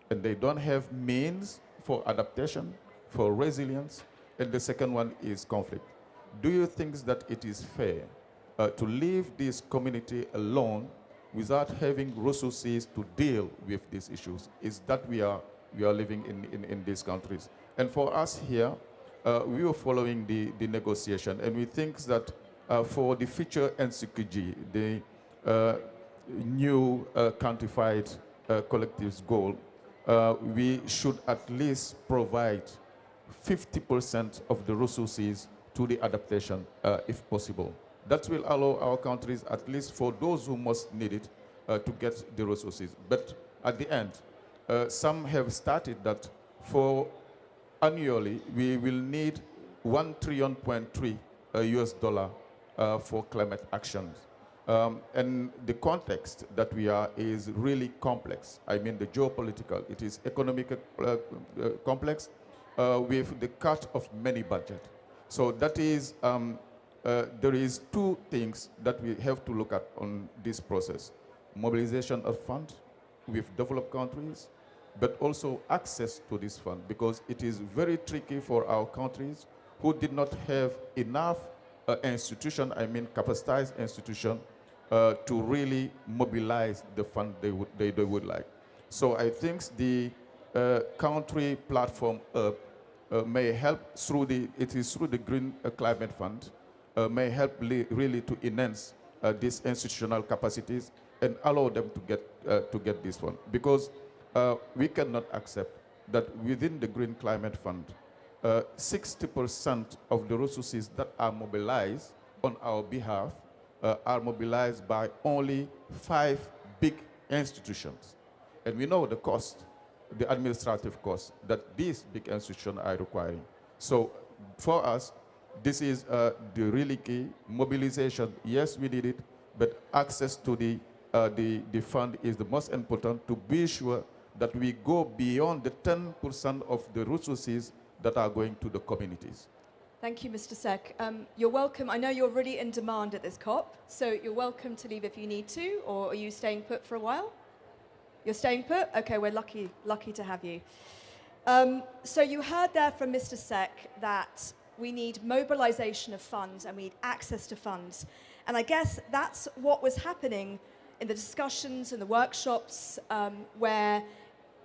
and they don't have means for adaptation, for resilience, and the second one is conflict. Do you think that it is fair to leave this community alone without having resources to deal with these issues? Is that we are living in these countries? And for us here, we were following the negotiation, and we think that for the future NCQG, the new quantified collectives goal, we should at least provide 50% of the resources to the adaptation, if possible. That will allow our countries, at least for those who most need it, to get the resources. But at the end, some have started that for annually, we will need 1.3 trillion US dollar for climate actions. And the context that we are is really complex. I mean, the geopolitical, it is economic complex with the cut of many budget. So that is, there is two things that we have to look at on this process. Mobilization of funds with developed countries, but also access to this fund, because it is very tricky for our countries who did not have enough institution, I mean capacitized institution, to really mobilize the fund they would like. So I think the country platform may help through it is through the Green Climate Fund, may help really to enhance these institutional capacities and allow them to get this fund. Because we cannot accept that within the Green Climate Fund, 60% of the resources that are mobilized on our behalf are mobilized by only 5 big institutions. And we know the cost, the administrative cost that these big institutions are requiring. So for us, this is the really key. Mobilization, yes, we need it, but access to the fund is the most important to be sure that we go beyond the 10% of the resources that are going to the communities. Thank you, Mr. Sek. You're welcome. I know you're really in demand at this COP, so you're welcome to leave if you need to, or are you staying put for a while? You're staying put? Okay, we're lucky to have you. So you heard there from Mr. Sek that we need mobilization of funds and we need access to funds. And I guess that's what was happening in the discussions and the workshops where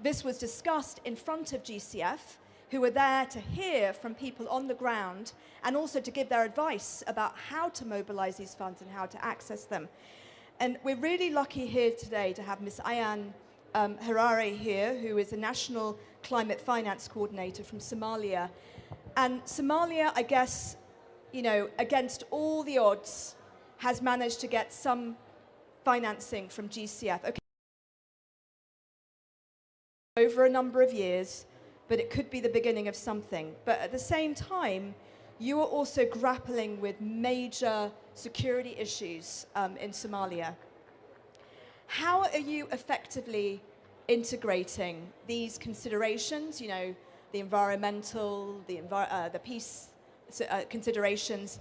this was discussed in front of GCF, who were there to hear from people on the ground and also to give their advice about how to mobilize these funds and how to access them. And we're really lucky here today to have Ms. Ayan Harare here, who is a National Climate Finance Coordinator from Somalia. And Somalia, I guess, you know, against all the odds, has managed to get some financing from GCF. Okay. Over a number of years, but it could be the beginning of something. But at the same time, you are also grappling with major security issues in Somalia. How are you effectively integrating these considerations, you know, the environmental, the peace considerations,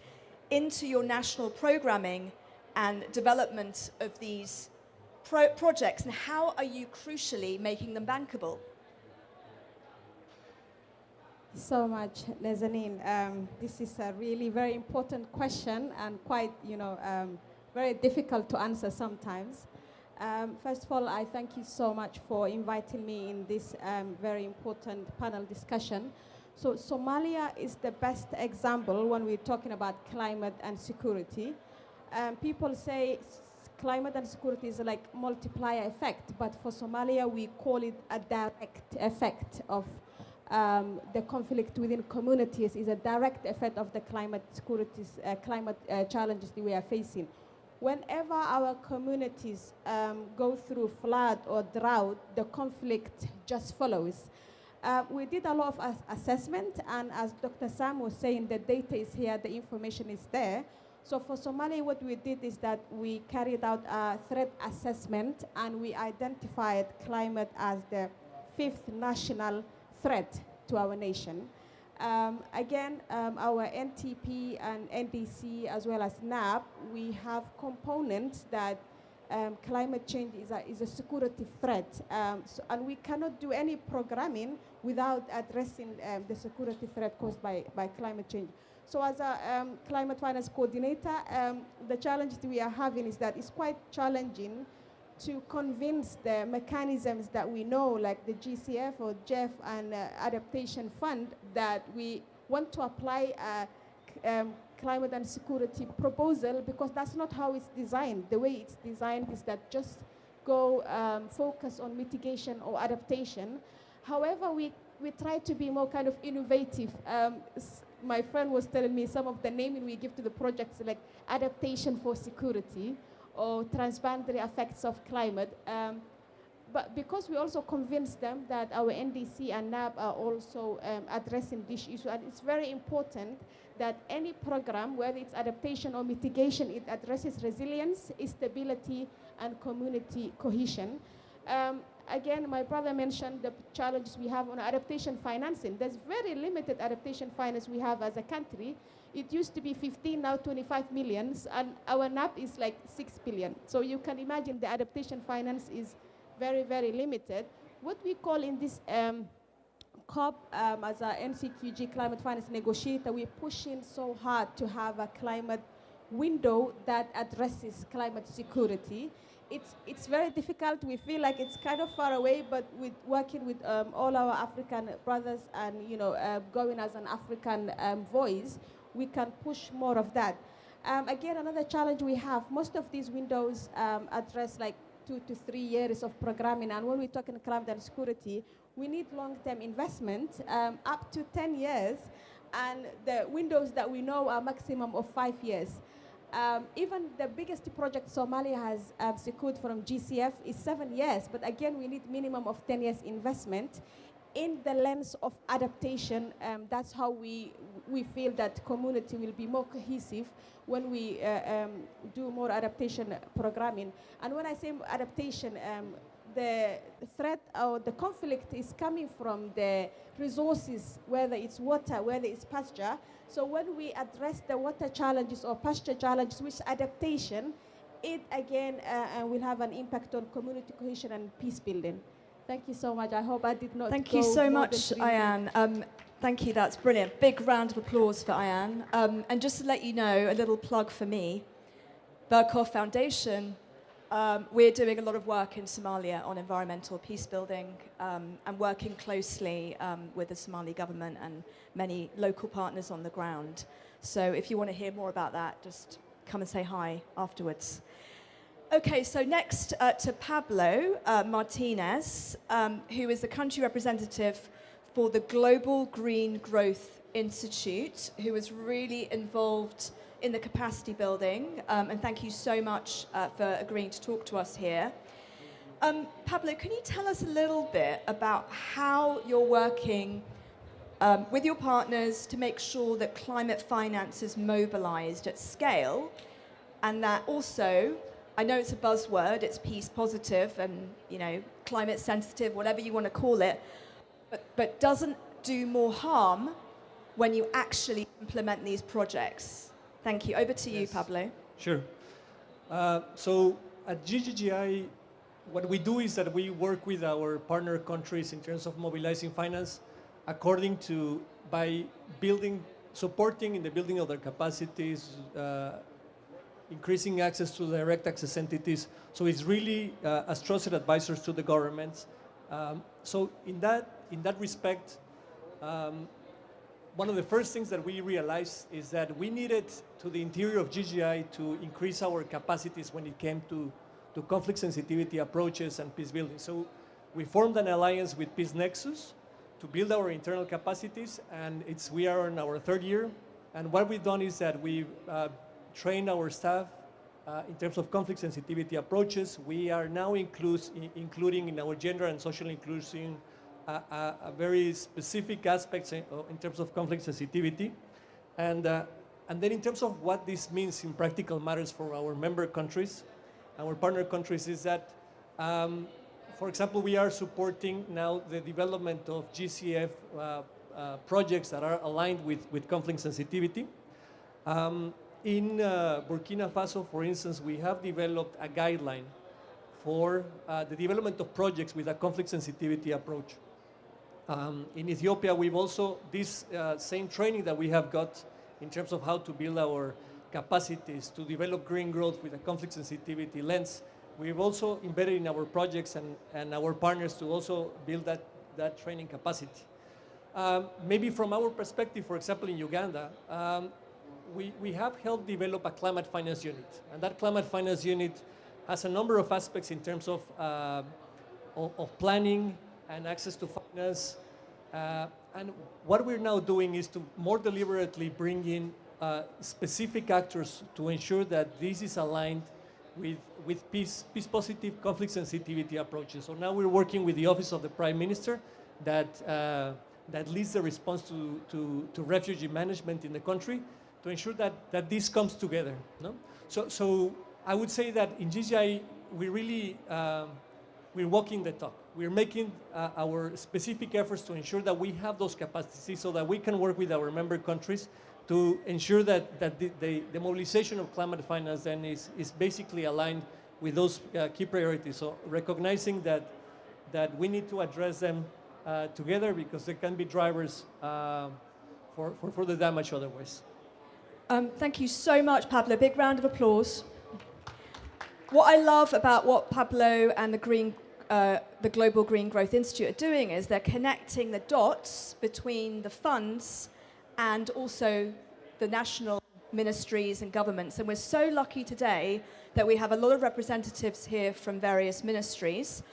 into your national programming and development of these projects, and how are you crucially making them bankable? So much, Nazanin. This is a really very important question and quite, you know, very difficult to answer sometimes. First of all, I thank you so much for inviting me in this very important panel discussion. So Somalia is the best example when we're talking about climate and security. People say climate and security is like multiplier effect, but for Somalia, we call it a direct effect of the conflict within communities is a direct effect of the climate challenges that we are facing. Whenever our communities go through flood or drought, the conflict just follows. We did a lot of assessment, and as Dr. Sam was saying, the data is here, the information is there. So for Somalia, what we did is that we carried out a threat assessment, and we identified climate as the 5th national threat to our nation. Again, our NTP and NDC, as well as NAB, we have components that climate change is a security threat. And we cannot do any programming without addressing the security threat caused by climate change. So as a climate finance coordinator, the challenge that we are having is that it's quite challenging to convince the mechanisms that we know, like the GCF or GEF and Adaptation Fund, that we want to apply a climate and security proposal, because that's not how it's designed. The way it's designed is that just go focus on mitigation or adaptation. However, we try to be more kind of innovative. My friend was telling me some of the naming we give to the projects, like adaptation for security or transboundary effects of climate. But because we also convinced them that our NDC and NAB are also addressing this issue, and it's very important that any program, whether it's adaptation or mitigation, it addresses resilience, stability, and community cohesion. Again, my brother mentioned the challenges we have on adaptation financing. There's very limited adaptation finance we have as a country. It used to be 15, now 25 millions, and our NAP is like 6 billion. So you can imagine the adaptation finance is very, very limited. What we call in this COP as a NCQG climate finance negotiator, we're pushing so hard to have a climate window that addresses climate security. It's very difficult. We feel like it's kind of far away, but with working with all our African brothers and going as an African voice, we can push more of that. Again, another challenge we have, most of these windows address like 2 to 3 years of programming, and when we talk in climate and security, we need long-term investment up to 10 years, and the windows that we know are maximum of 5 years. Even the biggest project Somalia has secured from GCF is 7 years, but again, we need minimum of 10 years investment in the lens of adaptation. That's how we feel that community will be more cohesive when we do more adaptation programming. And when I say adaptation, the threat or the conflict is coming from the resources, whether it's water, whether it's pasture. So when we address the water challenges or pasture challenges with adaptation, it again will have an impact on community cohesion and peace building. Thank you so much. I hope I did not Thank you so much, Ayan. Thank you, that's brilliant. Big round of applause for Ayan. And just to let you know, a little plug for me, Berkoff Foundation, we're doing a lot of work in Somalia on environmental peace building and working closely with the Somali government and many local partners on the ground. So if you want to hear more about that, just come and say hi afterwards. Okay, so next to Pablo Martinez, who is the country representative for the Global Green Growth Institute, who is really involved in the capacity building. And thank you so much for agreeing to talk to us here. Pablo, can you tell us a little bit about how you're working with your partners to make sure that climate finance is mobilized at scale, and that also, I know it's a buzzword, it's peace positive and climate sensitive, whatever you want to call it, but doesn't do more harm when you actually implement these projects? Thank you. Over to you, Pablo. Sure. So at GGGI, what we do is that we work with our partner countries in terms of mobilizing finance according to, by building, supporting in the building of their capacities, increasing access to direct access entities. So it's really as trusted advisors to the governments. So in that respect, one of the first things that we realized is that we needed to the interior of GGI to increase our capacities when it came to conflict sensitivity approaches and peace building. So we formed an alliance with Peace Nexus to build our internal capacities, and we are in our 3rd year. And what we've done is that we've trained our staff in terms of conflict sensitivity approaches. We are now including in our gender and social inclusion a very specific aspects in terms of conflict sensitivity. And then in terms of what this means in practical matters for our member countries, our partner countries, is that, for example, we are supporting now the development of GCF projects that are aligned with conflict sensitivity. In Burkina Faso, for instance, we have developed a guideline for the development of projects with a conflict sensitivity approach. In Ethiopia, we've also, this same training that we have got in terms of how to build our capacities to develop green growth with a conflict sensitivity lens, we've also embedded in our projects and our partners to also build that training capacity. Maybe from our perspective, for example, in Uganda, we have helped develop a climate finance unit. And that climate finance unit has a number of aspects in terms of planning and access to finance. And what we're now doing is to more deliberately bring in specific actors to ensure that this is aligned with peace-positive conflict sensitivity approaches. So now we're working with the Office of the Prime Minister that leads the response to refugee management in the country to ensure that this comes together. No? So I would say that in GGI, we really, we're walking the talk. We're making our specific efforts to ensure that we have those capacities so that we can work with our member countries to ensure that the mobilization of climate finance then is basically aligned with those key priorities. So recognizing that we need to address them together because they can be drivers for the damage otherwise. Thank you so much, Pablo. Big round of applause. What I love about what Pablo and the Global Green Growth Institute are doing is they're connecting the dots between the funds and also the national ministries and governments. And we're so lucky today that we have a lot of representatives here from various ministries.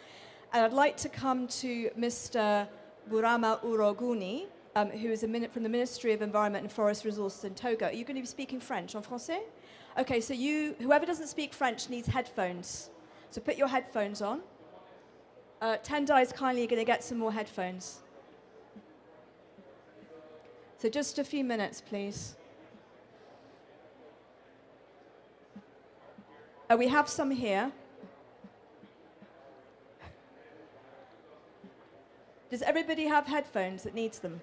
And I'd like to come to Mr. Burama Uroguni, who is from the Ministry of Environment and Forest Resources in Togo. Are you going to be speaking French, en français? Okay, so whoever doesn't speak French needs headphones. So put your headphones on. Tendai is kindly going to get some more headphones. So just a few minutes, please. We have some here. Does everybody have headphones that needs them?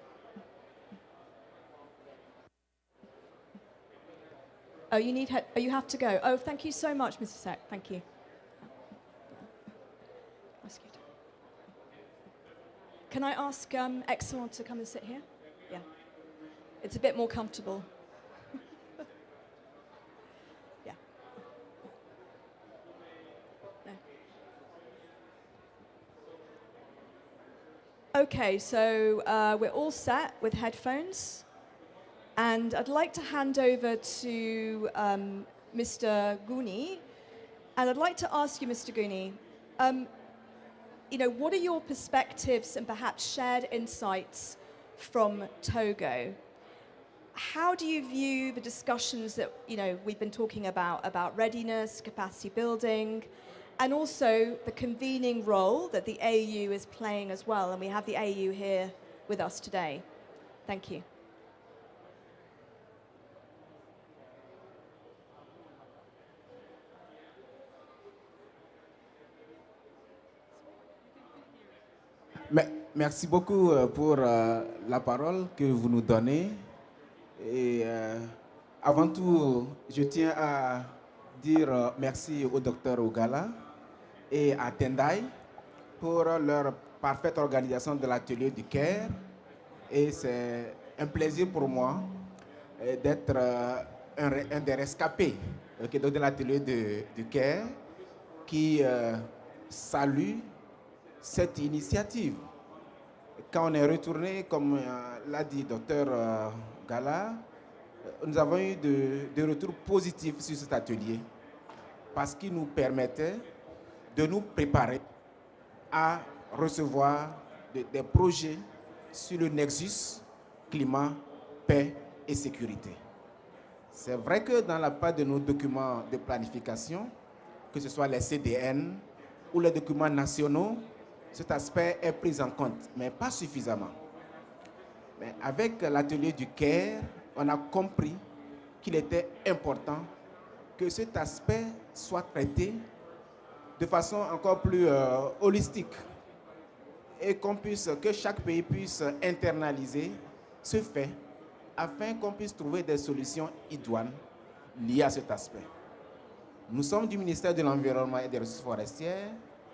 Oh, you have to go. Oh, thank you so much, Mr. Sek. Thank you. That's good. Can I ask Excellent to come and sit here? Yeah. It's a bit more comfortable. Yeah. No. Okay, so we're all set with headphones. And I'd like to hand over to Mr. Guni. And I'd like to ask you, Mr. Guni, what are your perspectives and perhaps shared insights from Togo? How do you view the discussions that we've been talking about readiness, capacity building, and also the convening role that the AU is playing as well? And we have the AU here with us today. Thank you. Merci beaucoup pour la parole que vous nous donnez. Et avant tout, je tiens à dire merci au docteur Ogala et à Tendai pour leur parfaite organisation de l'atelier du Caire. Et c'est un plaisir pour moi d'être un des rescapés de l'atelier du Caire qui salue cette initiative. Quand on est retourné, comme l'a dit Dr Gala, nous avons eu des retours positifs sur cet atelier parce qu'il nous permettait de nous préparer à recevoir des projets sur le nexus climat, paix et sécurité. C'est vrai que dans la part de nos documents de planification, que ce soit les CDN ou les documents nationaux, cet aspect est pris en compte, mais pas suffisamment. Mais avec l'atelier du Caire, on a compris qu'il était important que cet aspect soit traité de façon encore plus holistique et que chaque pays puisse internaliser ce fait afin qu'on puisse trouver des solutions idoines liées à cet aspect. Nous sommes du ministère de l'Environnement et des Ressources forestières,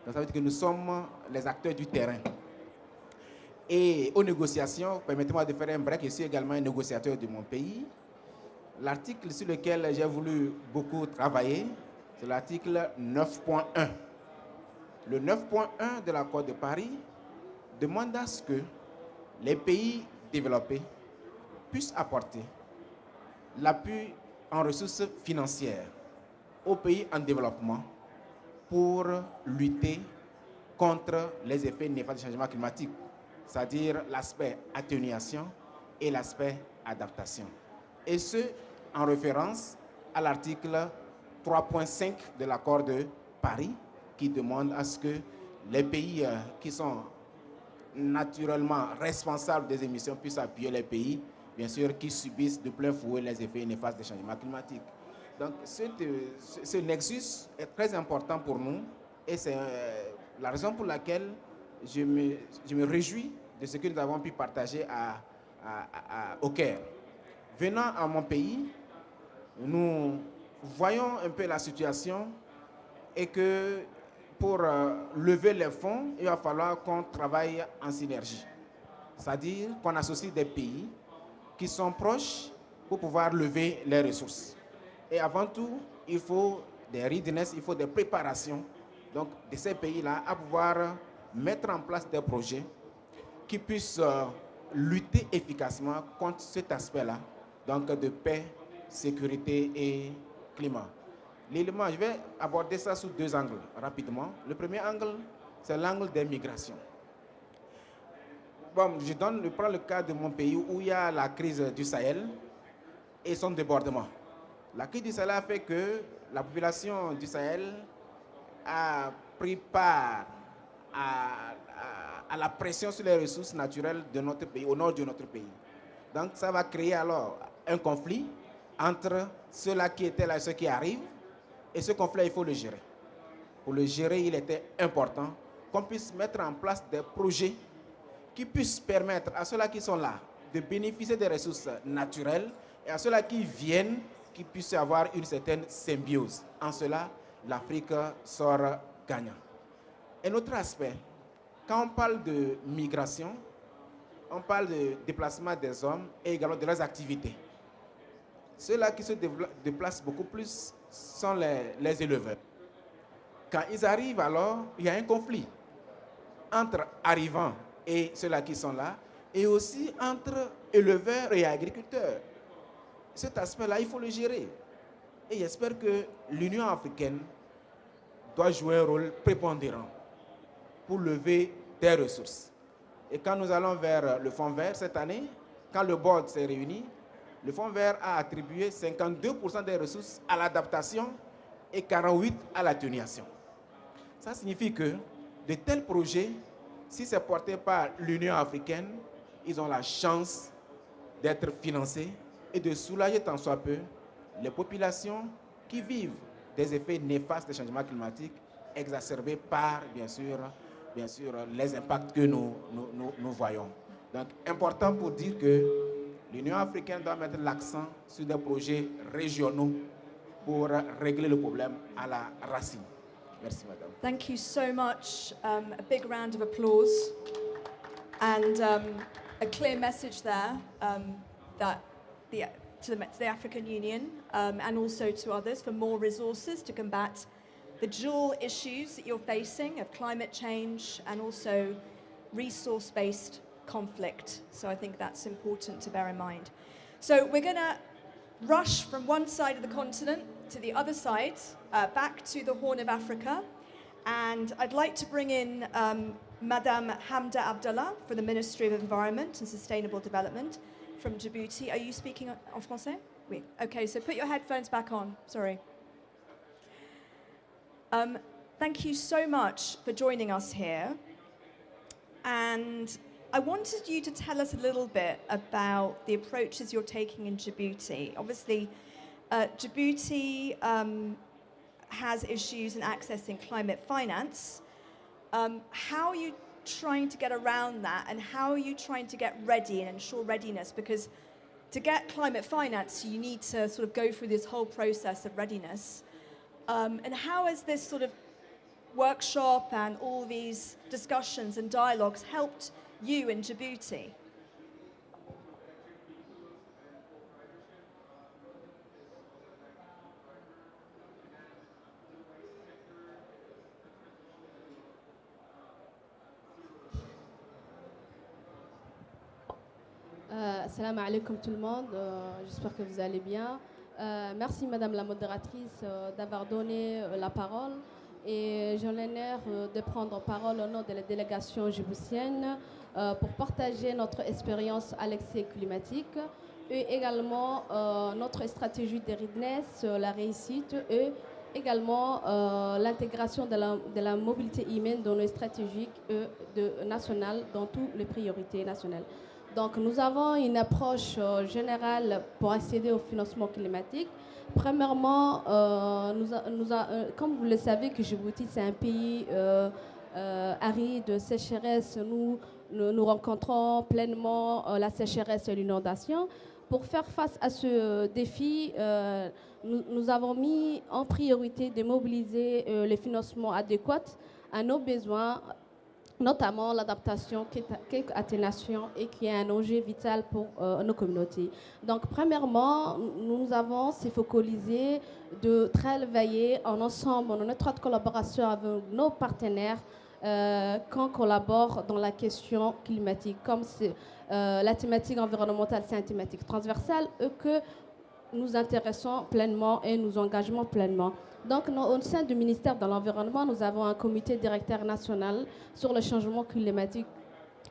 donc ça veut dire que nous sommes les acteurs du terrain. Et aux négociations, permettez-moi de faire un break, je suis également un négociateur de mon pays. L'article sur lequel j'ai voulu beaucoup travailler, c'est l'article 9.1. Le 9.1 de l'accord de Paris demande à ce que les pays développés puissent apporter l'appui en ressources financières aux pays en développement pour lutter contre les effets néfastes du changement climatique, c'est-à-dire l'aspect atténuation et l'aspect adaptation. Et ce, en référence à l'article 3.5 de l'accord de Paris, qui demande à ce que les pays qui sont naturellement responsables des émissions puissent appuyer les pays, bien sûr, qui subissent de plein fouet les effets néfastes du changement climatique. Donc, ce nexus est très important pour nous et c'est la raison pour laquelle je me réjouis de ce que nous avons pu partager au Caire. Venant à mon pays, nous voyons un peu la situation et que pour lever les fonds, il va falloir qu'on travaille en synergie. C'est-à-dire qu'on associe des pays qui sont proches pour pouvoir lever les ressources. Et avant tout, il faut des readiness, il faut des préparations donc, de ces pays-là à pouvoir mettre en place des projets qui puissent lutter efficacement contre cet aspect-là, donc de paix, sécurité et climat. L'élément, je vais aborder ça sous deux angles rapidement. Le premier angle, c'est l'angle des migrations. Bon, je prends le cas de mon pays où il y a la crise du Sahel et son débordement. La crise du Sahel a fait que la population du Sahel a pris part à la pression sur les ressources naturelles de notre pays, au nord de notre pays. Donc ça va créer alors un conflit entre ceux-là qui étaient là et ceux qui arrivent. Et ce conflit, il faut le gérer. Pour le gérer, il était important qu'on puisse mettre en place des projets qui puissent permettre à ceux-là qui sont là de bénéficier des ressources naturelles et à ceux-là qui viennent, qui puissent avoir une certaine symbiose. En cela, l'Afrique sort gagnant. Un autre aspect, quand on parle de migration, on parle de déplacement des hommes et également de leurs activités. Ceux-là qui se déplacent beaucoup plus sont les éleveurs. Quand ils arrivent, alors, il y a un conflit entre arrivants et ceux-là qui sont là, et aussi entre éleveurs et agriculteurs. Cet aspect-là, il faut le gérer. Et j'espère que l'Union africaine doit jouer un rôle prépondérant pour lever des ressources. Et quand nous allons vers le Fonds vert cette année, quand le board s'est réuni, le Fonds vert a attribué 52% des ressources à l'adaptation et 48% à l'atténuation. Ça signifie que de tels projets, si c'est porté par l'Union africaine, ils ont la chance d'être financés et de soulager tant soit peu les populations qui vivent des effets néfastes des changements climatiques exacerbés par, bien sûr, les impacts que nous voyons. Donc, important pour dire que l'Union africaine doit mettre l'accent sur des projets régionaux pour régler le problème à la racine. Merci, madame. Thank you so much. A big round of applause. And a clear message there that to the African Union and also to others for more resources to combat the dual issues that you're facing of climate change and also resource-based conflict. So I think that's important to bear in mind. So we're going to rush from one side of the continent to the other side, back to the Horn of Africa. And I'd like to bring in Madame Hamda Abdallah from the Ministry of Environment and Sustainable Development from Djibouti. Are you speaking en français? Oui. Okay, so put your headphones back on. Sorry. Thank you so much for joining us here. And I wanted you to tell us a little bit about the approaches you're taking in Djibouti. Obviously, Djibouti has issues in accessing climate finance. How are you trying to get around that, and how are you trying to get ready and ensure readiness? Because to get climate finance, you need to sort of go through this whole process of readiness. And how has this sort of workshop and all these discussions and dialogues helped you in Djibouti? Salam alaikum tout le monde, j'espère que vous allez bien. Merci Madame la modératrice d'avoir donné la parole et j'ai l'honneur de prendre parole au nom de la délégation djiboutienne pour partager notre expérience à l'excès climatique et également notre stratégie de readiness, la réussite et également l'intégration de la mobilité humaine dans nos stratégies nationales, dans toutes les priorités nationales. Donc, nous avons une approche générale pour accéder au financement climatique. Premièrement, comme vous le savez, que Djibouti, c'est un pays aride, sécheresse. Nous rencontrons pleinement la sécheresse et l'inondation. Pour faire face à ce défi, nous avons mis en priorité de mobiliser les financements adéquats à nos besoins, notamment l'adaptation qui est atténuation et qui est un enjeu vital pour nos communautés. Donc, premièrement, nous avons s'est focalisé de travailler en ensemble, en étroite collaboration avec nos partenaires qu'on collabore dans la question climatique. Comme la thématique environnementale, c'est une thématique transversale et que nous intéressons pleinement et nous engageons pleinement. Donc, au sein du ministère de l'Environnement, nous avons un comité directeur national sur le changement climatique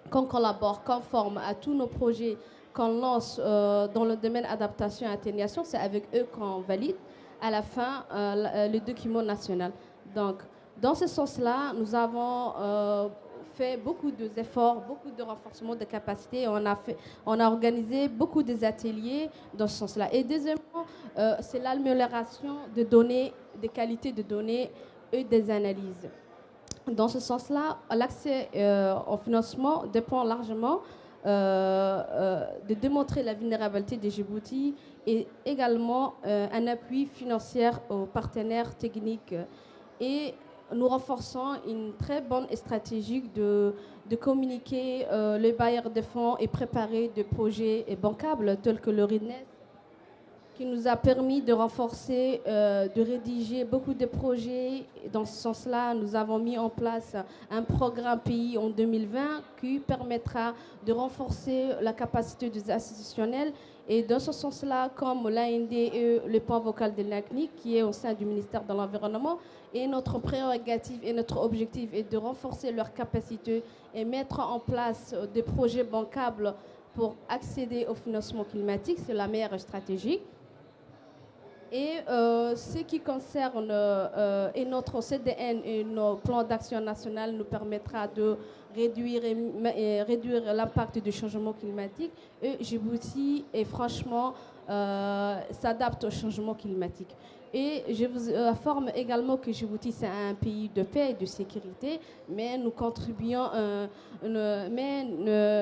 qu'on collabore, qu'on forme à tous nos projets qu'on lance dans le domaine adaptation et atténuation. C'est avec eux qu'on valide à la fin le document national. Donc, dans ce sens-là, nous avons fait beaucoup d'efforts, beaucoup de renforcement de capacités. On a organisé beaucoup d'ateliers dans ce sens-là. Et deuxièmement, c'est l'amélioration de données, des qualités de données et des analyses. Dans ce sens-là, l'accès au financement dépend largement de démontrer la vulnérabilité des Djibouti et également un appui financier aux partenaires techniques. Et nous renforçons une très bonne stratégie de communiquer les bailleurs de fonds et préparer des projets bancables tels que le readiness, qui nous a permis de renforcer, de rédiger beaucoup de projets. Dans ce sens-là, nous avons mis en place un programme pays en 2020 qui permettra de renforcer la capacité des institutionnels. Et dans ce sens-là, comme l'ANDE, le point vocal de l'ACNIC, qui est au sein du ministère de l'Environnement, et notre prérogative et notre objectif est de renforcer leurs capacités et mettre en place des projets bancables pour accéder au financement climatique. C'est la meilleure stratégie. Et ce qui concerne et notre CDN et nos plans d'action national nous permettra de réduire l'impact du changement climatique. Et Djibouti, franchement, s'adapte au changement climatique. Et je vous informe également que Djibouti, c'est un pays de paix et de sécurité, mais nous contribuons,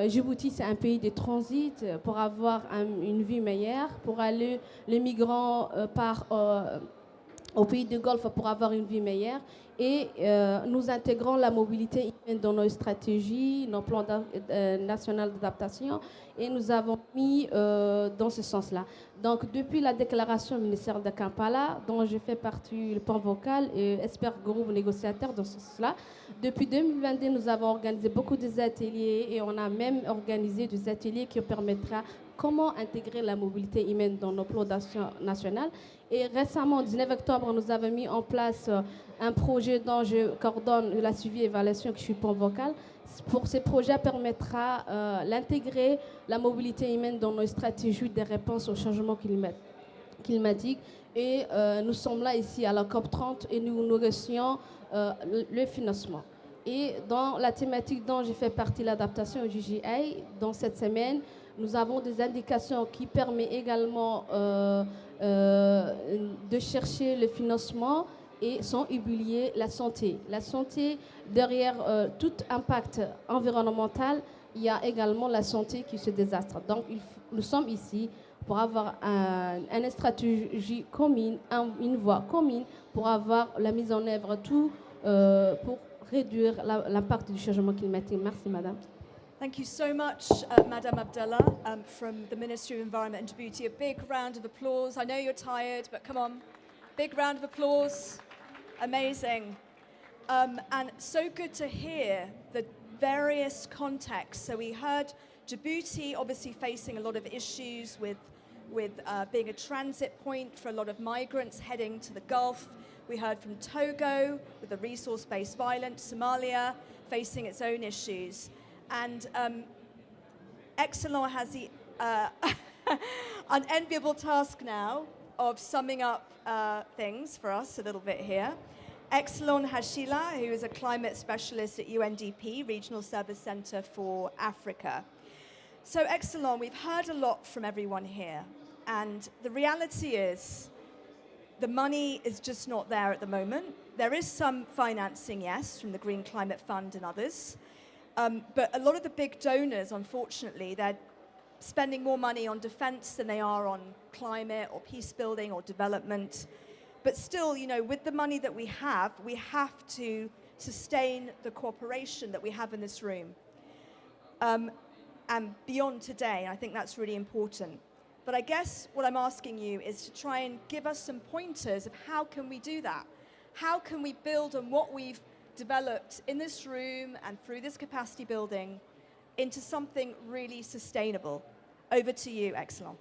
Djibouti, c'est un pays de transit pour avoir une vie meilleure, pour aller, les migrants partent au pays du Golfe pour avoir une vie meilleure. Et nous intégrons la mobilité humaine dans nos stratégies, nos plans nationaux d'adaptation, et nous avons mis dans ce sens-là. Donc, depuis la déclaration ministérielle de Kampala, dont je fais partie le point vocal et expert groupe négociateur dans ce sens-là, depuis 2022, nous avons organisé beaucoup d'ateliers et on a même organisé des ateliers qui permettra comment intégrer la mobilité humaine dans nos plans d'action nationales. Et récemment, le 19 octobre, nous avons mis en place un projet dont je coordonne la suivi et évaluation, que je suis point vocal. Pour ces projets permettra d'intégrer la mobilité humaine dans nos stratégies de réponse au changement climatique. Et nous sommes là ici à la COP30 et nous négocions le financement. Et dans la thématique dont j'ai fait partie, l'adaptation au JGI, dans cette semaine, nous avons des indications qui permettent également de chercher le financement et sans oublier la santé. La santé, derrière tout impact environnemental, il y a également la santé qui se désastre. Donc, nous sommes ici pour avoir une stratégie commune, une voie commune pour avoir la mise en œuvre tout pour réduire l'impact du changement climatique. Merci, madame. Thank you so much, Madame Abdallah, from the Ministry of Environment and Djibouti. A big round of applause. I know you're tired, but come on. Big round of applause. Amazing. And so good to hear the various contexts. So we heard Djibouti obviously facing a lot of issues with being a transit point for a lot of migrants heading to the Gulf. We heard from Togo with the resource-based violence, Somalia facing its own issues. And Excellent has the unenviable task now of summing up things for us a little bit here. Excellent has Sheila, who is a climate specialist at UNDP, Regional Service Center for Africa. So Excellent, we've heard a lot from everyone here. And the reality is the money is just not there at the moment. There is some financing, yes, from the Green Climate Fund and others. But a lot of the big donors, unfortunately, they're spending more money on defense than they are on climate or peace building or development. But still, you know, with the money that we have to sustain the cooperation that we have in this room. And beyond today, I think that's really important. But I guess what I'm asking you is to try and give us some pointers of how can we do that? How can we build on what we've developed in this room and through this capacity building into something really sustainable? Over to you, Excellent.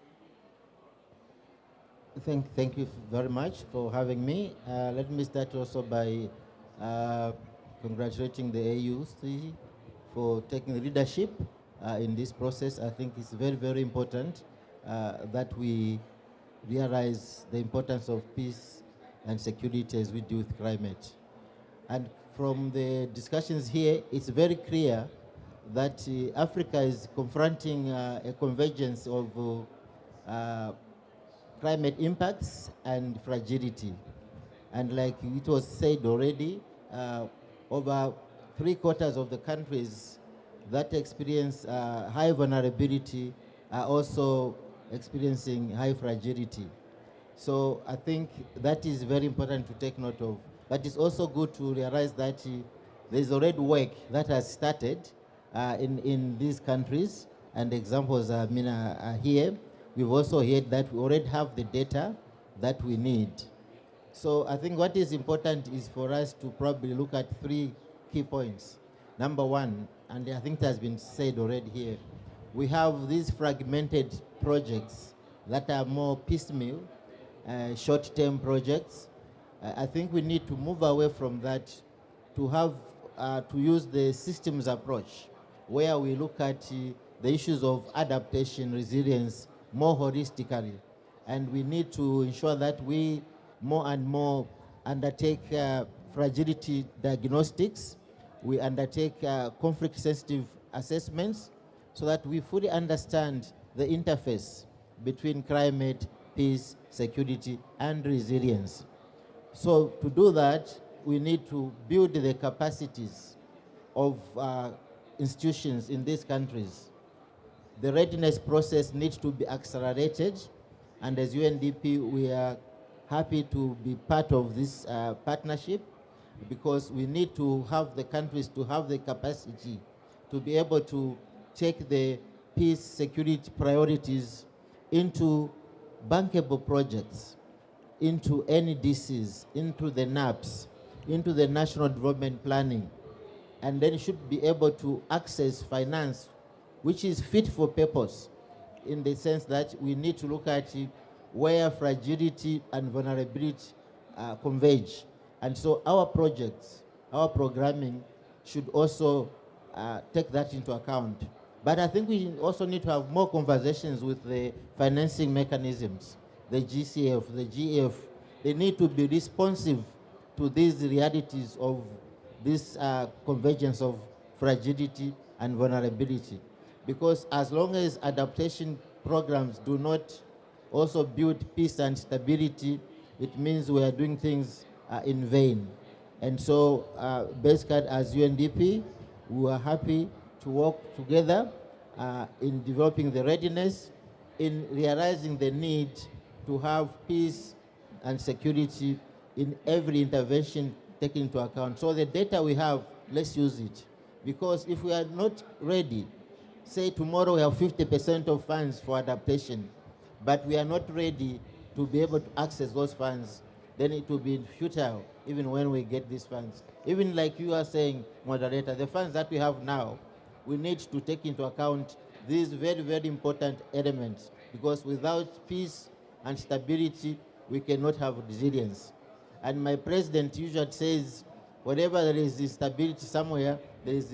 Thank you very much for having me. Let me start also by congratulating the AUC for taking leadership in this process. I think it's very, very important that we realize the importance of peace and security as we deal with climate. And from the discussions here, it's very clear that Africa is confronting a convergence of climate impacts and fragility. And like it was said already, over 3/4 of the countries that experience high vulnerability are also experiencing high fragility. So I think that is very important to take note of. But it's also good to realize that there's already work that has started in these countries, and examples are here. We've also heard that we already have the data that we need. So I think what is important is for us to probably look at 3 key points. Number one, and I think it has been said already here, we have these fragmented projects that are more piecemeal, short-term projects. I think we need to move away from that to have to use the systems approach, where we look at the issues of adaptation, resilience more holistically. And we need to ensure that we more and more undertake fragility diagnostics. We undertake conflict-sensitive assessments so that we fully understand the interface between climate, peace, security, and resilience. So to do that, we need to build the capacities of institutions in these countries. The readiness process needs to be accelerated, and as UNDP, we are happy to be part of this partnership, because we need to have the countries to have the capacity to be able to take the peace, security priorities into bankable projects, into NDCs, into the NAPs, into the National Development Planning, and then should be able to access finance which is fit for purpose, in the sense that we need to look at where fragility and vulnerability converge. And so our projects, our programming should also take that into account. But I think we also need to have more conversations with the financing mechanisms, the GCF, the GF. They need to be responsive to these realities of this convergence of fragility and vulnerability. Because as long as adaptation programs do not also build peace and stability, it means we are doing things in vain. And so basically as UNDP, we are happy to work together in developing the readiness, in realizing the need to have peace and security in every intervention taken into account. So the data we have, let's use it. Because if we are not ready, say tomorrow we have 50% of funds for adaptation, but we are not ready to be able to access those funds, then it will be futile even when we get these funds. Even like you are saying, moderator, the funds that we have now, we need to take into account these very, very important elements, because without peace and stability, we cannot have resilience. And my president usually says, whenever there is instability somewhere, there is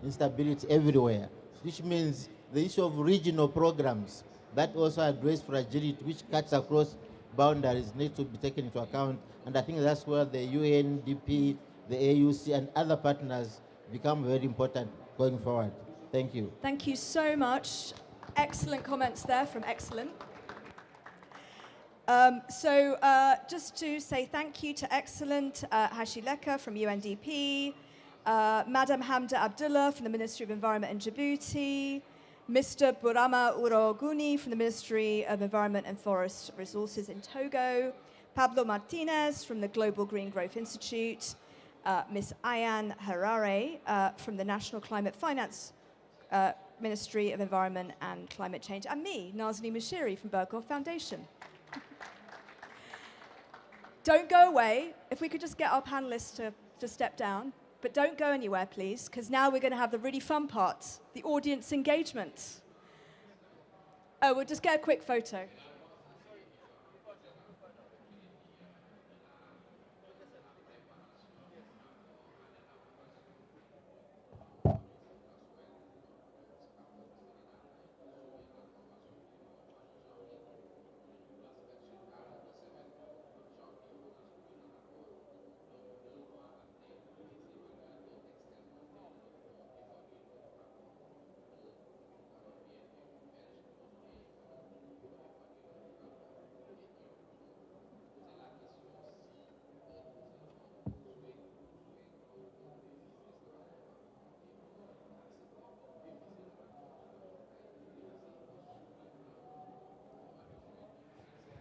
instability everywhere, which means the issue of regional programs that also address fragility, which cuts across boundaries, need to be taken into account. And I think that's where the UNDP, the AUC, and other partners become very important going forward. Thank you. Thank you so much. Excellent comments there from Excellent. Just to say thank you to Excellent, Hashileka from UNDP, Madam Hamda Abdullah from the Ministry of Environment in Djibouti, Mr. Burama Uroguni from the Ministry of Environment and Forest Resources in Togo, Pablo Martinez from the Global Green Growth Institute, Ms. Ayan Harare from the National Climate Finance Ministry of Environment and Climate Change, and me, Nazanin Mashiri from Berghoff Foundation. Don't go away. If we could just get our panelists to step down. But don't go anywhere, please, because now we're going to have the really fun part, the audience engagement. Oh, we'll just get a quick photo.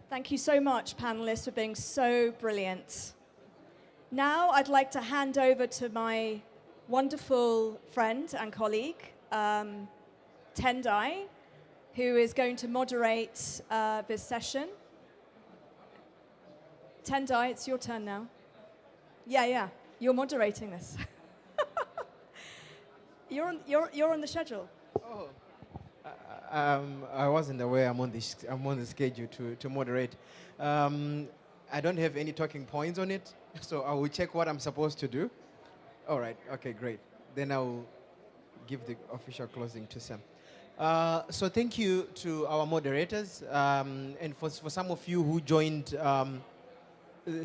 Thank you so much, panelists, for being so brilliant. Now I'd like to hand over to my wonderful friend and colleague, Tendai, who is going to moderate this session. Tendai, it's your turn now. Yeah, you're moderating this. You're on the schedule. Oh. I wasn't aware I'm on the schedule to moderate. I don't have any talking points on it, so I will check what I'm supposed to do. All right, okay, great. Then I will give the official closing to Sam. So thank you to our moderators, and for some of you who joined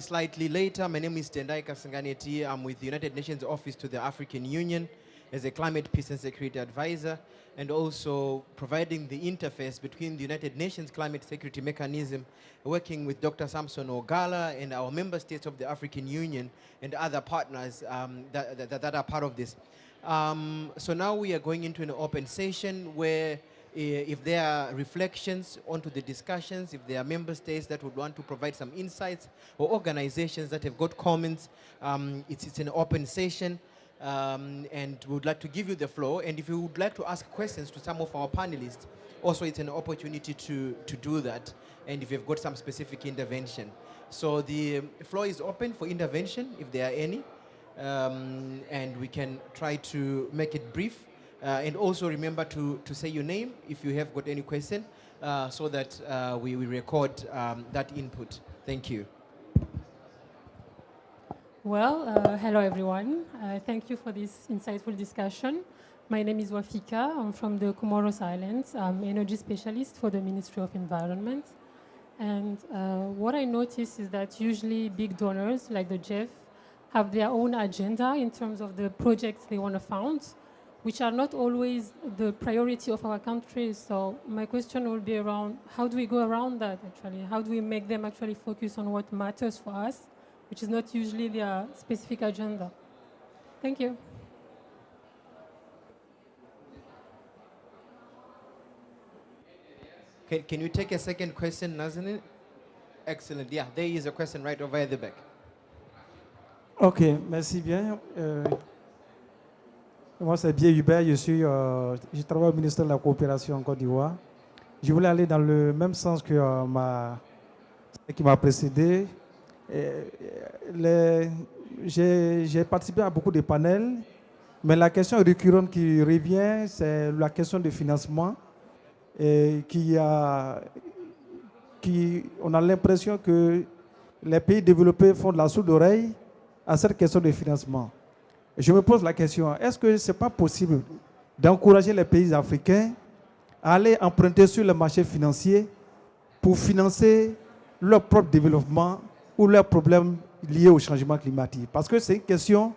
slightly later, my name is Tendai Kasanganeti. I'm with the United Nations Office to the African Union as a Climate, Peace and Security Advisor, and also providing the interface between the United Nations Climate Security Mechanism, working with Dr. Samson Ogala and our member states of the African Union and other partners that are part of this. So now we are going into an open session where if there are reflections onto the discussions, if there are member states that would want to provide some insights or organizations that have got comments, it's an open session. And we would like to give you the floor. And if you would like to ask questions to some of our panelists, also it's an opportunity to do that. And if you've got some specific intervention. So the floor is open for intervention, if there are any. And we can try to make it brief. And also remember to say your name if you have got any question, so that we record that input. Thank you. Well, hello everyone. Thank you for this insightful discussion. My name is Wafika. I'm from the Comoros Islands. I'm energy specialist for the Ministry of Environment. And what I notice is that usually big donors like the GEF have their own agenda in terms of the projects they want to fund, which are not always the priority of our countries. So my question will be around, how do we go around that actually? How do we make them actually focus on what matters for us, which is not usually their specific agenda? Thank you. Can you take a second question, Nazanin? Excellent. Yeah, there is a question right over at the back. Ok, merci bien. Moi, c'est Bié Hubert, je travaille au ministère de la Coopération en Côte d'Ivoire. Je voulais aller dans le même sens que qui m'a précédé. J'ai participé à beaucoup de panels, mais la question récurrente qui revient, c'est la question du financement. Et on a l'impression que les pays développés font de la sourde oreille à cette question de financement. Je me pose la question, est-ce que ce n'est pas possible d'encourager les pays africains à aller emprunter sur le marché financier pour financer leur propre développement ou leurs problèmes liés au changement climatique? Parce que c'est une question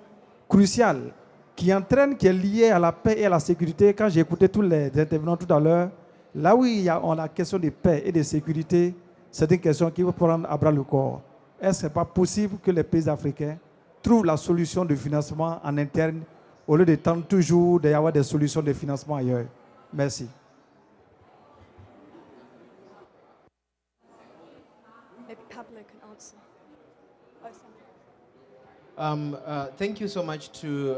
cruciale qui est liée à la paix et à la sécurité. Quand j'ai écouté tous les intervenants tout à l'heure, là où on a la question de paix et de sécurité, c'est une question qui va prendre à bras le corps. Est-ce que ce n'est pas possible que les pays africains trouvent la solution de financement en interne au lieu de tenter toujours d'avoir des solutions de financement ailleurs? Merci. Maybe Pablo can answer. Thank you so much to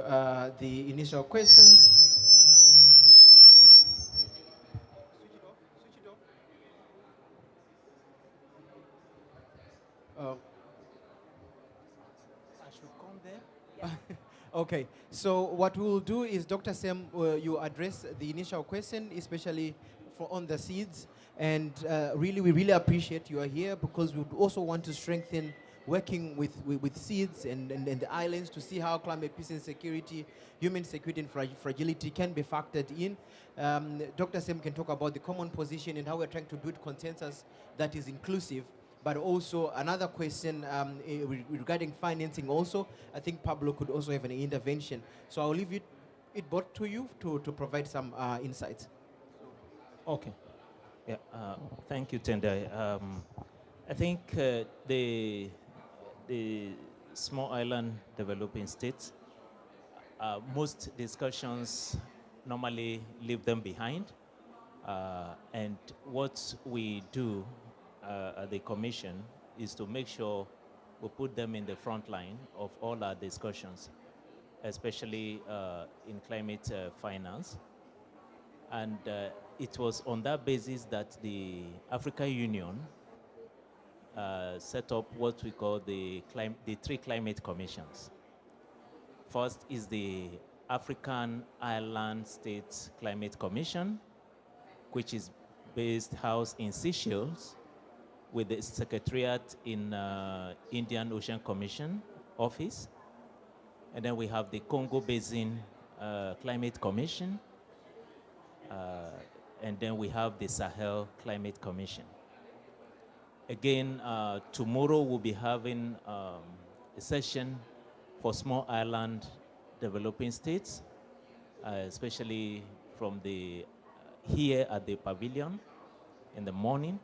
the initial questions. I should come there? Okay, so what we'll do is, Dr. Sem, you address the initial question, especially on the seeds. And we really appreciate you are here because we would also want to strengthen working with seeds and the islands to see how climate peace and security, human security and fragility can be factored in. Dr. Sem can talk about the common position and how we're trying to build consensus that is inclusive. But also another question regarding financing also, I think Pablo could also have an intervention. So I'll leave it both to you to provide some insights. Okay. Yeah, thank you, Tendai. I think the small island developing states, most discussions normally leave them behind. And what we do at the Commission is to make sure we put them in the front line of all our discussions, especially in climate finance. And it was on that basis that the African Union set up what we call the 3 climate commissions. First is the African Island States Climate Commission, which is housed in Seychelles, with the secretariat in Indian Ocean Commission office. And then we have the Congo Basin Climate Commission. And then we have the Sahel Climate Commission. Again, tomorrow we'll be having a session for small island developing states, especially from here at the Pavilion in the morning.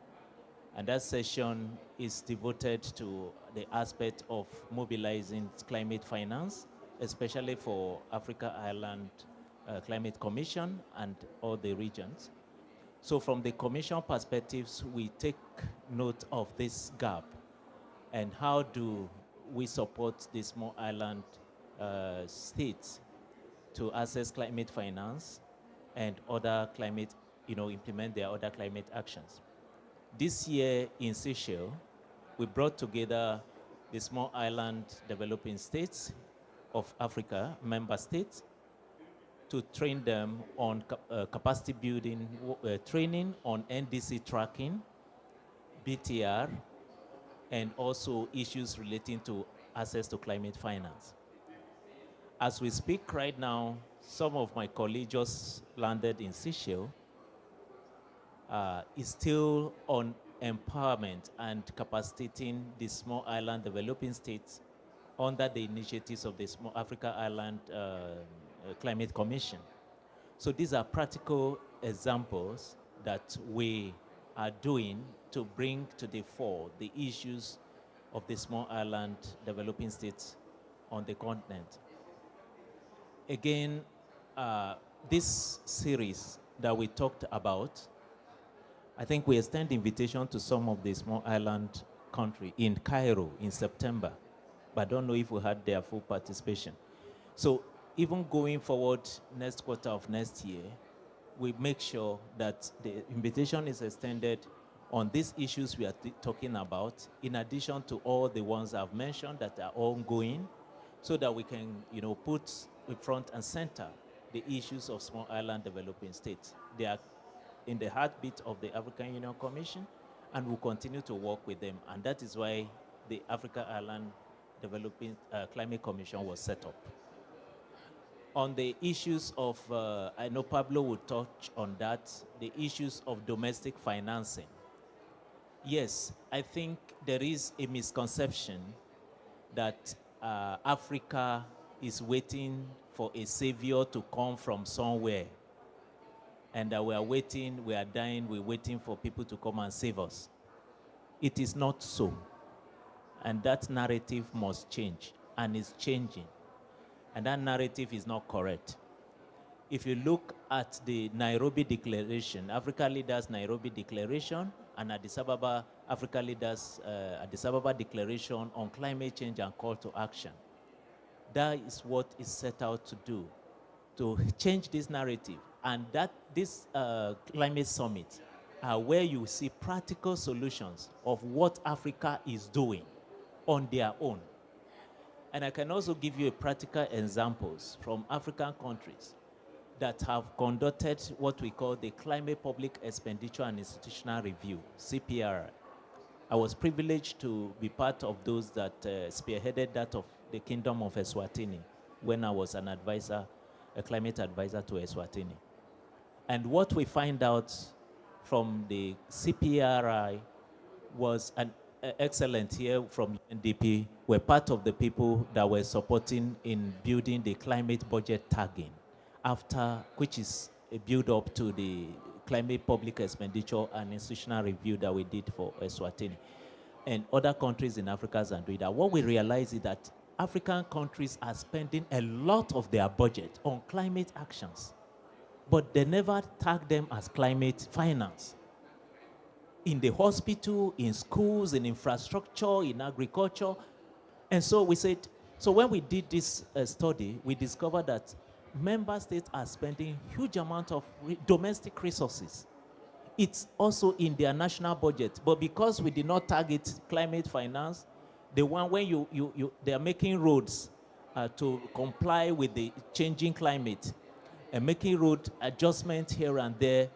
And that session is devoted to the aspect of mobilizing climate finance, especially for Africa Island Climate Commission and all the regions. So from the Commission perspectives, we take note of this gap and how do we support the small island states to access climate finance and other climate, implement their other climate actions. This year in Seychelles, we brought together the small island developing states of Africa, member states, to train them on capacity building, training on NDC tracking, BTR, and also issues relating to access to climate finance. As we speak right now, some of my colleagues just landed in Seychelles, is still on empowerment and capacitating the small island developing states under the initiatives of the Small Africa Island Climate Commission. So these are practical examples that we are doing to bring to the fore the issues of the small island developing states on the continent. Again, this series that we talked about, I think we extend invitation to some of the small island country in Cairo in September. but I don't know if we had their full participation. So even going forward next quarter of next year, we make sure that the invitation is extended on these issues we are talking about, in addition to all the ones I've mentioned that are ongoing, so that we can, put in front and center the issues of small island developing states. They are in the heartbeat of the African Union Commission, and we'll continue to work with them. And that is why the Africa Island Developing Climate Commission was set up. On the issues of, I know Pablo will touch on that, the issues of domestic financing. Yes, I think there is a misconception that Africa is waiting for a savior to come from somewhere. And that we are waiting, we are dying, we're waiting for people to come and save us. It is not so. And that narrative must change, and is changing. And that narrative is not correct. If you look at the Nairobi Declaration, Africa Leaders Nairobi Declaration, and Addis Ababa, Africa Leaders Addis Ababa Declaration on Climate Change and Call to Action, that is what is set out to do, to change this narrative. And that this climate summit are where you see practical solutions of what Africa is doing on their own. And I can also give you practical examples from African countries that have conducted what we call the Climate Public Expenditure and Institutional Review, CPR. I was privileged to be part of those that spearheaded that of the Kingdom of Eswatini when I was an advisor, a climate advisor to Eswatini. And what we find out from the CPRI was an excellent here from UNDP. We're part of the people that were supporting in building the climate budget tagging, which is a build up to the climate public expenditure and institutional review that we did for Eswatini. And other countries in Africa are doing that. What we realize is that African countries are spending a lot of their budget on climate actions, but they never tag them as climate finance. In the hospital, in schools, in infrastructure, in agriculture. And so we said, so when we did this study, we discovered that member states are spending huge amount of domestic resources. It's also in their national budget, but because we did not target climate finance, the one where they are making roads to comply with the changing climate, and making road adjustments here and there,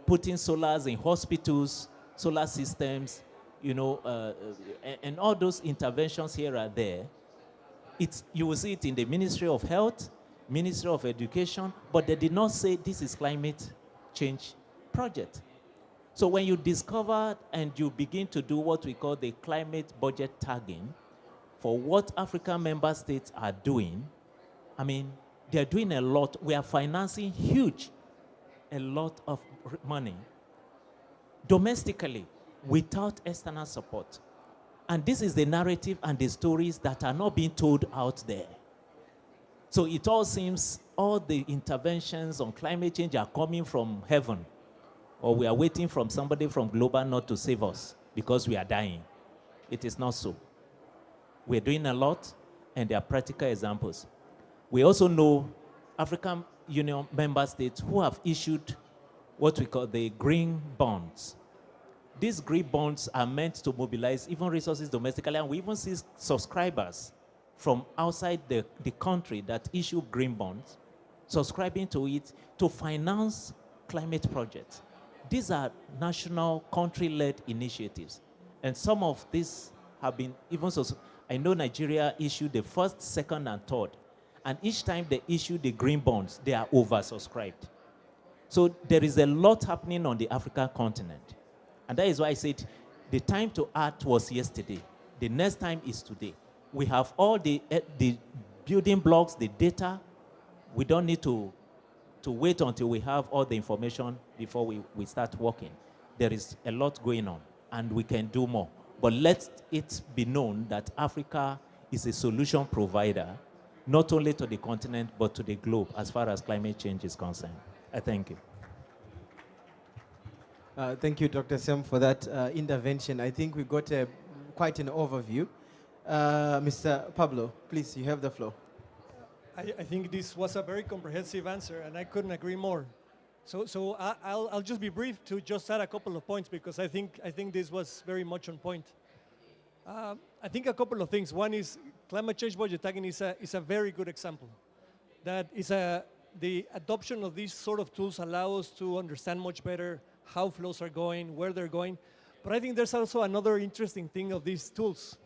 putting solars in hospitals, solar systems, and all those interventions here and there. You will see it in the Ministry of Health, Ministry of Education, but they did not say this is climate change project. So when you discover and you begin to do what we call the climate budget tagging for what African member states are doing, I mean, they're doing a lot. We are financing a lot of money domestically without external support. And this is the narrative and the stories that are not being told out there. So it all seems all the interventions on climate change are coming from heaven, or we are waiting from somebody from Global North to save us because we are dying. It is not so. We're doing a lot, and there are practical examples. We also know African Union member states who have issued what we call the green bonds. These green bonds are meant to mobilize even resources domestically, and we even see subscribers from outside the country that issue green bonds, subscribing to it to finance climate projects. These are national country-led initiatives. And some of these have been even so. I know Nigeria issued the first, second, and third. And each time they issue the green bonds, they are oversubscribed. So there is a lot happening on the African continent. And that is why I said the time to act was yesterday. The next time is today. We have all the building blocks, the data. We don't need to wait until we have all the information before we start working. There is a lot going on, and we can do more. But let it be known that Africa is a solution provider, not only to the continent, but to the globe as far as climate change is concerned. I thank you. Thank you, Dr. Sem, for that intervention. I think we got quite an overview. Mr. Pablo, please, you have the floor. I think this was a very comprehensive answer, and I couldn't agree more. So I'll just be brief to just add a couple of points because I think this was very much on point. I think a couple of things. One is climate change budgeting is a very good example. That is the adoption of these sort of tools allow us to understand much better how flows are going, where they're going. But I think there's also another interesting thing of these tools.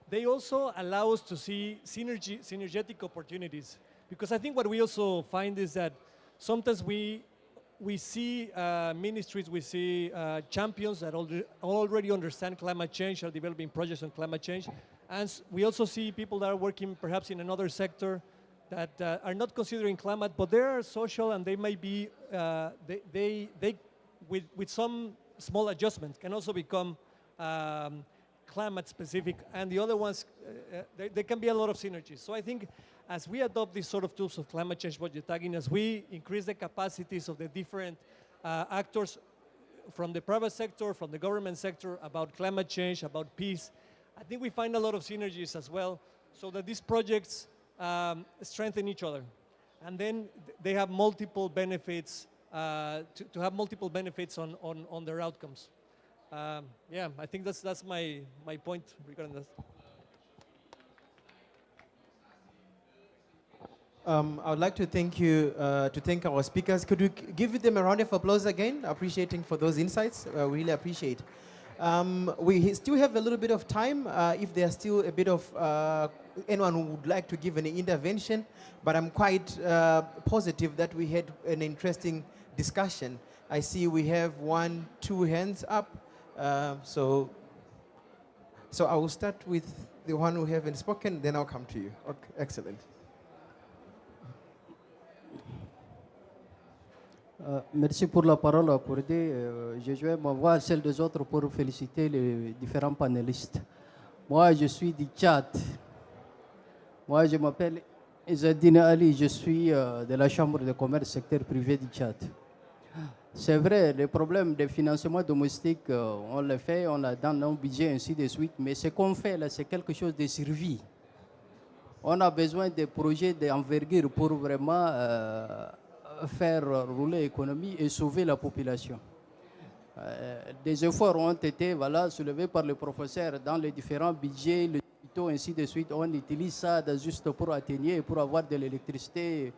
They also allow us to see synergetic opportunities. Because I think what we also find is that sometimes we see ministries, we see champions that already understand climate change, are developing projects on climate change. And we also see people that are working perhaps in another sector that are not considering climate, but they are social and they may be, with some small adjustments, can also become climate specific. And the other ones, there can be a lot of synergies. So I think as we adopt these sort of tools of climate change budget tagging, as we increase the capacities of the different actors from the private sector, from the government sector, about climate change, about peace, I think we find a lot of synergies as well, so that these projects strengthen each other. And then they have multiple benefits, to have multiple benefits on their outcomes. Yeah, I think that's my point regarding this. I would like to thank our speakers. Could we give them a round of applause again, appreciating for those insights? We really appreciate. We still have a little bit of time if there's still a bit of anyone who would like to give an intervention, but I'm quite positive that we had an interesting discussion. I see we have 2 hands up. So I will start with the one who haven't spoken, then I'll come to you. Okay, excellent. Merci pour la parole accordée. Je joins ma voix à celle des autres pour féliciter les différents panélistes. Moi, je suis du Tchad. Moi, je m'appelle Izzadine Ali. Je suis de la Chambre de commerce secteur privé du Tchad. C'est vrai, les problèmes de financement domestique, on le fait, on a dans nos budgets, ainsi de suite. Mais ce qu'on fait là, c'est quelque chose de survie. On a besoin de projets d'envergure pour vraiment faire rouler l'économie et sauver la population. Des efforts ont été soulevés par le professeur dans les différents budgets, les hôpitaux, ainsi de suite. On utilise ça juste pour atténuer, pour avoir de l'électricité,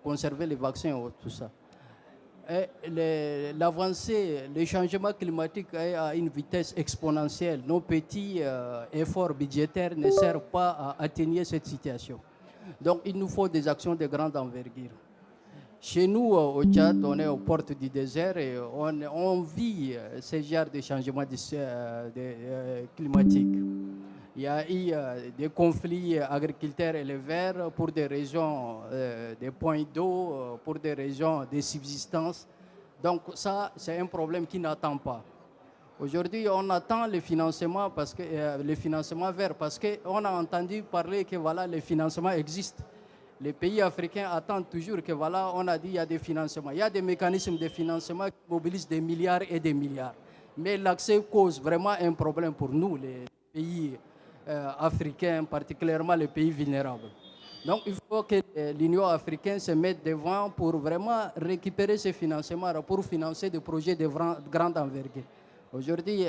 conserver les vaccins, tout ça. L'avancée, le changement climatique est à une vitesse exponentielle. Nos petits efforts budgétaires ne servent pas à atténuer cette situation. Donc il nous faut des actions de grande envergure. Chez nous, au Tchad, on est aux portes du désert et on vit ce genre de changement climatique. Il y a eu des conflits agriculteurs éleveurs pour des raisons des points d'eau, pour des raisons de subsistance. Donc ça, c'est un problème qui n'attend pas. Aujourd'hui, on attend le financement, le financement vert parce qu'on a entendu parler que le financement existe. Les pays africains attendent toujours que on a dit qu'il y a des financements. Il y a des mécanismes de financement qui mobilisent des milliards et des milliards. Mais l'accès cause vraiment un problème pour nous, les pays africains, particulièrement les pays vulnérables. Donc il faut que l'Union africaine se mette devant pour vraiment récupérer ces financements, pour financer des projets de grande envergure. Aujourd'hui,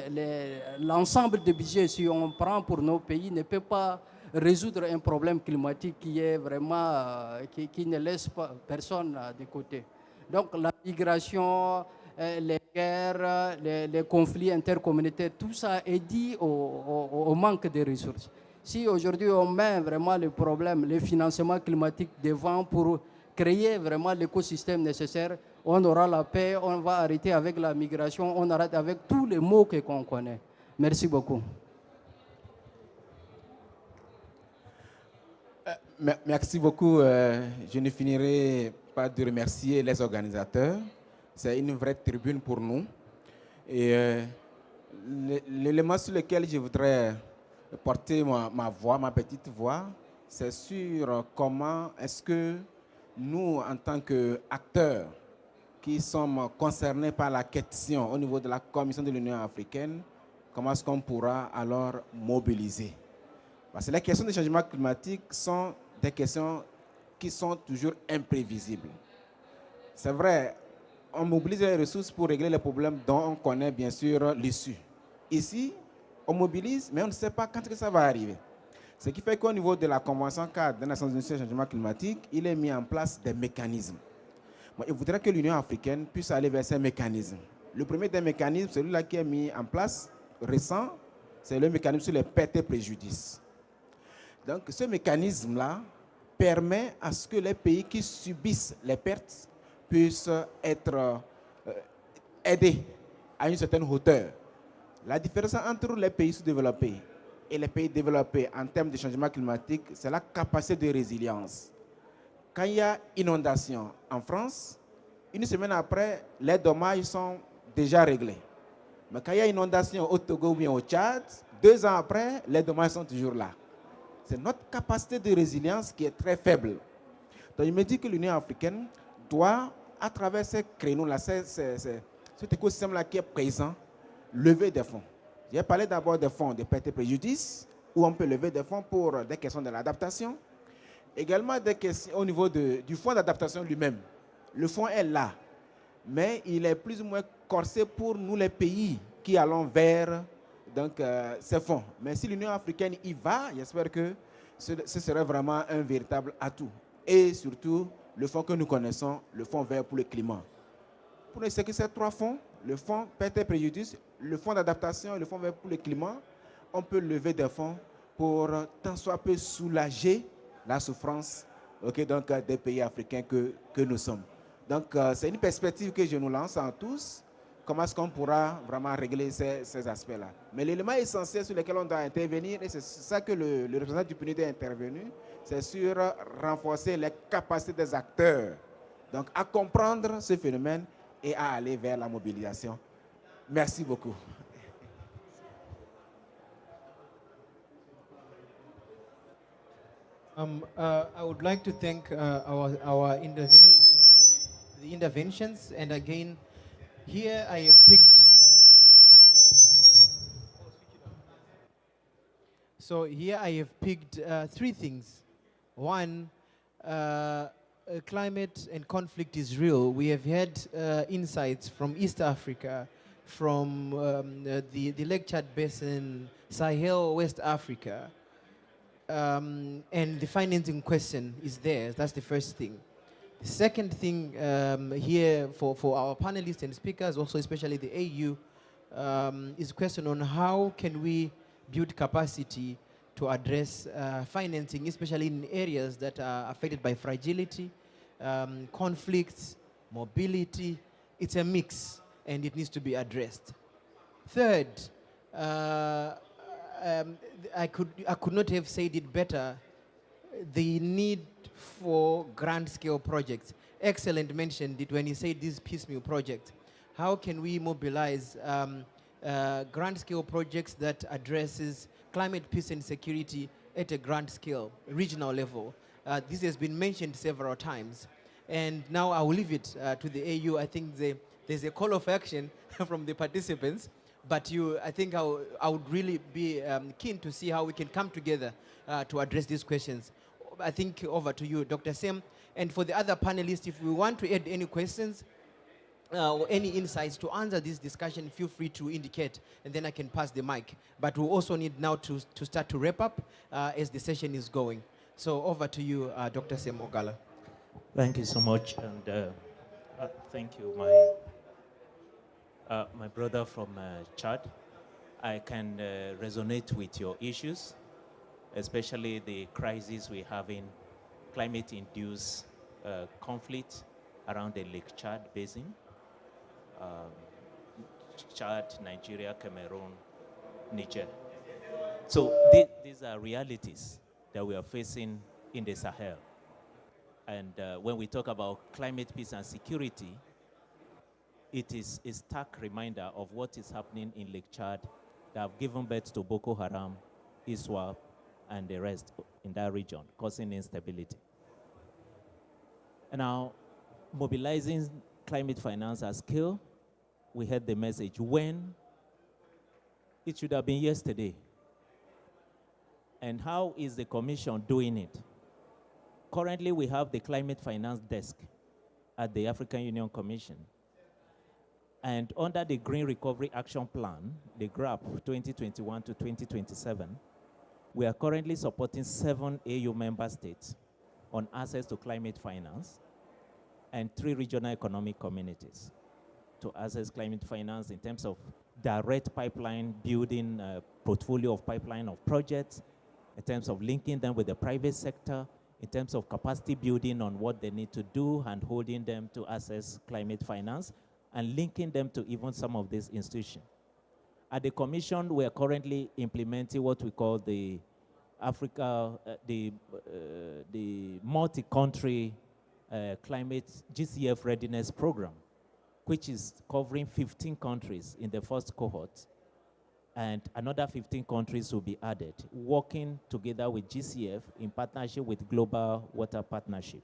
l'ensemble des budgets, si on prend pour nos pays, ne peut pas résoudre un problème climatique qui est vraiment, qui ne laisse pas personne de côté. Donc la migration, les guerres, les conflits intercommunautaires, tout ça est dû au manque de ressources. Si aujourd'hui on met vraiment le problème, le financement climatique devant pour créer vraiment l'écosystème nécessaire, on aura la paix, on va arrêter avec la migration, on arrête avec tous les maux qu'on connaît. Merci beaucoup. Merci beaucoup. Je ne finirai pas de remercier les organisateurs. C'est une vraie tribune pour nous. Et l'élément sur lequel je voudrais porter ma voix, ma petite voix, c'est sur comment est-ce que nous, en tant qu'acteurs qui sommes concernés par la question au niveau de la Commission de l'Union africaine, comment est-ce qu'on pourra alors mobiliser? Parce que les questions du changement climatique sont des questions qui sont toujours imprévisibles. C'est vrai, on mobilise les ressources pour régler les problèmes dont on connaît bien sûr l'issue. Ici, on mobilise, mais on ne sait pas quand ça va arriver. Ce qui fait qu'au niveau de la Convention cadre des Nations Unies sur le changement climatique, il est mis en place des mécanismes. Moi, il voudrait que l'Union africaine puisse aller vers ces mécanismes. Le premier des mécanismes, celui-là qui est mis en place récent, c'est le mécanisme sur les pertes et préjudices. Donc, ce mécanisme-là permet à ce que les pays qui subissent les pertes puissent être aidés à une certaine hauteur. La différence entre les pays sous-développés et les pays développés en termes de changement climatique, c'est la capacité de résilience. Quand il y a inondation en France, une semaine après, les dommages sont déjà réglés. Mais quand il y a inondation au Togo ou bien au Tchad, 2 ans après, les dommages sont toujours là. C'est notre capacité de résilience qui est très faible. Donc, il me dit que l'Union africaine doit, à travers ces créneaux-là, cet écosystème-là qui est présent, lever des fonds. J'ai parlé d'abord des fonds de pertes et préjudices, où on peut lever des fonds pour des questions de l'adaptation. Également des questions au niveau du fonds d'adaptation lui-même. Le fonds est là, mais il est plus ou moins corsé pour nous les pays qui allons vers ces fonds. Mais si l'Union africaine y va, j'espère que ce serait vraiment un véritable atout. Et surtout, le fonds que nous connaissons, le fonds vert pour le climat. Pour nous, c'est que ces 3 fonds, le fonds pertes et préjudices, le fonds d'adaptation et le fonds vert pour le climat, on peut lever des fonds pour tant soit peu soulager la souffrance des pays africains que nous sommes. Donc, c'est une perspective que je nous lance en tous. Comment est-ce qu'on pourra vraiment régler ces aspects-là? Mais l'élément essentiel sur lequel on doit intervenir, et c'est ça que le représentant du PNUD est intervenu, c'est sur renforcer les capacités des acteurs. Donc, à comprendre ce phénomène et à aller vers la mobilisation. Merci beaucoup. I would like to thank the interventions, and again, here I have picked. So here I have picked 3 things. One, climate and conflict is real. We have had insights from East Africa, from the Lake Chad Basin, Sahel, West Africa. And the financing question is there. That's the first thing. The second thing here for our panelists and speakers, also especially the AU, is a question on how can we build capacity to address financing, especially in areas that are affected by fragility, conflicts, mobility. It's a mix, and it needs to be addressed. Third, I could not have said it better. The need for grand-scale projects. Excellent mentioned it when he said this piecemeal project. How can we mobilize grand-scale projects that addresses climate, peace, and security at a grand scale, regional level? This has been mentioned several times. And now I will leave it to the AU. I think there's a call of action from the participants. But I think I would really be keen to see how we can come together to address these questions. I think over to you, Dr. Sem. And for the other panelists, if we want to add any questions or any insights to answer this discussion, feel free to indicate, and then I can pass the mic. But we also need now to start to wrap up as the session is going. So over to you, Dr. Sem Ogala. Thank you so much, and thank you, my brother from Chad. I can resonate with your issues, especially the crisis we have in climate-induced conflict around the Lake Chad Basin. Chad, Nigeria, Cameroon, Niger. So these are realities that we are facing in the Sahel. And when we talk about climate, peace, and security, it is a stark reminder of what is happening in Lake Chad that have given birth to Boko Haram, ISWAP, and the rest in that region, causing instability. And now, mobilizing climate finance at scale, we heard the message when it should have been yesterday. And how is the Commission doing it? Currently, we have the Climate Finance Desk at the African Union Commission. And under the Green Recovery Action Plan, the GRAP 2021 to 2027, we are currently supporting 7 AU member states on access to climate finance and 3 regional economic communities to access climate finance in terms of direct pipeline building, portfolio of pipeline of projects, in terms of linking them with the private sector, in terms of capacity building on what they need to do and holding them to access climate finance and linking them to even some of these institutions. At the Commission, we are currently implementing what we call the the multi-country climate GCF readiness program, which is covering 15 countries in the first cohort, and another 15 countries will be added, working together with GCF in partnership with Global Water Partnership.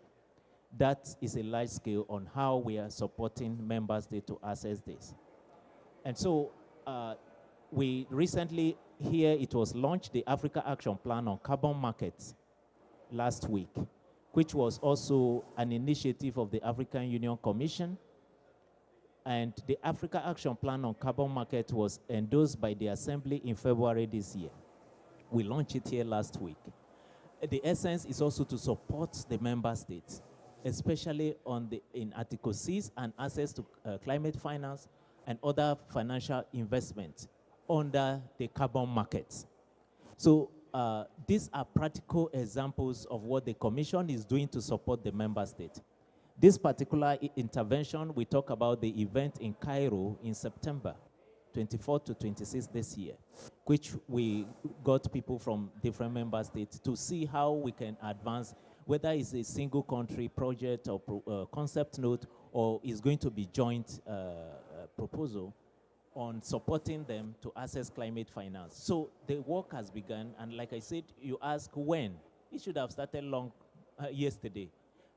That is a large scale on how we are supporting member states to access this. And so we recently, here it was launched, the Africa Action Plan on Carbon Markets last week, which was also an initiative of the African Union Commission. And the Africa Action Plan on Carbon Market was endorsed by the Assembly in February this year. We launched it here last week. The essence is also to support the member states, especially in Article 6 and access to climate finance and other financial investments under the carbon markets. So these are practical examples of what the Commission is doing to support the member states. This particular intervention, we talk about the event in Cairo in September 24 to 26 this year, which we got people from different member states to see how we can advance, whether it's a single country project or concept note, or is going to be joint proposal on supporting them to access climate finance. So the work has begun, and like I said, you ask when. It should have started long yesterday,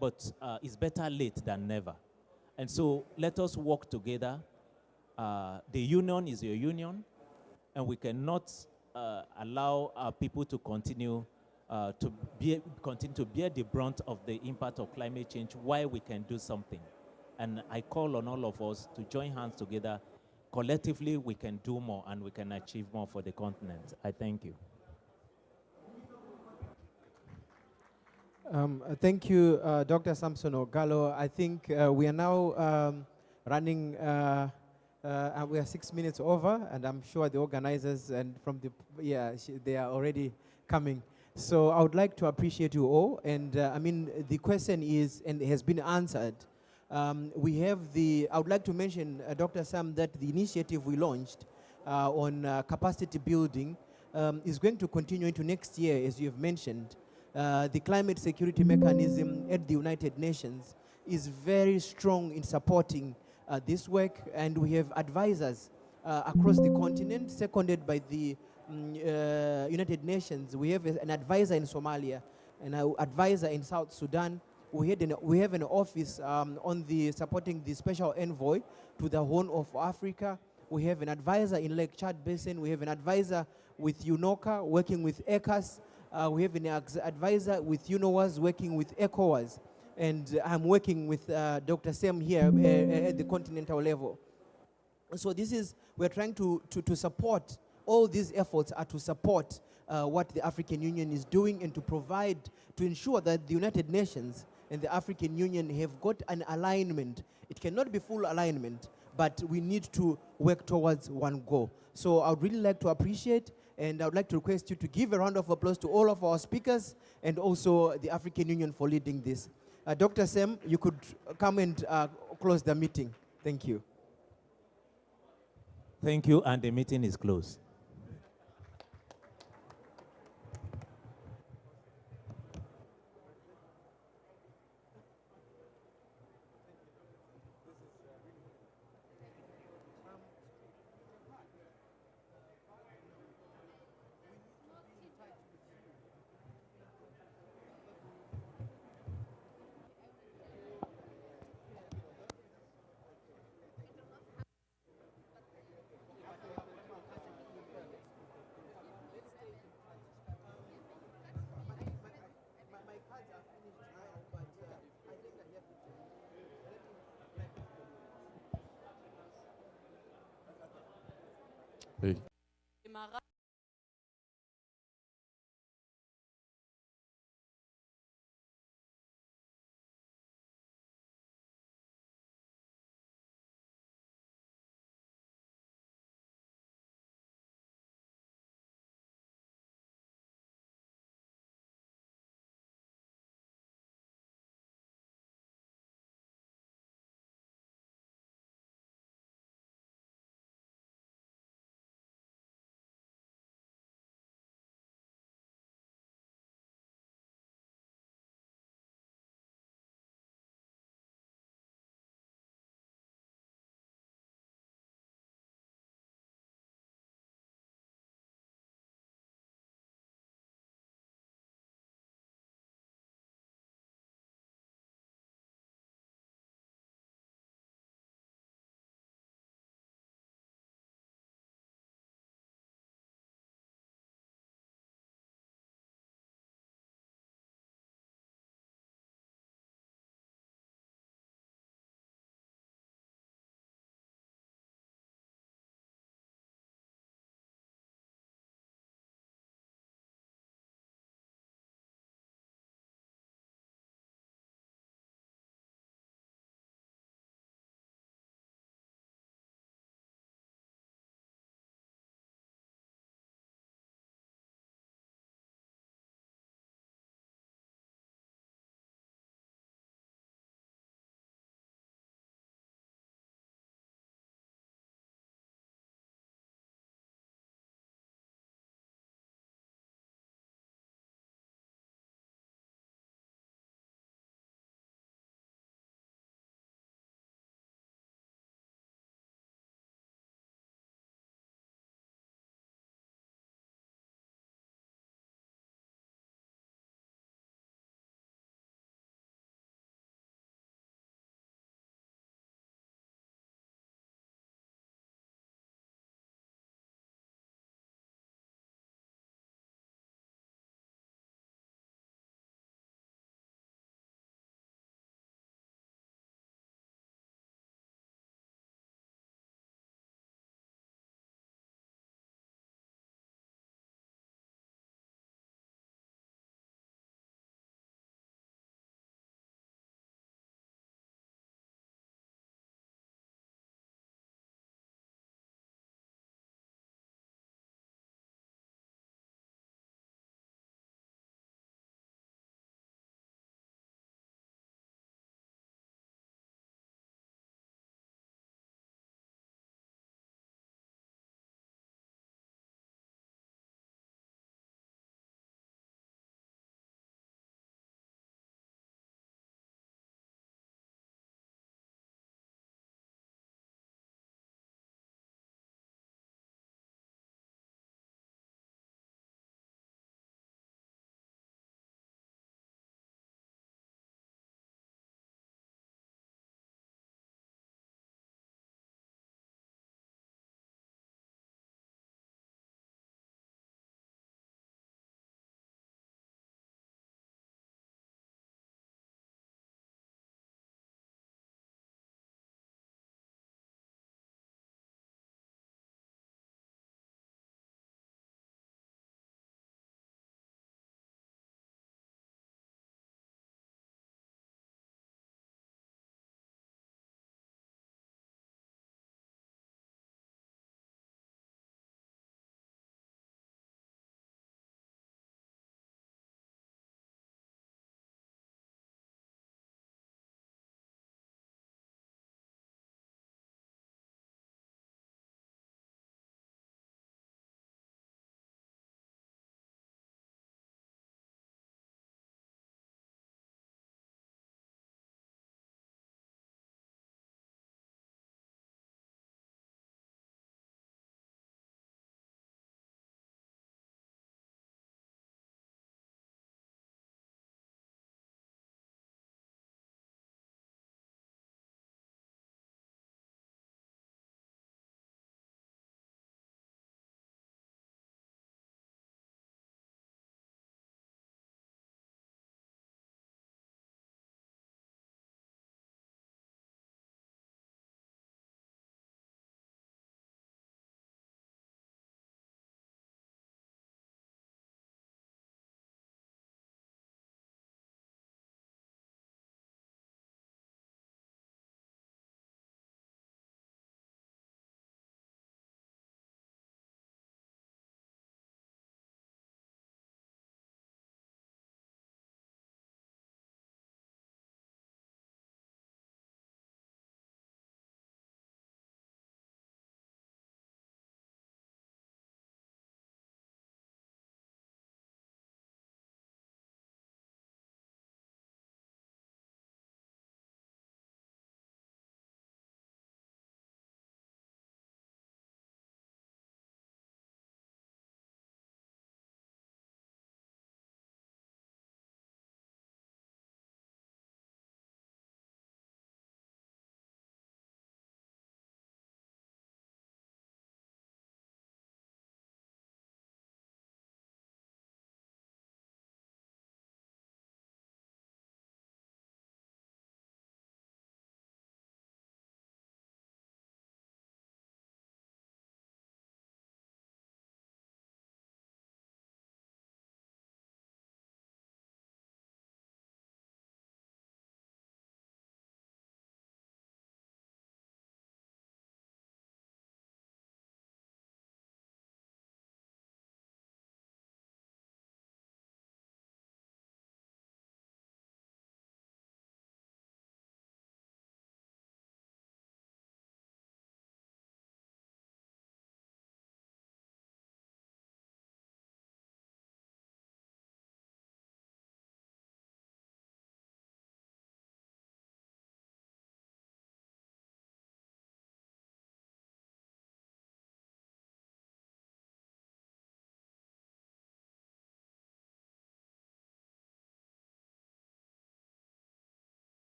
but it's better late than never. And so let us work together. The union is your union, and we cannot allow our people to continue to bear the brunt of the impact of climate change while we can do something. And I call on all of us to join hands together. Collectively, we can do more and we can achieve more for the continent. I thank you. Thank you, Dr. Samson Ogalo. I think we are now running, we are 6 minutes over, and I'm sure the organizers and from the, they are already coming. So I would like to appreciate you all. And I mean, the question is, and has been answered. We have I would like to mention, Dr. Sam, that the initiative we launched on capacity building is going to continue into next year, as you have mentioned. The climate security mechanism at the United Nations is very strong in supporting this work, and we have advisors across the continent, seconded by the United Nations. We have an advisor in Somalia, and an advisor in South Sudan. We have an office on supporting the special envoy to the Horn of Africa. We have an advisor in Lake Chad Basin. We have an advisor with UNOCA working with ECAS. We have an advisor with UNOWAS working with ECOWAS. And I'm working with Dr. Sam here at the continental level. So we're trying to support, all these efforts are to support what the African Union is doing and to ensure that the United Nations and the African Union have got an alignment. It cannot be full alignment, but we need to work towards one goal. So I would really like to appreciate, and I would like to request you to give a round of applause to all of our speakers and also the African Union for leading this. Dr. Sam, you could come and close the meeting. Thank you. Thank you, and the meeting is closed. Oui.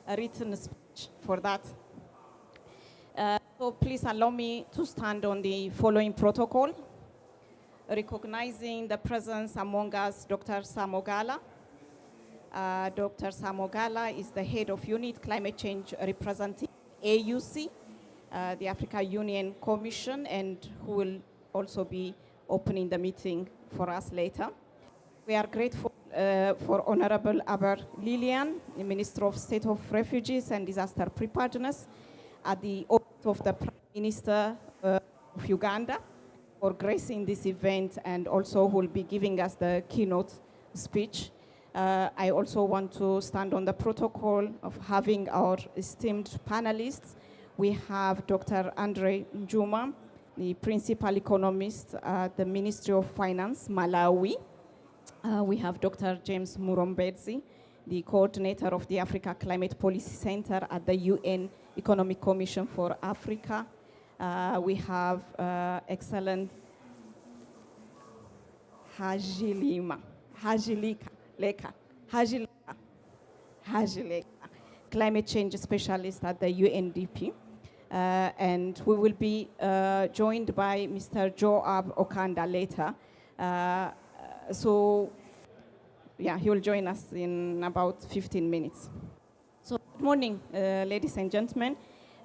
a written speech for that. So please allow me to stand on the following protocol, recognizing the presence among us, Dr. Samogala. Dr. Samogala is the head of unit climate change representing AUC, the Africa Union Commission, and who will also be opening the meeting for us later. We are grateful for Honorable Aber Lilian, the Minister of State of Refugees and Disaster Preparedness, at the office of the Prime Minister of Uganda, for gracing this event, and also who will be giving us the keynote speech. I also want to stand on the protocol of having our esteemed panelists. We have Dr. Andre Njuma, the Principal Economist at the Ministry of Finance, Malawi. We have Dr. James Murombezi, the Coordinator of the Africa Climate Policy Center at the UN Economic Commission for Africa. We have excellent Hajileka, climate change specialist at the UNDP. And we will be joined by Mr. Joab Okanda later. So, yeah, he will join us in about 15 minutes. So, good morning, ladies and gentlemen.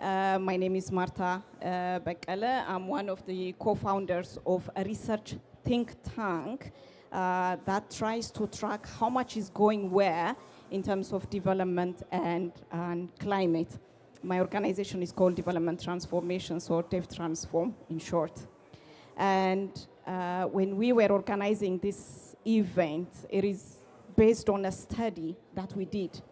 My name is Marta Bekele. I'm one of the co-founders of a research think tank that tries to track how much is going where in terms of development and climate. My organization is called Development Transformation, so DevTransform in short. And when we were organizing this event, it is based on a study that we did.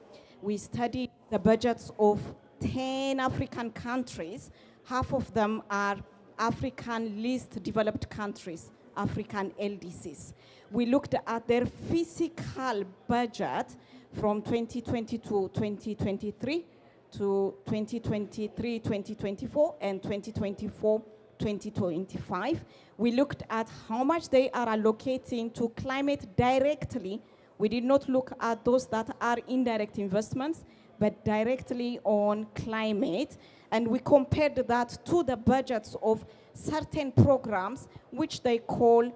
We studied the budgets of 10 African countries. Half of them are African least developed countries, African LDCs. We looked at their physical budget from 2022-2023 to 2023-2024 and 2024-2025. We looked at how much they are allocating to climate directly. We did not look at those that are indirect investments, but directly on climate. And we compared that to the budgets of certain programs, which they call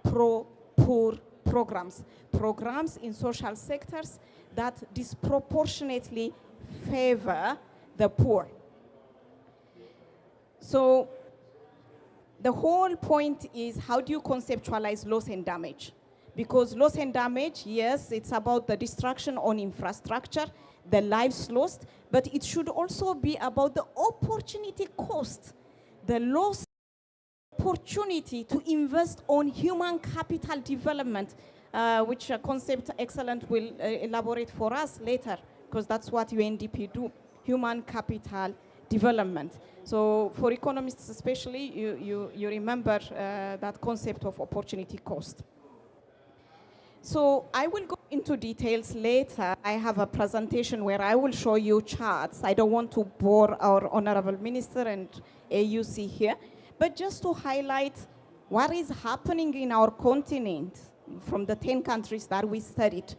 pro-poor programs. Programs in social sectors that disproportionately favor the poor. So the whole point is, how do you conceptualize loss and damage? Because loss and damage, yes, it's about the destruction on infrastructure, the lives lost, but it should also be about the opportunity cost, the lost opportunity to invest on human capital development, which a concept Excellent will elaborate for us later, because that's what UNDP do, human capital development. So for economists especially, you remember that concept of opportunity cost. So I will go into details later. I have a presentation where I will show you charts. I don't want to bore our Honorable Minister and AUC here, but just to highlight what is happening in our continent from the 10 countries that we studied.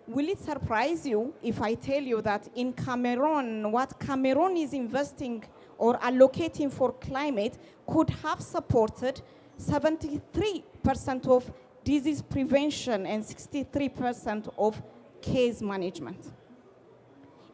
Will it surprise you if I tell you that in Cameroon, what Cameroon is investing or allocating for climate could have supported 73% of disease prevention and 63% of case management.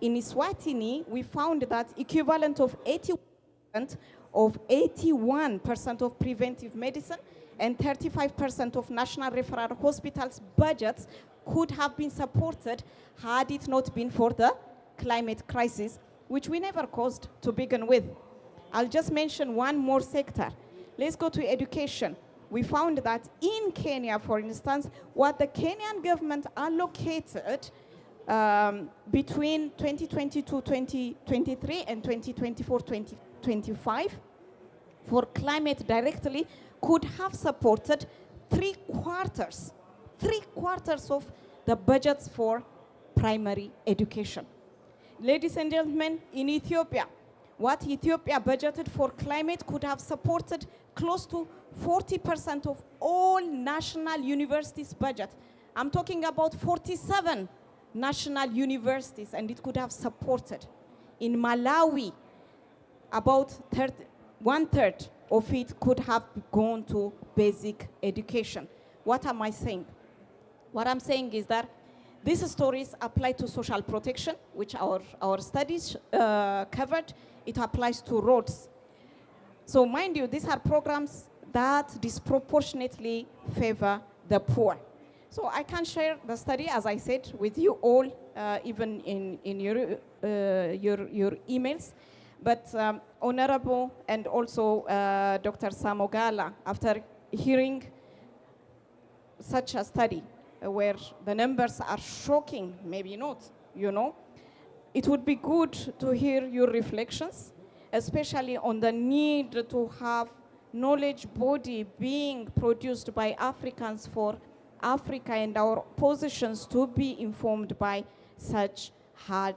In Eswatini, we found that equivalent of 81% of preventive medicine and 35% of national referral hospitals budgets could have been supported had it not been for the climate crisis, which we never caused to begin with. I'll just mention one more sector. Let's go to education. We found that in Kenya, for instance, what the Kenyan government allocated between 2022-2023 and 2024-2025 for climate directly could have supported three quarters of the budgets for primary education. Ladies and gentlemen, in Ethiopia, what Ethiopia budgeted for climate could have supported close to 40% of all national universities' budget. I'm talking about 47 national universities, and it could have supported. In Malawi, about 1/3 of it could have gone to basic education. What am I saying? What I'm saying is that these stories apply to social protection, which our studies covered. It applies to roads. So mind you, these are programs that disproportionately favor the poor. So I can share the study, as I said, with you all, even in your emails. But Honorable and also Dr. Samogala, after hearing such a study where the numbers are shocking, maybe not, you know, it would be good to hear your reflections, especially on the need to have knowledge body being produced by Africans for Africa, and our positions to be informed by such hard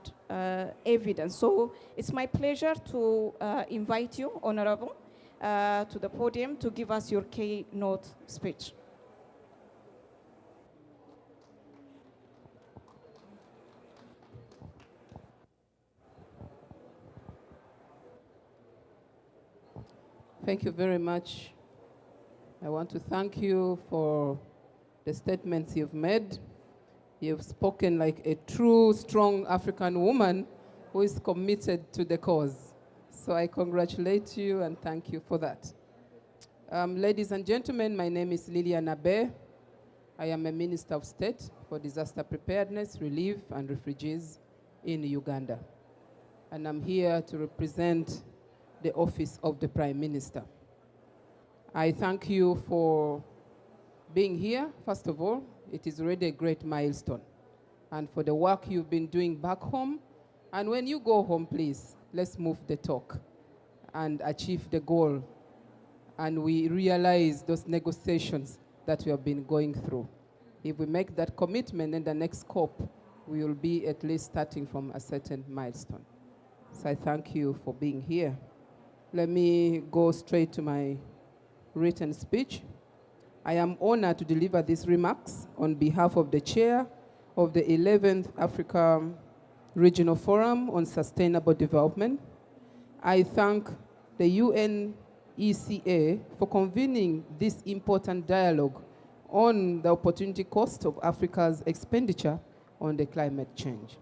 evidence. So it's my pleasure to invite you, Honorable, to the podium to give us your keynote speech. Thank you very much. I want to thank you for the statements you've made. You've spoken like a true, strong African woman who is committed to the cause. So I congratulate you and thank you for that. Ladies and gentlemen, my name is Lilian Abe. I am a Minister of State for Disaster Preparedness, Relief, and Refugees in Uganda. And I'm here to represent the Office of the Prime Minister. I thank you for being here, first of all. It is already a great milestone. And for the work you've been doing back home. And when you go home, please, let's move the talk and achieve the goal. And we realize those negotiations that we have been going through. If we make that commitment in the next COP, we will be at least starting from a certain milestone. So I thank you for being here. Let me go straight to my written speech. I am honored to deliver these remarks on behalf of the chair of the 11th Africa Regional Forum on Sustainable Development. I thank the UNECA for convening this important dialogue on the opportunity cost of Africa's expenditure on the climate change.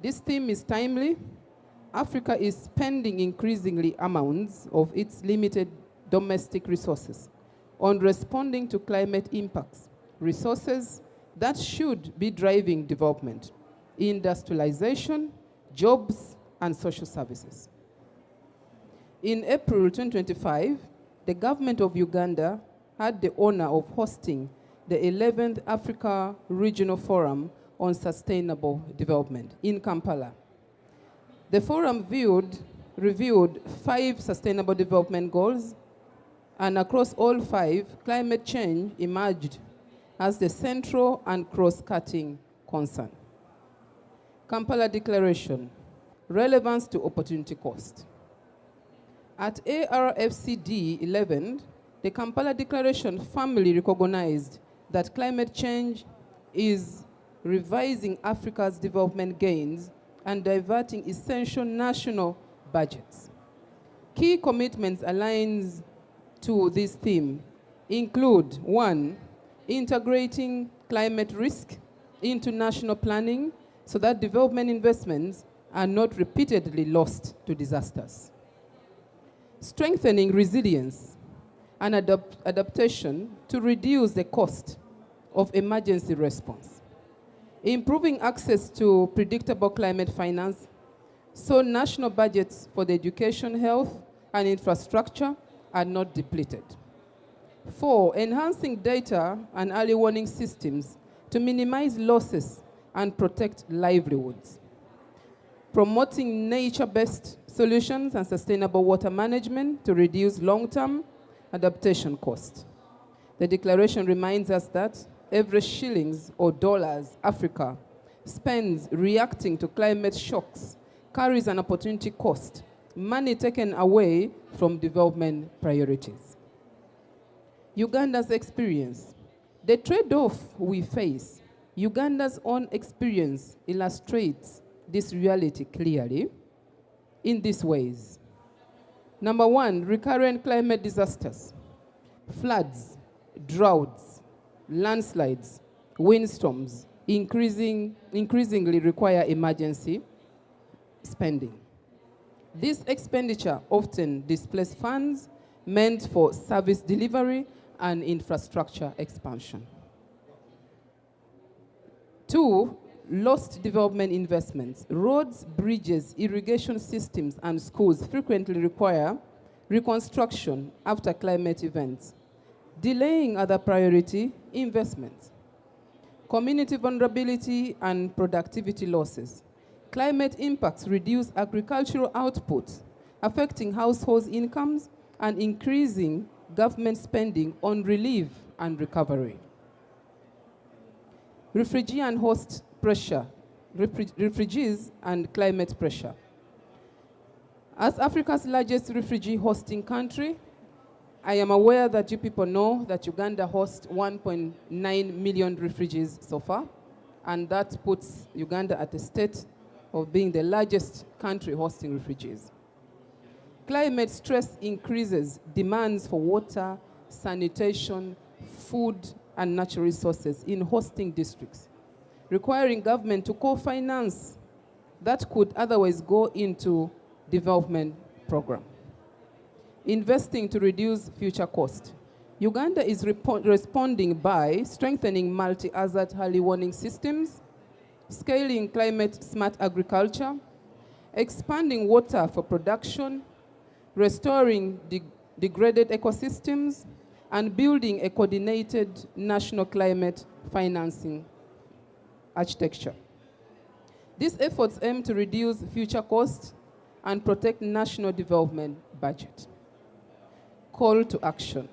This theme is timely. Africa is spending increasingly amounts of its limited domestic resources on responding to climate impacts, resources that should be driving development, industrialization, jobs, and social services. In April 2025, the government of Uganda had the honor of hosting the 11th Africa Regional Forum on Sustainable Development in Kampala. The forum reviewed 5 sustainable development goals, and across all 5, climate change emerged as the central and cross-cutting concern. Kampala Declaration, relevance to opportunity cost. At ARFCD 11, the Kampala Declaration firmly recognized that climate change is revising Africa's development gains and diverting essential national budgets. Key commitments aligned to this theme include 1, integrating climate risk into national planning so that development investments are not repeatedly lost to disasters. Strengthening resilience and adaptation to reduce the cost of emergency response. Improving access to predictable climate finance so national budgets for the education, health, and infrastructure are not depleted. 4, enhancing data and early warning systems to minimize losses and protect livelihoods. Promoting nature-based solutions and sustainable water management to reduce long-term adaptation costs. The declaration reminds us that every shillings or dollars Africa spends reacting to climate shocks carries an opportunity cost, money taken away from development priorities. Uganda's experience, the trade-off we face, Uganda's own experience illustrates this reality clearly in these ways. Number one, recurrent climate disasters, floods, droughts, landslides, windstorms increasingly require emergency spending. This expenditure often displaces funds meant for service delivery and infrastructure expansion. Two, lost development investments. Roads, bridges, irrigation systems, and schools frequently require reconstruction after climate events, delaying other priority investments. Community vulnerability and productivity losses. Climate impacts reduce agricultural output, affecting households' incomes and increasing government spending on relief and recovery. Refugee and host pressure, refugees and climate pressure. As Africa's largest refugee hosting country, I am aware that you people know that Uganda hosts 1.9 million refugees so far, and that puts Uganda at a state of being the largest country hosting refugees. Climate stress increases demands for water, sanitation, food, and natural resources in hosting districts, requiring government to co-finance that could otherwise go into development program. Investing to reduce future cost. Uganda is responding by strengthening multi-hazard early warning systems, scaling climate-smart agriculture, expanding water for production, restoring degraded ecosystems, and building a coordinated national climate financing architecture. These efforts aim to reduce future costs and protect national development budget. Call to action.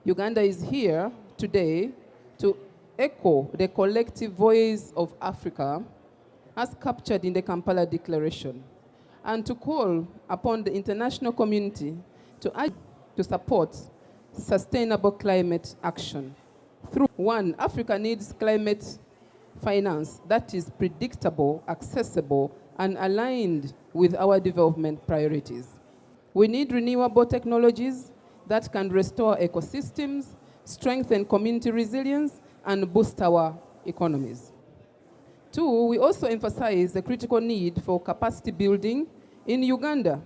Uganda is here today to echo the collective voice of Africa as captured in the Kampala Declaration, and to call upon the international community to support sustainable climate action. Through one, Africa needs climate finance that is predictable, accessible, and aligned with our development priorities. We need renewable technologies that can restore ecosystems, strengthen community resilience, and boost our economies. Two, we also emphasize the critical need for capacity building in Uganda.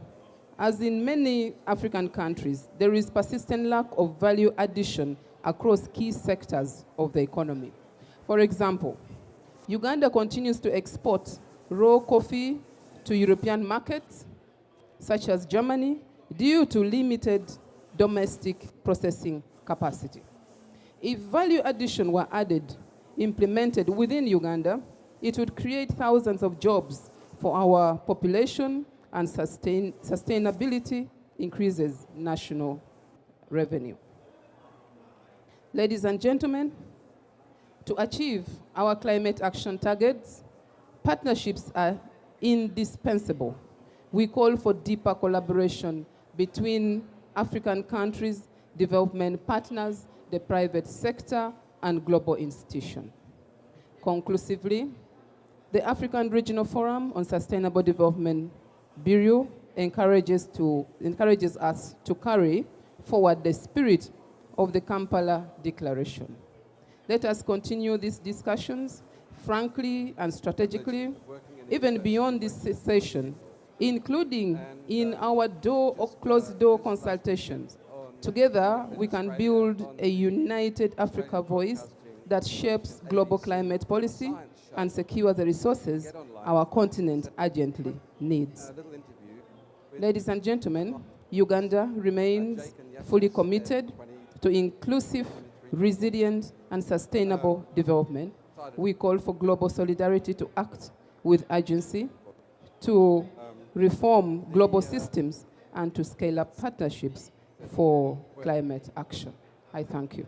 As in many African countries, there is persistent lack of value addition across key sectors of the economy. For example, Uganda continues to export raw coffee to European markets, such as Germany, due to limited domestic processing capacity. If value addition were implemented within Uganda, it would create thousands of jobs for our population, and sustainability increases national revenue. Ladies and gentlemen, to achieve our climate action targets, partnerships are indispensable. We call for deeper collaboration between African countries, development partners, the private sector, and global institutions. Conclusively, the African Regional Forum on Sustainable Development Bureau encourages us to carry forward the spirit of the Kampala Declaration. Let us continue these discussions frankly and strategically, even beyond this session, including in our closed-door consultations. Together, we can build a united Africa voice that shapes global climate policy and secure the resources our continent urgently needs. Ladies and gentlemen, Uganda remains fully committed to inclusive, resilient, and sustainable development. We call for global solidarity to act with urgency, to reform global systems, and to scale up partnerships for climate action. I thank you.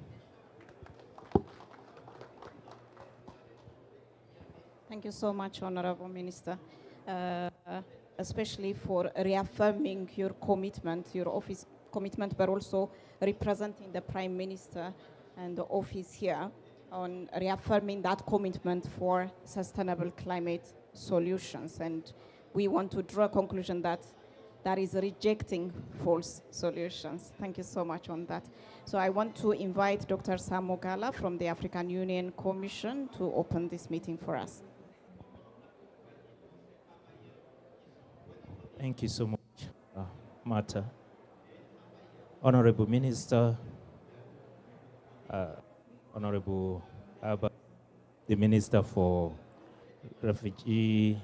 Thank you so much, Honorable Minister, especially for reaffirming your commitment, your office commitment, but also representing the Prime Minister and the office here. on reaffirming that commitment for sustainable climate solutions. And we want to draw a conclusion that that is rejecting false solutions. Thank you so much on that. So I want to invite Dr. Sam Ogala from the African Union Commission to open this meeting for us. Thank you so much, Martha. Honorable Minister, Honorable Abba, the Minister for Refugee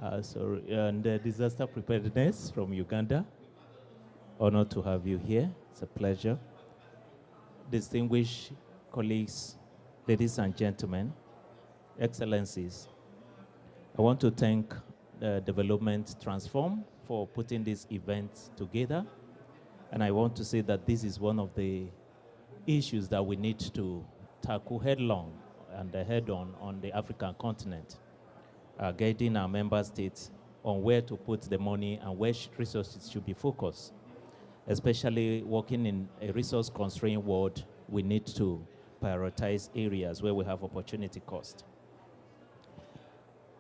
and Disaster Preparedness from Uganda. Honored to have you here. It's a pleasure. Distinguished colleagues, ladies and gentlemen, excellencies, I want to thank Development Transform for putting this event together. And I want to say that this is one of the issues that we need to tackle headlong and head-on the African continent, guiding our member states on where to put the money and where resources should be focused. Especially working in a resource-constrained world, we need to prioritize areas where we have opportunity cost.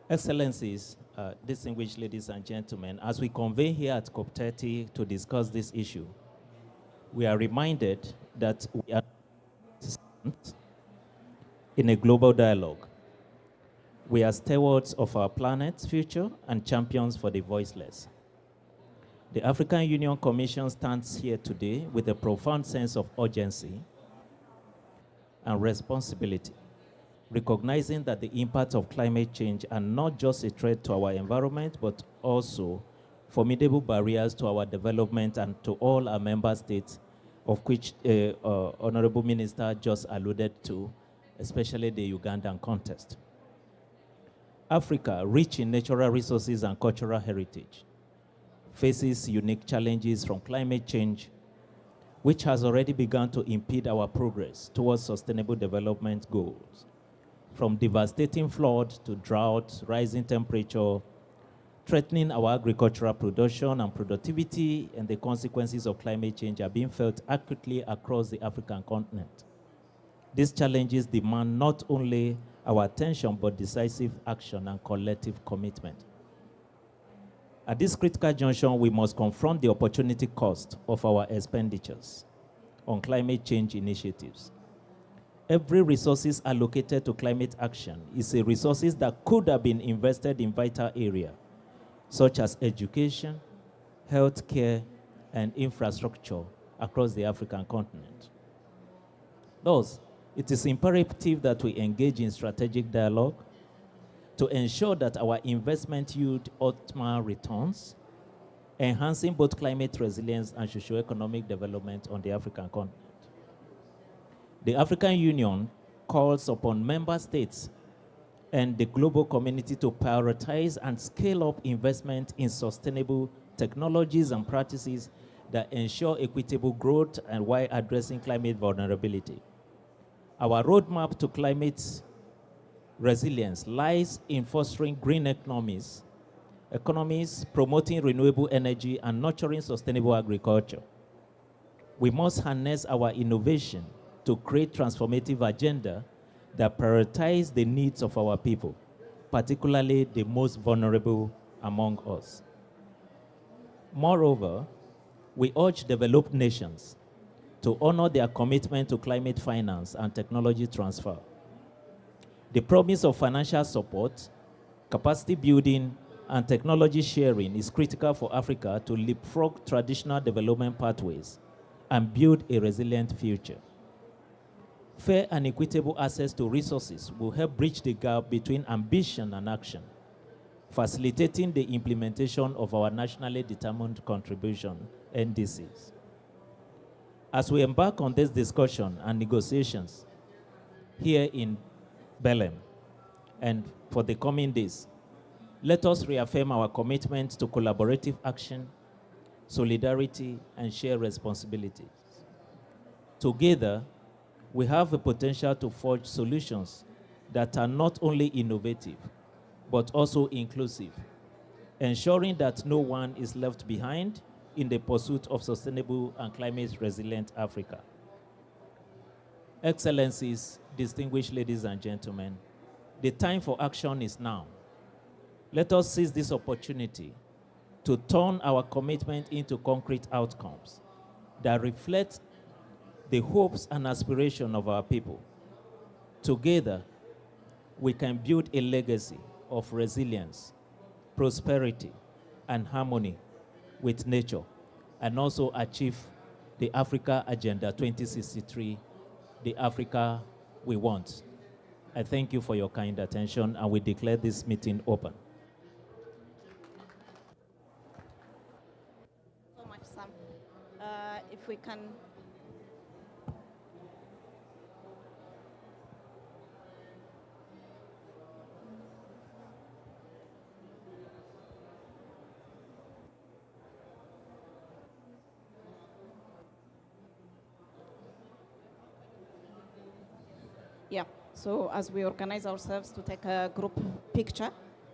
Excellencies, distinguished ladies and gentlemen, as we convene here at COP30 to discuss this issue, we are reminded that we are in a global dialogue. We are stewards of our planet's future and champions for the voiceless. The African Union Commission stands here today with a profound sense of urgency and responsibility, recognizing that the impact of climate change are not just a threat to our environment, but also formidable barriers to our development and to all our member states, of which Honorable Minister just alluded to, especially the Ugandan context. Africa, rich in natural resources and cultural heritage, faces unique challenges from climate change, which has already begun to impede our progress towards sustainable development goals. From devastating flood to drought, rising temperature, threatening our agricultural production and productivity, and the consequences of climate change are being felt acutely across the African continent. These challenges demand not only our attention, but decisive action and collective commitment. At this critical junction, we must confront the opportunity cost of our expenditures on climate change initiatives. Every resources allocated to climate action is a resources that could have been invested in vital areas, such as education, healthcare, and infrastructure across the African continent. Thus, it is imperative that we engage in strategic dialogue to ensure that our investment yield optimal returns, enhancing both climate resilience and socio-economic development on the African continent. The African Union calls upon member states and the global community to prioritize and scale up investment in sustainable technologies and practices that ensure equitable growth and while addressing climate vulnerability. Our roadmap to climate resilience lies in fostering green economies, promoting renewable energy, and nurturing sustainable agriculture. We must harness our innovation to create transformative agenda that prioritize the needs of our people, particularly the most vulnerable among us. Moreover, we urge developed nations to honor their commitment to climate finance and technology transfer. The promise of financial support, capacity building, and technology sharing is critical for Africa to leapfrog traditional development pathways and build a resilient future. Fair and equitable access to resources will help bridge the gap between ambition and action, facilitating the implementation of our nationally determined contribution, NDCs. As we embark on this discussion and negotiations here in Belém and for the coming days, let us reaffirm our commitment to collaborative action, solidarity, and shared responsibilities. Together, we have the potential to forge solutions that are not only innovative, but also inclusive, ensuring that no one is left behind in the pursuit of sustainable and climate-resilient Africa. Excellencies, distinguished ladies and gentlemen, the time for action is now. Let us seize this opportunity to turn our commitment into concrete outcomes that reflect the hopes and aspirations of our people. Together, we can build a legacy of resilience, prosperity, and harmony with nature, and also achieve the Africa Agenda 2063, the Africa we want. I thank you for your kind attention, and we declare this meeting open. So much, Sam. If we can. Yeah, so as we organize ourselves to take a group picture,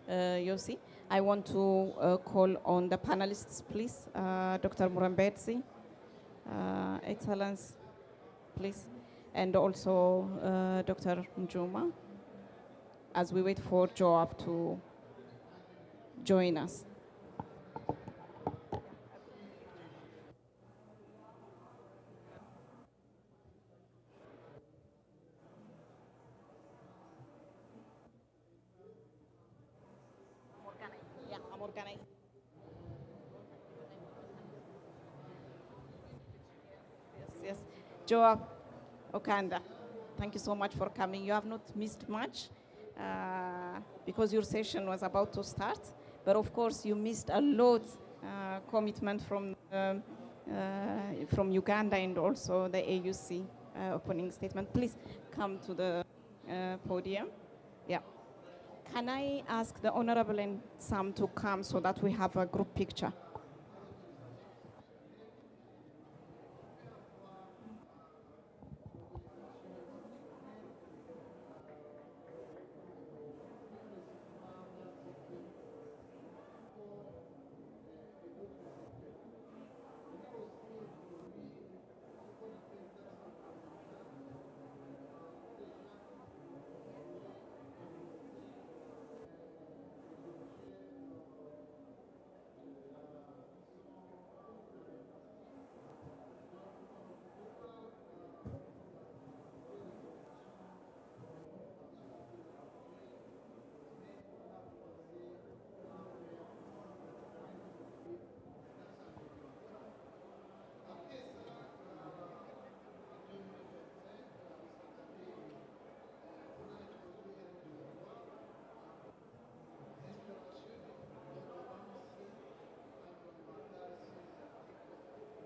Yossi, I want to call on the panelists, please. Dr. Murambetsi, Excellence, please. And also Dr. Njuma, as we wait for Joab to join us. Yeah, I'm organized. Yes. Joab Okanda, thank you so much for coming. You have not missed much because your session was about to start, but of course you missed a lot commitment from Uganda and also the AUC opening statement. Please come to the podium. Yeah. Can I ask the Honorable and Sam to come so that we have a group picture?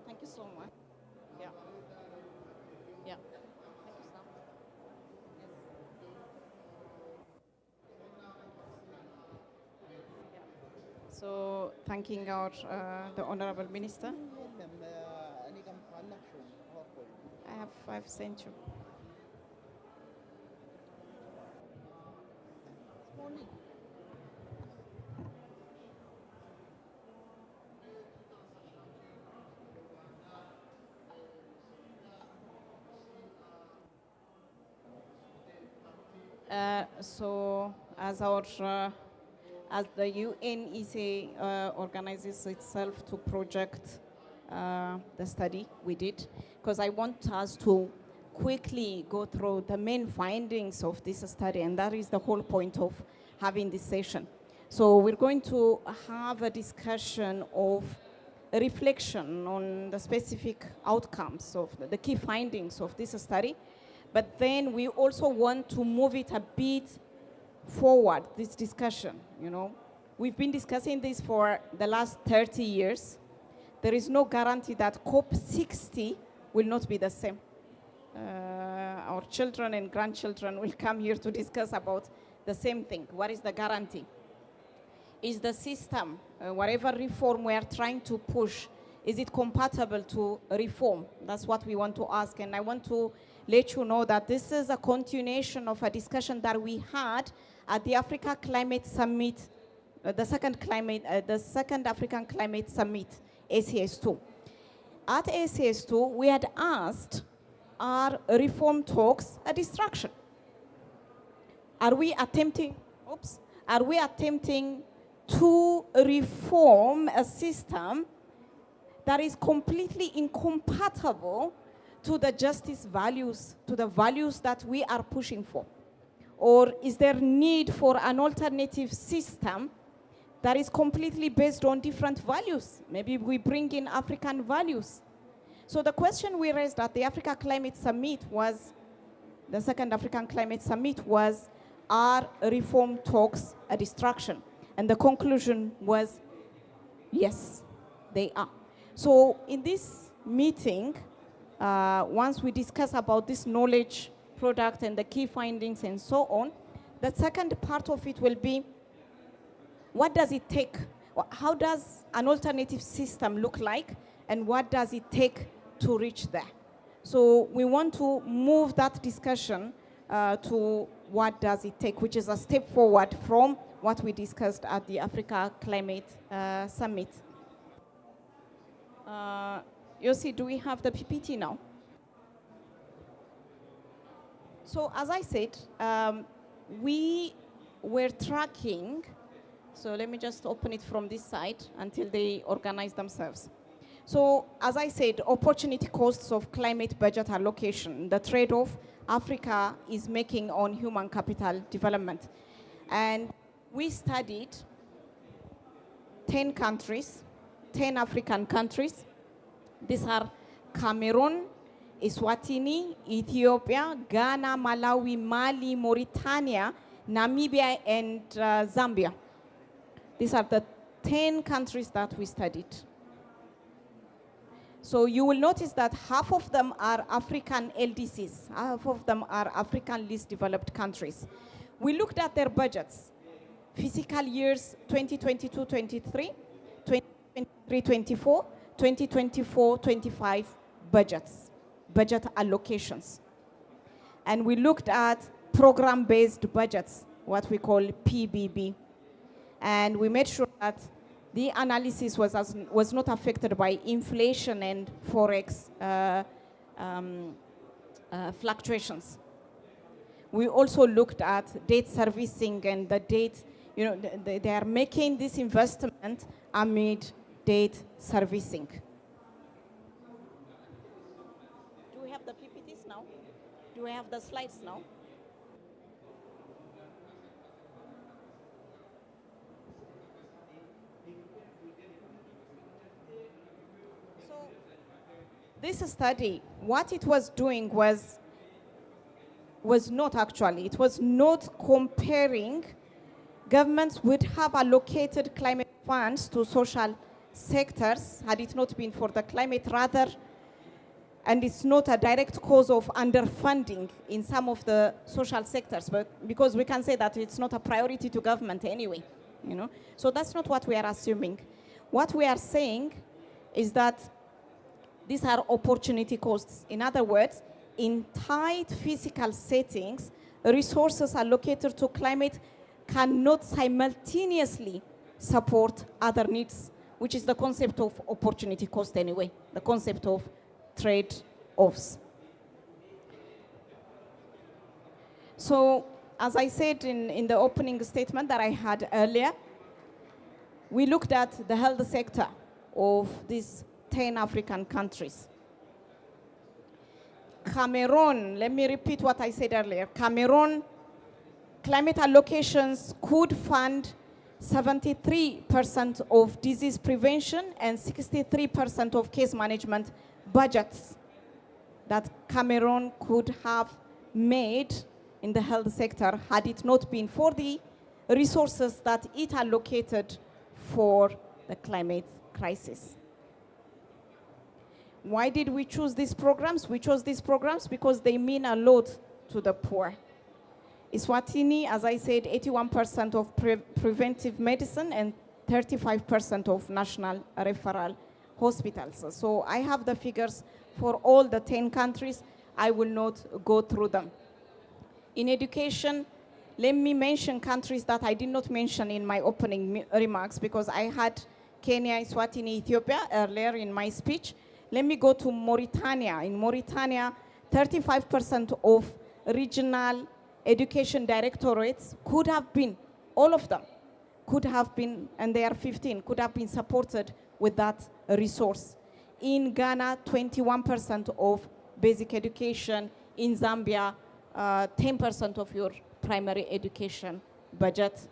Thank you so much. Yeah. Yeah. Thank you, Sam. Yes. So, thanking our the Honorable Minister. I've sent you. So, as the UNEC organizes itself to project the study we did, because I want us to quickly go through the main findings of this study, and that is the whole point of having this session. So we're going to have a discussion of a reflection on the specific outcomes of the key findings of this study, but then we also want to move it a bit forward, this discussion, you know. We've been discussing this for the last 30 years. There is no guarantee that COP60 will not be the same. Our children and grandchildren will come here to discuss about the same thing. What is the guarantee? Is the system, whatever reform we are trying to push, is it compatible to reform? That's what we want to ask. And I want to let you know that this is a continuation of a discussion that we had at the Africa Climate Summit, the second African Climate Summit, ACS2. At ACS2, we had asked are reform talks a distraction? Are we attempting to reform a system that is completely incompatible to the justice values, to the values that we are pushing for? Or is there need for an alternative system that is completely based on different values? Maybe we bring in African values. So the question we raised at the Africa Climate Summit was, the second African Climate Summit was, are reform talks a distraction? And the conclusion was, yes, they are. So in this meeting, once we discuss about this knowledge product and the key findings and so on, the second part of it will be, what does it take? How does an alternative system look like? And what does it take to reach there? So we want to move that discussion to what does it take, which is a step forward from what we discussed at the Africa Climate Summit. Yossi, do we have the PPT now? So as I said, we were tracking, so let me just open it from this side until they organize themselves. So as I said, opportunity costs of climate budget allocation, the trade-off Africa is making on human capital development. And we studied 10 countries, 10 African countries. These are Cameroon, Eswatini, Ethiopia, Ghana, Malawi, Mali, Mauritania, Namibia, and Zambia. These are the 10 countries that we studied. So you will notice that half of them are African LDCs, half of them are African least developed countries. We looked at their budgets, fiscal years 2022-23, 2023-24, 2024-25 budgets, budget allocations. And we looked at program-based budgets, what we call PBB. And we made sure that the analysis was not affected by inflation and forex fluctuations. We also looked at debt servicing and the debt, they are making this investment amid debt servicing. Do we have the PPTs now? Do we have the slides now? This study, what it was doing was not actually, it was not comparing governments would have allocated climate funds to social sectors had it not been for the climate, rather, and it's not a direct cause of underfunding in some of the social sectors, but because we can say that it's not a priority to government anyway, So that's not what we are assuming. What we are saying is that these are opportunity costs. In other words, in tight physical settings, resources allocated to climate cannot simultaneously support other needs, which is the concept of opportunity cost anyway, the concept of trade-offs. So, as I said in the opening statement that I had earlier, we looked at the health sector of these 10 African countries. Cameroon, let me repeat what I said earlier. Cameroon, climate allocations could fund 73% of disease prevention and 63% of case management budgets that Cameroon could have made in the health sector had it not been for the resources that it allocated for the climate crisis. Why did we choose these programs? We chose these programs because they mean a lot to the poor. Eswatini, as I said, 81% of preventive medicine and 35% of national referral hospitals. So I have the figures for all the 10 countries. I will not go through them. In education, let me mention countries that I did not mention in my opening remarks because I had Kenya, Eswatini, Ethiopia earlier in my speech. Let me go to Mauritania. In Mauritania, 35% of regional education directorates could have been, all of them, could have been, and they are 15, could have been supported with that resource. In Ghana, 21% of basic education. In Zambia, 10% of your primary education budget.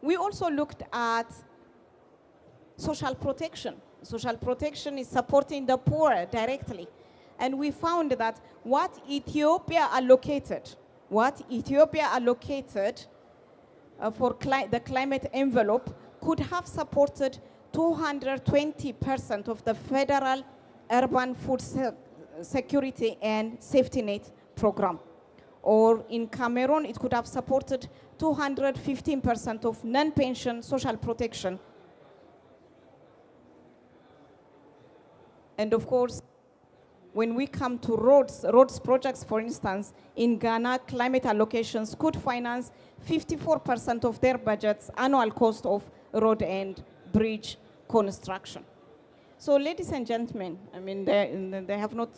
We also looked at social protection. Social protection is supporting the poor directly. And we found that what Ethiopia allocated for the climate envelope could have supported 220% of the federal urban food security and safety net program. Or in Cameroon, it could have supported 215% of non-pension social protection. And of course, when we come to roads projects, for instance, in Ghana, climate allocations could finance 54% of their budget's annual cost of road and bridge construction. So ladies and gentlemen, I mean, they have not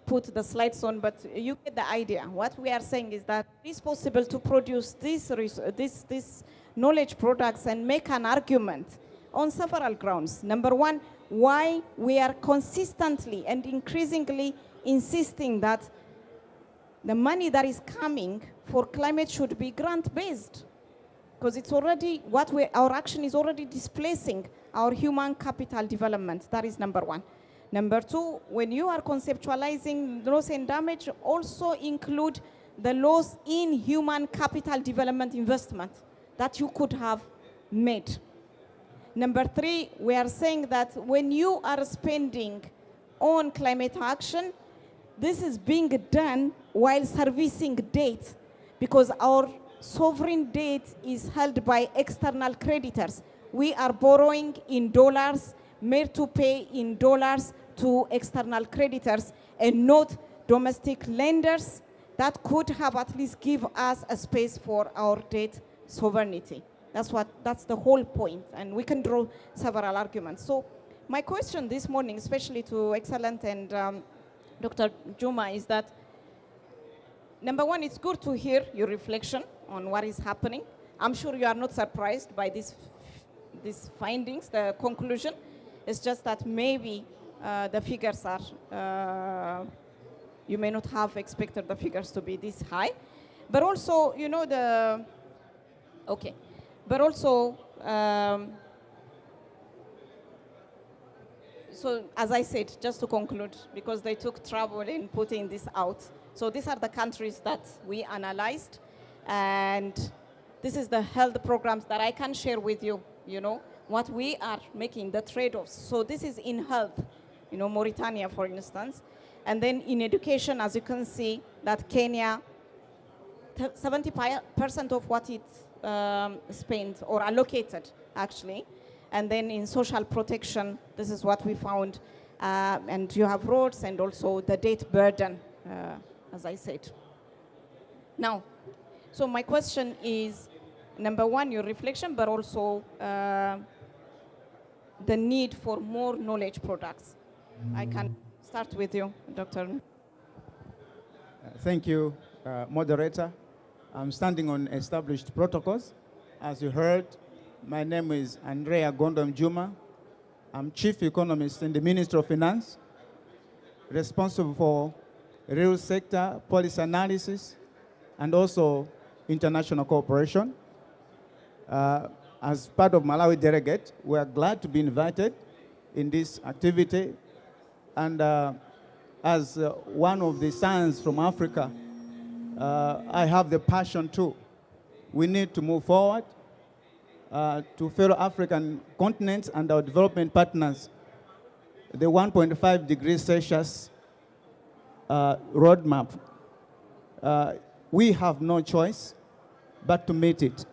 put the slides on, but you get the idea. What we are saying is that it's possible to produce these knowledge products and make an argument on several grounds. Number one, why we are consistently and increasingly insisting that the money that is coming for climate should be grant-based, because it's already our action is already displacing our human capital development. That is number one. Number two, when you are conceptualizing loss and damage, also include the loss in human capital development investment that you could have made. Number three, we are saying that when you are spending on climate action, this is being done while servicing debt, because our sovereign debt is held by external creditors. We are borrowing in dollars, made to pay in dollars to external creditors and not domestic lenders that could have at least give us a space for our debt sovereignty. That's the whole point, and we can draw several arguments. So my question this morning, especially to Excellent and Dr. Juma, is that, number one, it's good to hear your reflection on what is happening. I'm sure you are not surprised by these findings, the conclusion. It's just that maybe the figures are, you may not have expected the figures to be this high. But also, you know, but also, so as I said, just to conclude, because they took trouble in putting this out. So these are the countries that we analyzed, and this is the health programs that I can share with you, you know, what we are making, the trade-offs. So this is in health, you know, Mauritania, for instance. And then in education, as you can see, that Kenya, 70% of what it spent or allocated, actually. And then in social protection, this is what we found. And you have roads and also the debt burden, as I said. Now, so my question is, number one, your reflection, but also the need for more knowledge products. I can start with you, Dr. Thank you, moderator. I'm standing on established protocols. As you heard, my name is Andrea Gondom Juma. I'm Chief Economist in the Ministry of Finance, responsible for real sector policy analysis and also international cooperation. As part of Malawi delegate, we are glad to be invited in this activity. And as one of the sons from Africa, I have the passion too. We need to move forward to fellow African continents and our development partners. The 1.5 degrees Celsius roadmap, we have no choice but to meet it.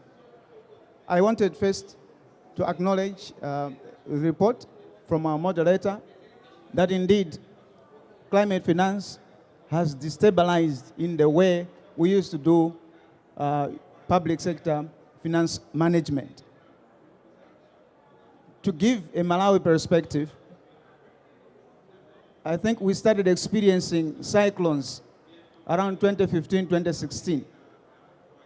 I wanted first to acknowledge the report from our moderator that indeed climate finance has destabilized in the way we used to do public sector finance management. To give a Malawi perspective, I think we started experiencing cyclones around 2015, 2016.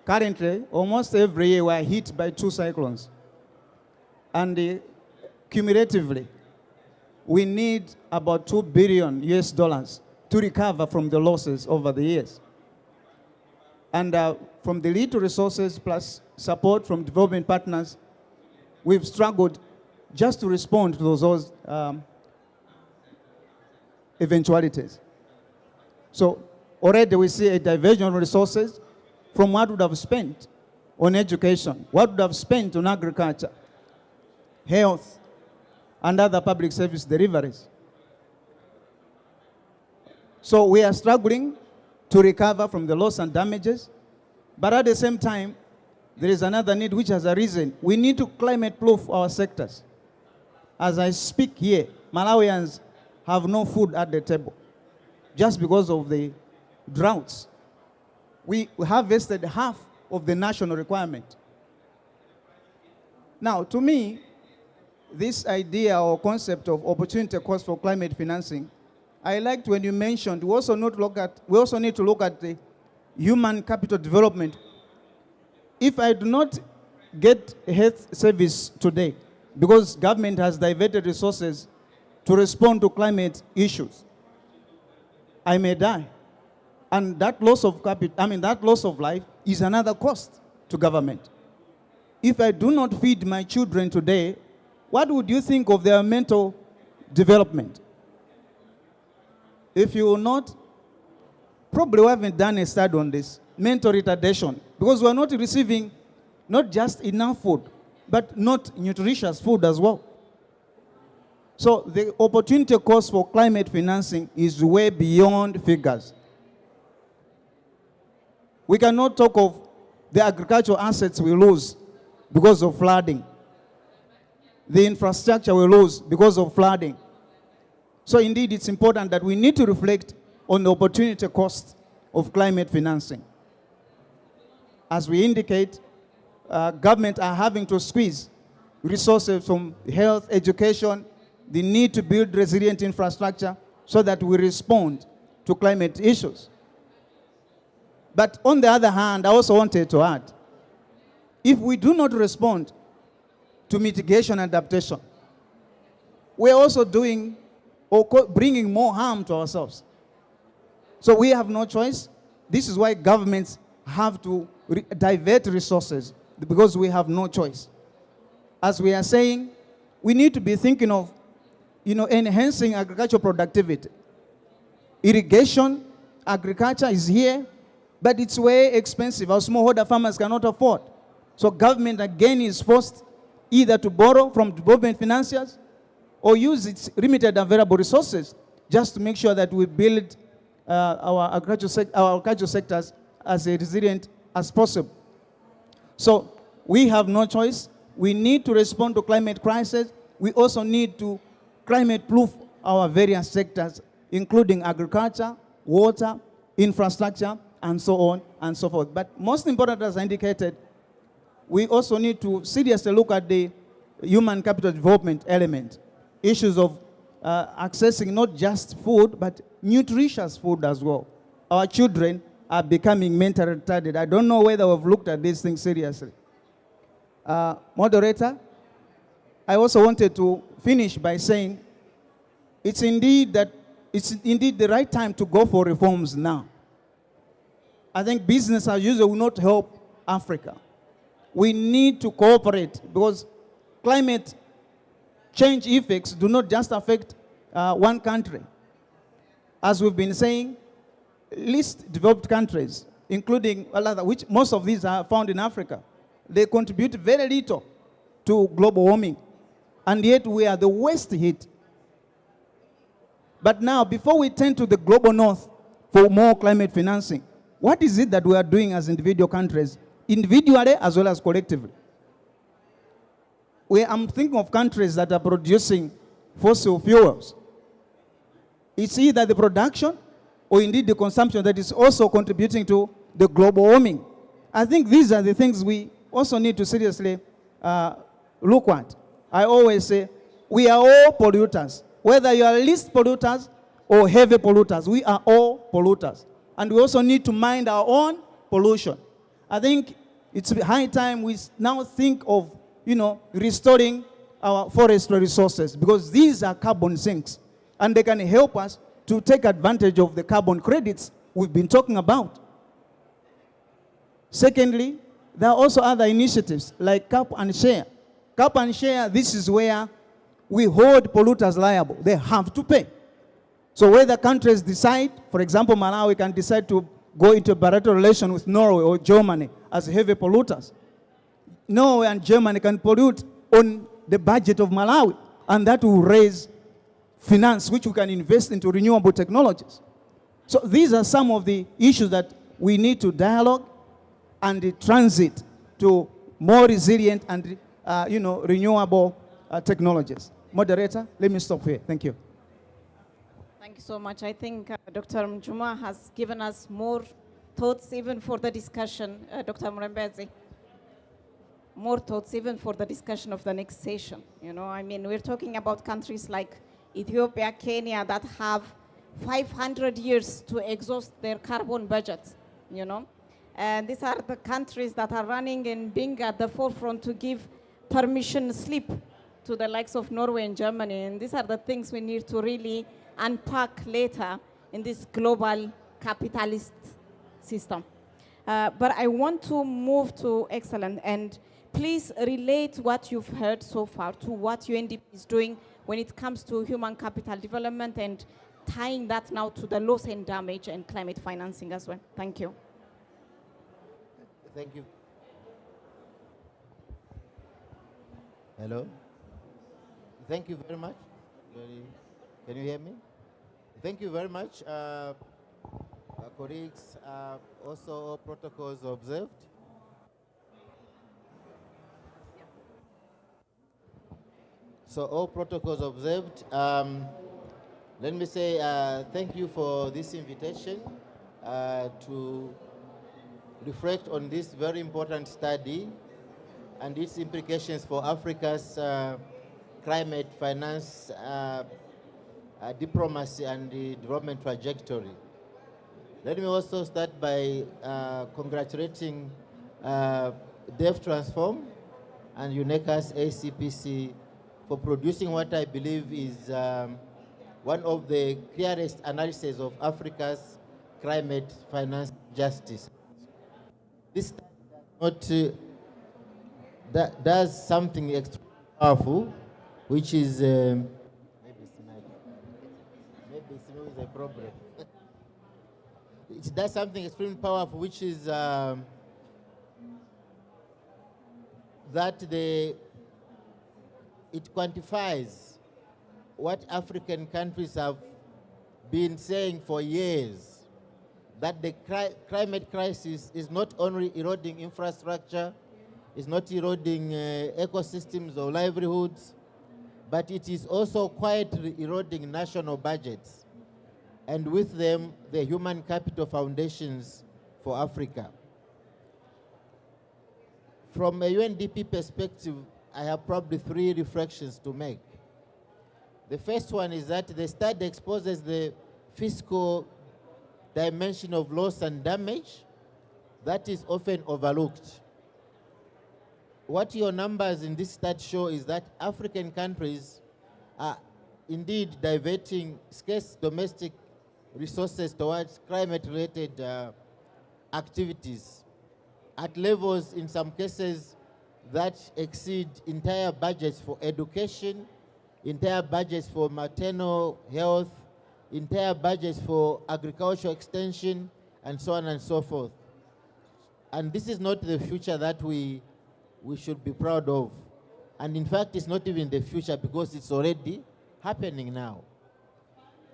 Currently, almost every year we are hit by 2 cyclones. And cumulatively, we need about $2 billion to recover from the losses over the years. And from the little resources plus support from development partners, we've struggled just to respond to those eventualities. So already we see a diversion of resources from what would have spent on education, what would have spent on agriculture, health, and other public service deliveries. So we are struggling to recover from the loss and damages, but at the same time, there is another need which has arisen. We need to climate-proof our sectors. As I speak here, Malawians have no food at the table just because of the droughts. We harvested half of the national requirement. Now, to me, this idea or concept of opportunity cost for climate financing, I liked when you mentioned we also need to look at the human capital development. If I do not get a health service today, because government has diverted resources to respond to climate issues, I may die. And that loss of that loss of life is another cost to government. If I do not feed my children today, what would you think of their mental development? If you will not, probably we haven't done a study on this, mental retardation, because we are not receiving not just enough food, but not nutritious food as well. So the opportunity cost for climate financing is way beyond figures. We cannot talk of the agricultural assets we lose because of flooding, the infrastructure we lose because of flooding. So indeed, it's important that we need to reflect on the opportunity cost of climate financing. As we indicate, government are having to squeeze resources from health, education, the need to build resilient infrastructure so that we respond to climate issues. But on the other hand, I also wanted to add, if we do not respond to mitigation and adaptation, we're also doing or bringing more harm to ourselves. So we have no choice. This is why governments have to divert resources, because we have no choice. As we are saying, we need to be thinking of enhancing agricultural productivity. Irrigation, agriculture is here, but it's way expensive. Our smallholder farmers cannot afford. So government again is forced either to borrow from development financiers or use its limited available resources just to make sure that we build our agricultural sectors as resilient as possible. So we have no choice. We need to respond to climate crisis. We also need to climate-proof our various sectors, including agriculture, water, infrastructure, and so on and so forth. But most important, as I indicated, we also need to seriously look at the human capital development element, issues of accessing not just food, but nutritious food as well. Our children are becoming mentally retarded. I don't know whether we've looked at these things seriously. Moderator, I also wanted to finish by saying it's indeed the right time to go for reforms now. I think business as usual will not help Africa. We need to cooperate because climate change effects do not just affect one country. As we've been saying, least developed countries, including which most of these are found in Africa, they contribute very little to global warming. And yet we are the worst hit. But now, before we turn to the global north for more climate financing, what is it that we are doing as individual countries, individually as well as collectively? I'm thinking of countries that are producing fossil fuels. It's either the production or indeed the consumption that is also contributing to the global warming. I think these are the things we also need to seriously look at. I always say, we are all polluters. Whether you are least polluters or heavy polluters. We are all polluters. And we also need to mind our own pollution. I think it's high time we now think of, restoring our forestry resources, because these are carbon sinks, and they can help us to take advantage of the carbon credits we've been talking about. Secondly, there are also other initiatives like cap and share. Cap and share, this is where we hold polluters liable. They have to pay. So whether countries decide, for example, Malawi can decide to go into a bilateral relation with Norway or Germany as heavy polluters. Norway and Germany can pollute on the budget of Malawi, and that will raise finance which we can invest into renewable technologies. So these are some of the issues that we need to dialogue and transit to more resilient and renewable technologies. Moderator, let me stop here. Thank you. Thank you so much. I think Dr. Mjuma has given us more thoughts even for the discussion, Dr. Murembezi. More thoughts even for the discussion of the next session. We're talking about countries like Ethiopia, Kenya that have 500 years to exhaust their carbon budgets, And these are the countries that are running and being at the forefront to give permission slip to the likes of Norway and Germany. And these are the things we need to really unpack later in this global capitalist system. But I want to move to excellence, and please relate what you've heard so far to what UNDP is doing when it comes to human capital development, and tying that now to the loss and damage and climate financing as well. Thank you. Thank you. Hello. Thank you very much. Can you hear me? Thank you very much, colleagues. Also, protocols observed. So all protocols observed. Let me say thank you for this invitation to reflect on this very important study and its implications for Africa's climate finance, diplomacy, and the development trajectory. Let me also start by congratulating Dev Transform and UNECA's ACPC for producing what I believe is one of the clearest analyses of Africa's climate finance justice. This that does something extremely powerful, which is maybe smell is a problem. It does something extremely powerful, which is that it quantifies what African countries have been saying for years, that the climate crisis is not only eroding infrastructure, is not eroding ecosystems or livelihoods, but it is also quietly eroding national budgets, and with them, the human capital foundations for Africa. From a UNDP perspective, I have probably three reflections to make. The first one is that the study exposes the fiscal dimension of loss and damage that is often overlooked. What your numbers in this study show is that African countries are indeed diverting scarce domestic resources towards climate-related activities at levels, in some cases, that exceed entire budgets for education, entire budgets for maternal health, entire budgets for agricultural extension, and so on and so forth. And this is not the future that we should be proud of. And in fact, it's not even the future because it's already happening now.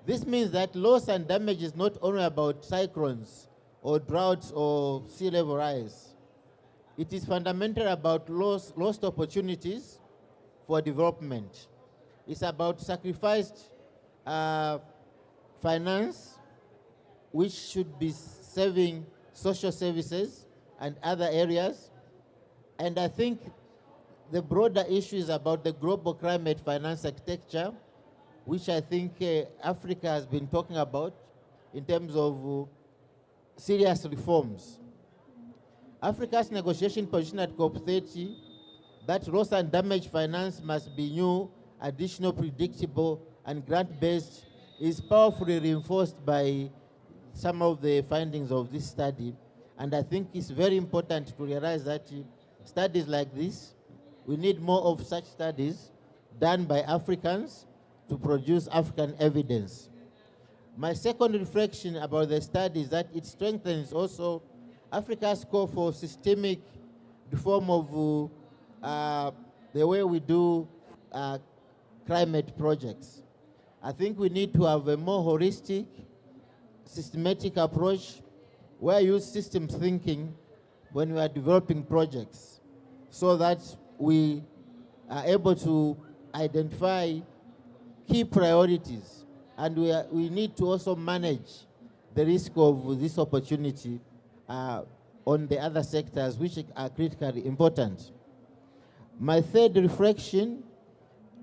This means that loss and damage is not only about cyclones or droughts or sea level rise. It is fundamentally about lost opportunities for development. It's about sacrificed finance, which should be serving social services and other areas. And I think the broader issue is about the global climate finance architecture, which I think Africa has been talking about in terms of serious reforms. Africa's negotiation position at COP30 that loss and damage finance must be new, additional, predictable, and grant-based is powerfully reinforced by some of the findings of this study. And I think it's very important to realize that studies like this, we need more of such studies done by Africans to produce African evidence. My second reflection about the study is that it strengthens also Africa's call for systemic reform of the way we do climate projects. I think we need to have a more holistic, systematic approach where we use systems thinking when we are developing projects so that we are able to identify key priorities, and we need to also manage the risk of this opportunity on the other sectors which are critically important. My third reflection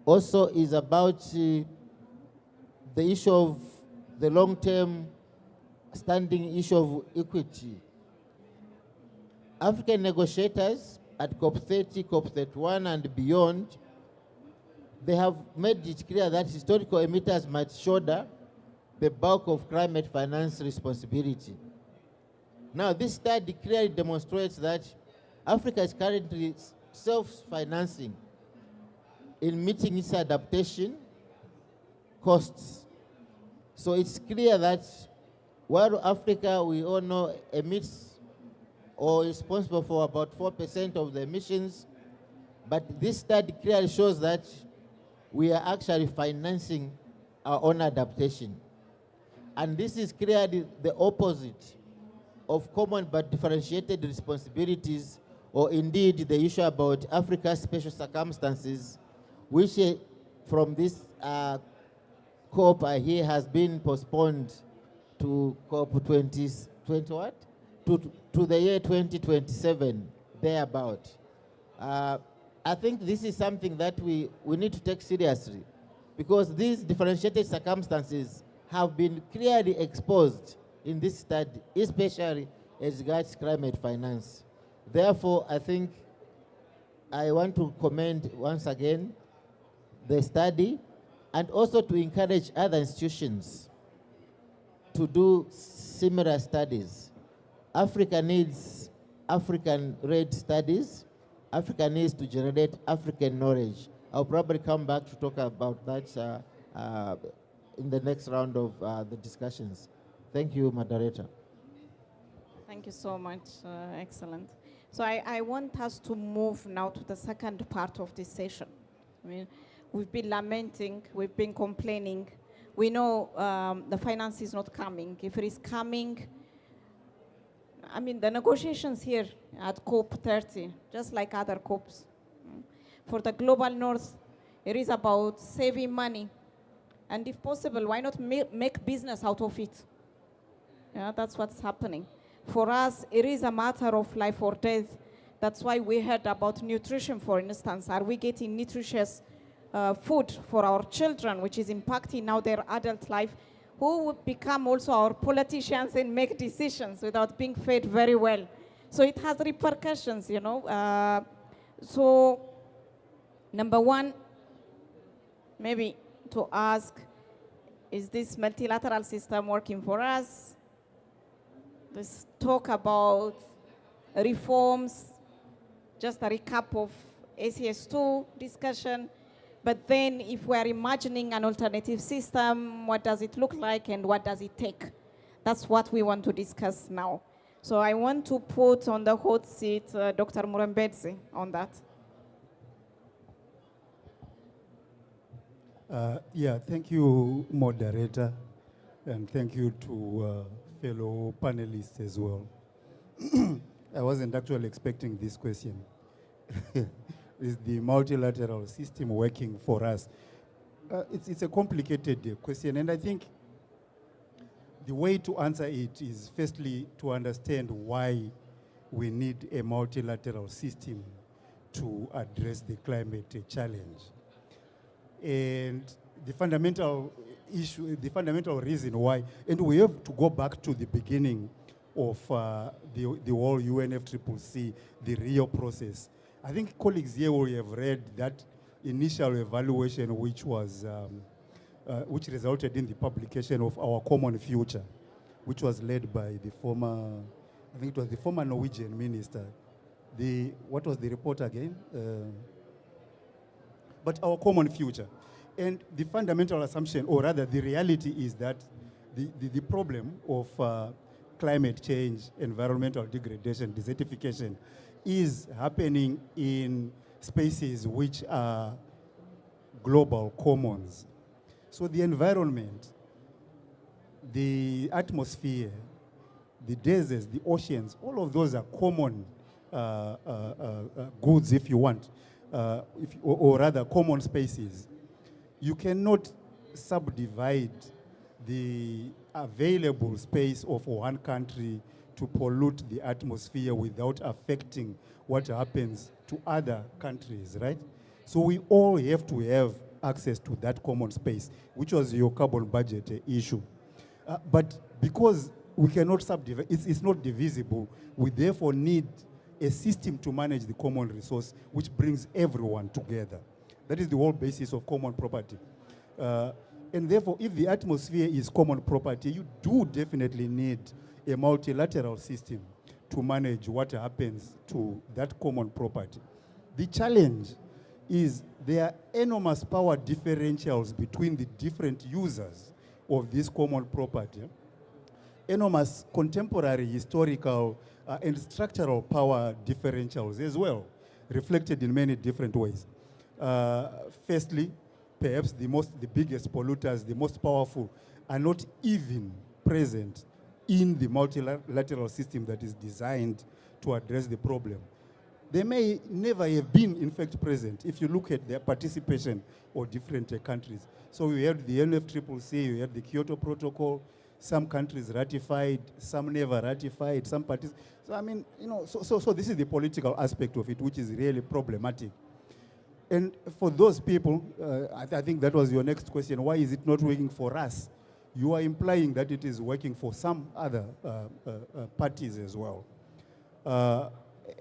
also is about the issue of the long-term standing issue of equity. African negotiators at COP30, COP31, and beyond, they have made it clear that historical emitters must shoulder the bulk of climate finance responsibility. Now, this study clearly demonstrates that Africa is currently self-financing in meeting its adaptation costs. So it's clear that while Africa, we all know, emits or is responsible for about 4% of the emissions, but this study clearly shows that we are actually financing our own adaptation. And this is clearly the opposite of common but differentiated responsibilities, or indeed the issue about Africa's special circumstances, which from this COP I hear has been postponed to COP20, what? To the year 2027, thereabout. I think this is something that we need to take seriously, because these differentiated circumstances have been clearly exposed in this study, especially as regards climate finance. Therefore, I think I want to commend once again the study, and also to encourage other institutions to do similar studies. Africa needs African-led studies. Africa needs to generate African knowledge. I'll probably come back to talk about that in the next round of the discussions. Thank you, moderator. Thank you so much. Excellent. So I want us to move now to the second part of this session. I mean, we've been lamenting, we've been complaining. We know the finance is not coming. If it is coming, I mean, the negotiations here at COP30, just like other COPs, for the global north, it is about saving money. And if possible, why not make business out of it? Yeah, that's what's happening. For us, it is a matter of life or death. That's why we heard about nutrition, for instance. Are we getting nutritious food for our children, which is impacting now their adult life? Who would become also our politicians and make decisions without being fed very well? So it has repercussions, you know. So number one, maybe to ask, is this multilateral system working for us? Let's talk about reforms, just a recap of ACS2 discussion. But then if we're imagining an alternative system, what does it look like and what does it take? That's what we want to discuss now. So I want to put on the hot seat Dr. Murembedzi on that. Yeah, thank you, moderator, and thank you to fellow panelists as well. I wasn't actually expecting this question. Is the multilateral system working for us? It's a complicated question, and I think the way to answer it is firstly to understand why we need a multilateral system to address the climate challenge. And the fundamental issue, the fundamental reason why, and we have to go back to the beginning of the whole UNFCCC, the Rio process. I think colleagues here will have read that initial evaluation which was, which resulted in the publication of our common future, which was led by the former, I think it was the former Norwegian minister. What was the report again? But our common future. And the fundamental assumption, or rather the reality, is that the problem of climate change, environmental degradation, desertification is happening in spaces which are global commons. So the environment, the atmosphere, the deserts, the oceans, all of those are common goods, if you want, or rather common spaces. You cannot subdivide the available space of one country to pollute the atmosphere without affecting what happens to other countries, right? So we all have to have access to that common space, which was your carbon budget issue. But because we cannot subdivide, it's not divisible, we therefore need a system to manage the common resource, which brings everyone together. That is the whole basis of common property. And therefore, if the atmosphere is common property, you do definitely need a multilateral system to manage what happens to that common property. The challenge is there are enormous power differentials between the different users of this common property, enormous contemporary historical and structural power differentials as well, reflected in many different ways. Firstly, perhaps the biggest polluters, the most powerful, are not even present in the multilateral system that is designed to address the problem. They may never have been, in fact, present if you look at their participation of different countries. So we have the UNFCCC, we have the Kyoto Protocol, some countries ratified, some never ratified, some participated. So I mean, you know, so this is the political aspect of it, which is really problematic. And for those people, I think that was your next question, why is it not working for us? You are implying that it is working for some other parties as well.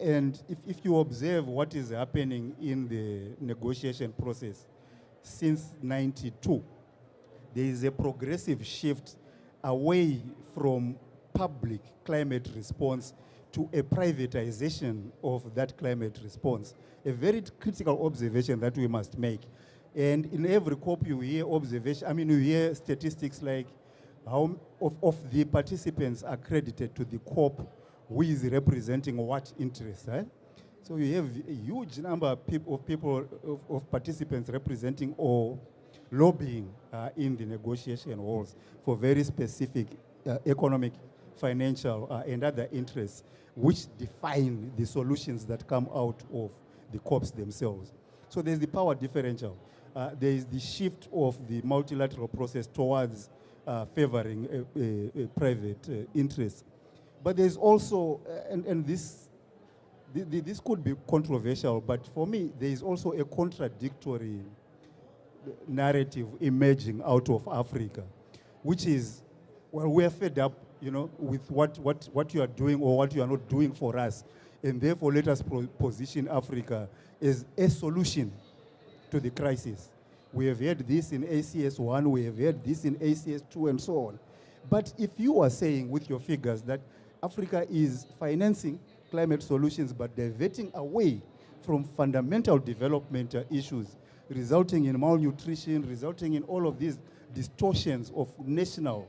And if you observe what is happening in the negotiation process since '92, there is a progressive shift away from public climate response to a privatization of that climate response. A very critical observation that we must make. And in every COP you hear observation, I mean you hear statistics like how of the participants accredited to the COP, who is representing what interest, right? So you have a huge number of of participants representing or lobbying in the negotiation halls for very specific economic, financial, and other interests, which define the solutions that come out of the COPs themselves. So there's the power differential. There is the shift of the multilateral process towards favoring a private interest. But there's also, and this could be controversial, but for me, there is also a contradictory narrative emerging out of Africa, which is, well, we're fed up, you know, with what you are doing or what you are not doing for us. And therefore, let us position Africa as a solution to the crisis. We have heard this in ACS 1, we have heard this in ACS 2, and so on. But if you are saying with your figures that Africa is financing climate solutions but diverting away from fundamental development issues, resulting in malnutrition, resulting in all of these distortions of national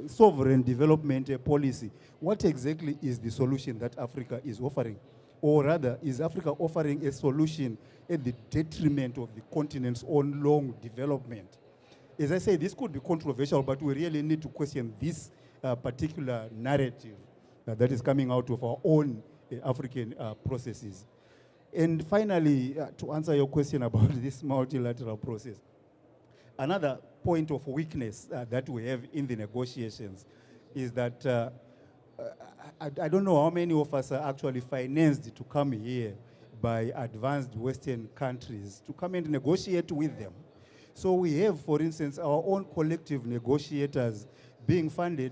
sovereign development policy, what exactly is the solution that Africa is offering? Or rather, is Africa offering a solution at the detriment of the continent's own long development? As I say, this could be controversial, but we really need to question this particular narrative that is coming out of our own African processes. And finally, to answer your question about this multilateral process, another point of weakness that we have in the negotiations is that I don't know how many of us are actually financed to come here by advanced Western countries to come and negotiate with them. So we have, for instance, our own collective negotiators being funded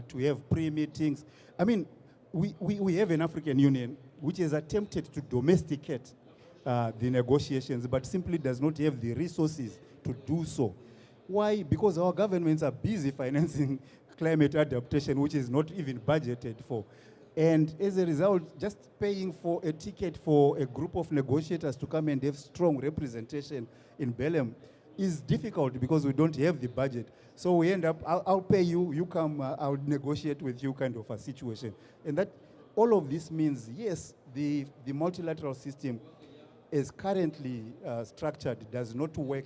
to have pre-meetings. I mean, we have an African Union which has attempted to domesticate the negotiations, but simply does not have the resources to do so. Why? Because our governments are busy financing climate adaptation, which is not even budgeted for. And as a result, just paying for a ticket for a group of negotiators to come and have strong representation in Belém is difficult because we don't have the budget. So we end up, I'll pay you, you come, I'll negotiate with you kind of a situation. And that, all of this means, yes, the multilateral system as currently structured does not work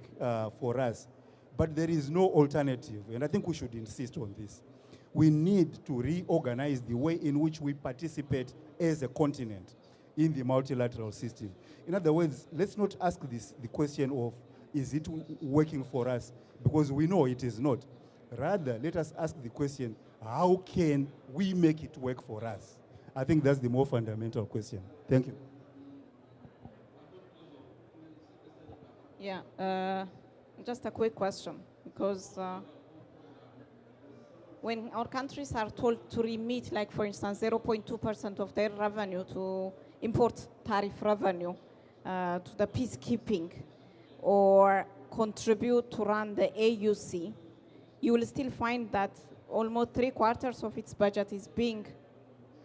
for us, but there is no alternative. And I think we should insist on this. We need to reorganize the way in which we participate as a continent in the multilateral system. In other words, let's not ask the question of, is it working for us? Because we know it is not. Rather, let us ask the question, how can we make it work for us? I think that's the more fundamental question. Thank you. Yeah, just a quick question, because when our countries are told to remit, like for instance, 0.2% of their revenue to import tariff revenue to the peacekeeping, or contribute to run the AUC, you will still find that almost 3/4 of its budget is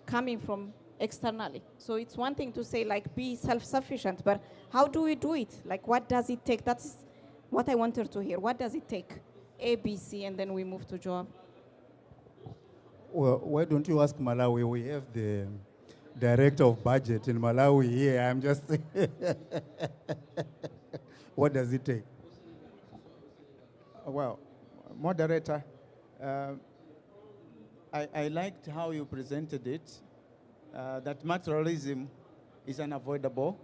coming from externally. So it's one thing to say, like, be self-sufficient, but how do we do it? Like, what does it take? That's what I wanted to hear. What does it take? A, B, C, and then we move to Joab. Well, why don't you ask Malawi? We have the director of budget in Malawi here. I'm just what does it take? Well, moderator, I liked how you presented it, that materialism is unavoidable.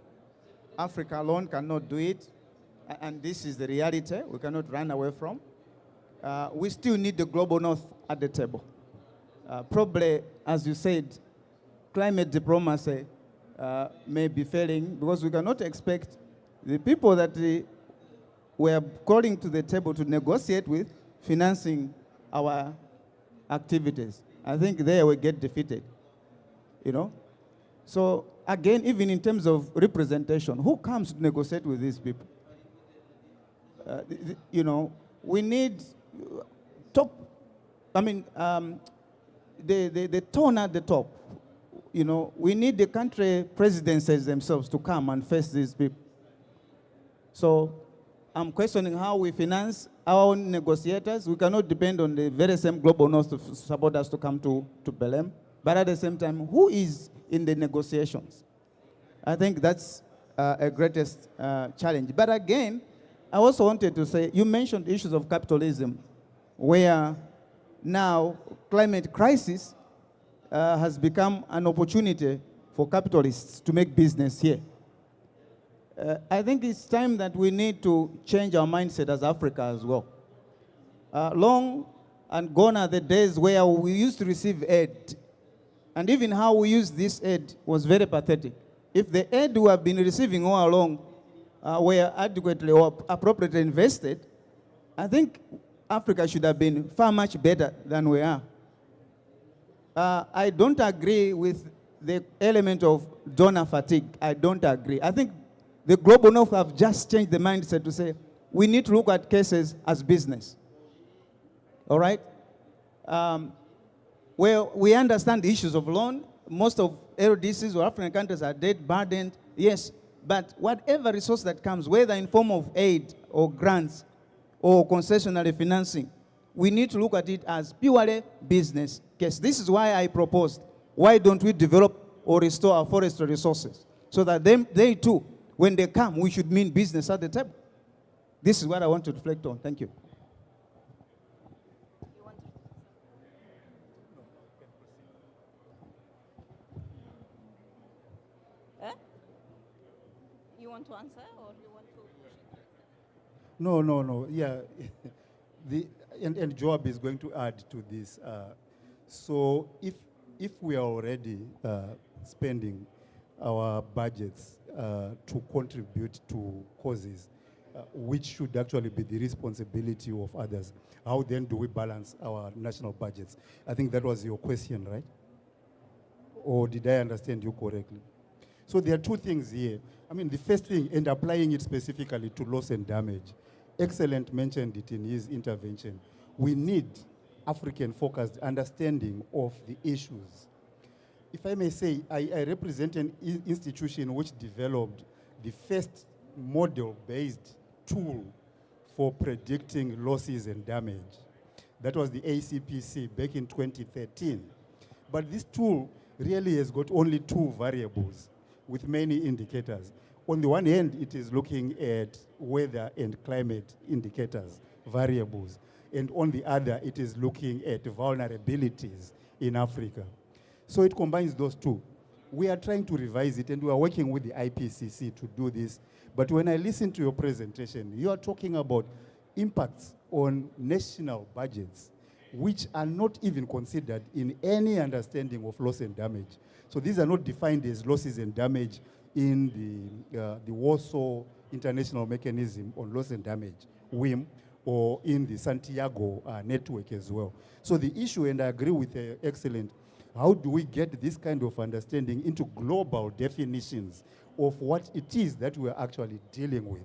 Africa alone cannot do it, and this is the reality we cannot run away from. We still need the global north at the table. Probably, as you said, climate diplomacy may be failing because we cannot expect the people that we are calling to the table to negotiate with financing our activities. I think there we get defeated, you know? So again, even in terms of representation, who comes to negotiate with these people? You know, we need top, I mean, the tone at the top. You know, we need the country presidencies themselves to come and face these people. So I'm questioning how we finance our own negotiators. We cannot depend on the very same global north to support us to come to Belém. But at the same time, who is in the negotiations? I think that's a greatest challenge. But again, I also wanted to say, you mentioned issues of capitalism, where now climate crisis has become an opportunity for capitalists to make business here. I think it's time that we need to change our mindset as Africa as well. Long and gone are the days where we used to receive aid, and even how we used this aid was very pathetic. If the aid we have been receiving all along were adequately or appropriately invested, I think Africa should have been far much better than we are. I don't agree with the element of donor fatigue. I don't agree. I think the global north have just changed the mindset to say we need to look at cases as business. All right? Well, we understand the issues of loan. Most of LDCs or African countries are debt burdened, yes, but whatever resource that comes, whether in form of aid or grants or concessionary financing, we need to look at it as purely business case. This is why I proposed, why don't we develop or restore our forestry resources so that they too, when they come, we should mean business at the table. This is what I want to reflect on. Thank you. You want to answer or you want to push it? No. Yeah, and Joab is going to add to this. So if we are already spending our budgets to contribute to causes, which should actually be the responsibility of others. How then do we balance our national budgets? I think that was your question, right? Or did I understand you correctly? So there are two things here. I mean, the first thing, and applying it specifically to loss and damage. Excellent mentioned it in his intervention. We need African-focused understanding of the issues. If I may say, I represent an institution which developed the first model-based tool for predicting losses and damage. That was the ACPC back in 2013. But this tool really has got only two variables with many indicators. On the one hand, it is looking at weather and climate indicators, variables. And on the other, it is looking at vulnerabilities in Africa. So it combines those two. We are trying to revise it, and we are working with the IPCC to do this. But when I listen to your presentation, you are talking about impacts on national budgets, which are not even considered in any understanding of loss and damage. So these are not defined as losses and damage in the Warsaw International Mechanism on Loss and Damage, WIM, or in the Santiago network as well. So the issue, and I agree with Excellent, how do we get this kind of understanding into global definitions of what it is that we're actually dealing with?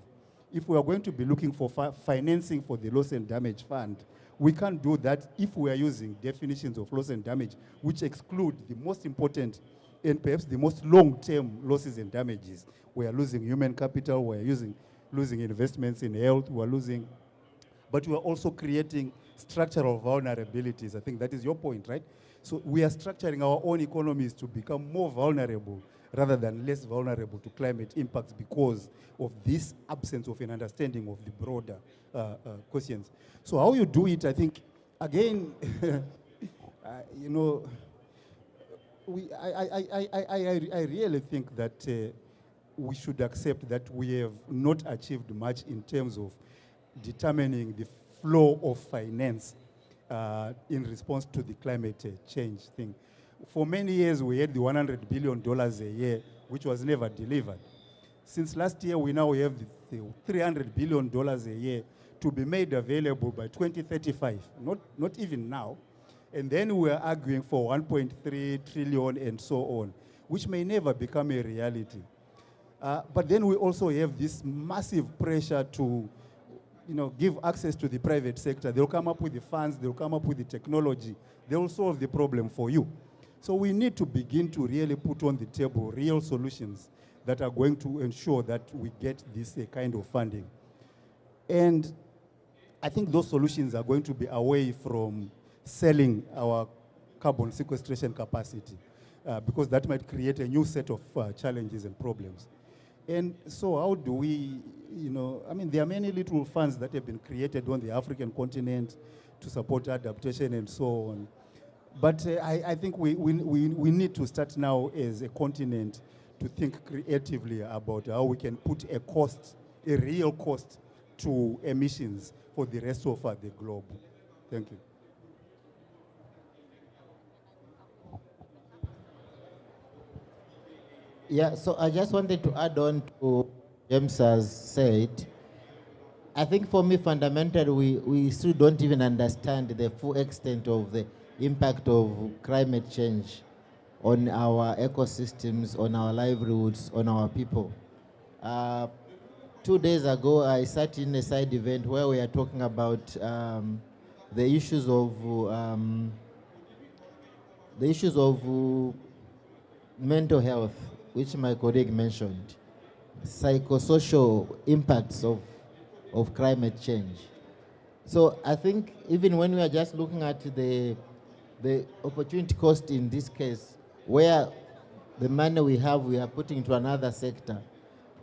If we are going to be looking for financing for the loss and damage fund, we can't do that if we are using definitions of loss and damage which exclude the most important and perhaps the most long-term losses and damages. We are losing human capital, we are losing investments in health, we are losing, but we are also creating structural vulnerabilities. I think that is your point, right? So we are structuring our own economies to become more vulnerable rather than less vulnerable to climate impacts because of this absence of an understanding of the broader questions. So how you do it, I think, again, you know, I really think that we should accept that we have not achieved much in terms of determining the flow of finance in response to the climate change thing. For many years, we had the $100 billion a year, which was never delivered. Since last year, we now have the $300 billion a year to be made available by 2035, not even now. And then we are arguing for 1.3 trillion and so on, which may never become a reality. But then we also have this massive pressure to give access to the private sector. They'll come up with the funds, they'll come up with the technology, they'll solve the problem for you. So we need to begin to really put on the table real solutions that are going to ensure that we get this kind of funding. And I think those solutions are going to be away from selling our carbon sequestration capacity because that might create a new set of challenges and problems. And so how do we, I mean, there are many little funds that have been created on the African continent to support adaptation and so on. But I think we need to start now as a continent to think creatively about how we can put a cost, a real cost to emissions for the rest of the globe. Thank you. Yeah, so I just wanted to add on to James has said. I think for me, fundamentally, we still don't even understand the full extent of the impact of climate change on our ecosystems, on our livelihoods, on our people. 2 days ago, I sat in a side event where we are talking about the issues of mental health, which my colleague mentioned, psychosocial impacts of climate change. So I think even when we are just looking at the opportunity cost in this case, where the money we are putting into another sector,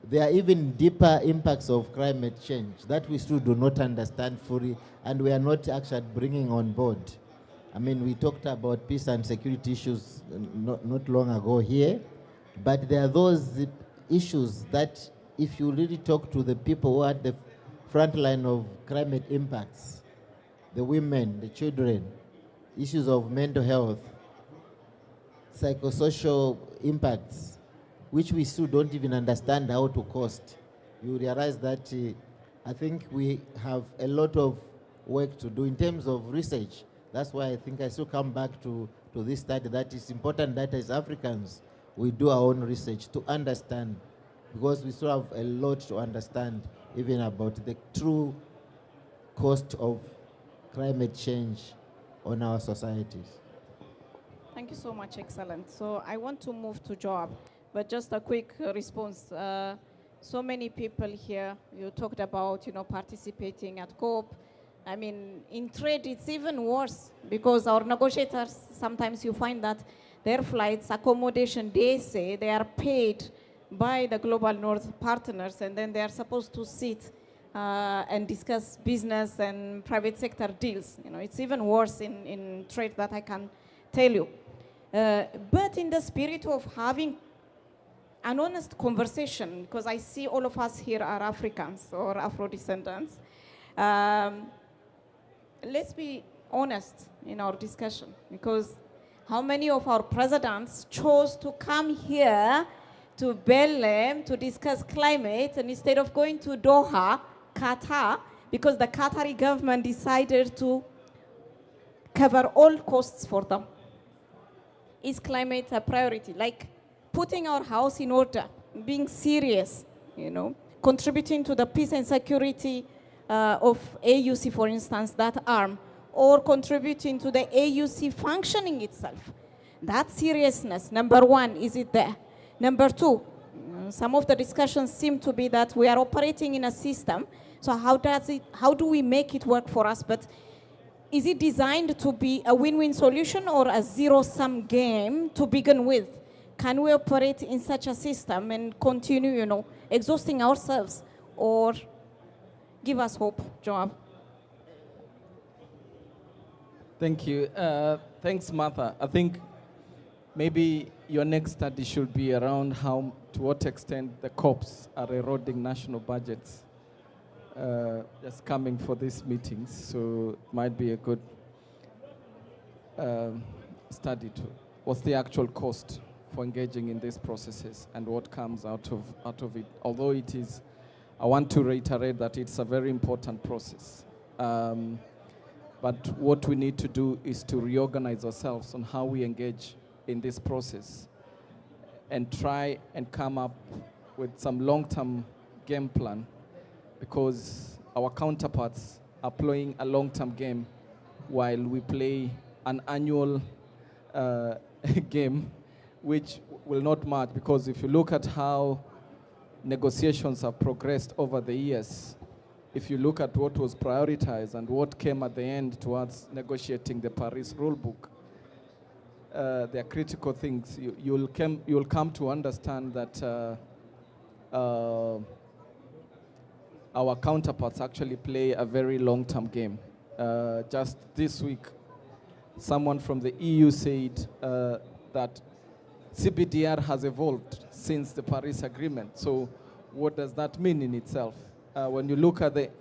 there are even deeper impacts of climate change that we still do not understand fully, and we are not actually bringing on board. I mean, we talked about peace and security issues not long ago here, but there are those issues that if you really talk to the people who are at the front line of climate impacts, the women, the children, issues of mental health, psychosocial impacts, which we still don't even understand how to cost, you realize that I think we have a lot of work to do in terms of research. That's why I think I still come back to this study, that it's important that as Africans, we do our own research to understand, because we still have a lot to understand even about the true cost of climate change on our societies. Thank you so much, Excellent. So I want to move to Joab, but just a quick response. So many people here, you talked about, participating at COP. I mean, in trade, it's even worse because our negotiators, sometimes you find that their flights, accommodation, they say they are paid by the Global North partners, and then they are supposed to sit and discuss business and private sector deals. It's even worse in trade, that I can tell you. But in the spirit of having an honest conversation, because I see all of us here are Africans or Afro-descendants, let's be honest in our discussion, because how many of our presidents chose to come here to Belém to discuss climate, and instead of going to Doha, Qatar, because the Qatari government decided to cover all costs for them? Is climate a priority? Like putting our house in order, being serious, contributing to the peace and security of AUC, for instance, that arm, or contributing to the AUC functioning itself. That seriousness, number one, is it there? Number two, some of the discussions seem to be that we are operating in a system, so how do we make it work for us? But is it designed to be a win-win solution or a zero-sum game to begin with? Can we operate in such a system and continue, exhausting ourselves, or give us hope, Joab? Thank you. Thanks, Martha. I think maybe your next study should be around to what extent the COPs are eroding national budgets. Just coming for these meetings, so it might be a good study to what's the actual cost for engaging in these processes and what comes out of it. Although it is, I want to reiterate that it's a very important process. But what we need to do is to reorganize ourselves on how we engage in this process and try and come up with some long-term game plan, because our counterparts are playing a long-term game while we play an annual game, which will not match. Because if you look at how negotiations have progressed over the years, if you look at what was prioritized and what came at the end towards negotiating the Paris rulebook, there are critical things. You'll come to understand that our counterparts actually play a very long-term game. Just this week, someone from the EU said that CBDR has evolved since the Paris Agreement. So what does that mean in itself? When you look at the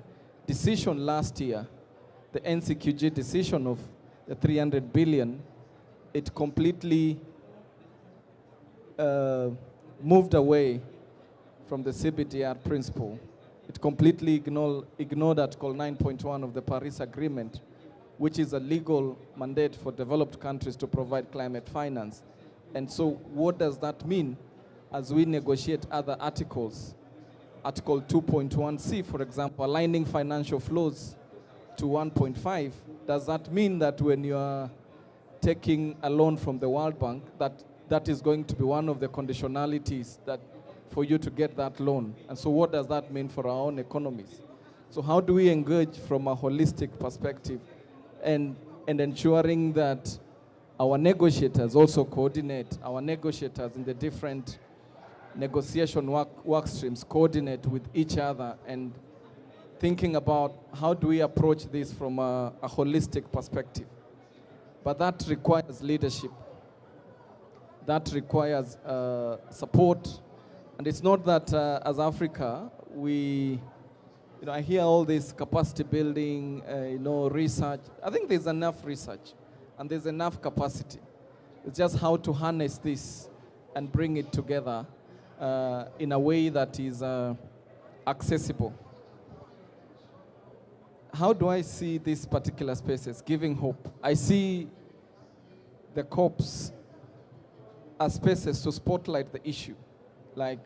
decision last year, the NCQG decision of the 300 billion, it completely moved away from the CBDR principle. It completely ignored Article 9.1 of the Paris Agreement, which is a legal mandate for developed countries to provide climate finance. And so what does that mean as we negotiate other articles? Article 2.1c, for example, aligning financial flows to 1.5. Does that mean that when you are taking a loan from the World Bank, that is going to be one of the conditionalities that for you to get that loan? And so what does that mean for our own economies? So how do we engage from a holistic perspective and ensuring that our negotiators also coordinate, our negotiators in the different negotiation work streams coordinate with each other, and thinking about how do we approach this from a holistic perspective. But that requires leadership. That requires support. And it's not that as Africa, I hear all this capacity building, research. I think there's enough research and there's enough capacity. It's just how to harness this and bring it together in a way that is accessible. how do I see these particular spaces giving hope? I see the COPs as spaces to spotlight the issue, like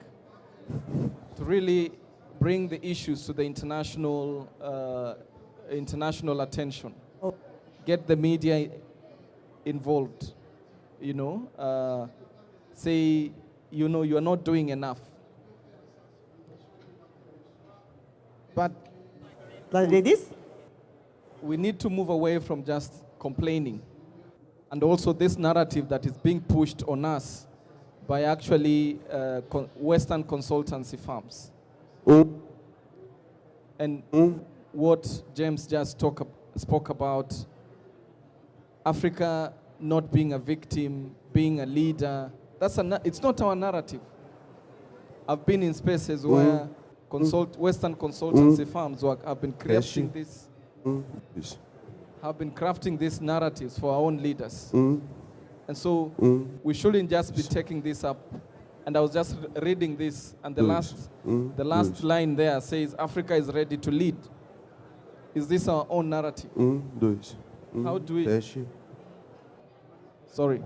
to really bring the issues to the international attention, get the media involved, say, you are not doing enough. But we need to move away from just complaining, and also this narrative that is being pushed on us by actually Western consultancy firms. And what James just spoke about, Africa not being a victim, being a leader, it's not our narrative. I've been in spaces where Western consultancy firms have been crafting this. Have been crafting these narratives for our own leaders. And so we shouldn't just be taking this up. And I was just reading this, and the last line there says, Africa is ready to lead. Is this our own narrative? How do we... Sorry.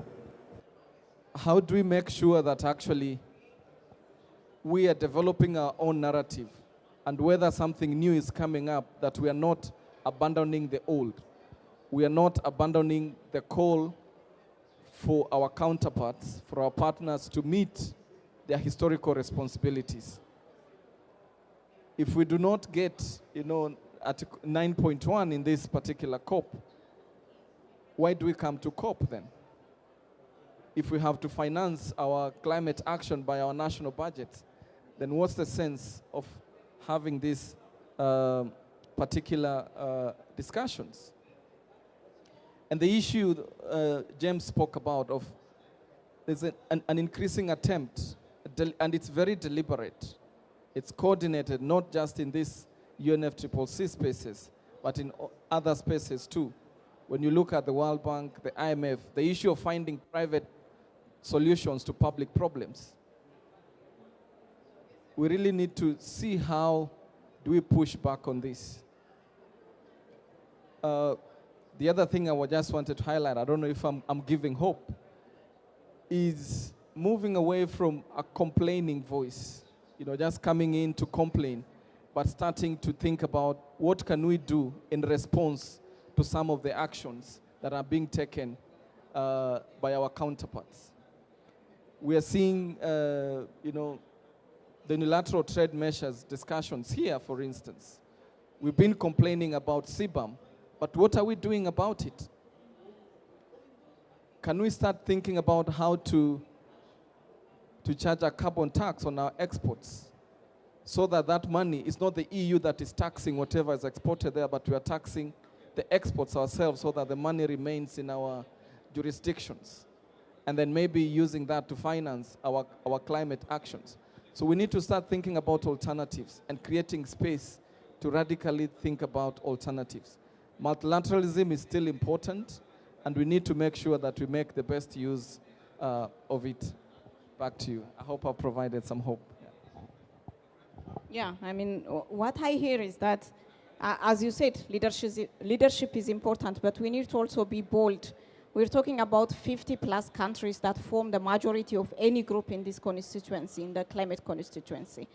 How do we make sure that actually we are developing our own narrative, and whether something new is coming up, that we are not abandoning the old? We are not abandoning the call for our counterparts, for our partners to meet their historical responsibilities. If we do not get, Article 9.1 in this particular COP, why do we come to COP then? If we have to finance our climate action by our national budget, then what's the sense of having these particular discussions? And the issue James spoke about of there's an increasing attempt, and it's very deliberate. It's coordinated, not just in this UNFCCC spaces, but in other spaces too. When you look at the World Bank, the IMF, the issue of finding private solutions to public problems. We really need to see how do we push back on this. The other thing I just wanted to highlight, I don't know if I'm giving hope, is moving away from a complaining voice, just coming in to complain, but starting to think about what can we do in response to some of the actions that are being taken by our counterparts. We are seeing, the unilateral trade measures discussions here, for instance. We've been complaining about CBAM, but what are we doing about it? Can we start thinking about how to charge a carbon tax on our exports, so that that money is not the EU that is taxing whatever is exported there, but we are taxing the exports ourselves, so that the money remains in our jurisdictions, and then maybe using that to finance our climate actions. So we need to start thinking about alternatives and creating space to radically think about alternatives. Multilateralism is still important, and we need to make sure that we make the best use of it. Back to you. I hope I've provided some hope. Yeah, I mean, what I hear is that, as you said, leadership is important, but we need to also be bold. We're talking about 50+ countries that form the majority of any group in this constituency, in the climate constituency.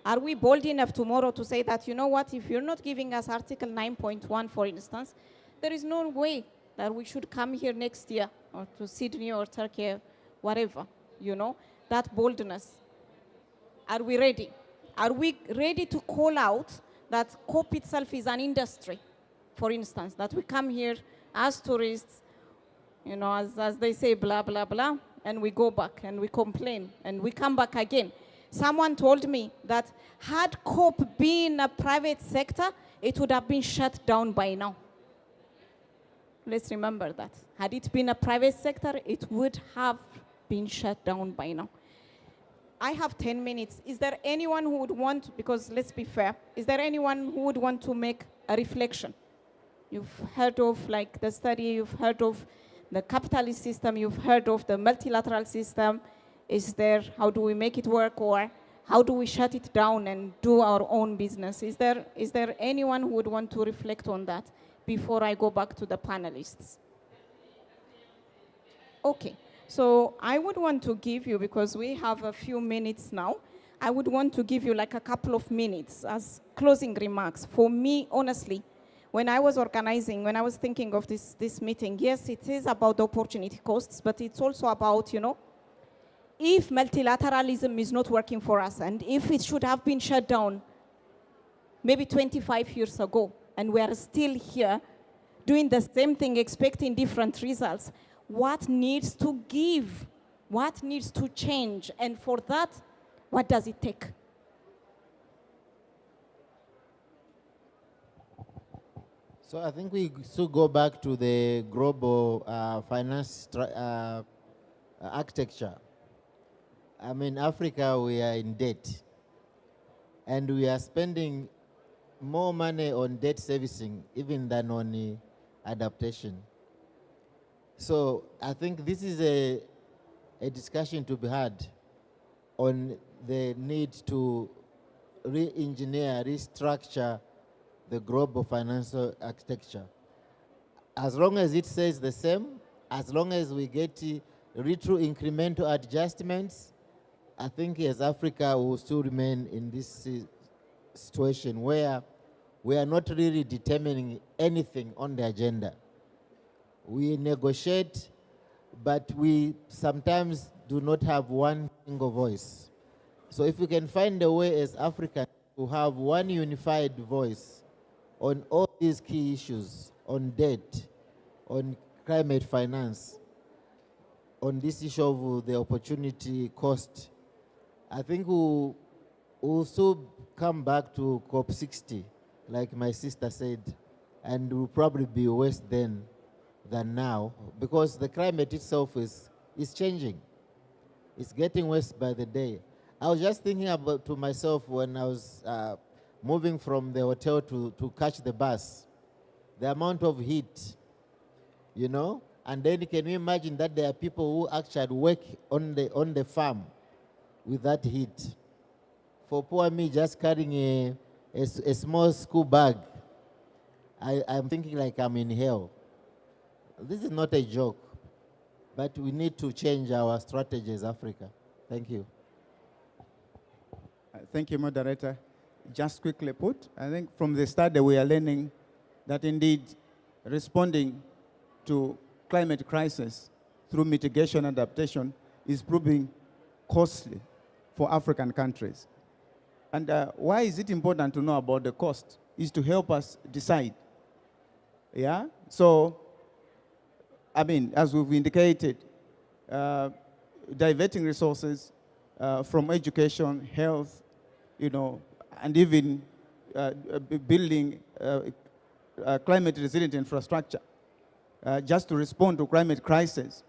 Are we bold enough tomorrow to say that, you know what, if you're not giving us Article 9.1, for instance, there is no way that we should come here next year, or to Sydney or Turkey, whatever, that boldness. Are we ready? Are we ready to call out that COP itself is an industry, for instance, that we come here as tourists, as they say, blah, blah, blah, and we go back and we complain and we come back again. Someone told me that had COP been a private sector, it would have been shut down by now. Let's remember that. Had it been a private sector, it would have been shut down by now. I have 10 minutes. Is there anyone who would want, because let's be fair, is there anyone who would want to make a reflection? You've heard of the study, you've heard of the capitalist system, you've heard of the multilateral system. Is there, how do we make it work, or how do we shut it down and do our own business? Is there anyone who would want to reflect on that before I go back to the panelists? Okay, so I would want to give you, because we have a few minutes now, I would want to give you like a couple of minutes as closing remarks. For me, honestly, when I was organizing, when I was thinking of this meeting, yes, it is about the opportunity costs, but it's also about, you know, if multilateralism is not working for us, and if it should have been shut down maybe 25 years ago, and we are still here doing the same thing, expecting different results, what needs to give? What needs to change? And for that, what does it take? So I think we should go back to the global finance architecture. I mean, Africa, we are in debt. And we are spending more money on debt servicing even than on adaptation. So I think this is a discussion to be had on the need to re-engineer, restructure the global financial architecture. As long as it stays the same, as long as we get retro incremental adjustments, I think as Africa will still remain in this situation where we are not really determining anything on the agenda. We negotiate, but we sometimes do not have one single voice. So if we can find a way as Africa to have one unified voice on all these key issues, on debt, on climate finance, on this issue of the opportunity cost, I think we'll also come back to COP30, like my sister said, and we'll probably be worse then than now, because the climate itself is changing. It's getting worse by the day. I was just thinking about to myself when I was moving from the hotel to catch the bus, the amount of heat, you know, and then can you imagine that there are people who actually work on the farm with that heat. For poor me, just carrying a small school bag, I'm thinking like I'm in hell. This is not a joke, but we need to change our strategy as Africa. Thank you. Thank you, moderator. Just quickly put, I think from the study we are learning that indeed responding to climate crisis through mitigation and adaptation is proving costly for African countries. And why is it important to know about the cost? Is to help us decide. Yeah? So, I mean, as we've indicated, diverting resources from education, health, you know, and even building climate resilient infrastructure just to respond to climate crisis,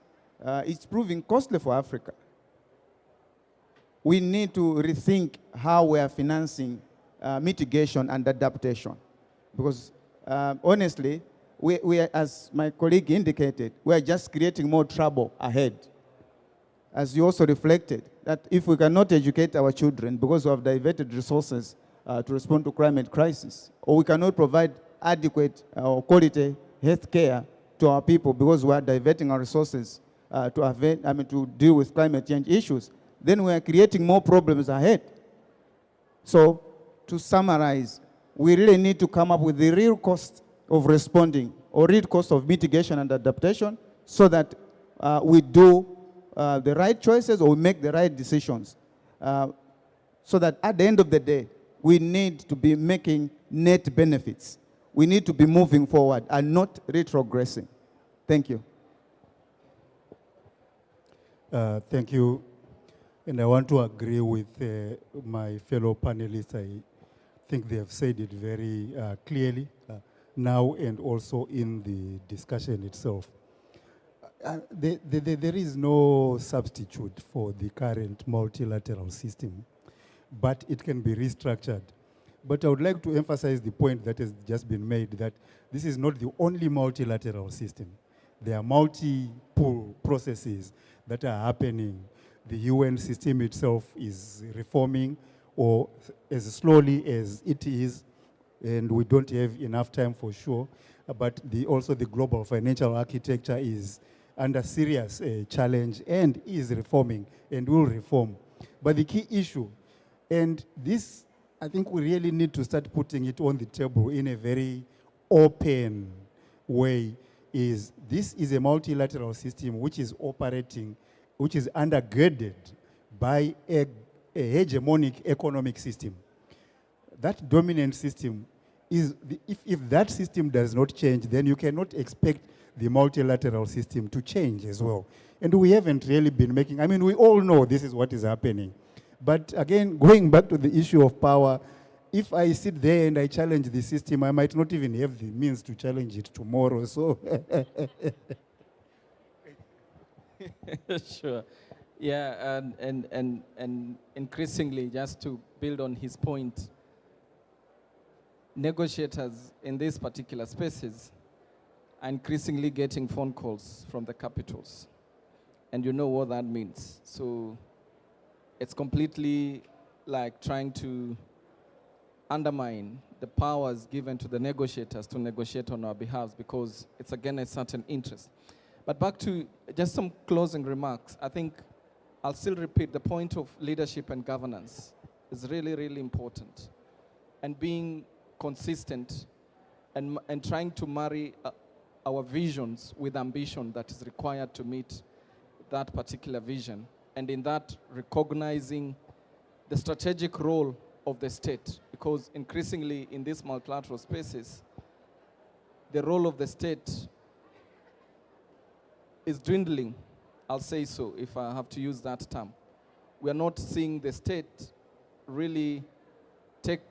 it's proving costly for Africa. We need to rethink how we are financing mitigation and adaptation. Because honestly, we are, as my colleague indicated, we are just creating more trouble ahead. As you also reflected, that if we cannot educate our children because we have diverted resources to respond to climate crisis, or we cannot provide adequate or quality health care to our people because we are diverting our resources to deal with climate change issues, then we are creating more problems ahead. So, to summarize, we really need to come up with the real cost of responding or real cost of mitigation and adaptation so that we do the right choices or we make the right decisions. So that at the end of the day, we need to be making net benefits. We need to be moving forward and not retrogressing. Thank you. Thank you. And I want to agree with my fellow panelists. I think they have said it very clearly now and also in the discussion itself. There is no substitute for the current multilateral system, but it can be restructured. But I would like to emphasize the point that has just been made, that this is not the only multilateral system. There are multiple processes that are happening the UN system itself is reforming, or as slowly as it is, and we don't have enough time for sure. But also the global financial architecture is under serious challenge and is reforming and will reform. But the key issue, and this, I think we really need to start putting it on the table in a very open way, is this is a multilateral system which is operating, which is undergirded by a hegemonic economic system. That dominant system is, if that system does not change, then you cannot expect the multilateral system to change as well. And we haven't really been making, I mean, we all know this is what is happening. But again, going back to the issue of power, if I sit there and I challenge the system, I might not even have the means to challenge it tomorrow. So, Sure. Yeah, and increasingly, just to build on his point, negotiators in these particular spaces are increasingly getting phone calls from the capitals. And you know what that means. So it's completely like trying to undermine the powers given to the negotiators to negotiate on our behalf, because it's again a certain interest. But back to just some closing remarks. I think I'll still repeat the point of leadership and governance is really, really important. And being consistent and trying to marry our visions with ambition that is required to meet that particular vision. And in that, recognizing the strategic role of the state, because increasingly in these multilateral spaces, the role of the state is dwindling, I'll say so, if I have to use that term. We are not seeing the state really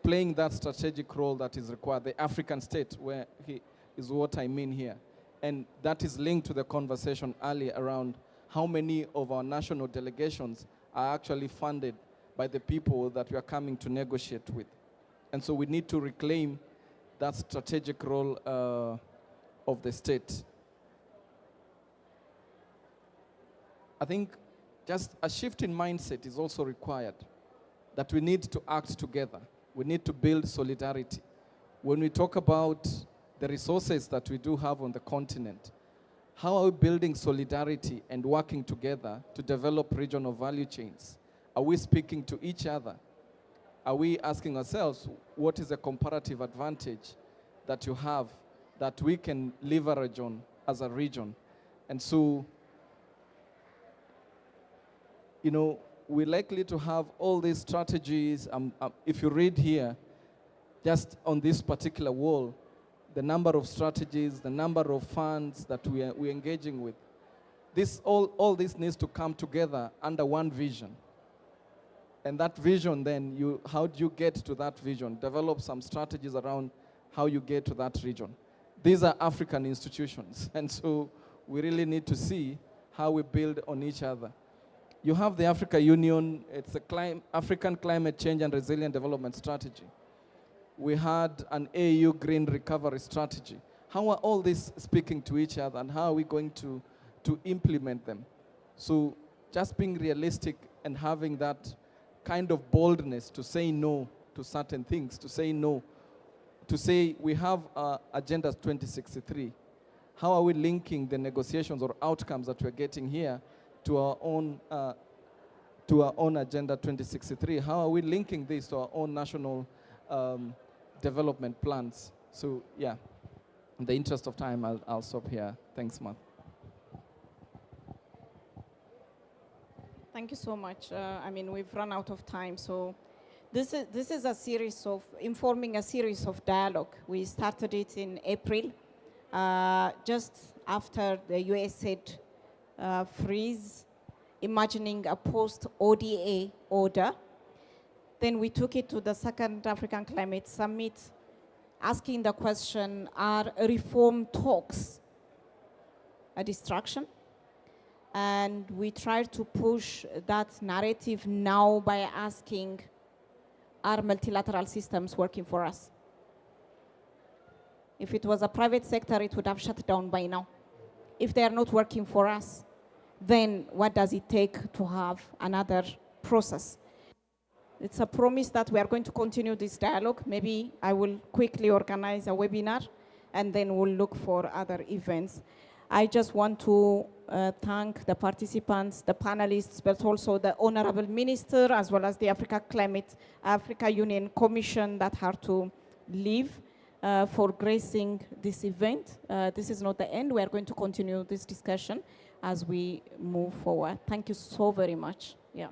playing that strategic role that is required, the African state, where is what I mean here. And that is linked to the conversation earlier around how many of our national delegations are actually funded by the people that we are coming to negotiate with. And so we need to reclaim that strategic role of the state. I think just a shift in mindset is also required, that we need to act together. We need to build solidarity. When we talk about the resources that we do have on the continent, how are we building solidarity and working together to develop regional value chains? Are we speaking to each other? Are we asking ourselves, what is the comparative advantage that you have that we can leverage on as a region? And so, you know, we're likely to have all these strategies. If you read here, just on this particular wall, the number of strategies, the number of funds that we're engaging with, all this needs to come together under one vision. And that vision then, how do you get to that vision? Develop some strategies around how you get to that region. These are African institutions, and so we really need to see how we build on each other. You have the Africa Union, it's the African Climate Change and Resilient Development Strategy. We had an AU Green Recovery Strategy. How are all these speaking to each other, and how are we going to implement them? So just being realistic and having that kind of boldness to say no to certain things, to say no, to say we have Agenda 2063. How are we linking the negotiations or outcomes that we're getting here to our own Agenda 2063? How are we linking this to our own national development plans? So yeah, in the interest of time, I'll stop here. Thanks, Matt. Thank you so much. I mean, we've run out of time, so this is a series of informing a series of dialogue. We started it in April, just after the US said freeze, imagining a post-ODA order. Then we took it to the second African Climate Summit, asking the question, are reform talks a distraction? And we tried to push that narrative now by asking, are multilateral systems working for us? If it was a private sector, it would have shut down by now. If they are not working for us, then what does it take to have another process? It's a promise that we are going to continue this dialogue. Maybe I will quickly organize a webinar, and then we'll look for other events. I just want to thank the participants, the panelists, but also the Honorable Minister, as well as the Africa Union Commission that had to leave for gracing this event. This is not the end. We are going to continue this discussion as we move forward. Thank you so very much. Yeah.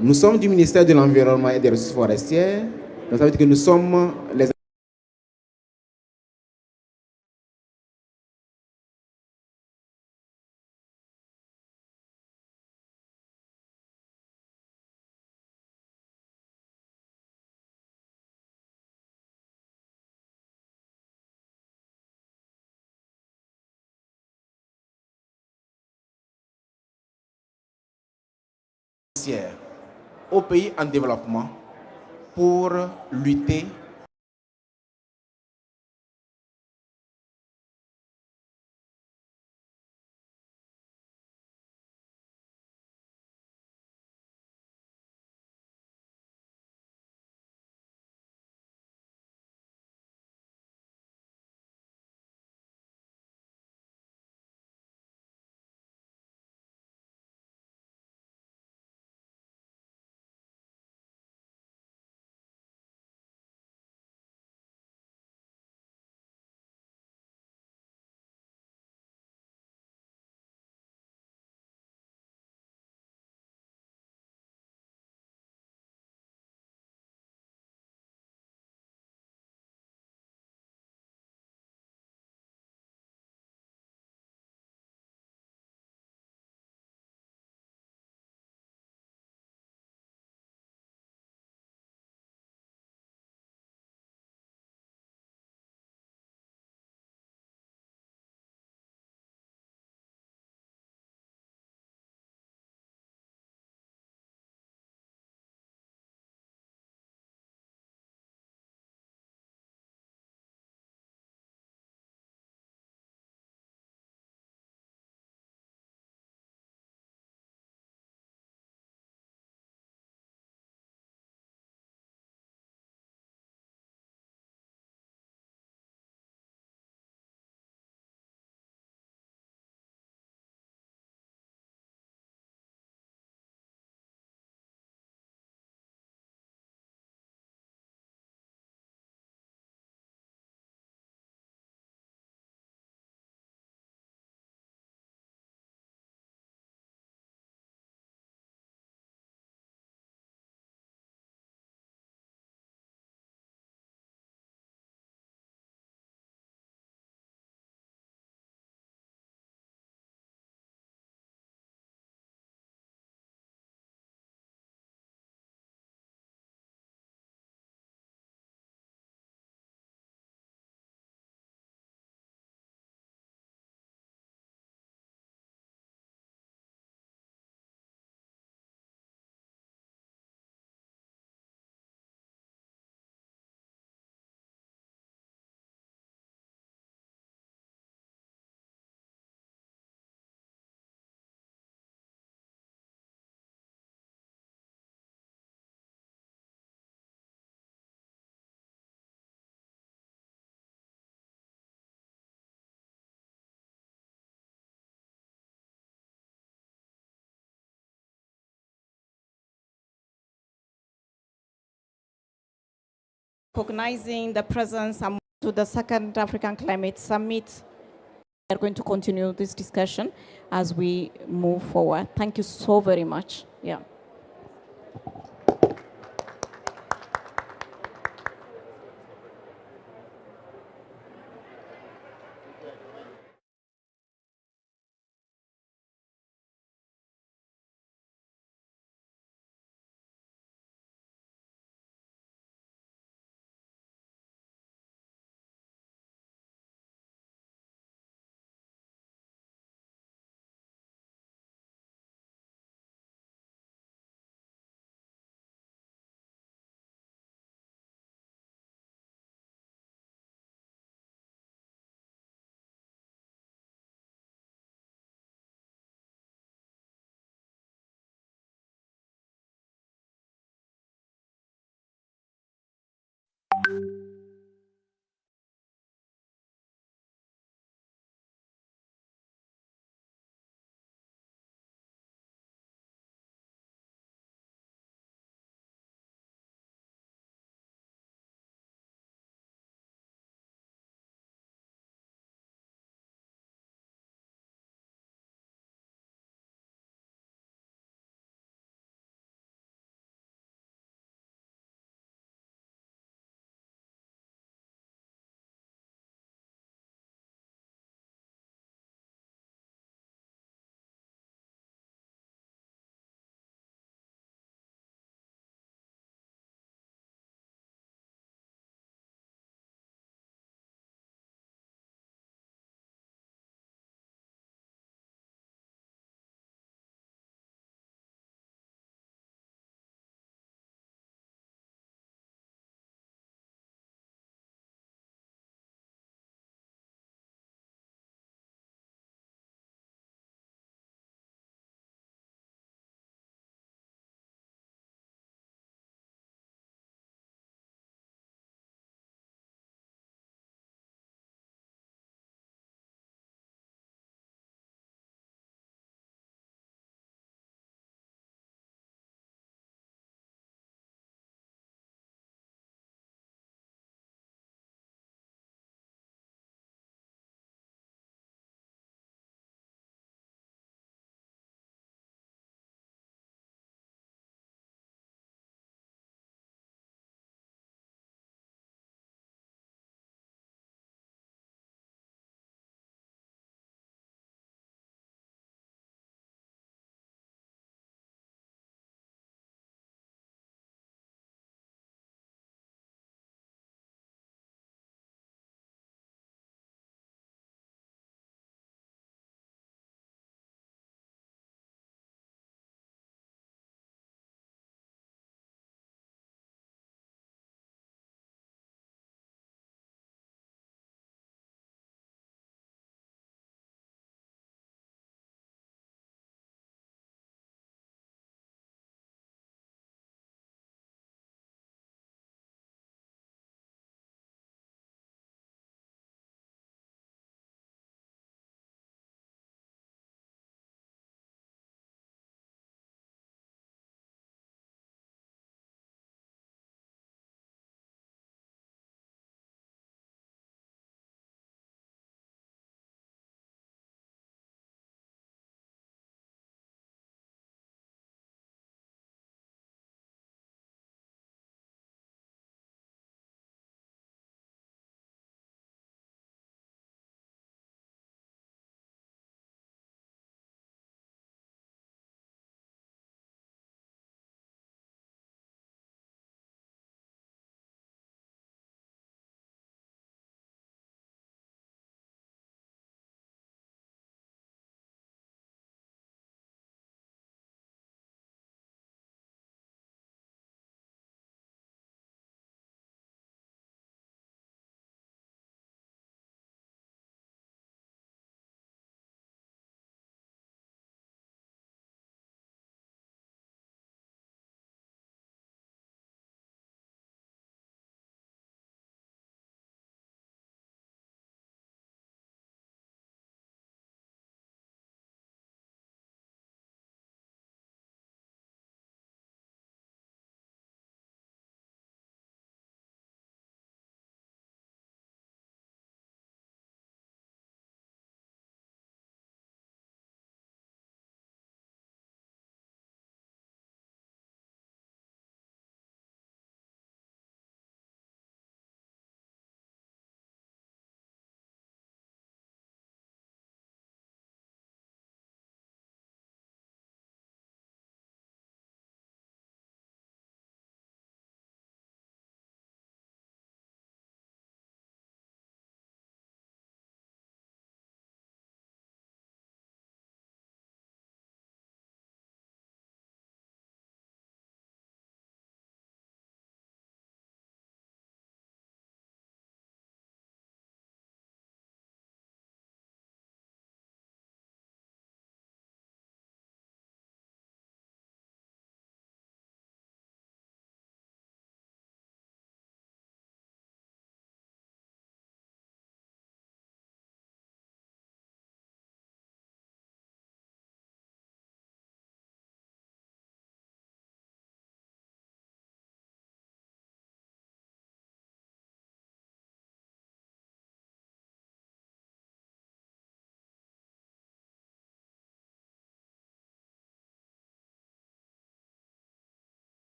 Nous sommes du ministère de l'Environnement et des Ressources forestières. Donc ça veut dire que nous sommes les bénéficiaires aux pays en développement pour lutter recognizing the presence to the Second African Climate Summit. We are going to continue this discussion as we move forward. Thank you so very much. Yeah.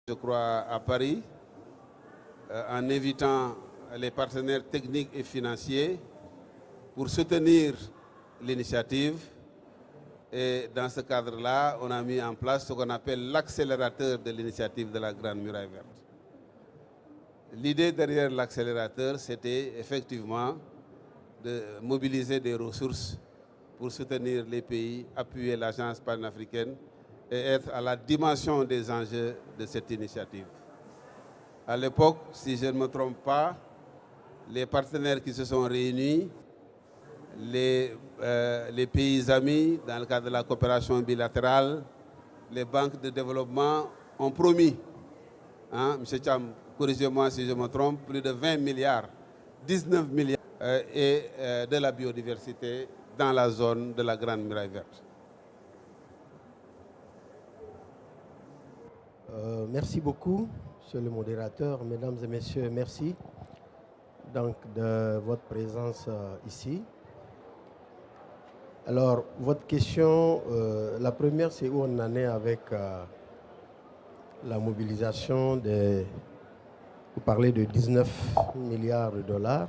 je crois, à Paris, en invitant les partenaires techniques et financiers pour soutenir l'initiative. Et dans ce cadre-là, on a mis en place ce qu'on appelle l'accélérateur de l'initiative de la Grande Muraille Verte. L'idée derrière l'accélérateur, c'était effectivement de mobiliser des ressources pour soutenir les pays, appuyer l'agence panafricaine et être à la dimension des enjeux de cette initiative. À l'époque, si je ne me trompe pas, les partenaires qui se sont réunis, les pays amis, dans le cadre de la coopération bilatérale, les banques de développement ont promis, hein, M. Cham, corrigez-moi si je me trompe, plus de 20 milliards, 19 milliards et de la biodiversité dans la zone de la Grande Muraille Verte. Merci beaucoup, Monsieur le modérateur, mesdames et messieurs, merci donc de votre présence ici. Alors, votre question, la première, c'est où on en est avec la mobilisation des... Vous parlez de 19 milliards de dollars,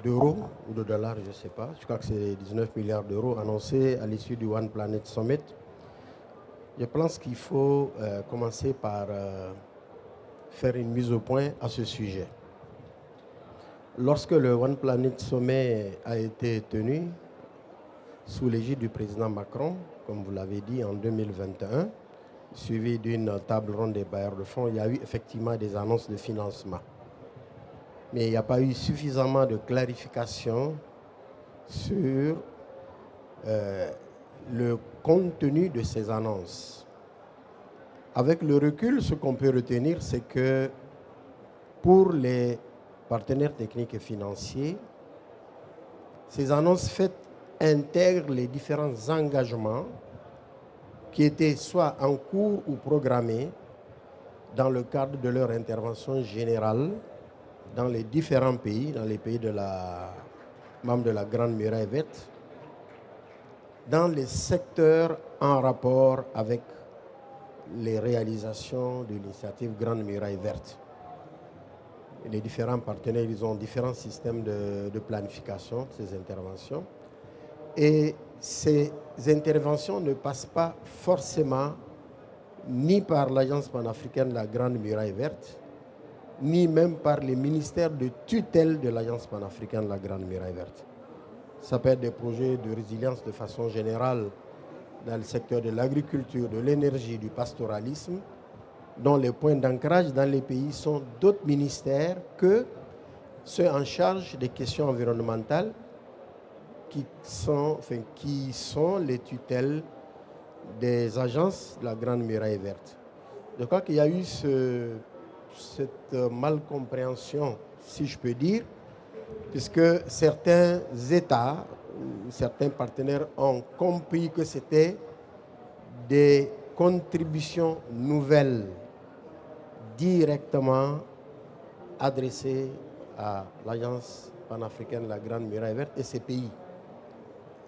d'euros ou de dollars, je ne sais pas. Je crois que c'est 19 milliards d'euros annoncés à l'issue du One Planet Summit. Je pense qu'il faut commencer par faire une mise au point à ce sujet. Lorsque le One Planet Summit a été tenu sous l'égide du président Macron, comme vous l'avez dit, en 2021, suivi d'une table ronde des bailleurs de fonds, il y a eu effectivement des annonces de financement. Mais il n'y a pas eu suffisamment de clarification sur le contenu de ces annonces. Avec le recul, ce qu'on peut retenir, c'est que pour les partenaires techniques et financiers, ces annonces faites intègrent les différents engagements qui étaient soit en cours ou programmés dans le cadre de leur intervention générale dans les différents pays, dans les pays membres de la Grande Muraille Verte, dans les secteurs en rapport avec les réalisations de l'initiative Grande Muraille Verte. Et les différents partenaires, ils ont différents systèmes de planification de ces interventions. Et ces interventions ne passent pas forcément ni par l'Agence panafricaine de la Grande Muraille Verte, ni même par les ministères de tutelle de l'Agence panafricaine de la Grande Muraille Verte. Ça peut être des projets de résilience de façon générale dans le secteur de l'agriculture, de l'énergie, du pastoralisme, dont les points d'ancrage dans les pays sont d'autres ministères que ceux en charge des questions environnementales qui sont les tutelles des agences de la Grande Muraille Verte. Je crois qu'il y a eu cette malcompréhension, si je peux dire, puisque certains États, certains partenaires ont compris que c'était des contributions nouvelles directement adressées à l'Agence panafricaine de la Grande Muraille Verte et ses pays.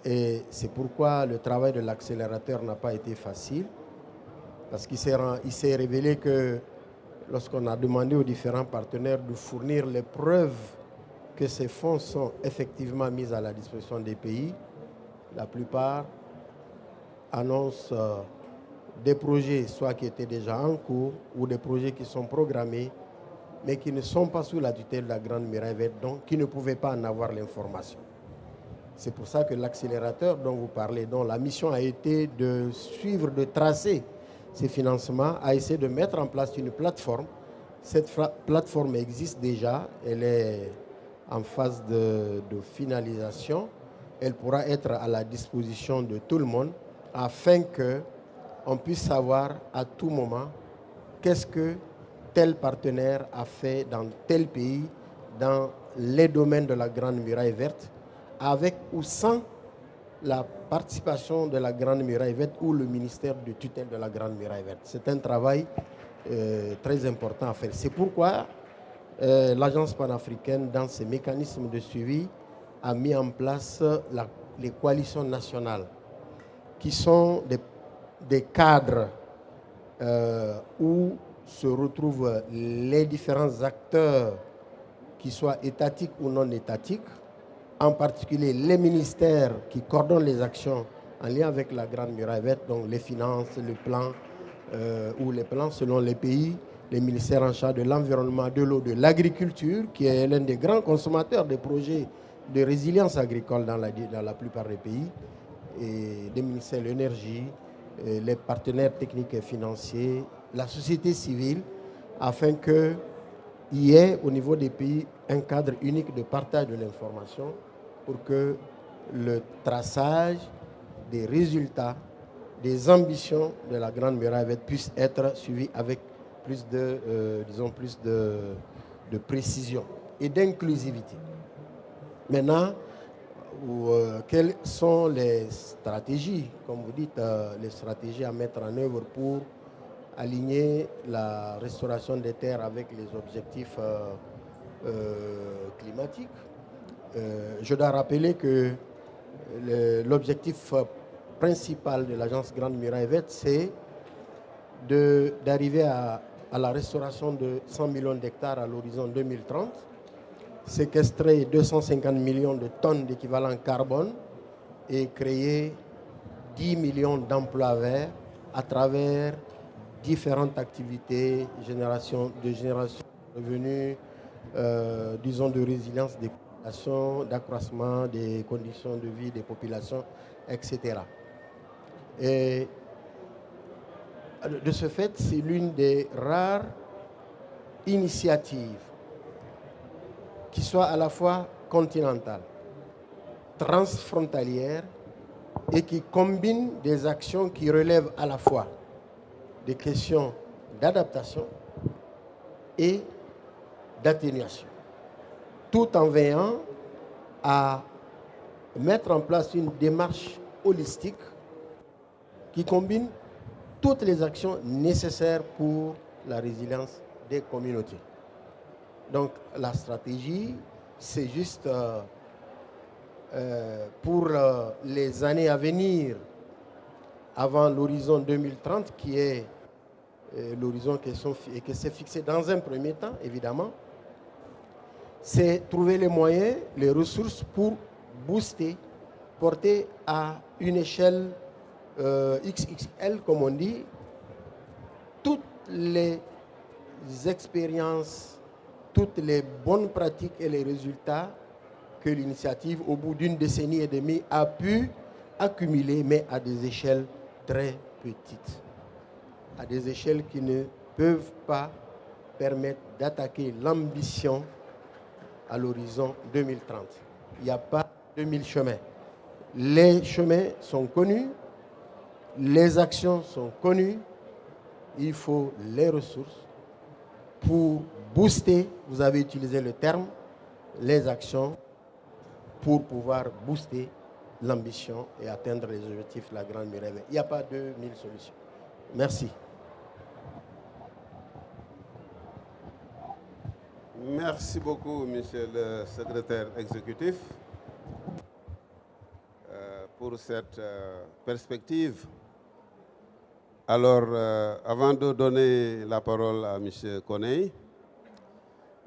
Et c'est pourquoi le travail de l'accélérateur n'a pas été facile, parce qu'il s'est révélé que lorsqu'on a demandé aux différents partenaires de fournir les preuves que ces fonds sont effectivement mis à la disposition des pays, la plupart annoncent des projets soit qui étaient déjà en cours ou des projets qui sont programmés mais qui ne sont pas sous la tutelle de la Grande Muraille Verte, donc qui ne pouvaient pas en avoir l'information. C'est pour ça que l'accélérateur dont vous parlez, dont la mission a été de suivre, de tracer ces financements, a essayé de mettre en place une plateforme. Cette plateforme existe déjà, elle est en phase de finalisation. Elle pourra être à la disposition de tout le monde afin qu'on puisse savoir à tout moment qu'est-ce que tel partenaire a fait dans tel pays, dans les domaines de la Grande Muraille Verte, avec ou sans la participation de la Grande Muraille Verte ou le ministère de tutelle de la Grande Muraille Verte. C'est un travail très important à faire. C'est pourquoi l'Agence panafricaine, dans ses mécanismes de suivi, a mis en place les coalitions nationales, qui sont des cadres où se retrouvent les différents acteurs, qu'ils soient étatiques ou non étatiques, en particulier les ministères qui coordonnent les actions en lien avec la Grande Muraille Verte, donc les finances, le plan, ou les plans selon les pays, les ministères en charge de l'environnement, de l'eau, de l'agriculture, qui est l'un des grands consommateurs des projets de résilience agricole dans la plupart des pays, et des ministères de l'énergie, les partenaires techniques et financiers, la société civile, afin qu'il y ait au niveau des pays un cadre unique de partage de l'information pour que le traçage des résultats, des ambitions de la Grande Muraille Verte puisse être suivi avec plus de précision et d'inclusivité. Maintenant, quelles sont les stratégies, comme vous dites, les stratégies à mettre en œuvre pour aligner la restauration des terres avec les objectifs climatiques? Je dois rappeler que l'objectif principal de l'agence Grande Muraille Verte, c'est d'arriver à la restauration de 100 millions d'hectares à l'horizon 2030, séquestrer 250 millions de tonnes d'équivalent carbone et créer 10 millions d'emplois verts à travers différentes activités, génération de revenus, disons de résilience des populations, d'accroissement des conditions de vie des populations, etc. Et de ce fait, c'est l'une des rares initiatives qui soit à la fois continentale, transfrontalière et qui combine des actions qui relèvent à la fois des questions d'adaptation et d'atténuation, tout en veillant à mettre en place une démarche holistique qui combine toutes les actions nécessaires pour la résilience des communautés. Donc la stratégie, c'est juste pour les années à venir, avant l'horizon 2030, qui est l'horizon qui s'est fixé dans un premier temps, évidemment, c'est trouver les moyens, les ressources pour booster, porter à une échelle XXL, comme on dit, toutes les expériences, toutes les bonnes pratiques et les résultats que l'initiative, au bout d'une décennie et demie, a pu accumuler, mais à des échelles très petites, à des échelles qui ne peuvent pas permettre d'attaquer l'ambition à l'horizon 2030. Il n'y a pas 2000 chemins. Les chemins sont connus, les actions sont connues, il faut les ressources pour booster, vous avez utilisé le terme, les actions pour pouvoir booster l'ambition et atteindre les objectifs de la Grande Muraille Verte. Il n'y a pas 2000 solutions. Merci. Merci beaucoup, monsieur le secrétaire exécutif, pour cette perspective. Alors, avant de donner la parole à M. Konei,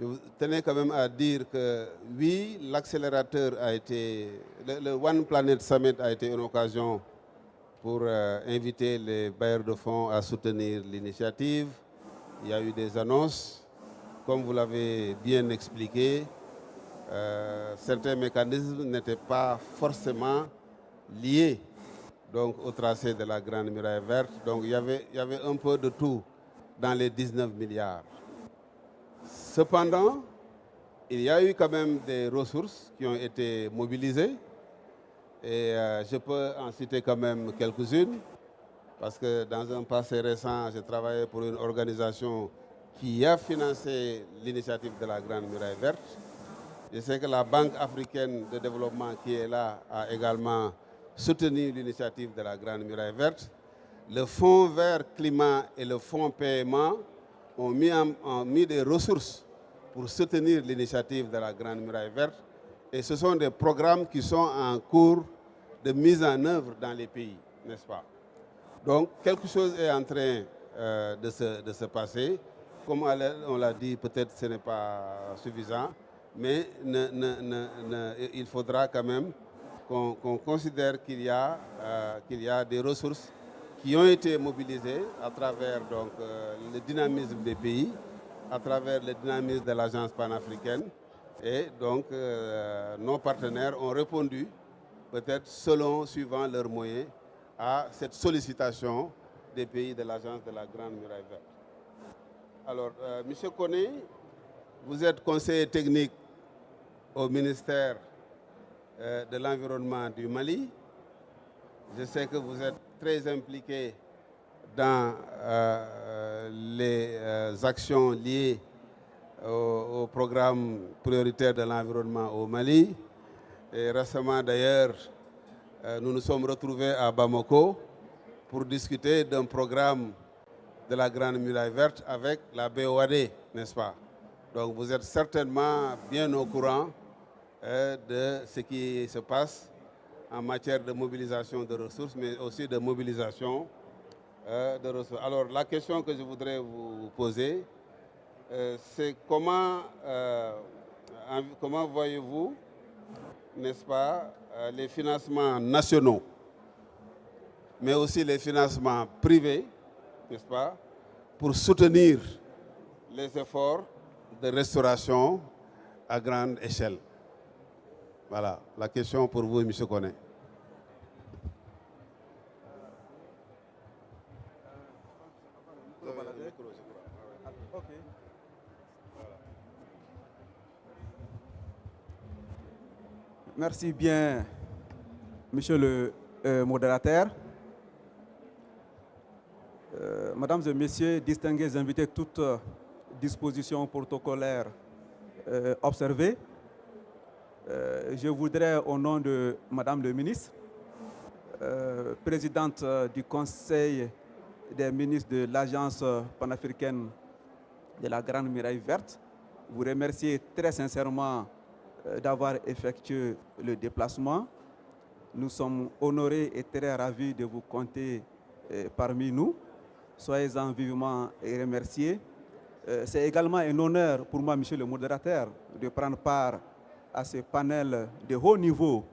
je tenais quand même à dire que oui, l'accélérateur a été, le One Planet Summit a été une occasion pour inviter les bailleurs de fonds à soutenir l'initiative. Il y a eu des annonces. Comme vous l'avez bien expliqué, certains mécanismes n'étaient pas forcément liés donc, au tracé de la Grande Muraille Verte. Donc il y avait un peu de tout dans les 19 milliards. Cependant, il y a eu quand même des ressources qui ont été mobilisées. Et je peux en citer quand même quelques-unes, parce que dans un passé récent, j'ai travaillé pour une organisation qui a financé l'initiative de la Grande Muraille Verte. Je sais que la Banque africaine de développement qui est là a également soutenu l'initiative de la Grande Muraille Verte. Le Fonds vert climat et le Fonds paiement ont mis des ressources pour soutenir l'initiative de la Grande Muraille Verte. Et ce sont des programmes qui sont en cours de mise en œuvre dans les pays, n'est-ce pas? Donc, quelque chose est en train de se passer. Comme on l'a dit, peut-être ce n'est pas suffisant, mais il faudra quand même qu'on considère qu'il y a des ressources qui ont été mobilisées à travers donc, le dynamisme des pays, à travers le dynamisme de l'agence panafricaine. Et donc, nos partenaires ont répondu, peut-être suivant leurs moyens, à cette sollicitation des pays de l'agence de la Grande Muraille Verte. Alors, M. Koné, vous êtes conseiller technique au ministère de l'Environnement du Mali. Je sais que vous êtes très impliqué dans les actions liées au programme prioritaire de l'environnement au Mali. Et récemment, d'ailleurs, nous nous sommes retrouvés à Bamako pour discuter d'un programme de la Grande Muraille Verte avec la BOAD, n'est-ce pas? Donc vous êtes certainement bien au courant de ce qui se passe en matière de mobilisation de ressources, mais aussi de mobilisation de ressources. Alors la question que je voudrais vous poser, c'est comment voyez-vous, n'est-ce pas, les financements nationaux, mais aussi les financements privés, n'est-ce pas, pour soutenir les efforts de restauration à grande échelle. Voilà, la question pour vous, M. Koné. Merci bien, Monsieur le modérateur. Mesdames et Messieurs, distingués invités, toutes dispositions protocolaires observées, je voudrais, au nom de Madame le ministre, présidente du Conseil des ministres de l'Agence panafricaine de la Grande Muraille Verte, vous remercier très sincèrement d'avoir effectué le déplacement. Nous sommes honorés et très ravis de vous compter parmi nous. Soyez-en vivement et remerciés. C'est également un honneur pour moi, Monsieur le modérateur, de prendre part à ce panel de haut niveau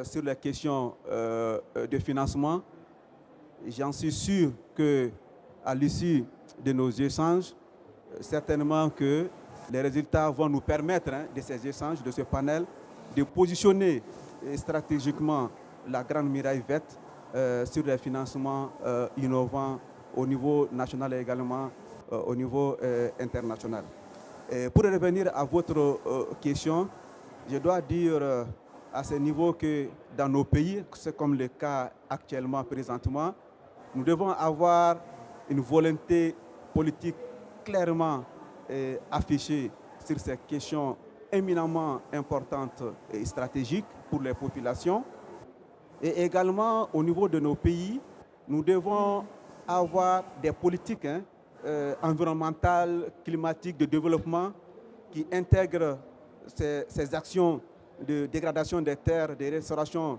sur les questions de financement. J'en suis sûr qu'à l'issue de nos échanges, certainement que les résultats vont nous permettre, de ces échanges, de ce panel, de positionner stratégiquement la Grande Muraille Verte sur les financements innovants au niveau national et également au niveau international. Pour revenir à votre question, je dois dire à ce niveau que dans nos pays, c'est comme le cas actuellement, présentement, nous devons avoir une volonté politique clairement affichée sur ces questions éminemment importantes et stratégiques pour les populations. Et également, au niveau de nos pays, nous devons avoir des politiques environnementales, climatiques, de développement qui intègrent ces actions de dégradation des terres, de restauration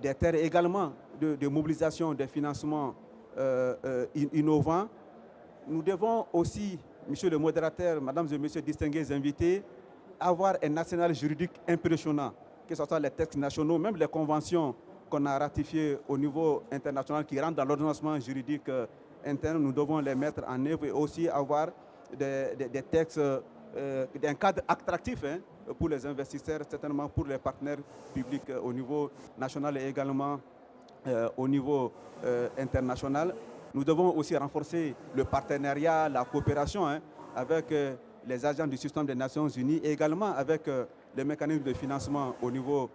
des terres et également de mobilisation des financements innovants. Nous devons aussi, Monsieur le modérateur, Mesdames et Messieurs distingués invités, avoir un national juridique impressionnant, que ce soit les textes nationaux, même les conventions qu'on a ratifiées au niveau international qui rentrent dans l'ordonnancement juridique interne, nous devons les mettre en œuvre et aussi avoir des textes, un cadre attractif pour les investisseurs, certainement pour les partenaires publics au niveau national et également au niveau international. Nous devons aussi renforcer le partenariat, la coopération avec les agents du système des Nations Unies et également avec les mécanismes de financement au niveau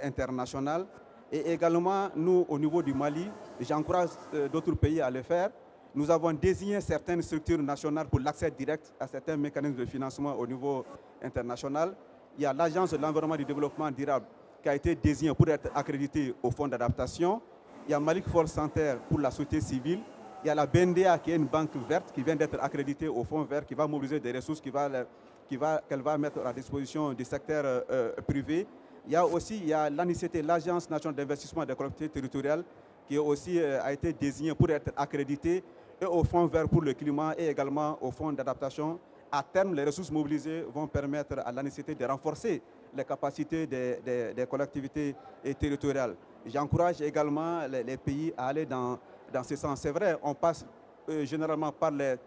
international. Et également, nous, au niveau du Mali, j'encourage d'autres pays à le faire. Nous avons désigné certaines structures nationales pour l'accès direct à certains mécanismes de financement au niveau international. Il y a l'Agence de l'environnement et du développement durable qui a été désignée pour être accréditée au fonds d'adaptation. Il y a Malik Force Center pour la société civile. Il y a la BNDA qui est une banque verte qui vient d'être accréditée au fonds vert, qui va mobiliser des ressources qu'elle va mettre à disposition du secteur privé. Il y a aussi l'ANICT, l'Agence nationale d'investissement des collectivités territoriales, qui aussi a été désignée pour être accréditée et au Fonds vert pour le climat et également au Fonds d'adaptation. À terme, les ressources mobilisées vont permettre à la nécessité de renforcer les capacités des collectivités territoriales. J'encourage également les pays à aller dans ce sens. C'est vrai, on passe généralement par les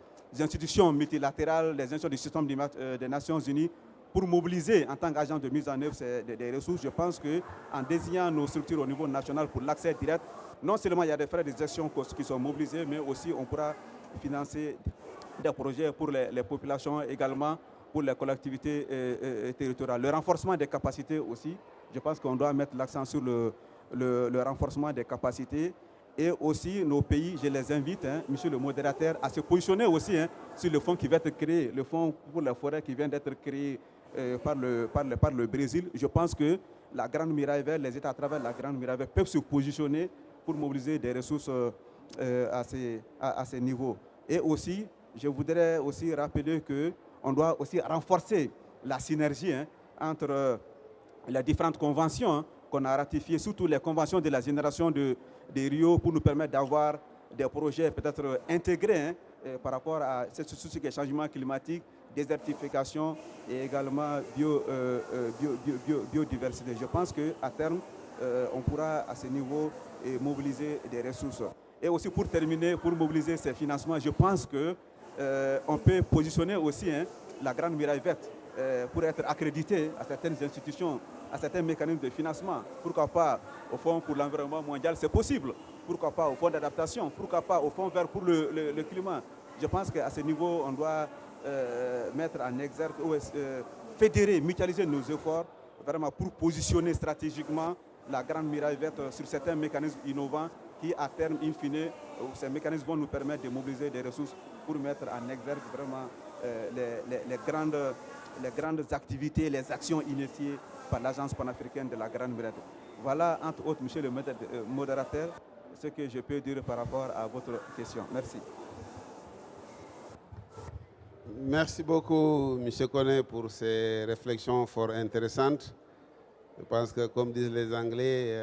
institutions multilatérales, les institutions du système des Nations Unies, pour mobiliser en tant qu'agent de mise en œuvre des ressources. Je pense qu'en désignant nos structures au niveau national pour l'accès direct, non seulement il y a des frais de gestion qui sont mobilisés, mais aussi on pourra financer des projets pour les populations, également pour les collectivités territoriales. Le renforcement des capacités aussi, je pense qu'on doit mettre l'accent sur le renforcement des capacités. Et aussi, nos pays, je les invite, monsieur le modérateur, à se positionner aussi sur le fonds qui va être créé, le fonds pour la forêt qui vient d'être créé par le Brésil. Je pense que la Grande Muraille Verte, les États à travers la Grande Muraille Verte peuvent se positionner pour mobiliser des ressources à ces niveaux. Et aussi, je voudrais aussi rappeler qu'on doit aussi renforcer la synergie entre les différentes conventions qu'on a ratifiées, surtout les conventions de la génération de Rio, pour nous permettre d'avoir des projets peut-être intégrés par rapport à ce qui est changement climatique, désertification et également biodiversité. Je pense qu'à terme, on pourra à ce niveau mobiliser des ressources. Et aussi pour terminer, pour mobiliser ces financements, je pense qu'on peut positionner aussi la Grande Muraille Verte pour être accrédité à certaines institutions, à certains mécanismes de financement. Pourquoi pas au Fonds pour l'environnement mondial, c'est possible. Pourquoi pas au Fonds d'adaptation, pourquoi pas au Fonds vert pour le climat. Je pense qu'à ce niveau, on doit mettre en exergue, fédérer, mutualiser nos efforts vraiment pour positionner stratégiquement la Grande Muraille Verte sur certains mécanismes innovants qui, à terme, in fine, ces mécanismes vont nous permettre de mobiliser des ressources pour mettre en exergue vraiment les grandes activités, les actions initiées par l'Agence panafricaine de la Grande Muraille. Voilà, entre autres, monsieur le modérateur, ce que je peux dire par rapport à votre question. Merci. Merci beaucoup, M. Koné, pour ces réflexions fort intéressantes. Je pense que, comme disent les Anglais,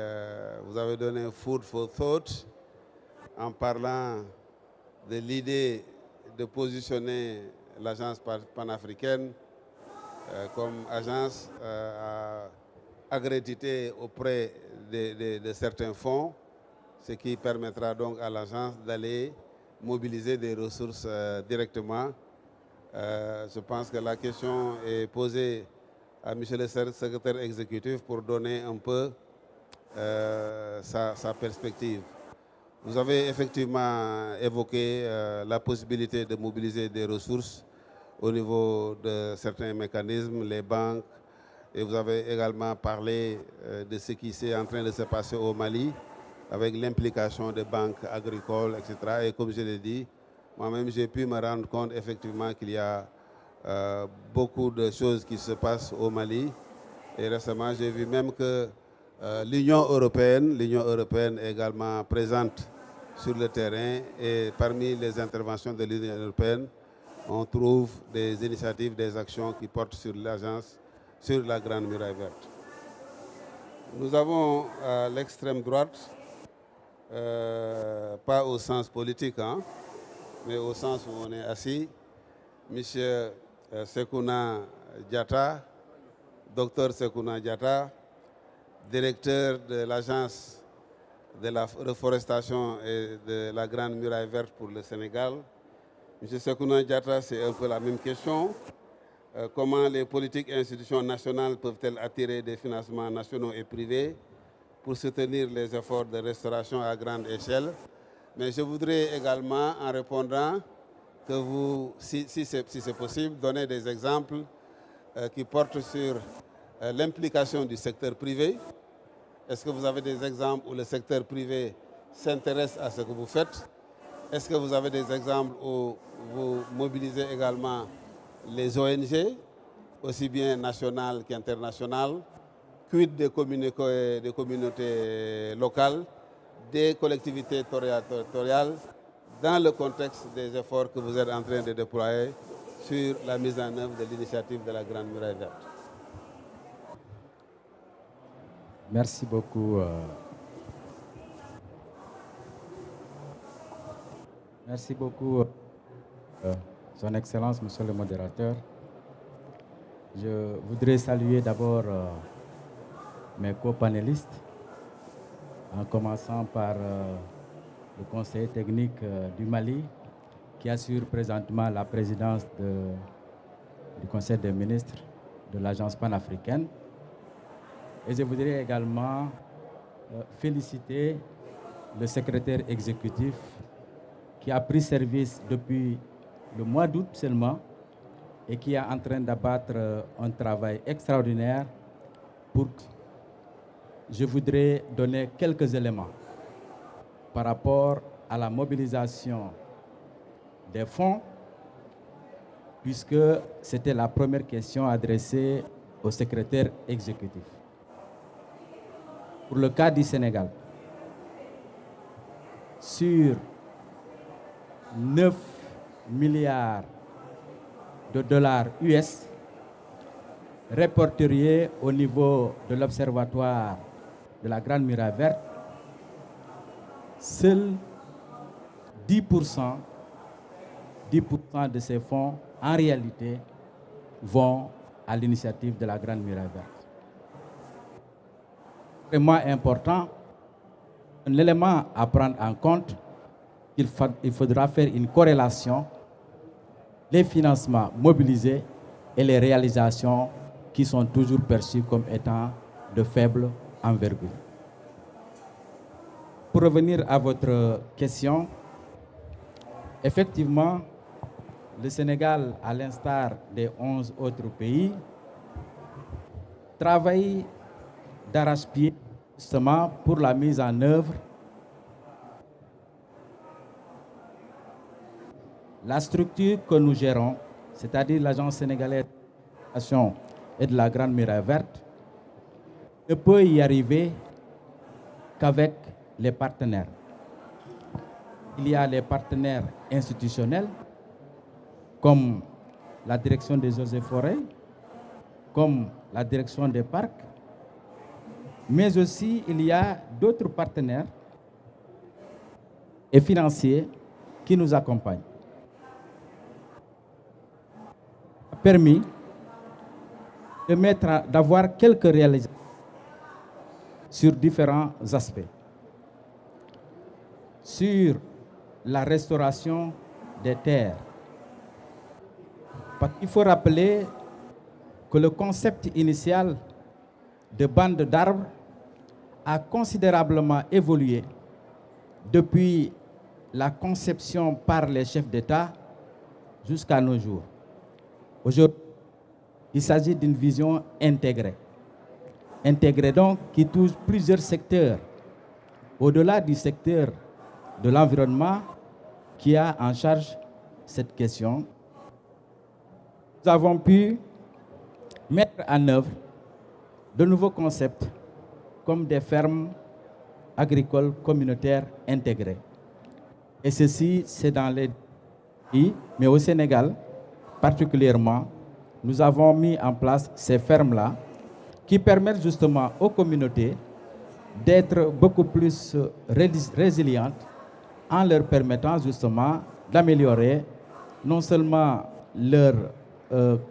vous avez donné food for thought en parlant de l'idée de positionner l'agence panafricaine comme agence accréditée auprès de certains fonds, ce qui permettra donc à l'agence d'aller mobiliser des ressources directement. Je pense que la question est posée à M. le secrétaire exécutif pour donner un peu sa perspective. Vous avez effectivement évoqué la possibilité de mobiliser des ressources au niveau de certains mécanismes, les banques, et vous avez également parlé de ce qui est en train de se passer au Mali, avec l'implication des banques agricoles, etc. Et comme je l'ai dit, moi-même j'ai pu me rendre compte effectivement qu'il y a beaucoup de choses qui se passent au Mali. Et récemment, j'ai vu même que l'Union européenne est également présente sur le terrain. Et parmi les interventions de l'Union européenne, on trouve des initiatives, des actions qui portent sur l'agence, sur la Grande Muraille Verte. Nous avons à l'extrême droite, pas au sens politique, mais au sens où on est assis, M. Sekouna Diatta, Dr Sekouna Diatta, directeur de l'agence de la reforestation et de la Grande Muraille Verte pour le Sénégal. M. Sekouna Diatta, c'est un peu la même question. Comment les politiques et institutions nationales peuvent-elles attirer des financements nationaux et privés pour soutenir les efforts de restauration à grande échelle? Mais je voudrais également, en répondant, que vous, si c'est possible, donner des exemples qui portent sur l'implication du secteur privé. Est-ce que vous avez des exemples où le secteur privé s'intéresse à ce que vous faites? Est-ce que vous avez des exemples où vous mobilisez également les ONG, aussi bien nationales qu'internationales? Quid des communautés locales, des collectivités territoriales, dans le contexte des efforts que vous êtes en train de déployer sur la mise en œuvre de l'initiative de la Grande Muraille Verte? Merci beaucoup. Merci beaucoup, Son Excellence, Monsieur le modérateur. Je voudrais saluer d'abord mes copanélistes, en commençant par le conseiller technique du Mali, qui assure présentement la présidence du Conseil des ministres de l'Agence panafricaine. Et je voudrais également féliciter le secrétaire exécutif qui a pris service depuis le mois d'août seulement et qui est en train d'abattre un travail extraordinaire pour... Je voudrais donner quelques éléments par rapport à la mobilisation des fonds, puisque c'était la première question adressée au secrétaire exécutif. Pour le cas du Sénégal, sur 9 milliards de dollars US répertoriés au niveau de l'Observatoire de la Grande Muraille Verte, seuls 10% de ces fonds, en réalité, vont à l'initiative de la Grande Muraille Verte. Vraiment important, un élément à prendre en compte, il faudra faire une corrélation, les financements mobilisés et les réalisations qui sont toujours perçues comme étant de faible envergure. Pour revenir à votre question, effectivement, le Sénégal, à l'instar des 11 autres pays, travaille d'arrache-pied justement pour la mise en œuvre. La structure que nous gérons, c'est-à-dire l'Agence sénégalaise de et de la Grande Muraille Verte, ne peut y arriver qu'avec les partenaires. Il y a les partenaires institutionnels, comme la direction des eaux et forêts, comme la direction des parcs, mais aussi il y a d'autres partenaires et financiers qui nous accompagnent. Ça a permis d'avoir quelques réalisations sur différents aspects. Sur la restauration des terres. Parce qu'il faut rappeler que le concept initial de bande d'arbres a considérablement évolué depuis la conception par les chefs d'État jusqu'à nos jours. Aujourd'hui, il s'agit d'une vision intégrée. Intégrée donc qui touche plusieurs secteurs. Au-delà du secteur de l'environnement qui a en charge cette question, nous avons pu mettre en œuvre de nouveaux concepts comme des fermes agricoles communautaires intégrées. Et ceci, c'est dans les pays, mais au Sénégal particulièrement, nous avons mis en place ces fermes-là qui permettent justement aux communautés d'être beaucoup plus résilientes en leur permettant justement d'améliorer non seulement leurs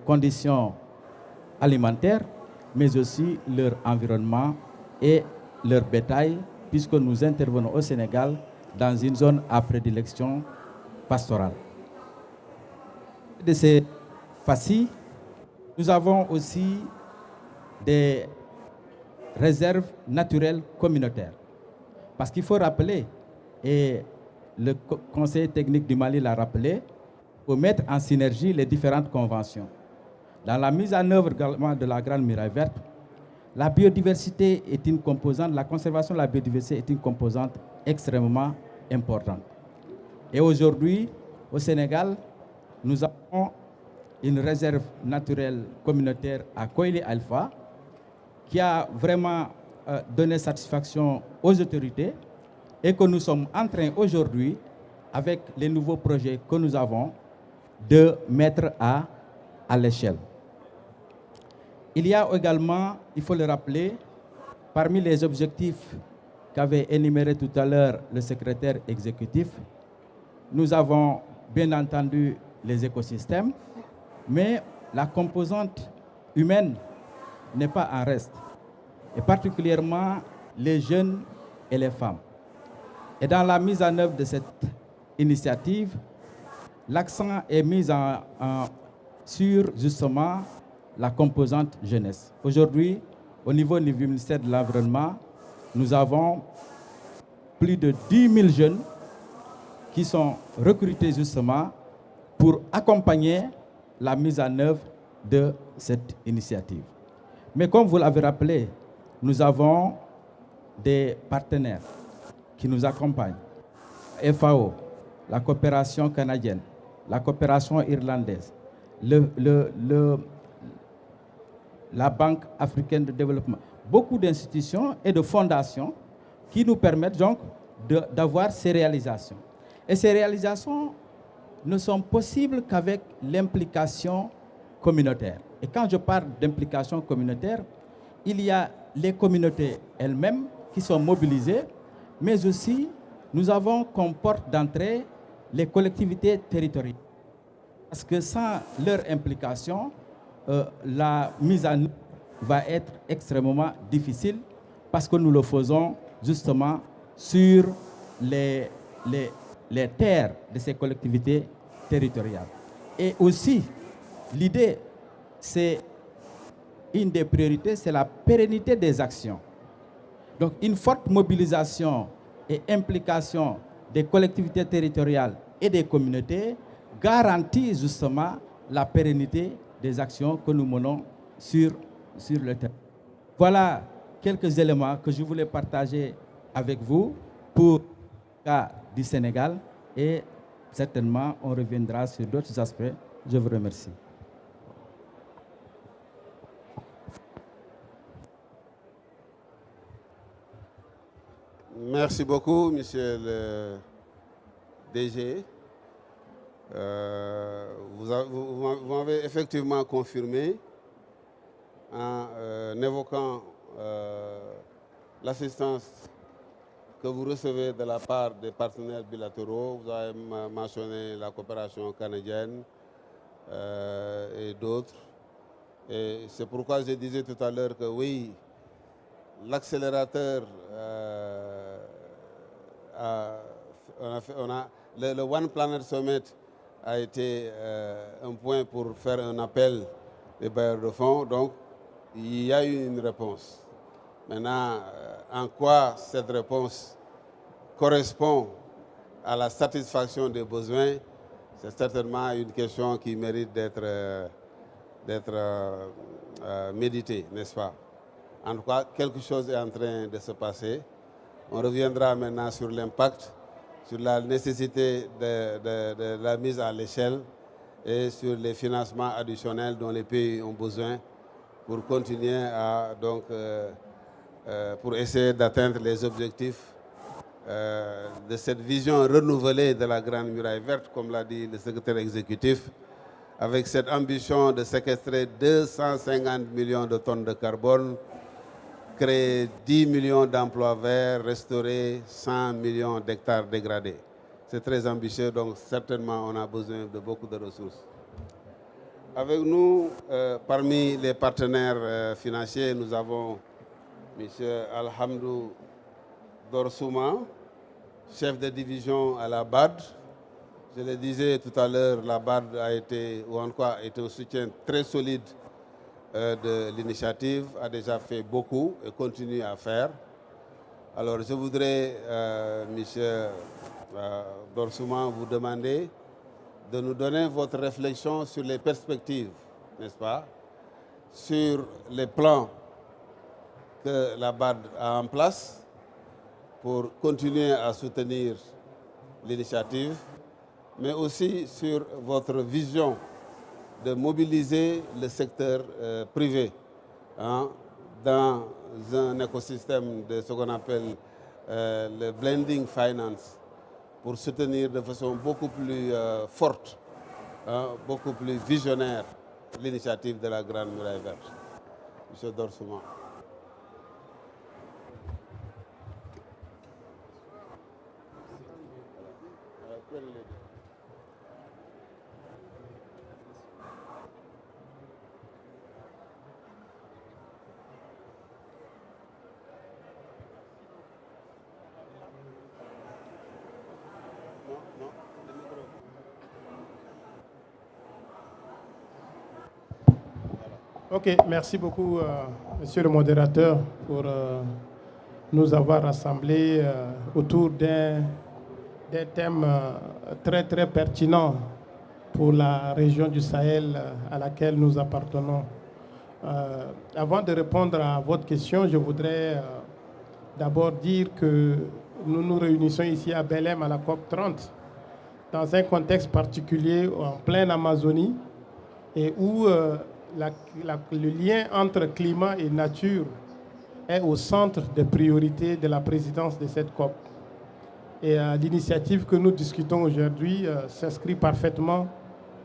conditions alimentaires, mais aussi leur environnement et leur bétail, puisque nous intervenons au Sénégal dans une zone à prédilection pastorale. De ces facies, nous avons aussi des réserves naturelles communautaires. Parce qu'il faut rappeler, et le Conseil technique du Mali l'a rappelé, pour mettre en synergie les différentes conventions. Dans la mise en œuvre également de la Grande Muraille Verte, la biodiversité est une composante, la conservation de la biodiversité est une composante extrêmement importante. Et aujourd'hui, au Sénégal, nous avons une réserve naturelle communautaire à Koili Alpha qui a vraiment donné satisfaction aux autorités et que nous sommes en train aujourd'hui, avec les nouveaux projets que nous avons, de mettre à l'échelle. Il y a également, il faut le rappeler, parmi les objectifs qu'avait énuméré tout à l'heure le secrétaire exécutif, nous avons bien entendu les écosystèmes, mais la composante humaine n'est pas en reste, et particulièrement les jeunes et les femmes. Et dans la mise en œuvre de cette initiative, l'accent est mis sur justement la composante jeunesse. Aujourd'hui, au niveau du ministère de l'Environnement, nous avons plus de 10 000 jeunes qui sont recrutés justement pour accompagner la mise en œuvre de cette initiative. Mais comme vous l'avez rappelé, nous avons des partenaires qui nous accompagnent. FAO, la coopération canadienne, la coopération irlandaise, la Banque africaine de développement, beaucoup d'institutions et de fondations qui nous permettent donc d'avoir ces réalisations. Et ces réalisations ne sont possibles qu'avec l'implication communautaire. Et quand je parle d'implication communautaire, il y a les communautés elles-mêmes qui sont mobilisées, mais aussi nous avons comme porte d'entrée les collectivités territoriales. Parce que sans leur implication, la mise en œuvre va être extrêmement difficile parce que nous le faisons justement sur les terres de ces collectivités territoriales. Et aussi, l'idée, c'est une des priorités, c'est la pérennité des actions. Donc, une forte mobilisation et implication des collectivités territoriales et des communautés garantit justement la pérennité des actions que nous menons sur le terrain. Voilà quelques éléments que je voulais partager avec vous pour le cas du Sénégal et certainement on reviendra sur d'autres aspects. Je vous remercie. Merci beaucoup, monsieur le DG. Vous m'avez effectivement confirmé en évoquant l'assistance que vous recevez de la part des partenaires bilatéraux. Vous avez mentionné la coopération canadienne et d'autres. Et c'est pourquoi je disais tout à l'heure que oui, l'accélérateur, le One Planet Summit a été un point pour faire un appel des bailleurs de fonds. Donc, il y a eu une réponse. Maintenant, en quoi cette réponse correspond à la satisfaction des besoins, c'est certainement une question qui mérite d'être méditée, n'est-ce pas? En tout cas, quelque chose est en train de se passer. On reviendra maintenant sur l'impact, sur la nécessité de la mise à l'échelle et sur les financements additionnels dont les pays ont besoin pour continuer à, pour essayer d'atteindre les objectifs de cette vision renouvelée de la Grande Muraille Verte, comme l'a dit le secrétaire exécutif, avec cette ambition de séquestrer 250 millions de tonnes de carbone, créer 10 millions d'emplois verts, restaurer 100 millions d'hectares dégradés. C'est très ambitieux, donc certainement on a besoin de beaucoup de ressources. Avec nous, parmi les partenaires financiers, nous avons M. Alhamdou Dorsouma, chef de division à la BAD. Je le disais tout à l'heure, la BAD a été, ou en quoi, été un soutien très solide de l'initiative, a déjà fait beaucoup et continue à faire. Alors je voudrais, M. Dorsouma, vous demander de nous donner votre réflexion sur les perspectives, n'est-ce pas, sur les plans que la BAD a en place pour continuer à soutenir l'initiative, mais aussi sur votre vision de mobiliser le secteur privé dans un écosystème de ce qu'on appelle le blending finance pour soutenir de façon beaucoup plus forte, beaucoup plus visionnaire l'initiative de la Grande Muraille Verte. M. Dorsouma. Prenez les deux. Ok, merci beaucoup, monsieur le modérateur, pour nous avoir rassemblés autour d'un thème très très pertinent pour la région du Sahel à laquelle nous appartenons. Avant de répondre à votre question, je voudrais d'abord dire que nous nous réunissons ici à Belém à la COP30 dans un contexte particulier en pleine Amazonie et où le lien entre climat et nature est au centre des priorités de la présidence de cette COP. Et l'initiative que nous discutons aujourd'hui s'inscrit parfaitement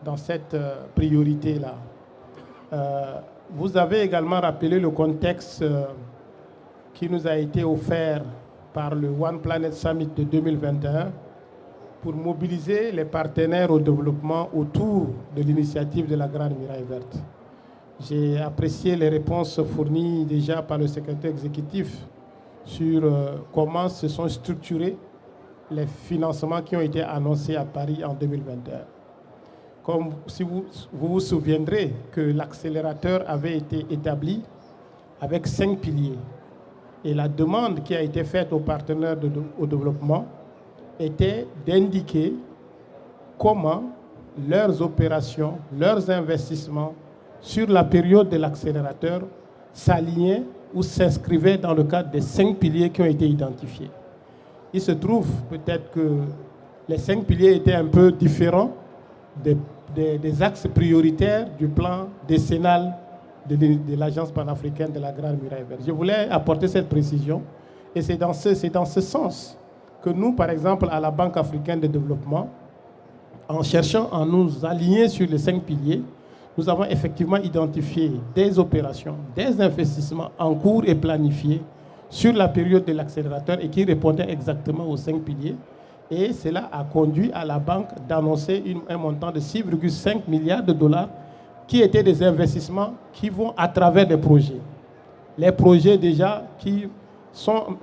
dans cette priorité-là. Vous avez également rappelé le contexte qui nous a été offert par le One Planet Summit de 2021 pour mobiliser les partenaires au développement autour de l'initiative de la Grande Muraille Verte. J'ai apprécié les réponses fournies déjà par le secrétaire exécutif sur comment se sont structurés les financements qui ont été annoncés à Paris en 2021. Comme si vous vous souviendrez que l'accélérateur avait été établi avec 5 piliers. Et la demande qui a été faite aux partenaires au développement était d'indiquer comment leurs opérations, leurs investissements sur la période de l'accélérateur s'alignaient ou s'inscrivaient dans le cadre des 5 piliers qui ont été identifiés. Il se trouve peut-être que les 5 piliers étaient un peu différents des axes prioritaires du plan décennal de l'Agence panafricaine de la Grande Muraille Verte. Je voulais apporter cette précision et c'est dans ce sens que nous, par exemple, à la Banque africaine de développement, en cherchant à nous aligner sur les 5 piliers, nous avons effectivement identifié des opérations, des investissements en cours et planifiés sur la période de l'accélérateur et qui répondaient exactement aux 5 piliers. Et cela a conduit à la banque d'annoncer un montant de 6,5 milliards de dollars qui étaient des investissements qui vont à travers des projets. Les projets déjà qui sont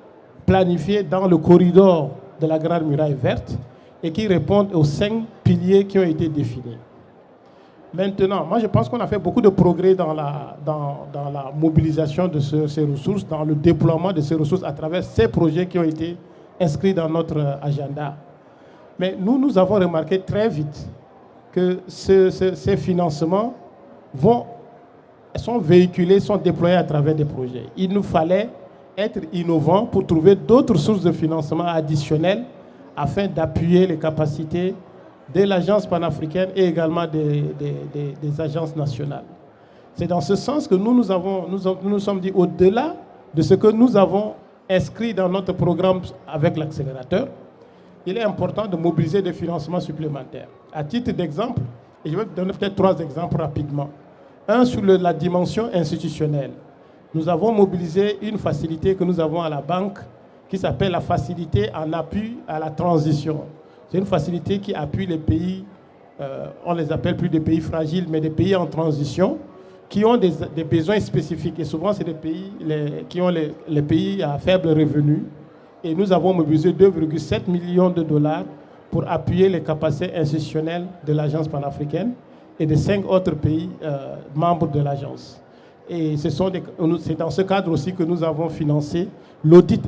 planifiés dans le corridor de la Grande Muraille Verte et qui répondent aux 5 piliers qui ont été définis. Maintenant, moi je pense qu'on a fait beaucoup de progrès dans la mobilisation de ces ressources, dans le déploiement de ces ressources à travers ces projets qui ont été inscrits dans notre agenda. Mais nous avons remarqué très vite que ces financements sont véhiculés, sont déployés à travers des projets. Il nous fallait être innovants pour trouver d'autres sources de financement additionnelles afin d'appuyer les capacités de l'agence panafricaine et également des agences nationales. C'est dans ce sens que nous nous sommes dit, au-delà de ce que nous avons inscrit dans notre programme avec l'accélérateur, il est important de mobiliser des financements supplémentaires. À titre d'exemple, et je vais vous donner peut-être 3 exemples rapidement. Un, sur la dimension institutionnelle. Nous avons mobilisé une facilité que nous avons à la banque qui s'appelle la facilité en appui à la transition. C'est une facilité qui appuie les pays, on les appelle plus des pays fragiles, mais des pays en transition, qui ont des besoins spécifiques. Et souvent, c'est des pays qui ont les pays à faible revenu. Et nous avons mobilisé 2,7 millions de dollars pour appuyer les capacités institutionnelles de l'agence panafricaine et de 5 autres pays membres de l'agence. Et c'est dans ce cadre aussi que nous avons financé l'audit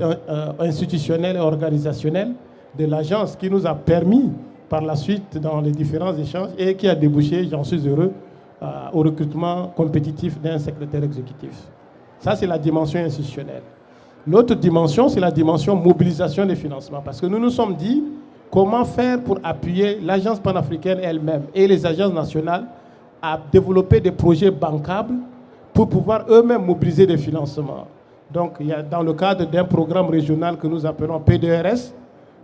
institutionnel et organisationnel de l'agence qui nous a permis par la suite dans les différents échanges et qui a débouché, j'en suis heureux, au recrutement compétitif d'un secrétaire exécutif. Ça, c'est la dimension institutionnelle. L'autre dimension, c'est la dimension mobilisation des financements. Parce que nous nous sommes dit comment faire pour appuyer l'agence panafricaine elle-même et les agences nationales à développer des projets bancables pour pouvoir eux-mêmes mobiliser des financements. Donc, il y a dans le cadre d'un programme régional que nous appelons PDRS,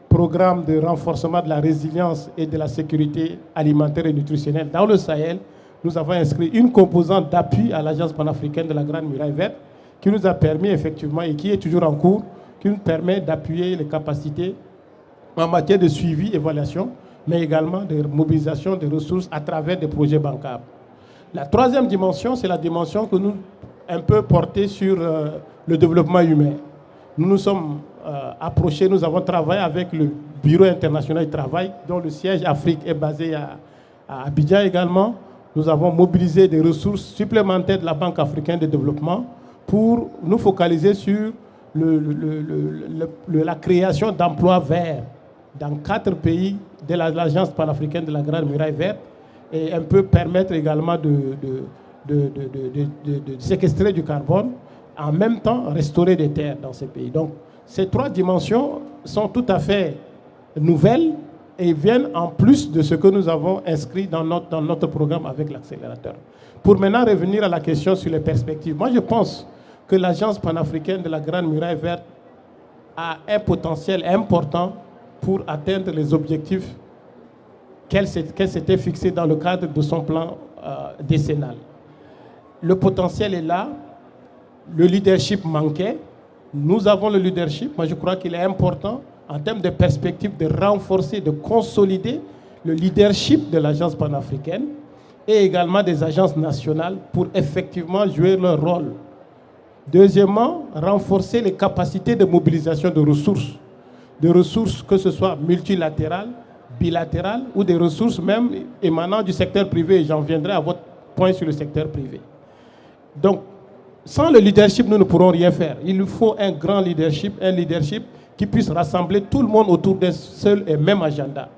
Programme de renforcement de la résilience et de la sécurité alimentaire et nutritionnelle dans le Sahel, nous avons inscrit une composante d'appui à l'agence panafricaine de la Grande Muraille Verte qui nous a permis effectivement, et qui est toujours en cours, qui nous permet d'appuyer les capacités en matière de suivi, évaluation, mais également de mobilisation des ressources à travers des projets bancables. La troisième dimension, c'est la dimension que nous un peu portée sur le développement humain. Nous nous sommes approchés, nous avons travaillé avec le Bureau international du travail, dont le siège Afrique est basé à Abidjan également, nous avons mobilisé des ressources supplémentaires de la Banque africaine de développement pour nous focaliser sur la création d'emplois verts dans 4 pays de l'Agence panafricaine de la Grande Muraille Verte et un peu permettre également de séquestrer du carbone, en même temps restaurer des terres dans ces pays. Donc ces 3 dimensions sont tout à fait nouvelles et viennent en plus de ce que nous avons inscrit dans notre programme avec l'accélérateur. Pour maintenant revenir à la question sur les perspectives, moi je pense que l'Agence panafricaine de la Grande Muraille Verte a un potentiel important pour atteindre les objectifs qu'elle s'était fixés dans le cadre de son plan décennal. Le potentiel est là, le leadership manquait, nous avons le leadership, moi je crois qu'il est important en termes de perspective de renforcer, de consolider le leadership de l'agence panafricaine et également des agences nationales pour effectivement jouer leur rôle. Deuxièmement, renforcer les capacités de mobilisation de ressources que ce soit multilatérales, bilatérales ou des ressources même émanant du secteur privé. J'en viendrai à votre point sur le secteur privé. Donc, sans le leadership, nous ne pourrons rien faire. Il nous faut un grand leadership, un leadership qui puisse rassembler tout le monde autour d'un seul et même agenda.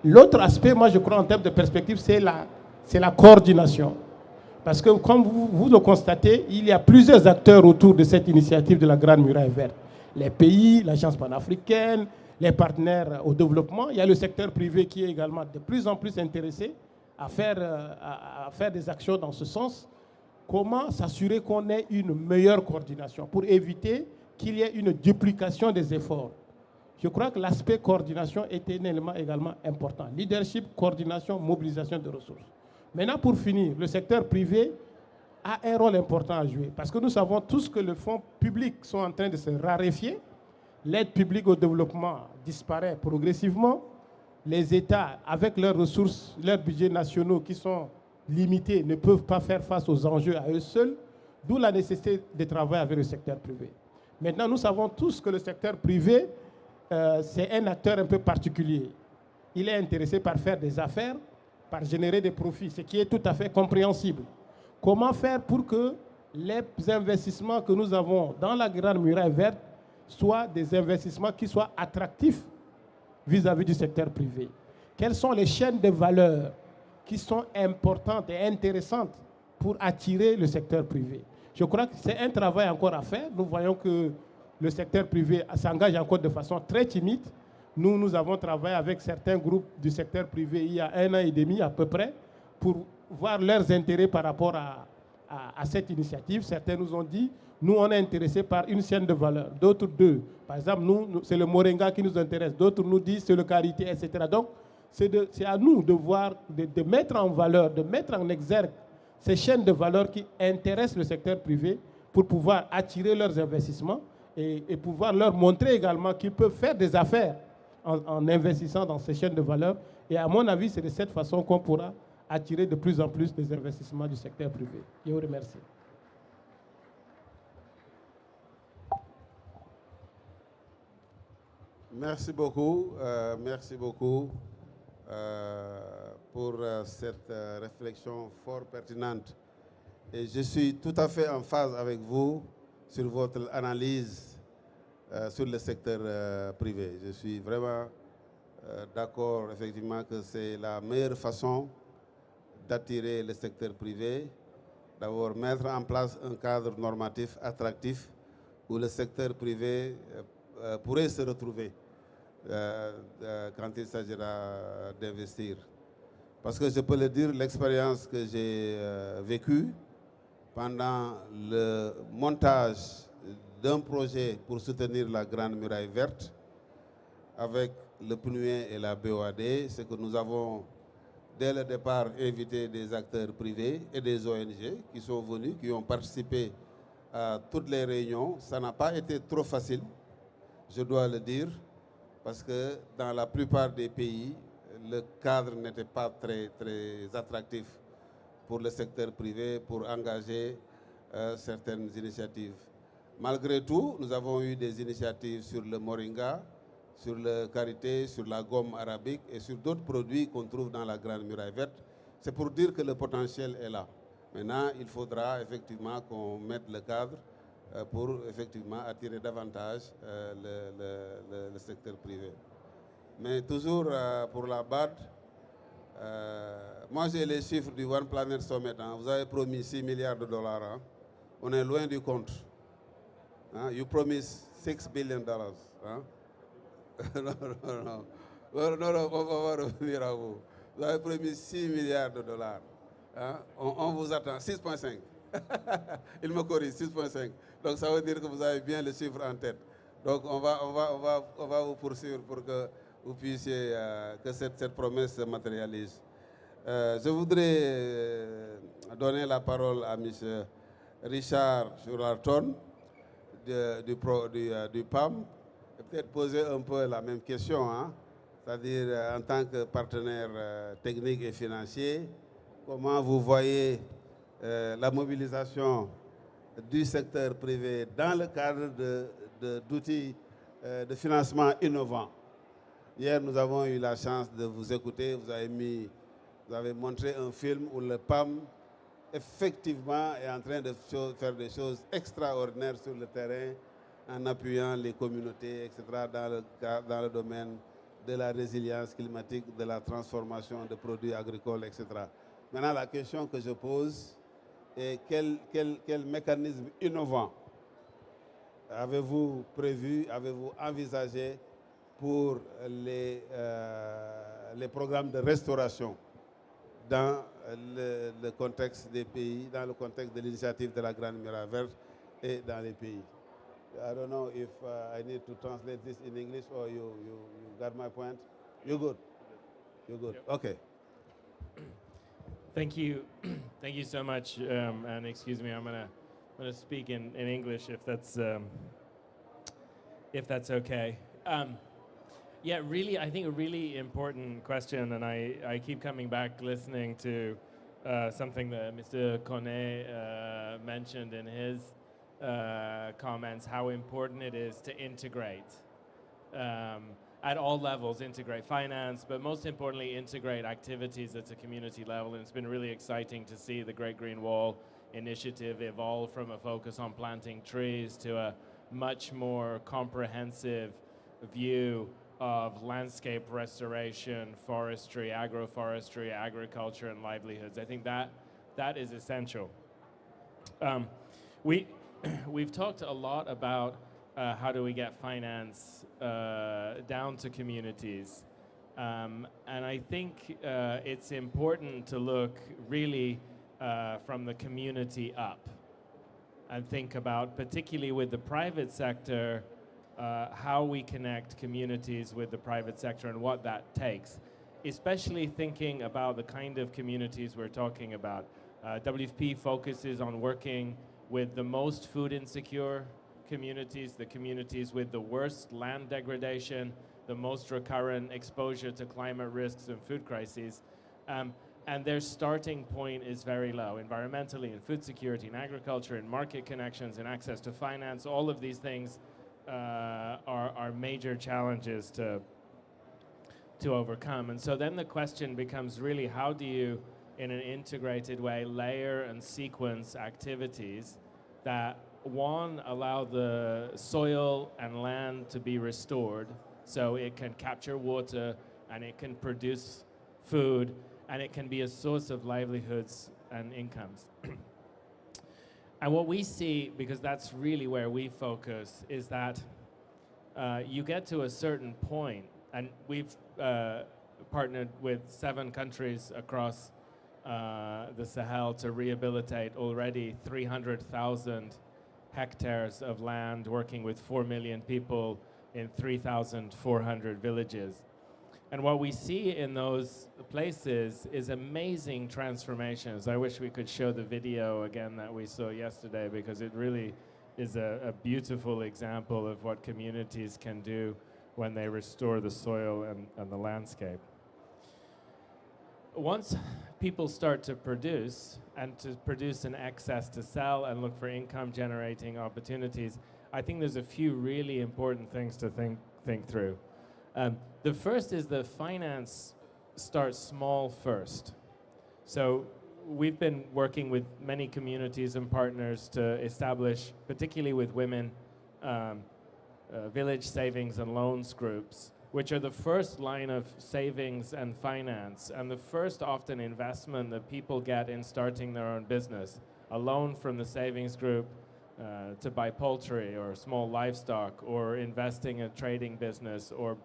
L'autre aspect, moi je crois en termes de perspective, c'est la coordination. Parce que comme vous le constatez, il y a plusieurs acteurs autour de cette initiative de la Grande Muraille Verte. Les pays, l'Agence panafricaine, les partenaires au développement. Il y a le secteur privé qui est également de plus en plus intéressé à faire des actions dans ce sens. Comment s'assurer qu'on ait une meilleure coordination pour éviter qu'il y ait une duplication des efforts. Je crois que l'aspect coordination est un élément également important. Leadership, coordination, mobilisation de ressources. Maintenant, pour finir, le secteur privé a un rôle important à jouer parce que nous savons tous que les fonds publics sont en train de se raréfier. L'aide publique au développement disparaît progressivement. Les États, avec leurs ressources, leurs budgets nationaux qui sont limités, ne peuvent pas faire face aux enjeux à eux seuls, d'où la nécessité de travailler avec le secteur privé. Maintenant, nous savons tous que le secteur privé, c'est un acteur un peu particulier. Il est intéressé par faire des affaires, par générer des profits, ce qui est tout à fait compréhensible. Comment faire pour que les investissements que nous avons dans la Grande Muraille Verte soient des investissements qui soient attractifs vis-à-vis du secteur privé? Quelles sont les chaînes de valeur qui sont importantes et intéressantes pour attirer le secteur privé? Je crois que c'est un travail encore à faire. Nous voyons que le secteur privé s'engage encore de façon très timide. Nous avons travaillé avec certains groupes du secteur privé il y a 1 an et demi à peu près pour voir leurs intérêts par rapport à cette initiative. Certains nous ont dit, nous on est intéressés par une chaîne de valeur, d'autres 2. Par exemple, nous c'est le moringa qui nous intéresse, d'autres nous disent c'est le karité, etc. Donc, c'est à nous de voir, de mettre en valeur, de mettre en exergue ces chaînes de valeur qui intéressent le secteur privé pour pouvoir attirer leurs investissements et pouvoir leur montrer également qu'ils peuvent faire des affaires en investissant dans ces chaînes de valeur. Et à mon avis, c'est de cette façon qu'on pourra attirer de plus en plus des investissements du secteur privé. Je vous remercie. Merci beaucoup. Merci beaucoup pour cette réflexion fort pertinente. Et je suis tout à fait en phase avec vous sur votre analyse sur le secteur privé. Je suis vraiment d'accord, effectivement, que c'est la meilleure façon d'attirer le secteur privé, d'abord mettre en place un cadre normatif attractif où le secteur privé pourrait se retrouver quand il s'agira d'investir. Parce que je peux le dire, l'expérience que j'ai vécue pendant le montage d'un projet pour soutenir la Grande Muraille Verte avec le PNUE et la BOAD, c'est que nous avons dès le départ invité des acteurs privés et des ONG qui sont venus, qui ont participé à toutes les réunions. Ça n'a pas été trop facile, je dois le dire, parce que dans la plupart des pays, le cadre n'était pas très attractif pour le secteur privé pour engager certaines initiatives. Malgré tout, nous avons eu des initiatives sur le moringa, sur le karité, sur la gomme arabique et sur d'autres produits qu'on trouve dans la Grande Muraille Verte, C'est pour dire que le potentiel est là. Maintenant, il faudra effectivement qu'on mette le cadre pour effectivement attirer davantage le secteur privé. Mais toujours pour la BAD, moi j'ai les chiffres du One Planet Summit. Hein. Vous avez promis 6 milliards de dollars. Hein. On est loin du compte. Hein. You promise $6 billion. Hein. non, on va revenir à vous. Vous avez promis 6 milliards de dollars. Hein? On vous attend. 6,5. Il me corrige, 6,5. Donc ça veut dire que vous avez bien le chiffre en tête. Donc on va vous poursuivre pour que vous puissiez, que cette promesse se matérialise. Je voudrais donner la parole à M. Richard Jurarton du PAM, et peut-être poser un peu la même question, hein? C'est-à-dire en tant que partenaire technique et financier, comment vous voyez la mobilisation du secteur privé dans le cadre d'outils de financement innovants. Hier, nous avons eu la chance de vous écouter. Vous avez montré un film où le PAM, effectivement, est en train de faire des choses extraordinaires sur le terrain en appuyant les communautés, etc., dans le domaine de la résilience climatique, de la transformation de produits agricoles, etc. Maintenant, la question que je pose est quel mécanisme innovant avez-vous prévu, avez-vous envisagé pour les programmes de restauration dans le contexte des pays, dans le contexte de l'initiative de la Grande Muraille Verte et dans les pays? I don't know if I need to translate this in English or you got my point. You're good. You're good. Yep. Okay. Thank you. Thank you so much. And excuse me, I'm gonna speak in English if that's okay. Yeah, really, I think a really important question, and I keep coming back listening to something that Mr. Kone mentioned in his comments, how important it is to integrate at all levels, integrate finance, but most importantly, integrate activities at a community level. And it's been really exciting to see the Great Green Wall initiative evolve from a focus on planting trees to a much more comprehensive view of landscape restoration, forestry, agroforestry, agriculture, and livelihoods. I think that is essential. We've talked a lot about how do we get finance down to communities. And I think it's important to look really from the community up and think about, particularly with the private sector, how we connect communities with the private sector and what that takes, especially thinking about the kind of communities we're talking about. WFP focuses on working with the most food insecure communities, the communities with the worst land degradation, the most recurrent exposure to climate risks and food crises. And their starting point is very low, environmentally, in food security, in agriculture, in market connections, in access to finance. All of these things are major challenges to overcome. And so then the question becomes really, how do you, in an integrated way, layer and sequence activities that, one, allow the soil and land to be restored so it can capture water and it can produce food and it can be a source of livelihoods and incomes. And what we see, because that's really where we focus, is that you get to a certain point, and we've partnered with 7 countries across the Sahel to rehabilitate already 300,000 hectares of land, working with 4 million people in 3,400 villages. And what we see in those places is amazing transformations. I wish we could show the video again that we saw yesterday, because it really is a beautiful example of what communities can do when they restore the soil and the landscape. Once people start to produce, and to produce in excess to sell and look for income generating opportunities, I think there's a few really important things to think through. The first is the finance starts small first. So we've been working with many communities and partners to establish, particularly with women, village savings and loans groups, which are the first line of savings and finance and the first often investment that people get in starting their own business. A loan from the savings group to buy poultry or small livestock, or investing in a trading business, or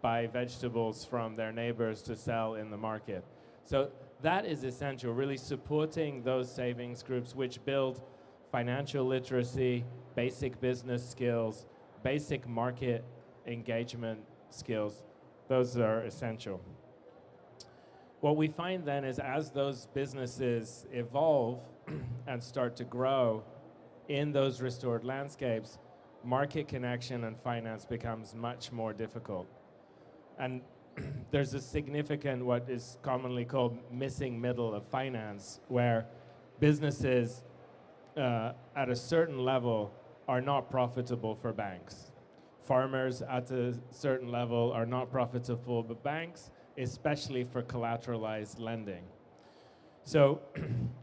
buy vegetables from their neighbors to sell in the market. So that is essential, really supporting those savings groups which build financial literacy, basic business skills, basic market engagement skills. Those are essential. What we find then is as those businesses evolve and start to grow in those restored landscapes, market connection and finance becomes much more difficult. And there's a significant, what is commonly called missing middle of finance, where businesses at a certain level are not profitable for banks. Farmers at a certain level are not profitable for banks, especially for collateralized lending. So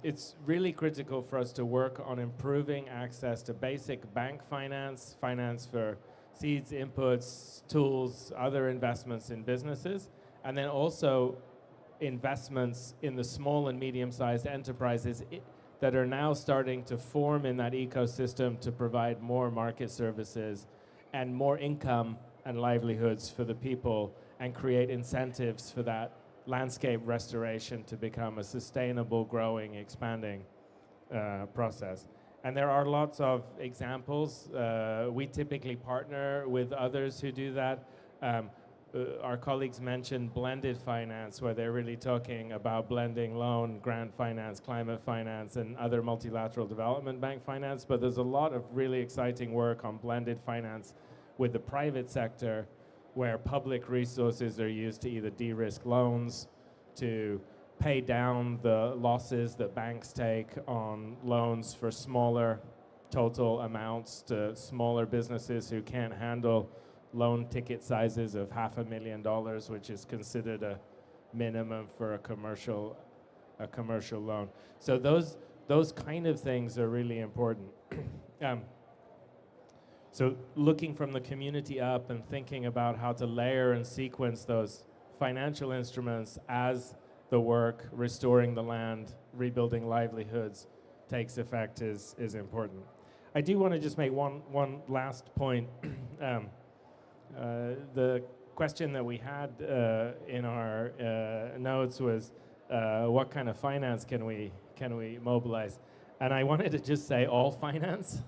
it's really critical for us to work on improving access to basic bank finance, finance for seeds, inputs, tools, other investments in businesses, and then also investments in the small and medium-sized enterprises that are now starting to form in that ecosystem to provide more market services and more income and livelihoods for the people, and create incentives for that landscape restoration to become a sustainable, growing, expanding process. And there are lots of examples. We typically partner with others who do that. Our colleagues mentioned blended finance, where they're really talking about blending loan, grant finance, climate finance, and other multilateral development bank finance. But there's a lot of really exciting work on blended finance with the private sector, where public resources are used to either de-risk loans, to pay down the losses that banks take on loans for smaller total amounts to smaller businesses who can't handle loan ticket sizes of $500,000, which is considered a minimum for a commercial loan. So those kind of things are really important. So looking from the community up and thinking about how to layer and sequence those financial instruments as the work, restoring the land, rebuilding livelihoods takes effect is important. I do want to just make one last point. The question that we had in our notes was, what kind of finance can we mobilize? And I wanted to just say all finance.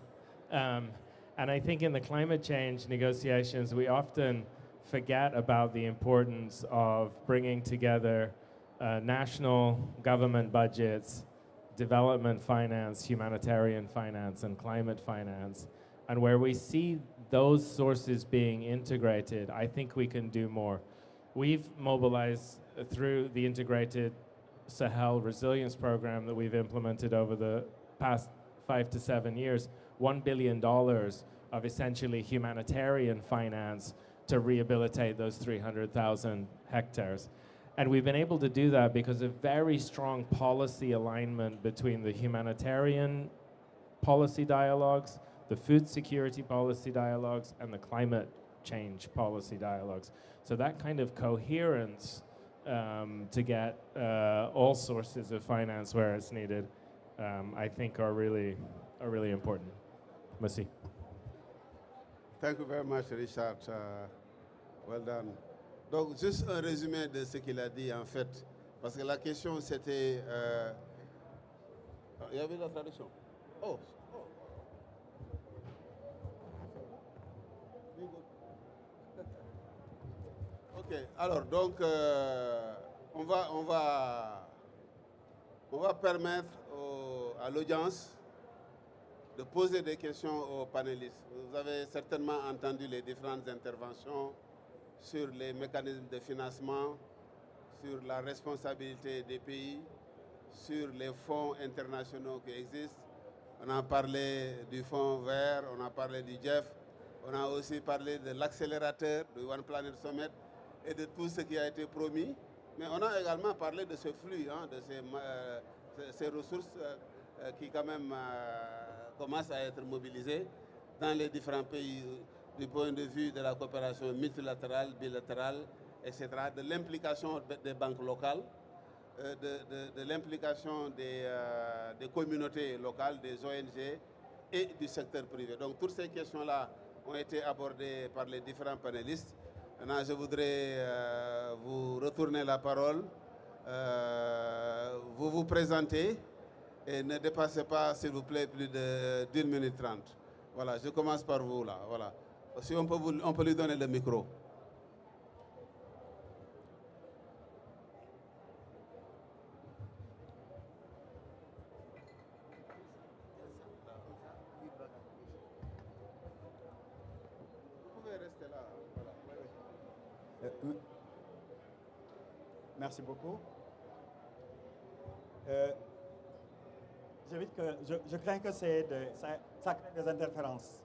And I think in the climate change negotiations, we often forget about the importance of bringing together national government budgets, development finance, humanitarian finance, and climate finance. And where we see those sources being integrated, I think we can do more. We've mobilized through the integrated Sahel resilience program that we've implemented over the past 5 to 7 years, $1 billion of essentially humanitarian finance to rehabilitate those 300,000 hectares. And we've been able to do that because of very strong policy alignment between the humanitarian policy dialogues, the food security policy dialogues, and the climate change policy dialogues. So that kind of coherence to get all sources of finance where it's needed, I think are really important. Merci. Thank you very much, Richard. Well done. Donc, juste un résumé de ce qu'il a dit, en fait, parce que la question, c'était... il y avait la traduction. Oh. OK, alors, donc, on va permettre à l'audience de poser des questions aux panélistes. Vous avez certainement entendu les différentes interventions sur les mécanismes de financement, sur la responsabilité des pays, sur les fonds internationaux qui existent. On a parlé du fonds vert, on a parlé du GEF, on a aussi parlé de l'accélérateur, du One Planet Summit, et de tout ce qui a été promis. Mais on a également parlé de ce flux, hein, de ces ressources qui quand même commencent à être mobilisées dans les différents pays du point de vue de la coopération multilatérale, bilatérale, etc., de l'implication des banques locales, de l'implication des communautés locales, des ONG et du secteur privé. Donc toutes ces questions-là ont été abordées par les différents panélistes. Maintenant, je voudrais vous retourner la parole, vous vous présenter et ne dépassez pas, s'il vous plaît, plus d'1 minute 30. Voilà, je commence par vous là. Voilà. Si on peut lui donner le micro. Vous pouvez rester là. Voilà. Merci beaucoup. Je crains que ça crée des interférences.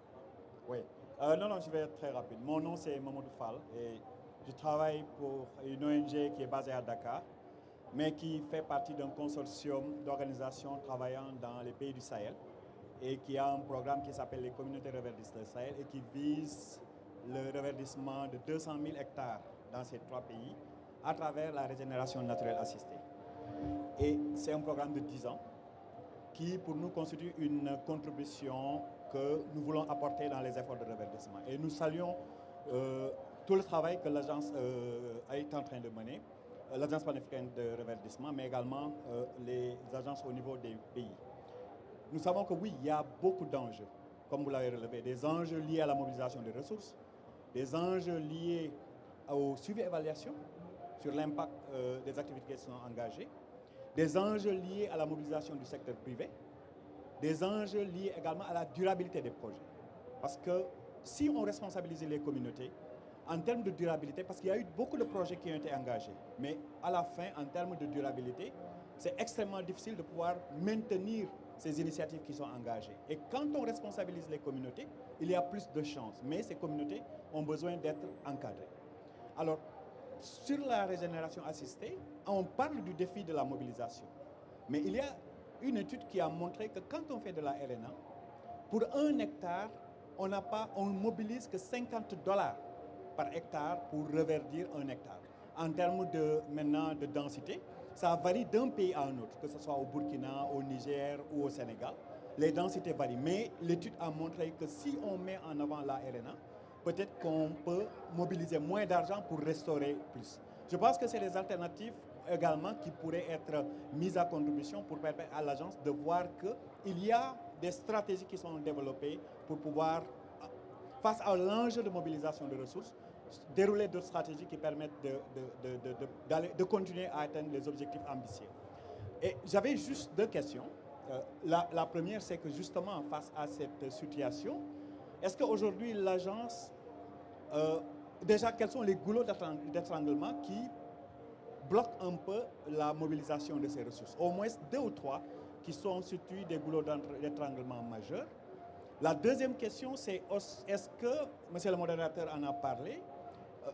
Oui. Non, je vais être très rapide. Mon nom, c'est Mamadou Fall et je travaille pour une ONG qui est basée à Dakar, mais qui fait partie d'un consortium d'organisations travaillant dans les pays du Sahel et qui a un programme qui s'appelle les communautés reverdistes du Sahel et qui vise le reverdissement de 200 000 hectares dans ces 3 pays à travers la régénération naturelle assistée. Et c'est un programme de 10 ans qui, pour nous, constitue une contribution que nous voulons apporter dans les efforts de reverdissement. Et nous saluons tout le travail que l'agence est en train de mener, l'agence panafricaine de reverdissement, mais également les agences au niveau des pays. Nous savons que oui, il y a beaucoup d'enjeux, comme vous l'avez relevé, des enjeux liés à la mobilisation des ressources, des enjeux liés au suivi et évaluation sur l'impact des activités qui sont engagées, des enjeux liés à la mobilisation du secteur privé, des enjeux liés également à la durabilité des projets. Parce que si on responsabilise les communautés, en termes de durabilité, parce qu'il y a eu beaucoup de projets qui ont été engagés, mais à la fin, en termes de durabilité, c'est extrêmement difficile de pouvoir maintenir ces initiatives qui sont engagées. Et quand on responsabilise les communautés, il y a plus de chances. Mais ces communautés ont besoin d'être encadrées. Alors, sur la régénération assistée, on parle du défi de la mobilisation. Mais il y a une étude qui a montré que quand on fait de la RNA, pour 1 hectare, on ne mobilise que $50 par hectare pour reverdir 1 hectare. En termes de densité, ça varie d'un pays à un autre, que ce soit au Burkina, au Niger ou au Sénégal. Les densités varient, mais l'étude a montré que si on met en avant la RNA, peut-être qu'on peut mobiliser moins d'argent pour restaurer plus. Je pense que c'est des alternatives également qui pourraient être mises à contribution pour permettre à l'agence de voir qu'il y a des stratégies qui sont développées pour pouvoir, face à l'enjeu de mobilisation de ressources, dérouler d'autres stratégies qui permettent de continuer à atteindre les objectifs ambitieux. Et j'avais juste 2 questions. La première, c'est que justement, face à cette situation, est-ce qu'aujourd'hui l'agence, déjà quels sont les goulots d'étranglement qui bloquent un peu la mobilisation de ces ressources? Au moins 2 ou 3 qui sont surtout des goulots d'étranglement majeurs. La deuxième question, c'est est-ce que, monsieur le modérateur en a parlé,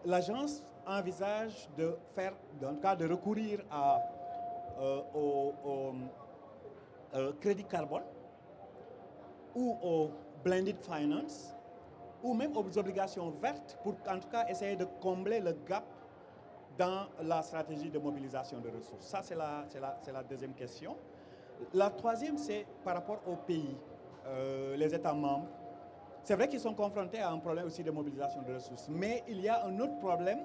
l'agence envisage de faire, en tout cas de recourir au crédit carbone ou au blended finance ou même aux obligations vertes pour en tout cas essayer de combler le gap dans la stratégie de mobilisation de ressources. Ça, c'est la deuxième question. La troisième, c'est par rapport aux pays, les États membres. C'est vrai qu'ils sont confrontés à un problème aussi de mobilisation de ressources, mais il y a un autre problème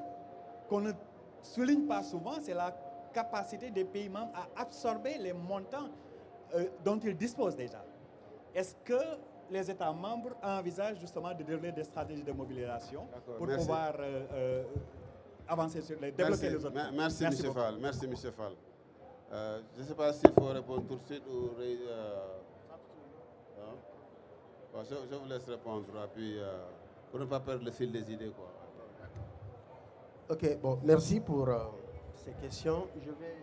qu'on ne souligne pas souvent, c'est la capacité des pays membres à absorber les montants dont ils disposent déjà. Est-ce que les États membres envisagent justement de développer des stratégies de mobilisation pour pouvoir avancer sur développer les autres? Merci, M. Fall. Merci, M. Fall. Je ne sais pas s'il faut répondre tout de suite ou... je vous laisse répondre, puis, pour ne pas perdre le fil des idées. Quoi. Ok, bon, merci pour ces questions. Je vais...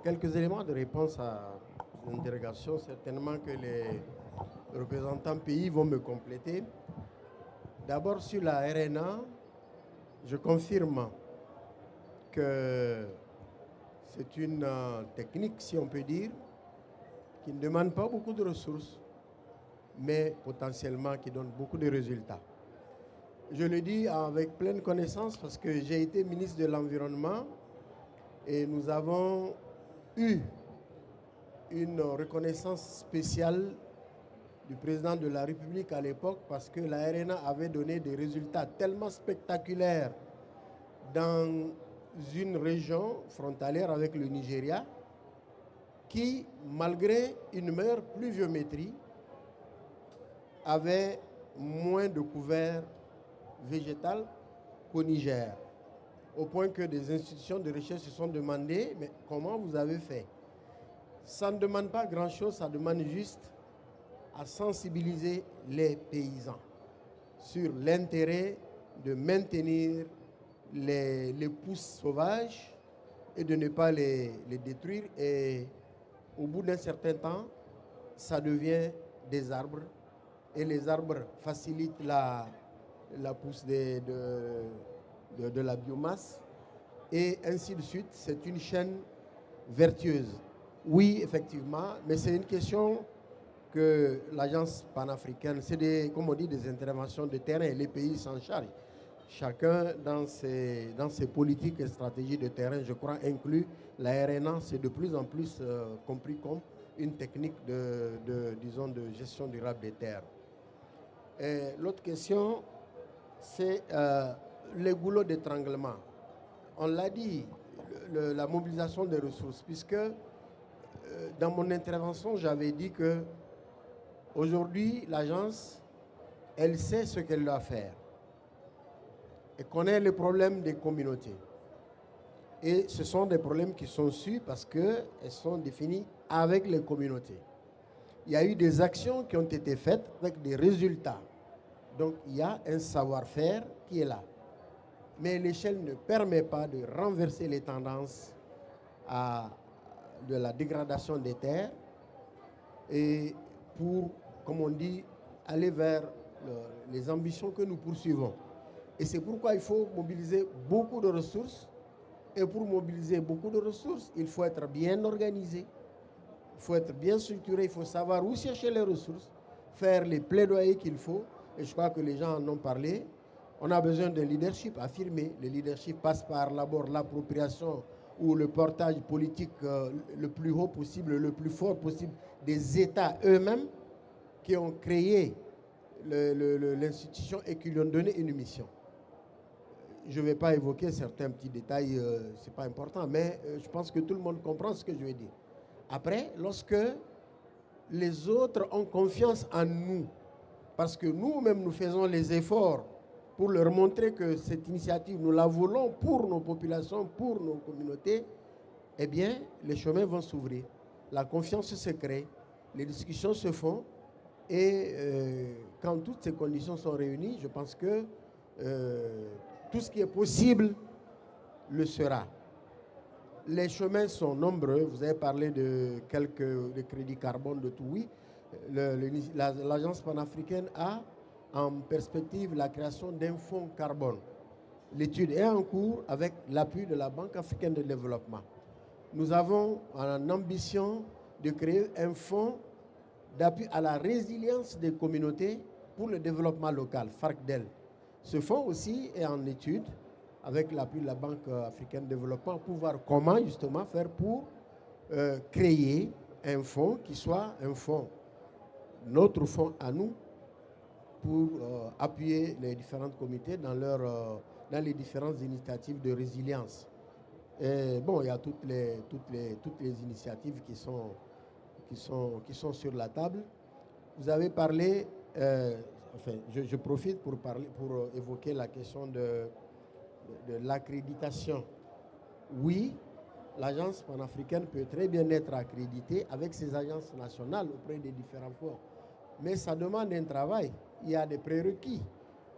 Quelques éléments de réponse à l'interrogation, certainement que les représentants pays vont me compléter. D'abord sur la RNA, je confirme que c'est une technique, si on peut dire, qui ne demande pas beaucoup de ressources, mais potentiellement qui donne beaucoup de résultats. Je le dis avec pleine connaissance parce que j'ai été ministre de l'Environnement et nous avons eu une reconnaissance spéciale du président de la République à l'époque parce que la RNA avait donné des résultats tellement spectaculaires dans une région frontalière avec le Nigeria qui, malgré une meilleure pluviométrie, avait moins de couvert végétal qu'au Niger. Au point que des institutions de recherche se sont demandées, mais comment vous avez fait? Ça ne demande pas grand-chose, ça demande juste à sensibiliser les paysans sur l'intérêt de maintenir les pousses sauvages et de ne pas les détruire. Et au bout d'un certain temps, ça devient des arbres. Et les arbres facilitent la pousse de la biomasse. Et ainsi de suite, c'est une chaîne vertueuse. Oui, effectivement, mais c'est une question que l'agence panafricaine, c'est des, comme on dit, des interventions de terrain. Les pays s'en chargent. Chacun dans ses politiques et stratégies de terrain, je crois, inclus la RNA, c'est de plus en plus compris comme une technique disons, de gestion durable des terres. L'autre question, c'est les goulots d'étranglement. On l'a dit, la mobilisation des ressources, puisque dans mon intervention, j'avais dit que aujourd'hui, l'agence, elle sait ce qu'elle doit faire. Elle connaît les problèmes des communautés. Et ce sont des problèmes qui sont su parce qu'elles sont définies avec les communautés. Il y a eu des actions qui ont été faites avec des résultats. Donc il y a un savoir-faire qui est là. Mais l'échelle ne permet pas de renverser les tendances de la dégradation des terres et pour, comme on dit, aller vers les ambitions que nous poursuivons. Et c'est pourquoi il faut mobiliser beaucoup de ressources. Et pour mobiliser beaucoup de ressources, il faut être bien organisé, il faut être bien structuré, il faut savoir où chercher les ressources, faire les plaidoyers qu'il faut. Et je crois que les gens en ont parlé. On a besoin d'un leadership affirmé. Le leadership passe par d'abord l'appropriation ou le portage politique le plus haut possible, le plus fort possible des États eux-mêmes qui ont créé l'institution et qui lui ont donné une mission. Je ne vais pas évoquer certains petits détails, ce n'est pas important, mais je pense que tout le monde comprend ce que je veux dire. Après, lorsque les autres ont confiance en nous, parce que nous-mêmes nous faisons les efforts pour leur montrer que cette initiative, nous la voulons pour nos populations, pour nos communautés, eh bien, les chemins vont s'ouvrir. La confiance se crée, les discussions se font, et quand toutes ces conditions sont réunies, je pense que tout ce qui est possible le sera. Les chemins sont nombreux. Vous avez parlé de quelques crédits carbone, de tout. Oui, l'agence panafricaine a en perspective la création d'un fonds carbone. L'étude est en cours avec l'appui de la Banque africaine de développement. Nous avons en ambition de créer un fonds d'appui à la résilience des communautés pour le développement local, FARCDEL. Ce fonds aussi est en étude avec l'appui de la Banque africaine de développement pour voir comment justement faire pour créer un fonds qui soit un fonds, notre fonds à nous, pour appuyer les différents comités dans les différentes initiatives de résilience. Et bon, il y a toutes les initiatives qui sont sur la table. Vous avez parlé, enfin, je profite pour évoquer la question de l'accréditation. Oui, l'agence panafricaine peut très bien être accréditée avec ses agences nationales auprès des différents fonds. Mais ça demande un travail. Il y a des prérequis,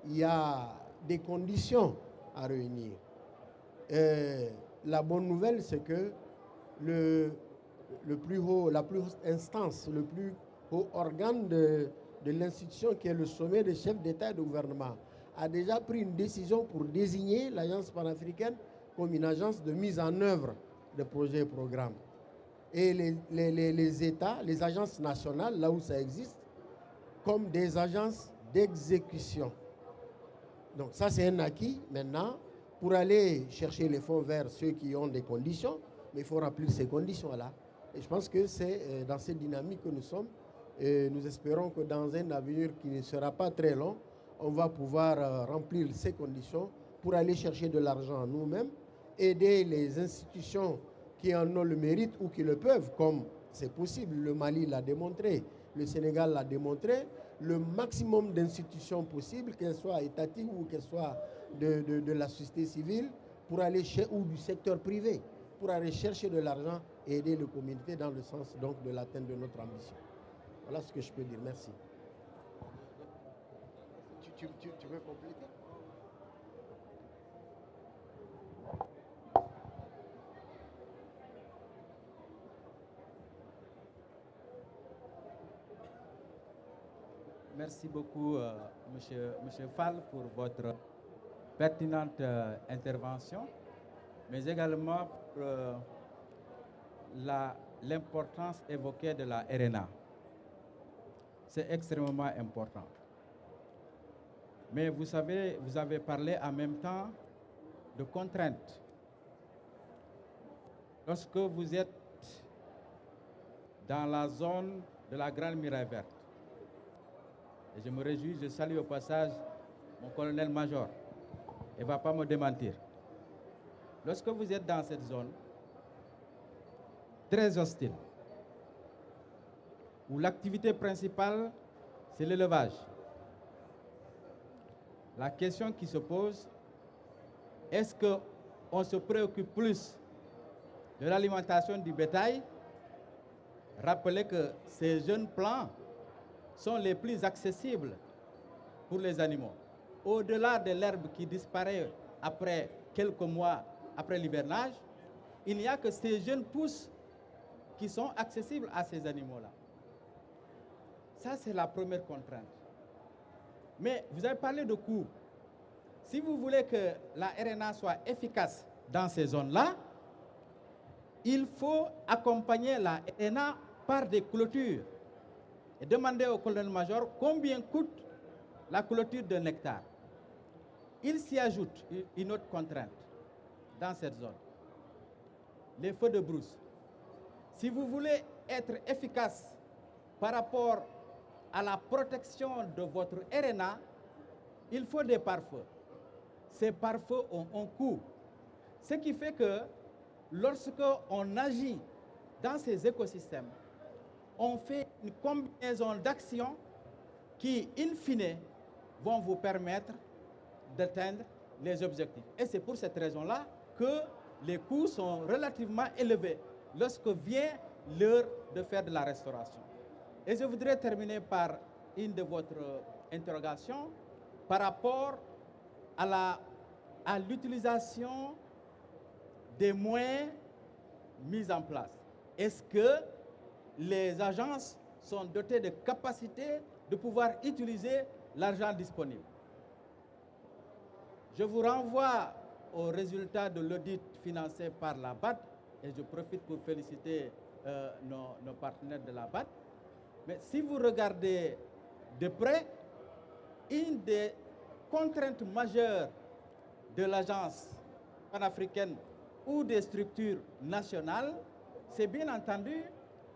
il y a des conditions à réunir. Et la bonne nouvelle, c'est que la plus haute instance, le plus haut organe de l'institution qui est le sommet des chefs d'État et de gouvernement, a déjà pris une décision pour désigner l'agence panafricaine comme une agence de mise en œuvre de projets et programmes. Et les États, les agences nationales, là où ça existe, comme des agences d'exécution. Donc ça, c'est un acquis. Maintenant, pour aller chercher les fonds vers ceux qui ont des conditions, mais il faut remplir ces conditions-là. Et je pense que c'est dans cette dynamique que nous sommes. Et nous espérons que dans un avenir qui ne sera pas très long, on va pouvoir remplir ces conditions pour aller chercher de l'argent nous-mêmes, aider les institutions qui en ont le mérite ou qui le peuvent, comme c'est possible. Le Mali l'a démontré, le Sénégal l'a démontré, le maximum d'institutions possibles, qu'elles soient étatiques ou qu'elles soient de la société civile, pour aller ou du secteur privé, pour aller chercher de l'argent et aider les communautés dans le sens donc de l'atteinte de notre ambition. Voilà ce que je peux dire. Merci. Tu veux compléter? Merci beaucoup, monsieur Fall, pour votre pertinente intervention, mais également pour l'importance évoquée de la RNA. C'est extrêmement important. Mais vous savez, vous avez parlé en même temps de contraintes. Lorsque vous êtes dans la zone de la Grande Muraille Verte, et je me réjouis, je salue au passage mon colonel-major, il ne va pas me démentir. Lorsque vous êtes dans cette zone très hostile, où l'activité principale, c'est l'élevage, la question qui se pose, est-ce qu'on se préoccupe plus de l'alimentation du bétail? Rappelez que ces jeunes plants sont les plus accessibles pour les animaux. Au-delà de l'herbe qui disparaît après quelques mois après l'hivernage, il n'y a que ces jeunes pousses qui sont accessibles à ces animaux-là. Ça, c'est la première contrainte. Mais vous avez parlé de coûts. Si vous voulez que la RNA soit efficace dans ces zones-là, il faut accompagner la RNA par des clôtures et demander au colonel-major combien coûte la clôture d'un hectare. Il s'y ajoute une autre contrainte dans cette zone, les feux de brousse. Si vous voulez être efficace par rapport à la protection de votre RNA, il faut des pare-feux. Ces pare-feux ont un coût. Ce qui fait que lorsqu'on agit dans ces écosystèmes, on fait une combinaison d'actions qui, in fine, vont vous permettre d'atteindre les objectifs. Et c'est pour cette raison-là que les coûts sont relativement élevés lorsque vient l'heure de faire de la restauration. Et je voudrais terminer par une de votre interrogation par rapport à l'utilisation des moyens mis en place. Est-ce que les agences sont dotées de capacités de pouvoir utiliser l'argent disponible? Je vous renvoie aux résultats de l'audit financé par la BAD, et je profite pour féliciter nos partenaires de la BAD. Mais si vous regardez de près, une des contraintes majeures de l'agence panafricaine ou des structures nationales, c'est bien entendu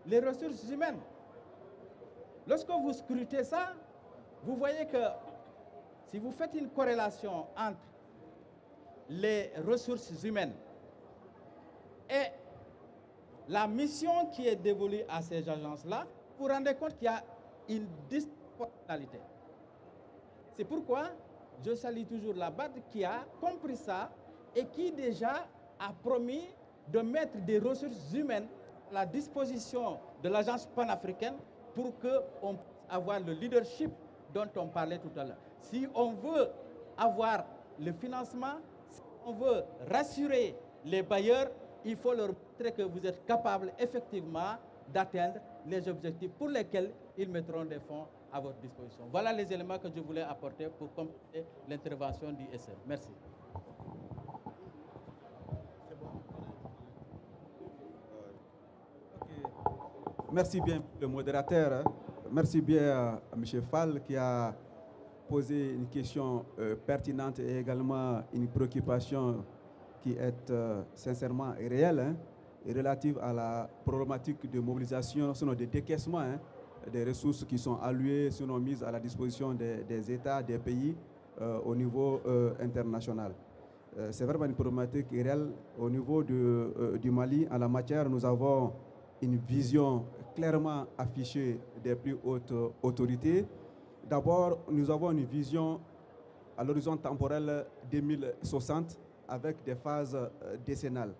les ressources humaines. Lorsque vous scrutez ça, vous voyez que si vous faites une corrélation entre les ressources humaines et la mission qui est dévolue à ces agences-là, vous vous rendez compte qu'il y a une disproportionnalité. C'est pourquoi je salue toujours la BAD qui a compris ça et qui déjà a promis de mettre des ressources humaines à la disposition de l'agence panafricaine pour qu'on puisse avoir le leadership dont on parlait tout à l'heure. Si on veut avoir le financement, si on veut rassurer les bailleurs, il faut leur montrer que vous êtes capable effectivement d'atteindre les objectifs pour lesquels ils mettront des fonds à votre disposition. Voilà les éléments que je voulais apporter pour compléter l'intervention du SM. Merci. Merci bien, le modérateur. Merci bien à M. Fall qui a posé une question pertinente et également une préoccupation qui est sincèrement réelle et relative à la problématique de mobilisation, sinon de décaissement des ressources qui sont allouées, sinon mises à la disposition des États, des pays au niveau international. C'est vraiment une problématique réelle. Au niveau du Mali, en la matière, nous avons une vision clairement affichée des plus hautes autorités. D'abord, nous avons une vision à l'horizon temporel 2060 avec des phases décennales.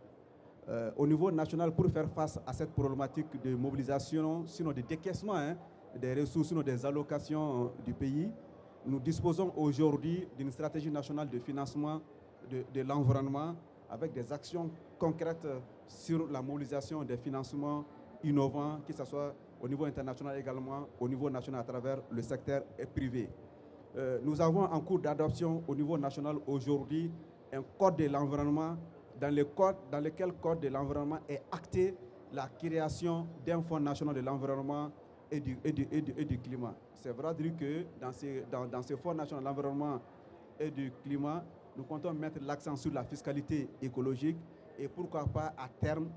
Au niveau national, pour faire face à cette problématique de mobilisation, sinon de décaissement des ressources, sinon des allocations du pays, nous disposons aujourd'hui d'une stratégie nationale de financement de l'environnement avec des actions concrètes sur la mobilisation des financements innovants, que ce soit au niveau international également, au niveau national à travers le secteur privé. Nous avons en cours d'adoption au niveau national aujourd'hui un code de l'environnement dans lequel code de l'environnement est acté la création d'un fonds national de l'environnement et du climat. C'est vrai dire que dans ce fonds national de l'environnement et du climat, nous comptons mettre l'accent sur la fiscalité écologique et pourquoi pas à terme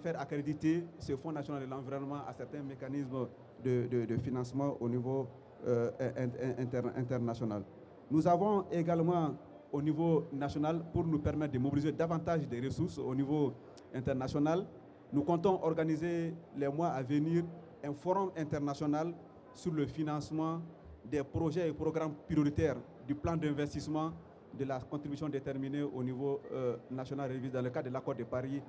faire accréditer ce Fonds national de l'environnement à certains mécanismes de financement au niveau international. Nous avons également au niveau national, pour nous permettre de mobiliser davantage de ressources au niveau international, nous comptons organiser les mois à venir un forum international sur le financement des projets et programmes prioritaires du plan d'investissement de la contribution déterminée au niveau national révisé dans le cadre de l'accord de Paris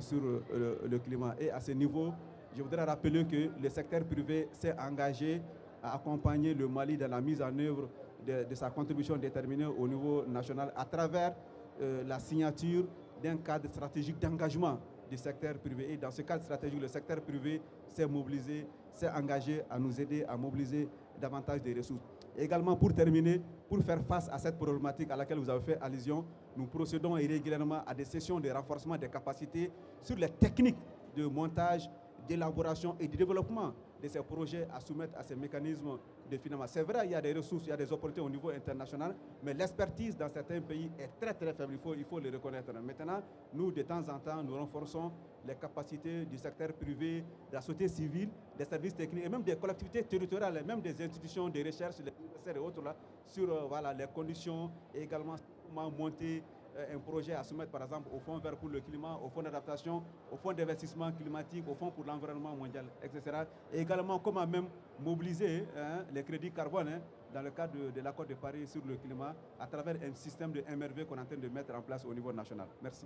sur le climat. Et à ce niveau, je voudrais rappeler que le secteur privé s'est engagé à accompagner le Mali dans la mise en œuvre de sa contribution déterminée au niveau national à travers la signature d'un cadre stratégique d'engagement du secteur privé. Et dans ce cadre stratégique, le secteur privé s'est mobilisé, s'est engagé à nous aider à mobiliser davantage de ressources. Également, pour terminer, pour faire face à cette problématique à laquelle vous avez fait allusion, nous procédons régulièrement à des sessions de renforcement des capacités sur les techniques de montage, d'élaboration et de développement de ces projets à soumettre à ces mécanismes de financement. C'est vrai, il y a des ressources, il y a des opportunités au niveau international, mais l'expertise dans certains pays est très très faible, il faut le reconnaître. Maintenant, nous, de temps en temps, nous renforçons les capacités du secteur privé, de la société civile, des services techniques et même des collectivités territoriales, et même des institutions de recherche, les universités et autres, là, sur voilà, les conditions et également comment monter un projet à soumettre par exemple au Fonds vert pour le climat, au Fonds d'adaptation, au Fonds d'investissement climatique, au Fonds pour l'environnement mondial, etc. Et également comment même mobiliser les crédits carbone dans le cadre de l'accord de Paris sur le climat à travers un système de MRV qu'on est en train de mettre en place au niveau national. Merci.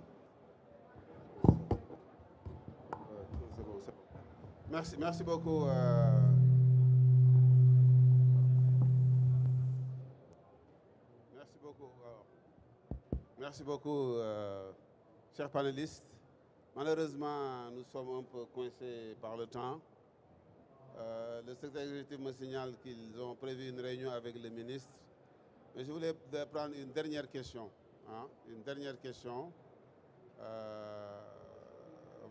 Merci beaucoup. Merci beaucoup. Merci beaucoup, chers panélistes. Malheureusement, nous sommes un peu coincés par le temps. Le secrétaire exécutif me signale qu'ils ont prévu une réunion avec le ministre. Mais je voulais prendre une dernière question. Une dernière question.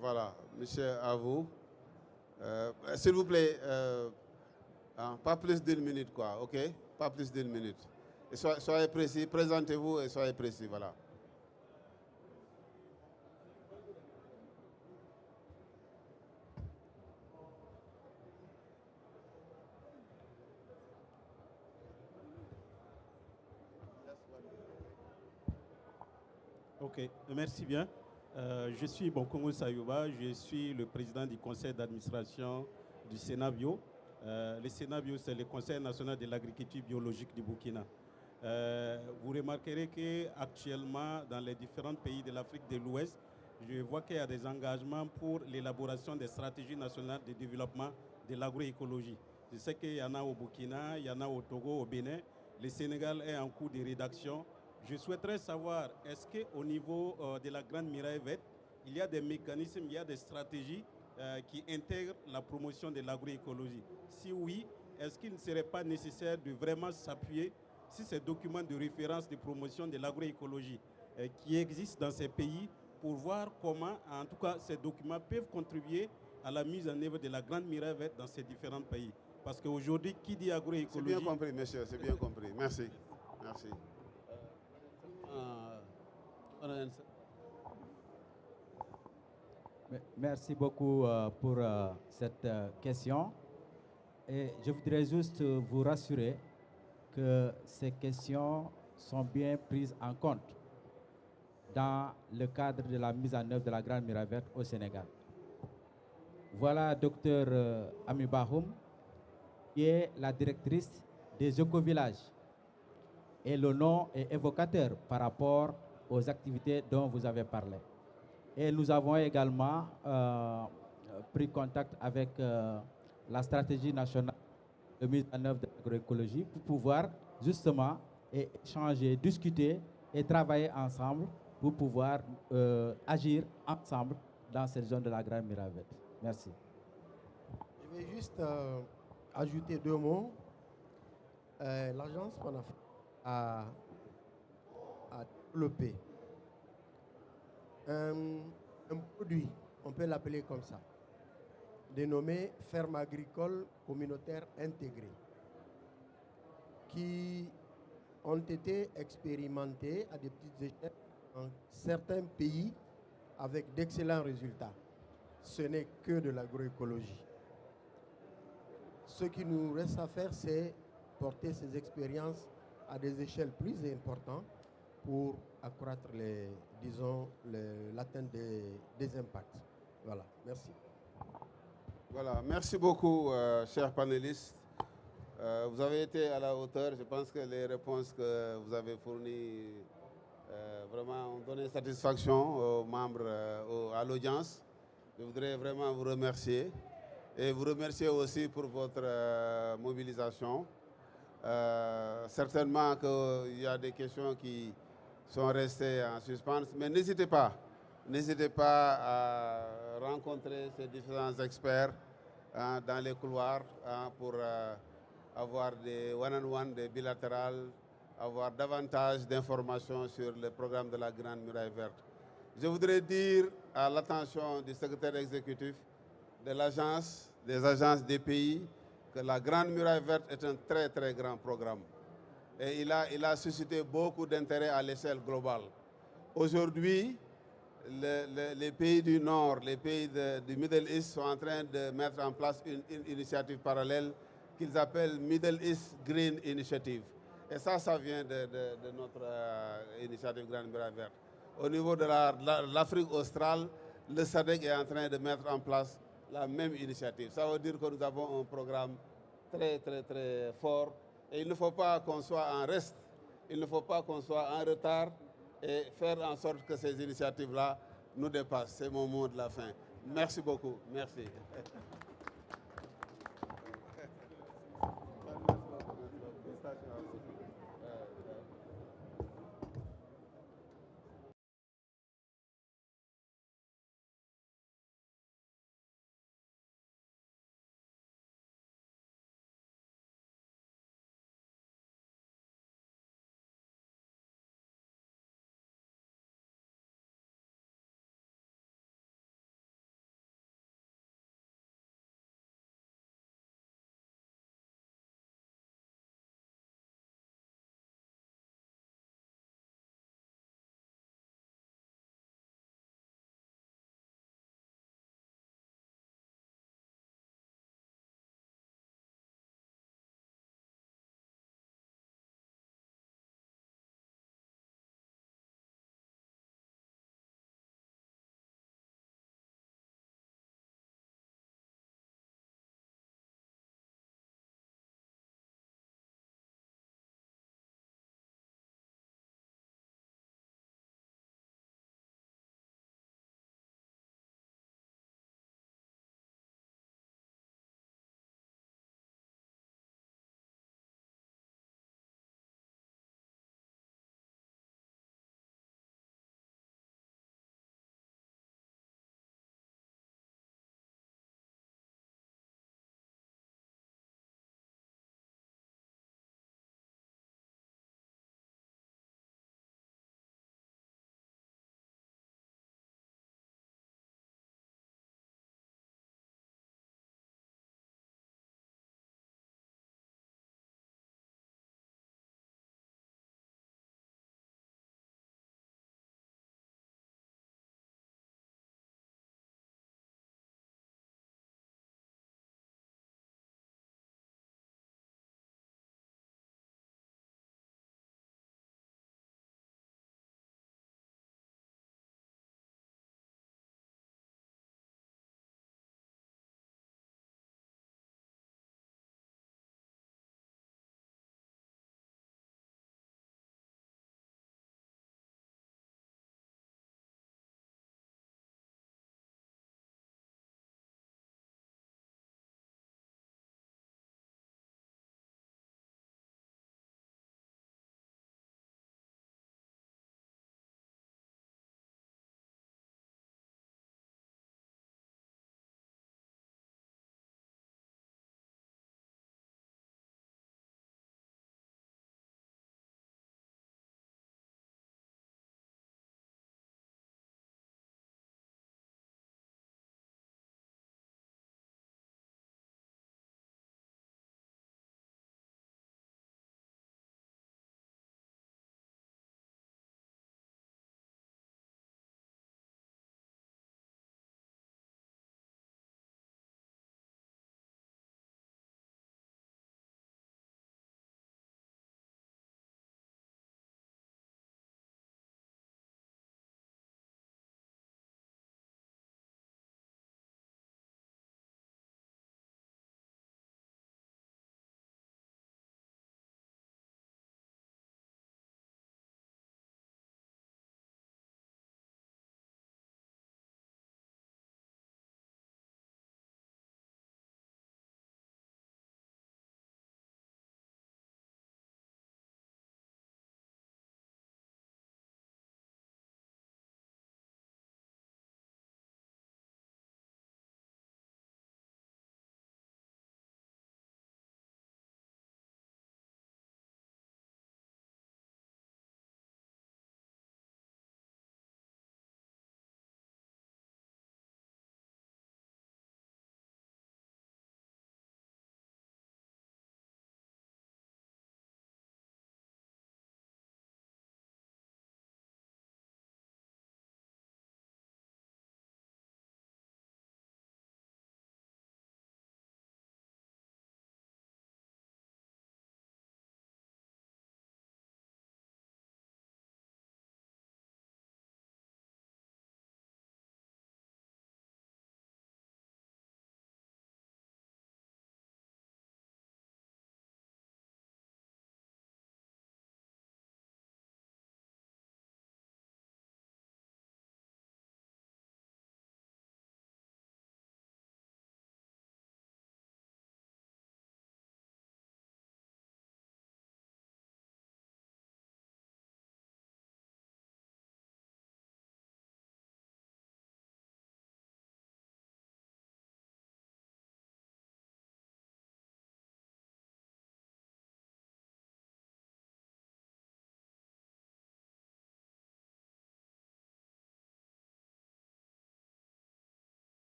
Voilà, monsieur, à vous. S'il vous plaît, pas plus d'une minute, quoi, ok? Pas plus d'une minute. Et soyez précis, présentez-vous et soyez précis, voilà. Ok, merci bien. Je suis Bonkongo Sayouba, je suis le président du conseil d'administration du Sénat Bio. Le Sénat Bio, c'est le Conseil national de l'agriculture biologique du Burkina. Vous remarquerez qu'actuellement, dans les différents pays de l'Afrique de l'Ouest, je vois qu'il y a des engagements pour l'élaboration des stratégies nationales de développement de l'agroécologie. Je sais qu'il y en a au Burkina, il y en a au Togo, au Bénin. Le Sénégal est en cours de rédaction. Je souhaiterais savoir, est-ce qu'au niveau de la Grande Muraille Verte, il y a des mécanismes, il y a des stratégies qui intègre la promotion de l'agroécologie? Si oui, est-ce qu'il ne serait pas nécessaire de vraiment s'appuyer sur ces documents de référence de promotion de l'agroécologie qui existent dans ces pays pour voir comment, en tout cas, ces documents peuvent contribuer à la mise en œuvre de la grande muraille verte dans ces différents pays? Parce qu'aujourd'hui, qui dit agroécologie... C'est bien compris, monsieur, c'est bien compris. Merci. Merci. Merci beaucoup pour cette question. Et je voudrais juste vous rassurer que ces questions sont bien prises en compte dans le cadre de la mise en œuvre de la Grande Muraille Verte au Sénégal. Voilà Dr Ami Bahoum, qui est la directrice des éco-villages. Et le nom est évocateur par rapport aux activités dont vous avez parlé. Et nous avons également pris contact avec la stratégie nationale de mise en œuvre de l'agroécologie pour pouvoir justement échanger, discuter et travailler ensemble pour pouvoir agir ensemble dans cette zone de la Grande Muraille Verte. Merci. Je vais juste ajouter 2 mots. L'agence PANAF a développé un produit, on peut l'appeler comme ça, dénommé ferme agricole communautaire intégrée, qui ont été expérimentés à des petites échelles dans certains pays avec d'excellents résultats. Ce n'est que de l'agroécologie. Ce qui nous reste à faire, c'est porter ces expériences à des échelles plus importantes pour accroître l'atteinte des impacts. Voilà, merci. Voilà, merci beaucoup, chers panélistes. Vous avez été à la hauteur. Je pense que les réponses que vous avez fournies vraiment ont donné satisfaction aux membres, à l'audience. Je voudrais vraiment vous remercier et vous remercier aussi pour votre mobilisation. Certainement qu'il y a des questions qui sont restées en suspens, mais n'hésitez pas à rencontrer ces différents experts dans les couloirs pour avoir des one-on-one, des bilatérales, avoir davantage d'informations sur le programme de la Grande Muraille Verte. Je voudrais dire à l'attention du secrétaire exécutif de l'agence, des agences des pays, que la Grande Muraille Verte est un très très grand programme. Et il a suscité beaucoup d'intérêt à l'échelle globale. Aujourd'hui, les pays du Nord, les pays du Middle East sont en train de mettre en place une initiative parallèle qu'ils appellent Middle East Green Initiative. Et ça vient de notre initiative Grande Muraille Verte. Au niveau de l'Afrique australe, le SADC est en train de mettre en place la même initiative. Ça veut dire que nous avons un programme très, très, très fort. Et il ne faut pas qu'on soit en reste, il ne faut pas qu'on soit en retard et faire en sorte que ces initiatives-là nous dépassent. C'est mon mot de la fin. Merci beaucoup. Merci.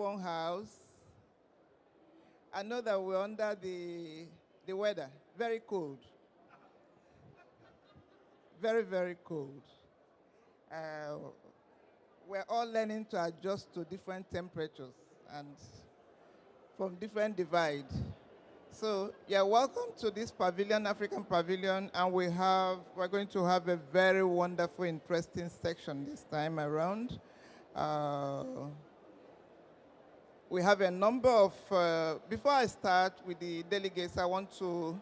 one house. I know that we're under the weather, very cold. Very, very cold. We're all learning to adjust to different temperatures and from different divide. So you're welcome to this pavilion, African Pavilion, and we're going to have a very wonderful, interesting section this time around. We have a number of, before I start with the delegates, I want to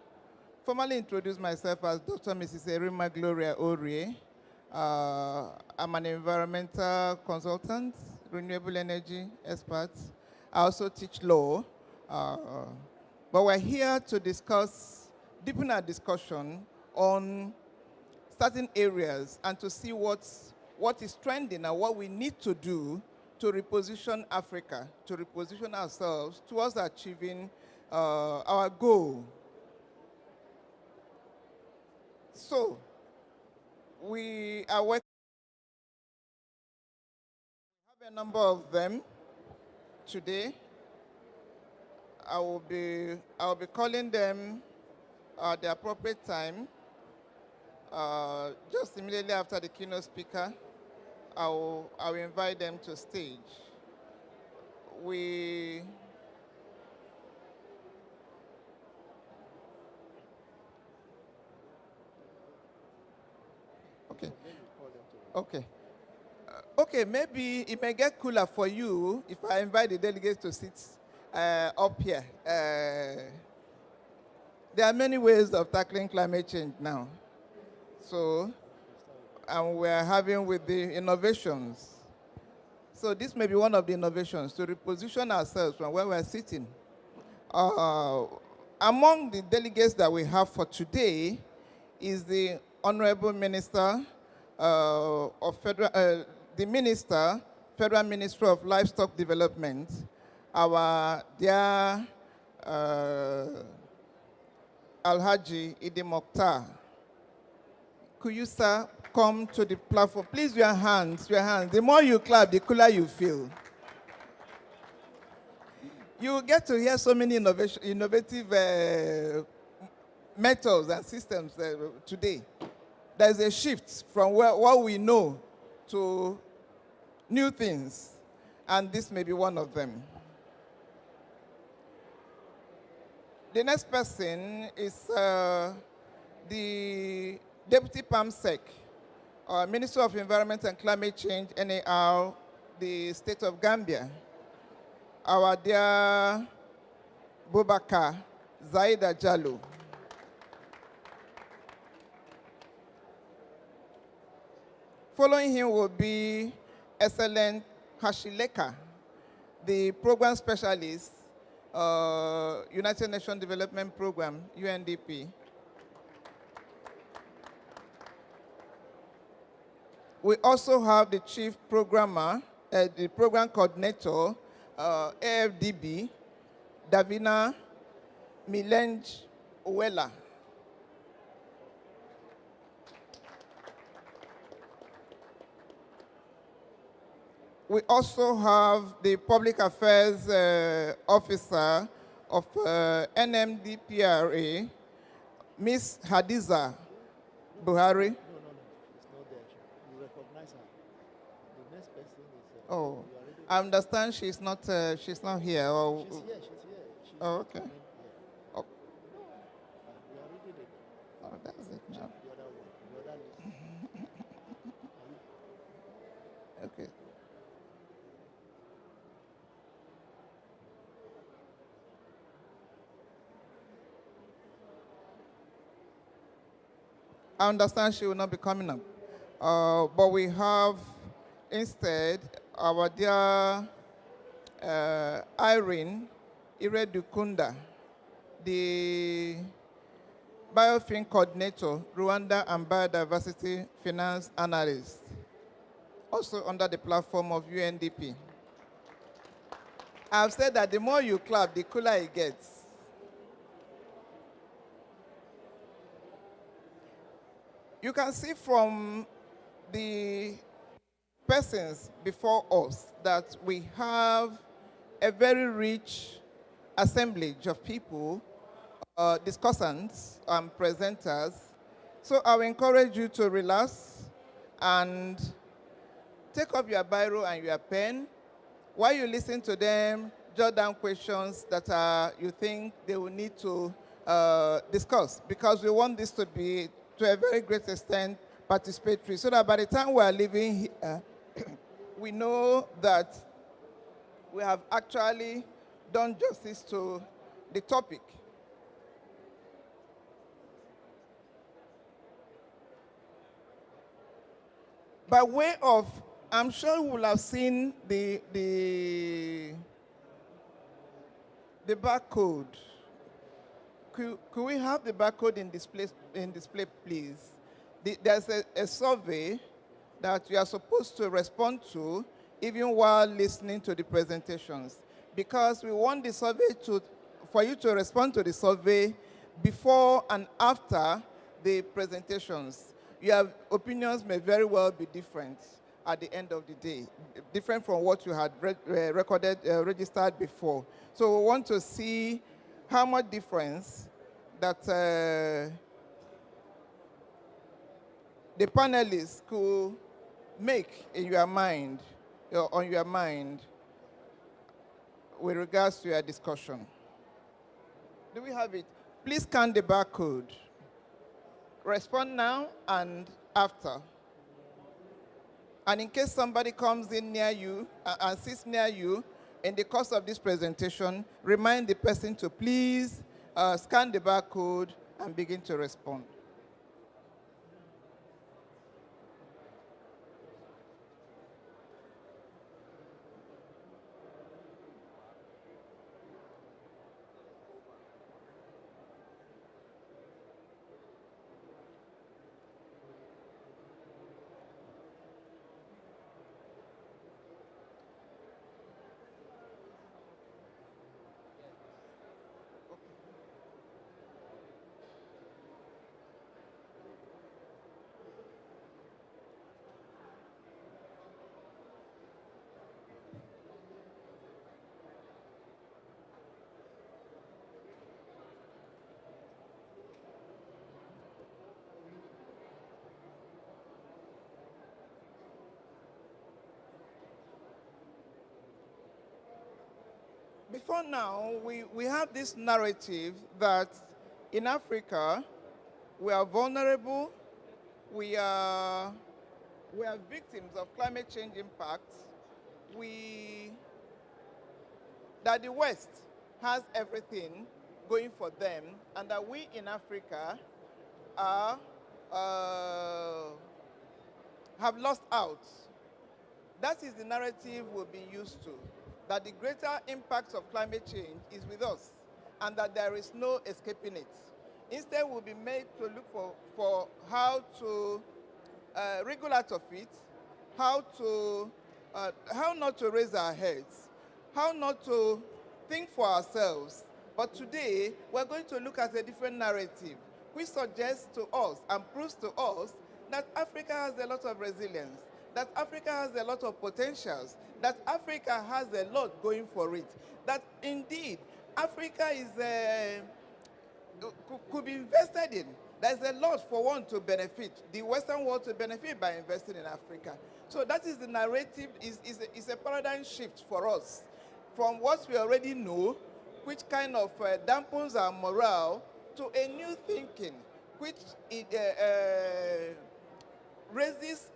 formally introduce myself as Dr. Mrs. Erima Gloria Orie. I'm an environmental consultant, renewable energy expert. I also teach law. But we're here to deepen our discussion on certain areas and to see what is trending and what we need to do to reposition Africa, to reposition ourselves towards achieving our goal. So, we are working. We have a number of them today. I will be calling them at the appropriate time. Just immediately after the keynote speaker, I will invite them to stage. Okay, maybe it may get cooler for you if I invite the delegates to sit up here. There are many ways of tackling climate change now. So, and we're having with the innovations. So this may be one of the innovations to reposition ourselves from where we're sitting. Among the delegates that we have for today is the Honorable Minister of Federal, the Minister, Federal Ministry of Livestock Development, our dear Alhaji Idi Mokhtar. Could you, sir, come to the platform? Please, your hands, your hands. The more you clap, the cooler you feel. You will get to hear so many innovative methods and systems today. There's a shift from what we know to new things, and this may be one of them. The next person is the Deputy PAMSEC, Minister of Environment and Climate Change, NAR, the State of Gambia. Our dear Boubacar Zaida Jallo. Following him will be Excellent Hashileka, the Program Specialist, United Nations Development Program, UNDP. We also have the Chief Programmer, the Program Coordinator, AFDB, Davina Milenj Uwela. We also have the Public Affairs Officer of NMDPRA, Ms. Hadiza Buhari. Oh, I understand she's not here. She's here. Oh, okay. Oh. Oh, that's it now. Okay. I understand she will not be coming up. But we have instead our dear Irene Iredukunda, the Biofin Coordinator, Rwanda and Biodiversity Finance Analyst, also under the platform of UNDP. I've said that the more you clap, the cooler it gets. You can see from the persons before us that we have a very rich assemblage of people, discussants and presenters. So I will encourage you to relax and take up your biro and your pen. While you listen to them, jot down questions that you think they will need to discuss, because we want this to be, to a very great extent, participatory, so that by the time we are leaving here, we know that we have actually done justice to the topic. By way of, I'm sure you will have seen the barcode. Could we have the barcode in display, please? There's a survey that you are supposed to respond to even while listening to the presentations, because we want the survey for you to respond to the survey before and after the presentations. Your opinions may very well be different at the end of the day, different from what you had registered before. So we want to see how much difference that the panelists could make in your mind, on your mind, with regards to your discussion. Do we have it? Please scan the barcode. Respond now and after. And in case somebody comes in near you and sits near you in the course of this presentation, remind the person to please scan the barcode and begin to respond. Before now, we have this narrative that in Africa, we are vulnerable, we are victims of climate change impacts, that the West has everything going for them, and that we in Africa have lost out. That is the narrative we've been used to, that the greater impacts of climate change is with us, and that there is no escaping it. Instead, we'll be made to look for how to wriggle out of it, how not to raise our heads, how not to think for ourselves. But today, we're going to look at a different narrative, which suggests to us and proves to us that Africa has a lot of resilience, that Africa has a lot of potentials, that Africa has a lot going for it, that indeed Africa could be invested in. There's a lot for one to benefit, the Western world to benefit by investing in Africa. So that is the narrative, is a paradigm shift for us from what we already know, which kind of dampens our morale, to a new thinking, which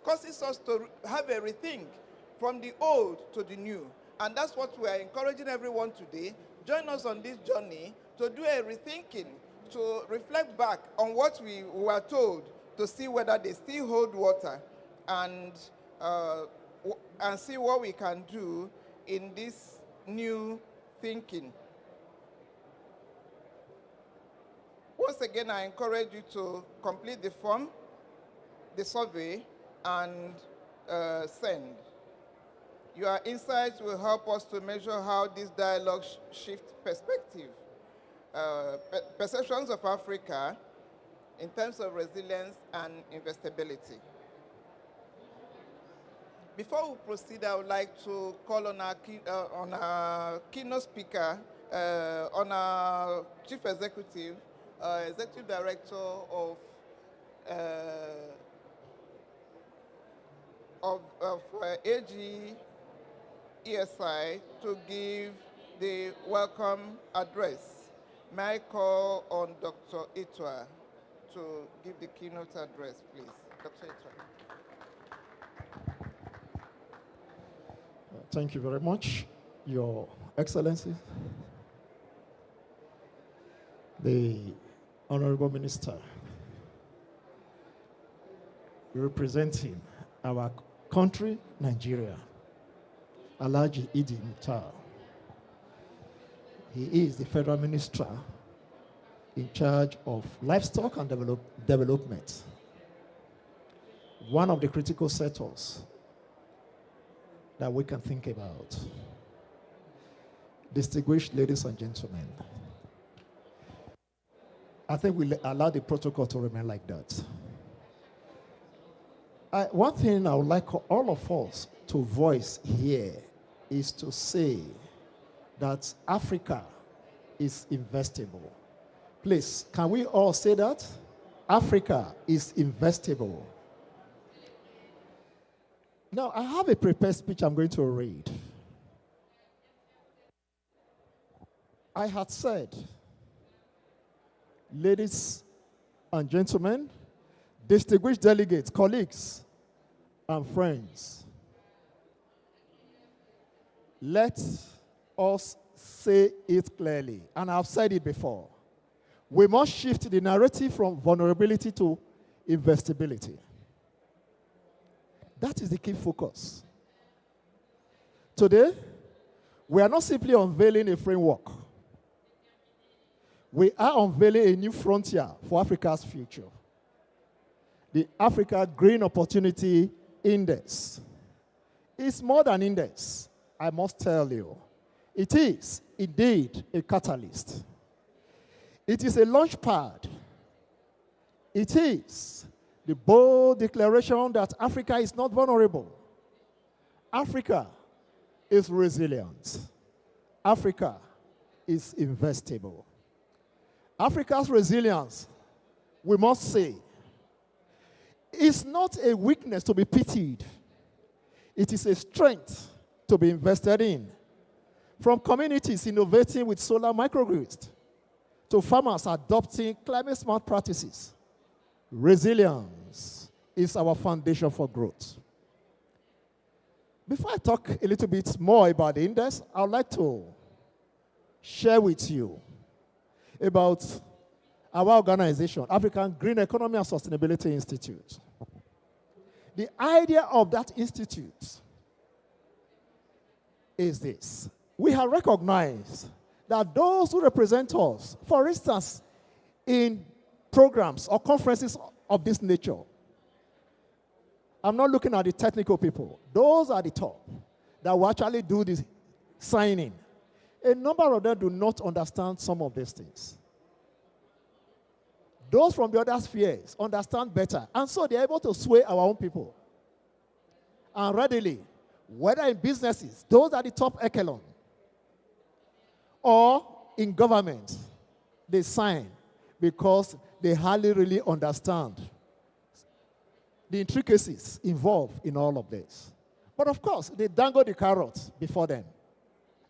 causes us to have a rethink from the old to the new. And that's what we are encouraging everyone today. Join us on this journey to do a rethinking, to reflect back on what we were told, to see whether they still hold water, and see what we can do in this new thinking. Once again, I encourage you to complete the form, the survey, and send. Your insights will help us to measure how this dialogue shifts perspective, perceptions of Africa in terms of resilience and investability. Before we proceed, I would like to call on our keynote speaker, on our Chief Executive, Executive Director of AG ESI to give the welcome address. May I call on Dr. Itwa to give the keynote address, please? Dr. Itwa. Thank you very much, Your Excellency, the Honorable Minister, representing our country, Nigeria, Alhaji Idi Mukhtar. He is the Federal Minister in charge of livestock and development, one of the critical sectors that we can think about. Distinguished ladies and gentlemen, I think we'll allow the protocol to remain like that. One thing I would like all of us to voice here is to say that Africa is investable. Please, can we all say that? Africa is investable. Now, I have a prepared speech I'm going to read. I had said, ladies and gentlemen, distinguished delegates, colleagues, and friends, let us say it clearly, and I've said it before. We must shift the narrative from vulnerability to investability. That is the key focus. Today, we are not simply unveiling a framework. We are unveiling a new frontier for Africa's future. The Africa Green Opportunity Index. It's more than index, I must tell you. It is indeed a catalyst. It is a launch pad. It is the bold declaration that Africa is not vulnerable. Africa is resilient. Africa is investable. Africa's resilience, we must say, is not a weakness to be pitied. It is a strength to be invested in. From communities innovating with solar microgrids to farmers adopting climate-smart practices, resilience is our foundation for growth. Before I talk a little bit more about the index, I would like to share with you about our organization, African Green Economy and Sustainability Institute. The idea of that institute is this. We have recognized that those who represent us, for instance, in programs or conferences of this nature, I'm not looking at the technical people. Those are the top that will actually do the signing. A number of them do not understand some of these things. Those from the other spheres understand better, and so they're able to sway our own people. And readily, whether in businesses, those are the top echelon, or in government, they sign because they hardly really understand the intricacies involved in all of this. But of course, they dangle the carrots before them,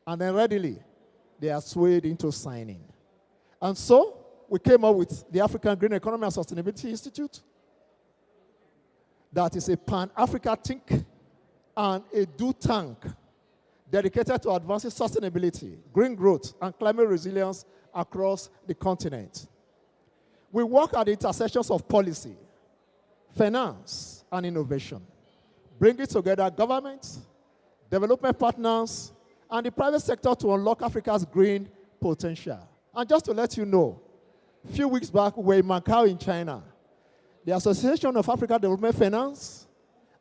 and then readily, they are swayed into signing. And so, we came up with the African Green Economy and Sustainability Institute. That is a pan-Africa think and a do tank dedicated to advancing sustainability, green growth, and climate resilience across the continent. We work at the intersections of policy, finance, and innovation, bringing together governments, development partners, and the private sector to unlock Africa's green potential. And just to let you know, a few weeks back, we were in Macau in China. The Association of African Development Finance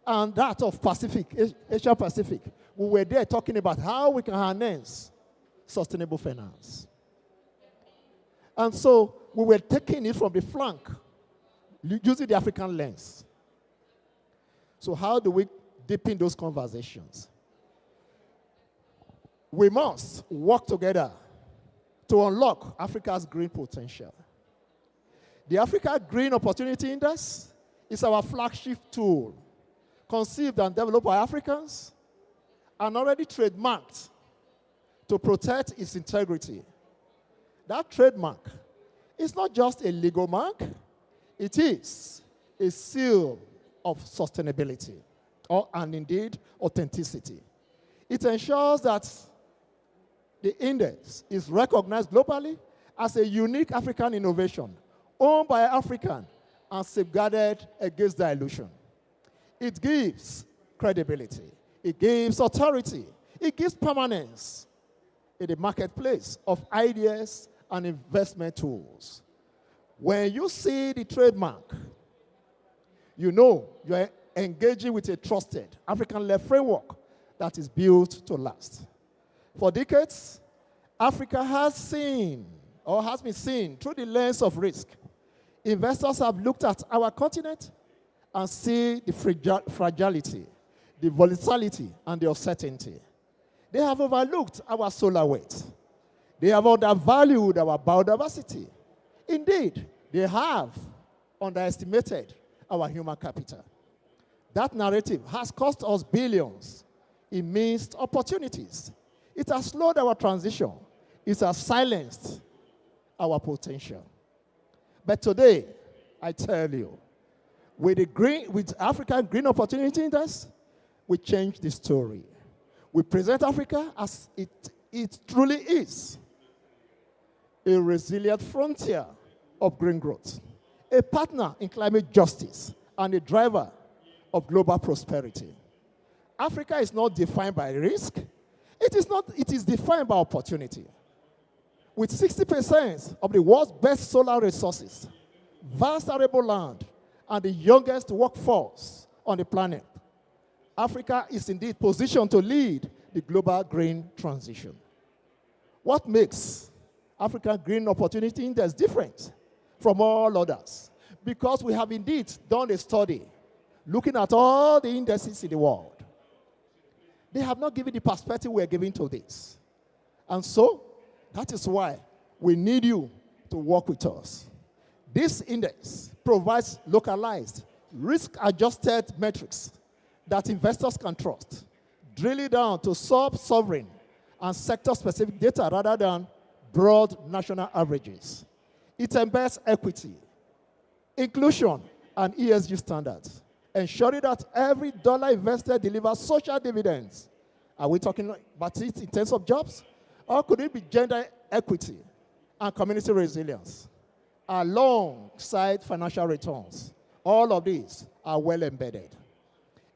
and that of Asia Pacific, we were there talking about how we can harness sustainable finance. And so we were taking it from the flank, using the African lens. So how do we deepen those conversations. We must work together to unlock Africa's green potential. The Africa Green Opportunity Index is our flagship tool, conceived and developed by Africans and already trademarked to protect its integrity. That trademark is not just a legal mark, it is a seal of sustainability and indeed authenticity. It ensures that the index is recognized globally as a unique African innovation owned by African and safeguarded against dilution. It gives credibility, it gives authority, it gives permanence in the marketplace of ideas and investment tools. When you see the trademark, you know you are engaging with a trusted African-led framework that is built to last. For decades, Africa has been seen through the lens of risk. Investors have looked at our continent and see the fragility, the volatility, and the uncertainty. They have overlooked our solar weight. They have undervalued our biodiversity. Indeed, they have underestimated our human capital. That narrative has cost us billions in missed opportunities. It has slowed our transition. It has silenced our potential. But today, I tell you, with African Green Opportunity Index, we change the story. We present Africa as it truly is, a resilient frontier of green growth, a partner in climate justice, and a driver of global prosperity. Africa is not defined by risk. It is defined by opportunity. With 60% of the world's best solar resources, vast arable land, and the youngest workforce on the planet, Africa is indeed positioned to lead the global green transition. What makes African Green Opportunity Index different from all others? Because we have indeed done a study looking at all the indices in the world. They have not given the perspective we are giving to this. And so, that is why we need you to work with us. This index provides localized, risk-adjusted metrics that investors can trust, drilling down to sub-sovereign and sector-specific data rather than broad national averages. It embeds equity, inclusion, and ESG standards, ensuring that every dollar invested delivers social dividends. Are we talking about it in terms of jobs? Or could it be gender equity and community resilience alongside financial returns? All of these are well embedded.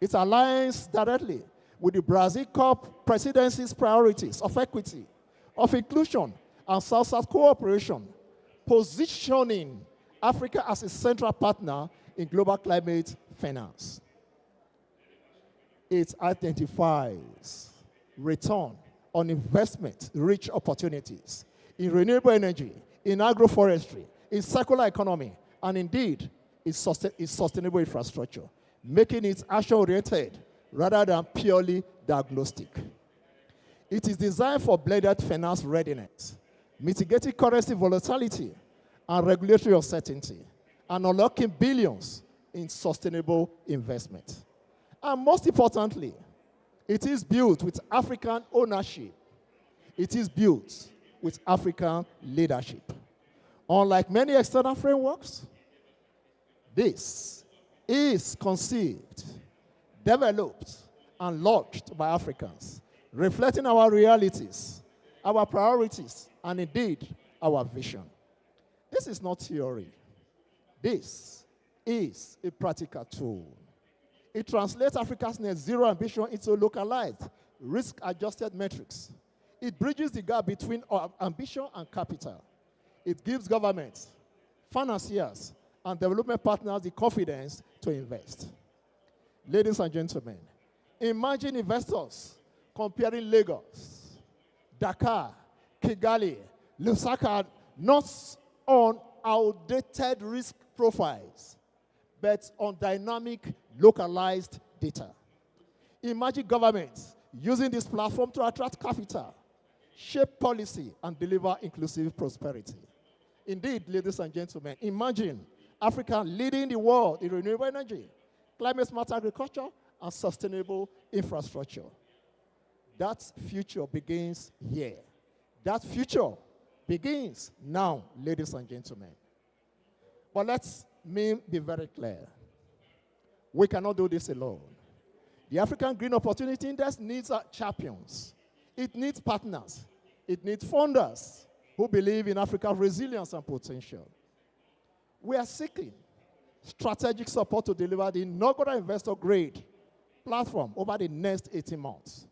It aligns directly with the Brazil COP presidency's priorities of equity, of inclusion, and South-South cooperation, positioning Africa as a central partner in global climate finance. It identifies return on investment-rich opportunities in renewable energy, in agroforestry, in circular economy, and indeed, in sustainable infrastructure, making it action-oriented rather than purely diagnostic. It is designed for blended finance readiness, mitigating currency volatility and regulatory uncertainty, and unlocking billions in sustainable investment. And most importantly, it is built with African ownership. It is built with African leadership. Unlike many external frameworks, this is conceived, developed, and launched by Africans, reflecting our realities, our priorities, and indeed, our vision. This is not theory. This is a practical tool. It translates Africa's net zero ambition into localized, risk-adjusted metrics. It bridges the gap between our ambition and capital. It gives governments, financiers, and development partners the confidence to invest. Ladies and gentlemen, imagine investors comparing Lagos, Dakar, Kigali, Lusaka, not on outdated risk profiles, but on dynamic, localized data. Imagine governments using this platform to attract capital, shape policy, and deliver inclusive prosperity. Indeed, ladies and gentlemen, imagine Africa leading the world in renewable energy, climate-smart agriculture, and sustainable infrastructure. That future begins here. That future begins now, ladies and gentlemen. But let's me be very clear. We cannot do this alone. The African Green Opportunity Index needs champions. It needs partners. It needs funders who believe in Africa's resilience and potential. We are seeking strategic support to deliver the inaugural investor-grade platform over the next 18 months.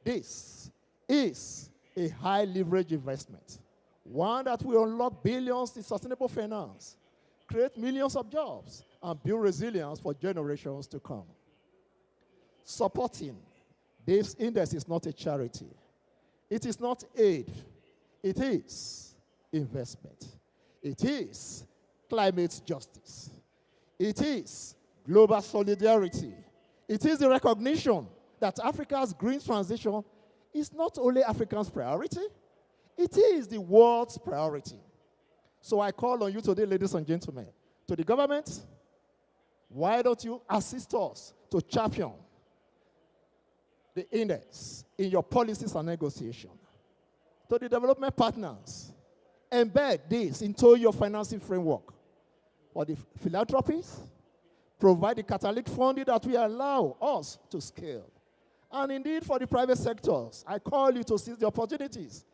This is a high-leverage investment, one that will unlock billions in sustainable finance, create millions of jobs, and build resilience for generations to come. Supporting this index is not a charity. It is not aid. It is investment. It is climate justice. It is global solidarity. It is the recognition that Africa's green transition is not only Africa's priority, it is the world's priority. So I call on you today, ladies and gentlemen, to the government, why don't you assist us to champion the index in your policies and negotiation? To the development partners, embed this into your financing framework. For the philanthropies, provide the catalytic funding that will allow us to scale. And indeed, for the private sectors, I call you to seize the opportunities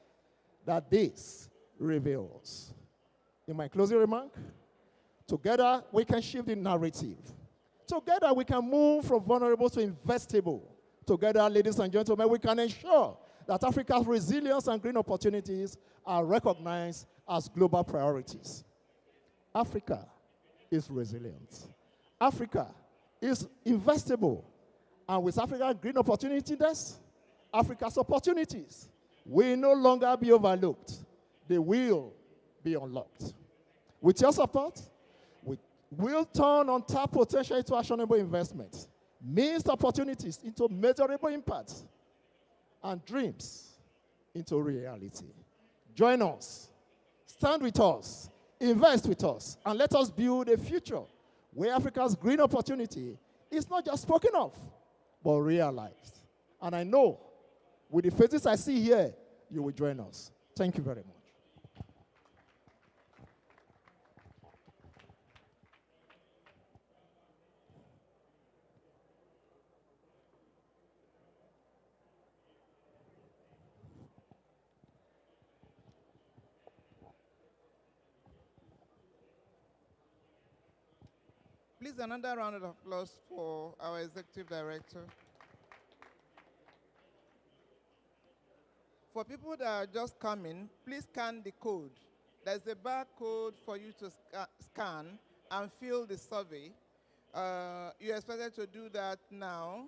that this reveals. In my closing remark, together we can shift the narrative. Together we can move from vulnerable to investable. Together, ladies and gentlemen, we can ensure that Africa's resilience and green opportunities are recognized as global priorities. Africa is resilient. Africa is investable. And with African Green Opportunity Index, Africa's opportunities will no longer be overlooked. They will be unlocked. With your support, we will turn untapped potential into actionable investments, missed opportunities into measurable impacts, and dreams into reality. Join us, stand with us, invest with us, and let us build a future where Africa's green opportunity is not just spoken of, but realized. And I know, with the faces I see here, you will join us. Thank you very much. Please, another round of applause for our Executive Director. For people that are just coming, please scan the code. There's a barcode for you to scan and fill the survey. You're expected to do that now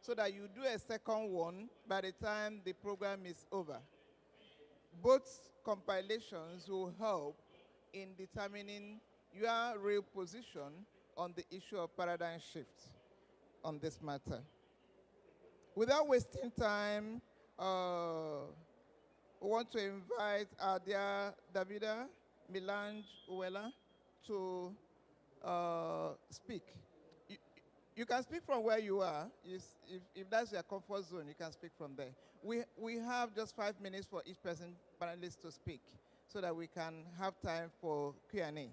so that you do a second one by the time the program is over. Both compilations will help in determining your real position on the issue of paradigm shift on this matter. Without wasting time, we want to invite our dear Davida Milange Uwela to speak. You can speak from where you are. If that's your comfort zone, you can speak from there. We have just 5 minutes for each person, panelist, to speak so that we can have time for Q&A.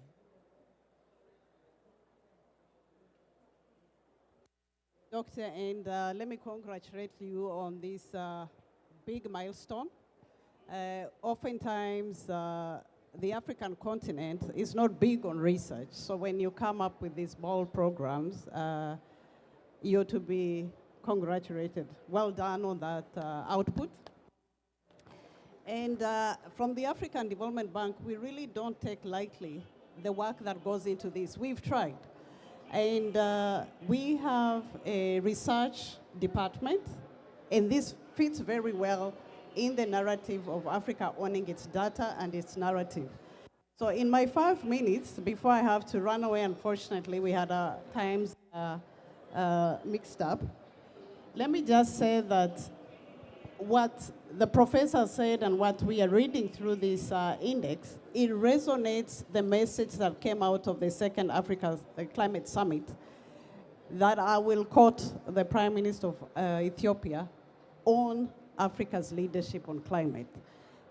Doctor, and let me congratulate you on this big milestone. Oftentimes, the African continent is not big on research. So when you come up with these bold programs, you're to be congratulated. Well done on that output. And from the African Development Bank, we really don't take lightly the work that goes into this. We've tried. And we have a research department, and this fits very well in the narrative of Africa owning its data and its narrative. So in my 5 minutes, before I have to run away, unfortunately, we had times mixed up. Let me just say that what the professor said and what we are reading through this index, it resonates the message that came out of the second Africa Climate Summit that I will quote the Prime Minister of Ethiopia on Africa's leadership on climate.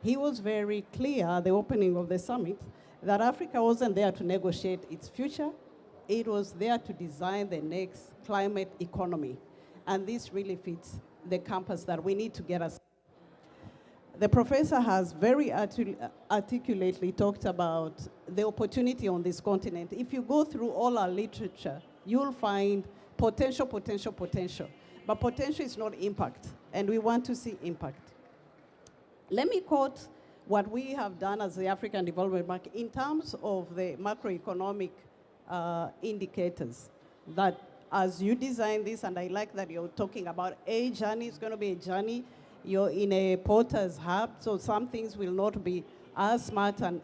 He was very clear at the opening of the summit that Africa wasn't there to negotiate its future, it was there to design the next climate economy. And this really fits the compass that we need to get us. The professor has very articulately talked about the opportunity on this continent. If you go through all our literature, you'll find potential, potential, potential. But potential is not impact, and we want to see impact. Let me quote what we have done as the African Development Bank in terms of the macroeconomic indicators that as you design this, and I like that you're talking about a journey, it's going to be a journey. You're in a porter's hub, so some things will not be as smart, and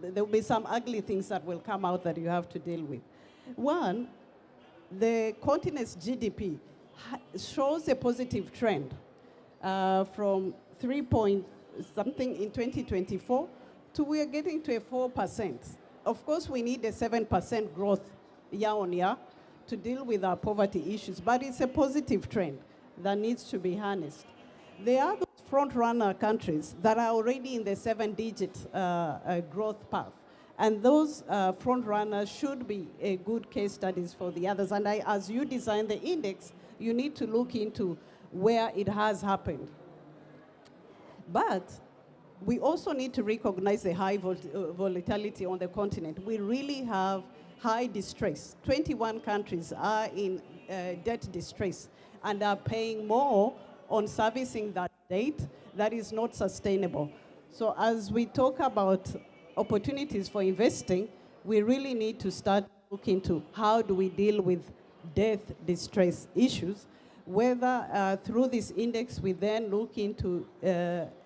there will be some ugly things that will come out that you have to deal with. One, the continent's GDP shows a positive trend from 3 point something in 2024 to we are getting to a 4%. Of course, we need a 7% growth year on year to deal with our poverty issues, but it's a positive trend that needs to be harnessed. There are those front-runner countries that are already in the 7-digit growth path, and those front-runners should be a good case studies for the others. And as you design the index, you need to look into where it has happened. But we also need to recognize the high volatility on the continent. We really have high distress. 21 countries are in debt distress and are paying more on servicing that debt that is not sustainable. So as we talk about opportunities for investing, we really need to start looking into how do we deal with debt distress issues, whether through this index we then look into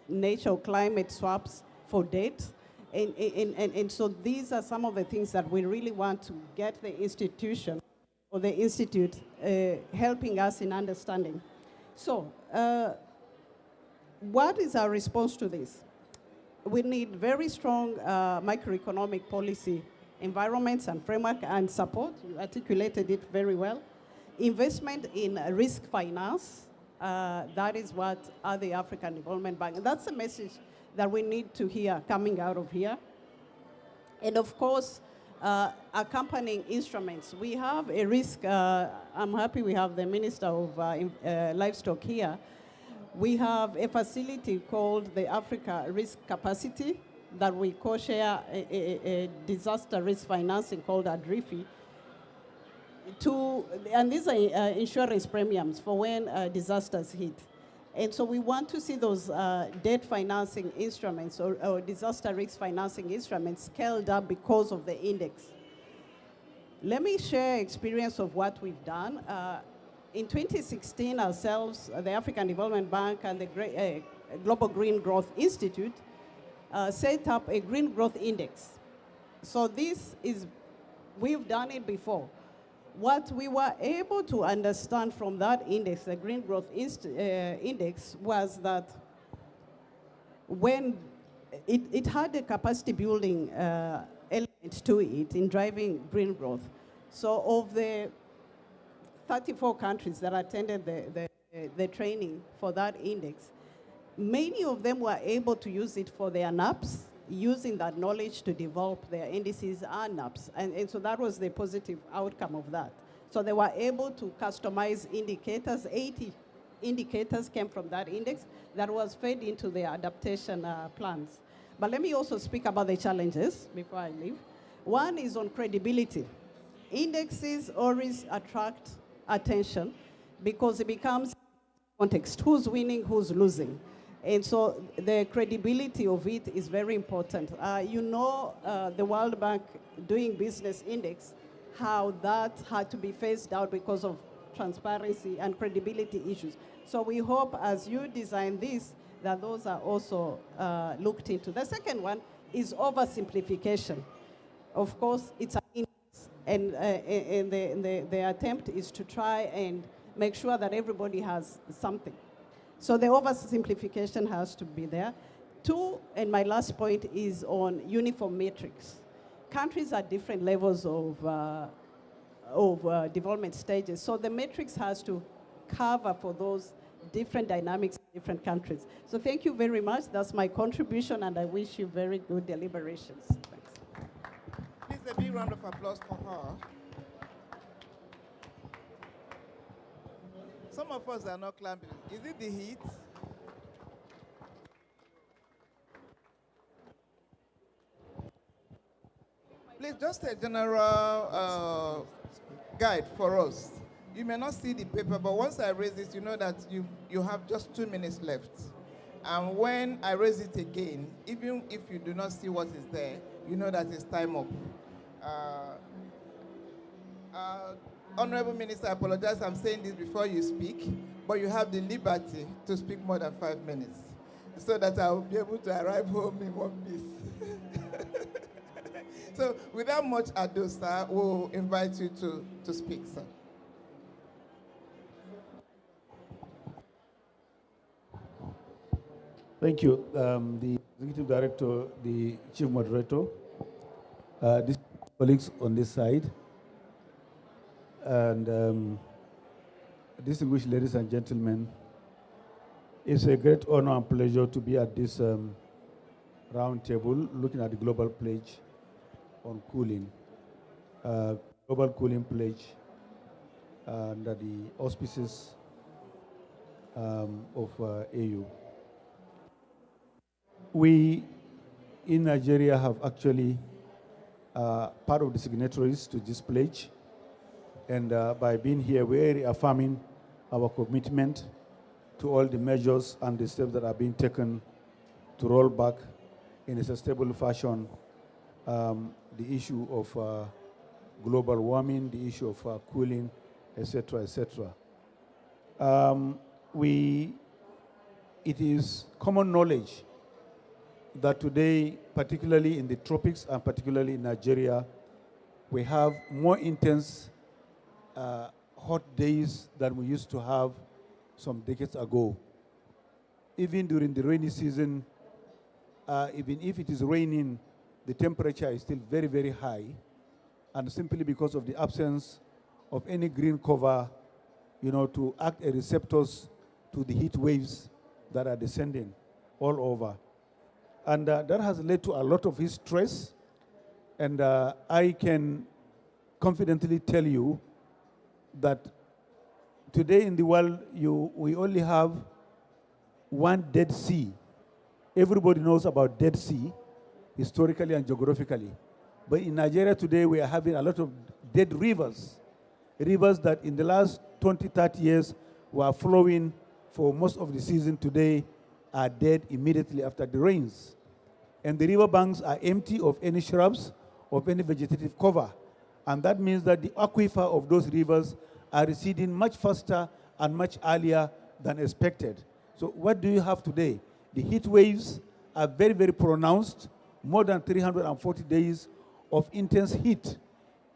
nature or climate swaps for debt. And so these are some of the things that we really want to get the institution or the institute helping us in understanding. So what is our response to this? We need very strong microeconomic policy environments and framework and support. You articulated it very well. Investment in risk finance, that is what the African Development Bank, and that's the message that we need to hear coming out of here. And of course, accompanying instruments. We have a risk, I'm happy we have the Minister of Livestock here. We have a facility called the Africa Risk Capacity that we co-share a disaster risk financing called ADRIFI. And these are insurance premiums for when disasters hit. And so we want to see those debt financing instruments or disaster risk financing instruments scaled up because of the index. Let me share experience of what we've done. In 2016, ourselves, the African Development Bank and the Global Green Growth Institute set up a Green Growth Index. So we've done it before. What we were able to understand from that index, the Green Growth Index, was that when it had a capacity building element to it in driving green growth. So of the 34 countries that attended the training for that index, many of them were able to use it for their NAPs, using that knowledge to develop their indices and NAPs. And so that was the positive outcome of that. So they were able to customize indicators. 80 indicators came from that index that was fed into their adaptation plans. But let me also speak about the challenges before I leave. One is on credibility. Indexes always attract attention because it becomes context. Who's winning, who's losing? And so the credibility of it is very important. The World Bank Doing Business Index, how that had to be phased out because of transparency and credibility issues. So we hope as you design this, that those are also looked into. The second one is oversimplification. Of course, it's an index, and the attempt is to try and make sure that everybody has something. So the oversimplification has to be there. Two, and my last point is on uniform metrics. Countries are different levels of development stages, so the matrix has to cover for those different dynamics in different countries. So thank you very much. That's my contribution, and I wish you very good deliberations. Thanks. Please, a big round of applause for her. Some of us are not clapping. Is it the heat? Please, just a general guide for us. You may not see the paper, but once I raise it, you know that you have just 2 minutes left. And when I raise it again, even if you do not see what is there, you know that it's time up. Honorable Minister, I apologize, I'm saying this before you speak, but you have the liberty to speak more than 5 minutes so that I will be able to arrive home in one piece. So without much ado, sir, we'll invite you to speak, sir. Thank you. The Executive Director, the Chief Moderator, colleagues on this side, and distinguished ladies and gentlemen, it's a great honor and pleasure to be at this round table looking at the global pledge on cooling, global cooling pledge under the auspices of AU. We in Nigeria have actually part of the signatories to this pledge, and by being here, we're reaffirming our commitment to all the measures and the steps that are being taken to roll back in a sustainable fashion the issue of global warming, the issue of cooling, etc., etc. It is common knowledge that today, particularly in the tropics and particularly in Nigeria, we have more intense hot days than we used to have some decades ago. Even during the rainy season, even if it is raining, the temperature is still very, very high, and simply because of the absence of any green cover, to act as receptors to the heat waves that are descending all over. And that has led to a lot of stress. And I can confidently tell you that today in the world, we only have one Dead Sea. Everybody knows about Dead Sea, historically and geographically. But in Nigeria today, we are having a lot of dead rivers. Rivers that in the last 20, 30 years were flowing for most of the season today are dead immediately after the rains. And the riverbanks are empty of any shrubs, of any vegetative cover. And that means that the aquifer of those rivers are receding much faster and much earlier than expected. So what do you have today? The heat waves are very, very pronounced, more than 340 days of intense heat.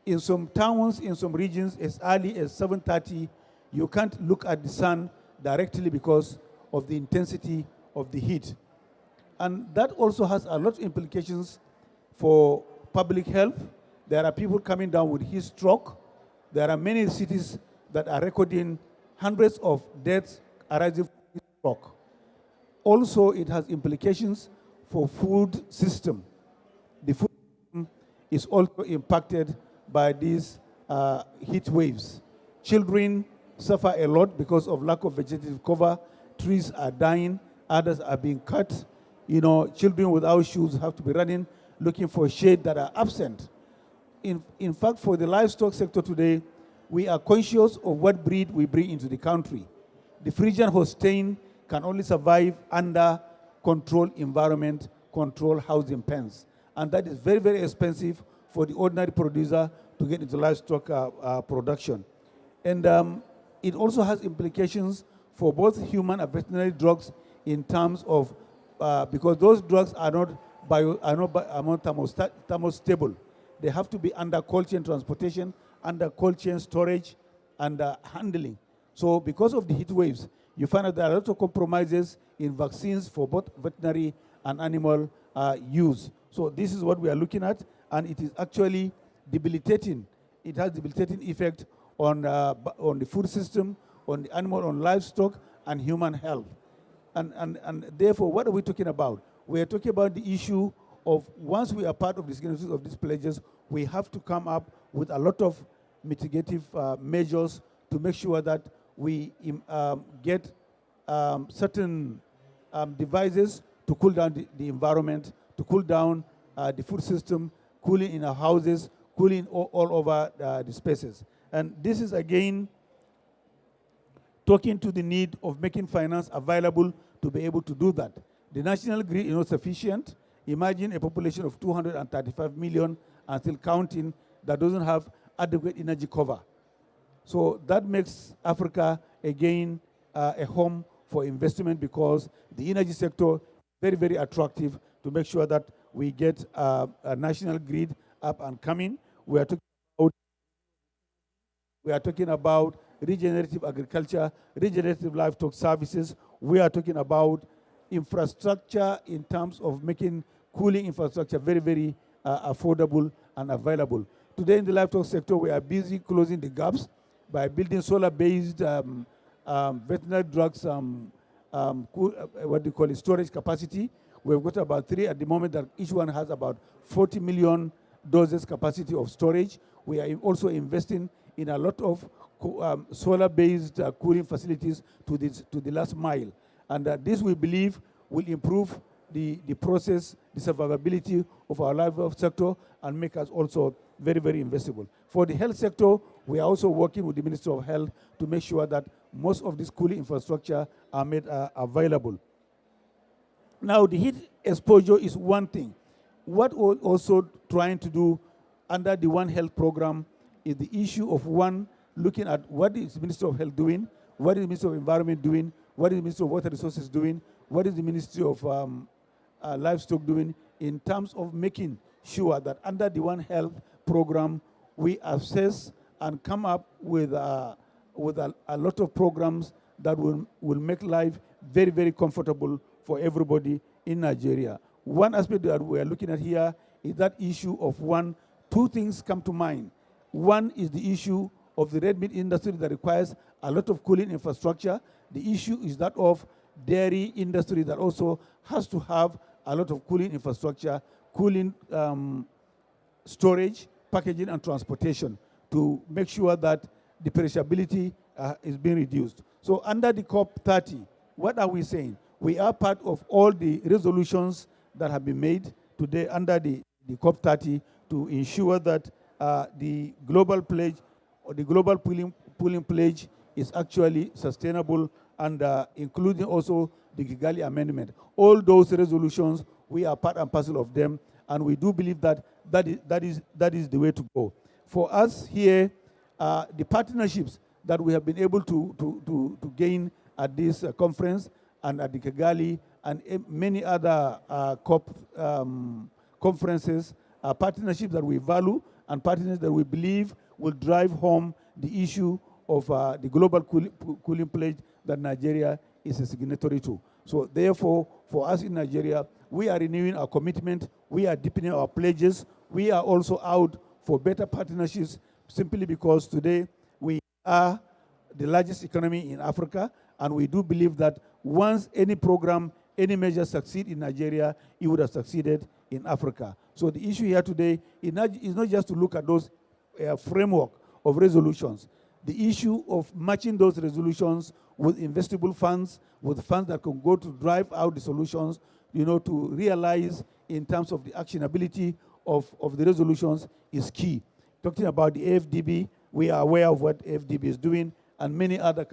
In some towns, in some regions, as early as 7:30, you can't look at the sun directly because of the intensity of the heat. And that also has a lot of implications for public health. There are people coming down with heat stroke. There are many cities that are recording hundreds of deaths arising from heat stroke. Also, it has implications for food system. The food system is also impacted by these heat waves. Children suffer a lot because of lack of vegetative cover. Trees are dying, others are being cut. Children without shoes have to be running, looking for shade that are absent. In fact, for the livestock sector today, we are conscious of what breed we bring into the country. The Frisian Holstein can only survive under controlled environment, controlled housing pens. And that is very, very expensive for the ordinary producer to get into livestock production. And it also has implications for both human and veterinary drugs in terms of, because those drugs are not thermostable. They have to be under cold chain transportation, under cold chain storage, and handling. So because of the heat waves, you find that there are a lot of compromises in vaccines for both veterinary and animal use. So this is what we are looking at, and it is actually debilitating. It has debilitating effect on the food system, on the animal, on livestock, and human health. And therefore, what are we talking about? We are talking about the issue of once we are part of the signatories of these pledges, we have to come up with a lot of mitigative measures to make sure that we get certain devices to cool down the environment, to cool down the food system, cooling in our houses, cooling all over the spaces. And this is again talking to the need of making finance available to be able to do that. The national grid is not sufficient. Imagine a population of 235 million and still counting that doesn't have adequate energy cover. So that makes Africa, again, a home for investment because the energy sector is very, very attractive to make sure that we get a national grid up and coming. We are talking about regenerative agriculture, regenerative livestock services. We are talking about infrastructure in terms of making cooling infrastructure very, very affordable and available. Today in the livestock sector, we are busy closing the gaps by building solar-based veterinary drugs, what do you call it, storage capacity. We've got about 3 at the moment that each one has about 40 million doses capacity of storage. We are also investing in a lot of solar-based cooling facilities to the last mile. And this, we believe, will improve the process, the survivability of our livestock sector and make us also very, very investable. For the health sector, we are also working with the Ministry of Health to make sure that most of this cooling infrastructure are made available. Now, the heat exposure is one thing. What we're also trying to do under the One Health program is the issue of looking at what is the Ministry of Health doing, what is the Ministry of Environment doing, what is the Ministry of Water Resources doing, what is the Ministry of Livestock doing in terms of making sure that under the One Health program, we assess and come up with a lot of programs that will make life very, very comfortable for everybody in Nigeria. One aspect that we are looking at here is that issue of two things come to mind. One is the issue of the red meat industry that requires a lot of cooling infrastructure. The issue is that of dairy industry that also has to have a lot of cooling infrastructure, cooling storage, packaging, and transportation to make sure that the perishability is being reduced. So under the COP30, what are we saying? We are part of all the resolutions that have been made today under the COP30 to ensure that the global pledge or the global pooling pledge is actually sustainable and including also the Kigali Amendment. All those resolutions, we are part and parcel of them, and we do believe that that is the way to go. For us here, the partnerships that we have been able to gain at this conference and at the Kigali and many other COP conferences are partnerships that we value and partnerships that we believe will drive home the issue of the global cooling pledge that Nigeria is a signatory to. So therefore, for us in Nigeria, we are renewing our commitment, we are deepening our pledges, we are also out for better partnerships simply because today we are the largest economy in Africa, and we do believe that once any program, any measure succeed in Nigeria, it would have succeeded in Africa. So the issue here today is not just to look at those framework of resolutions. The issue of matching those resolutions with investable funds, with funds that can go to drive out the solutions, to realize in terms of the actionability of the resolutions is key. Talking about the AFDB, we are aware of what AFDB is doing, and many other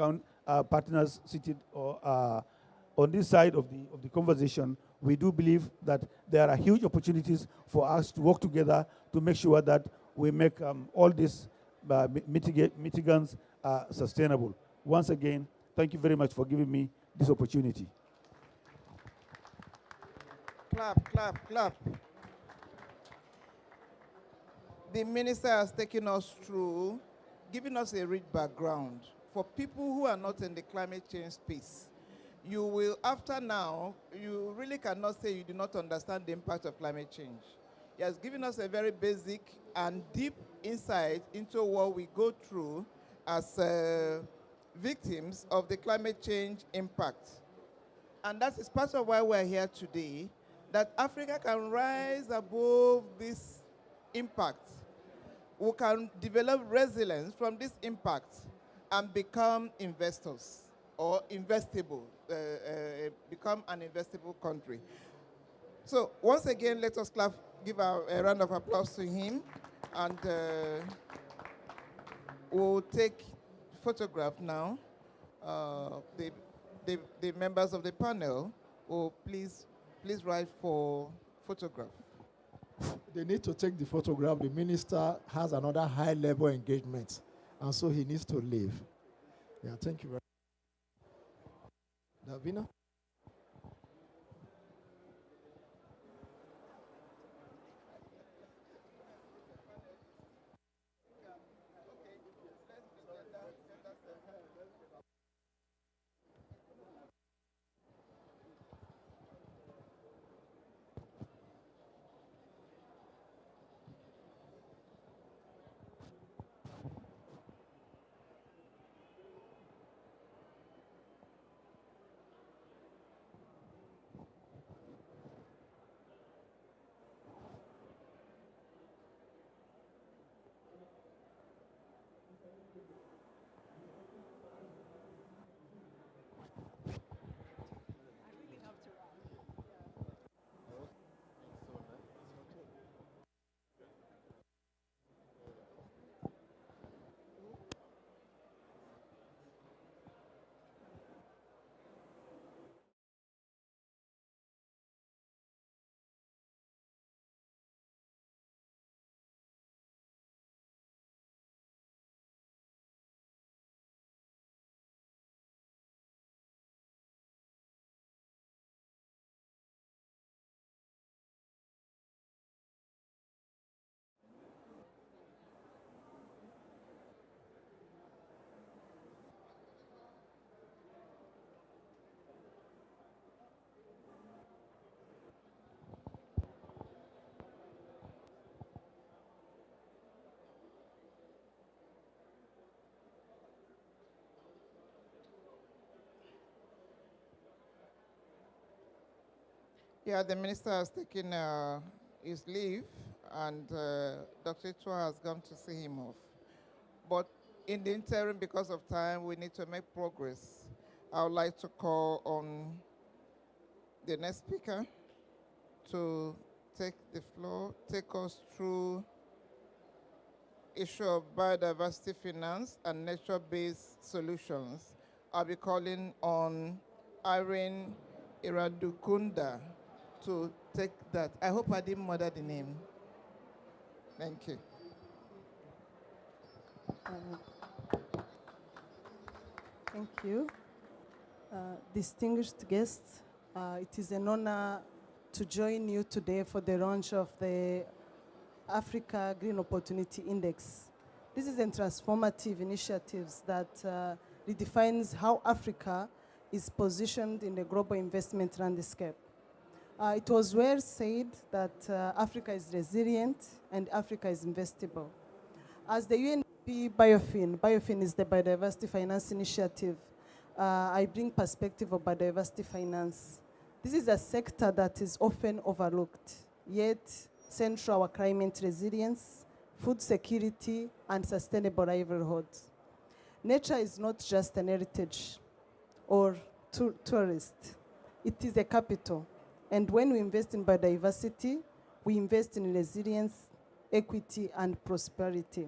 partners seated on this side of the conversation. We do believe that there are huge opportunities for us to work together to make sure that we make all these mitigants sustainable. Once again, thank you very much for giving me this opportunity. Clap, clap, clap. The minister has taken us through, giving us a rich background for people who are not in the climate change space, you will, after now, you really cannot say you do not understand the impact of climate change. He has given us a very basic and deep insight into what we go through as victims of the climate change impact. And that is part of why we're here today, that Africa can rise above this impact. We can develop resilience from this impact and become investors or investable, become an investable country. So once again, let us give a round of applause to him, and we'll take photograph now. The members of the panel will please rise for photograph. They need to take the photograph. The minister has another high-level engagement, and so he needs to leave. Yeah, thank you very much. Davina? Yeah, the minister has taken his leave, and Dr. Chua has gone to see him off. But in the interim, because of time, we need to make progress. I would like to call on the next speaker to take the floor, take us through issue of biodiversity finance and nature-based solutions. I'll be calling on Irene Iradukunda to take that. I hope I didn't murder the name. Thank you. Thank you. Distinguished guests, it is an honor to join you today for the launch of the Africa Green Opportunity Index. This is a transformative initiative that redefines how Africa is positioned in the global investment landscape. It was well said that Africa is resilient and Africa is investable. As the UNDP Biofin is the Biodiversity Finance Initiative. I bring perspective of biodiversity finance. This is a sector that is often overlooked, yet central to our climate resilience, food security, and sustainable livelihoods. Nature is not just an heritage or tourist. It is a capital. And when we invest in biodiversity, we invest in resilience, equity, and prosperity.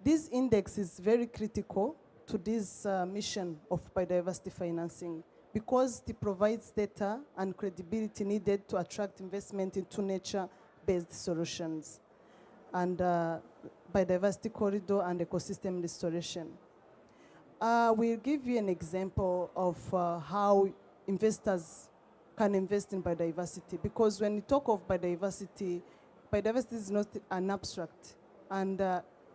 This index is very critical to this mission of biodiversity financing because it provides data and credibility needed to attract investment into nature-based solutions and biodiversity corridor and ecosystem restoration. We'll give you an example of how investors can invest in biodiversity, because when you talk of biodiversity, biodiversity is not an abstract, and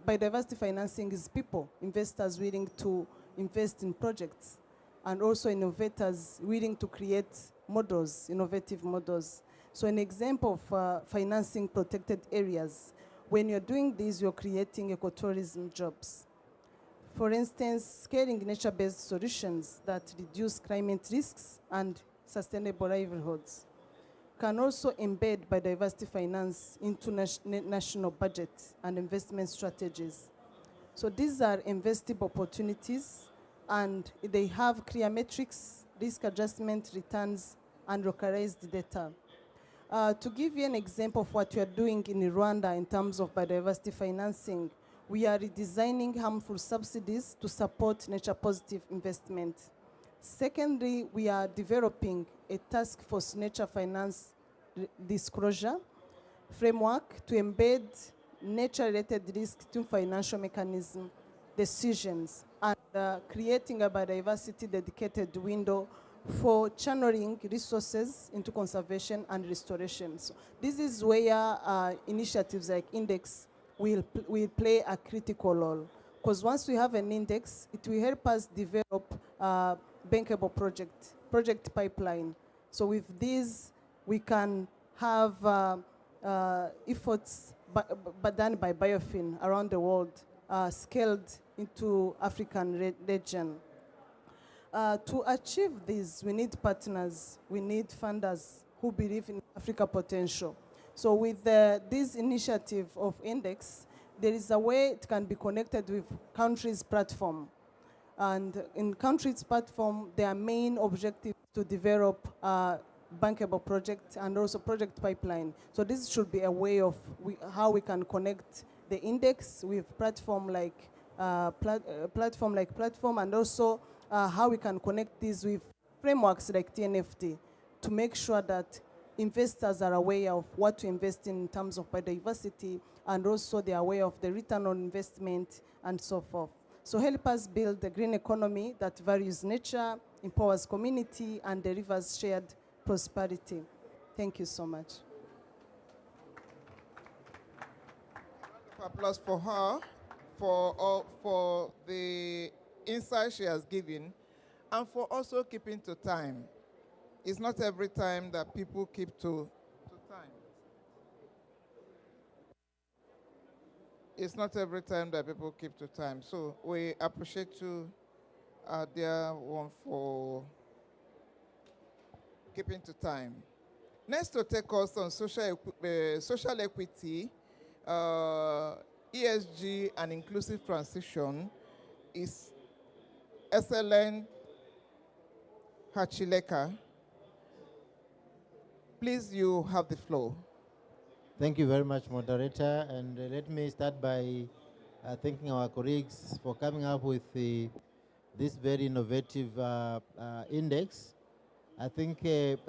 biodiversity financing is people, investors willing to invest in projects, and also innovators willing to create models, innovative models. So an example of financing protected areas, when you're doing this, you're creating ecotourism jobs. For instance, scaling nature-based solutions that reduce climate risks and sustainable livelihoods can also embed biodiversity finance into national budgets and investment strategies. So these are investable opportunities, and they have clear metrics, risk adjustment, returns, and localized data. To give you an example of what we are doing in Rwanda in terms of biodiversity financing, we are redesigning harmful subsidies to support nature-positive investment. Secondly, we are developing a task force nature finance disclosure framework to embed nature-related risk to financial mechanism decisions, and creating a biodiversity dedicated window for channeling resources into conservation and restoration. So this is where initiatives like Index will play a critical role. Because once we have an index, it will help us develop bankable project pipeline. So with this, we can have efforts done by Biofin around the world, scaled into African region. To achieve this, we need partners, we need funders who believe in Africa potential. So with this initiative of Index, there is a way it can be connected with countries' platform. And in countries' platform, their main objective is to develop bankable project and also project pipeline. So this should be a way of how we can connect the Index with platform like platform, and also how we can connect this with frameworks like TNFD to make sure that investors are aware of what to invest in terms of biodiversity, and also they are aware of the return on investment and so forth. So help us build a green economy that values nature, empowers community, and delivers shared prosperity. Thank you so much. Applause for her, for the insight she has given, and for also keeping to time. It's not every time that people keep to time. It's not every time that people keep to time. So we appreciate you, dear one, for keeping to time. Next to take us on social equity, ESG and inclusive transition is Excellent Hachileka. Please, you have the floor. Thank you very much, moderator. And let me start by thanking our colleagues for coming up with this very innovative index. I think it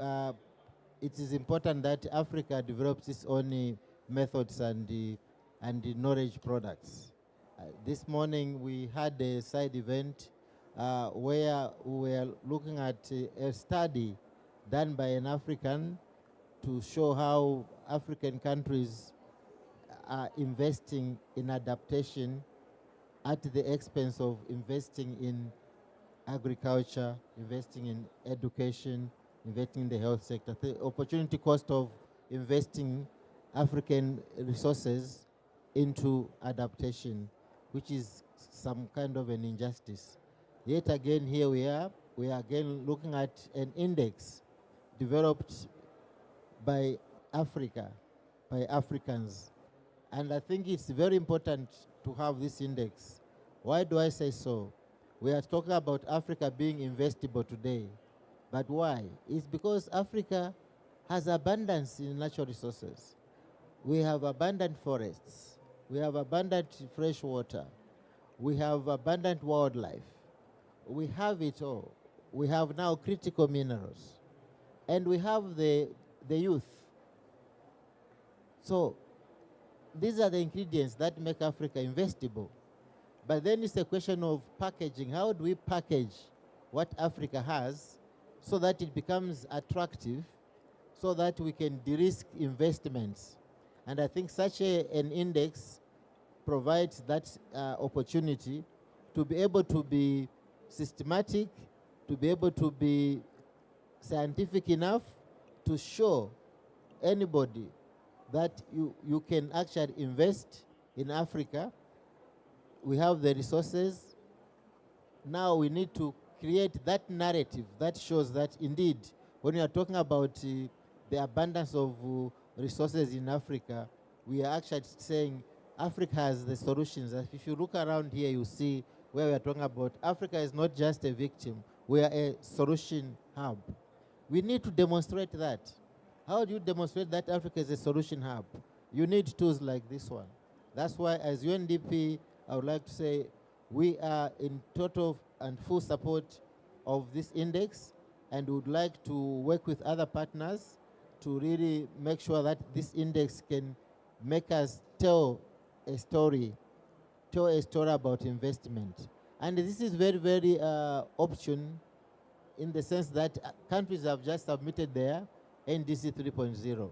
is important that Africa develops its own methods and knowledge products. This morning we had a side event where we were looking at a study done by an African to show how African countries are investing in adaptation at the expense of investing in agriculture, investing in education, investing in the health sector. The opportunity cost of investing African resources into adaptation, which is some kind of an injustice. Yet again, here we are again looking at an index developed by Africa, by Africans. And I think it's very important to have this index. Why do I say so? We are talking about Africa being investable today. But why? It's because Africa has abundance in natural resources. We have abundant forests. We have abundant fresh water. We have abundant wildlife. We have it all. We have now critical minerals. And we have the youth. So these are the ingredients that make Africa investable. But then it's a question of packaging. How do we package what Africa has so that it becomes attractive, so that we can de-risk investments? And I think such an index provides that opportunity to be able to be systematic, to be able to be scientific enough to show anybody that you can actually invest in Africa. We have the resources. Now we need to create that narrative that shows that indeed, when we are talking about the abundance of resources in Africa, we are actually saying Africa has the solutions. If you look around here, you see where we are talking about Africa is not just a victim, we are a solution hub. We need to demonstrate that. How do you demonstrate that Africa is a solution hub? You need tools like this one. That's why as UNDP, I would like to say we are in total and full support of this index and would like to work with other partners to really make sure that this index can make us tell a story about investment. And this is very, very option in the sense that countries have just submitted their NDC 3.0.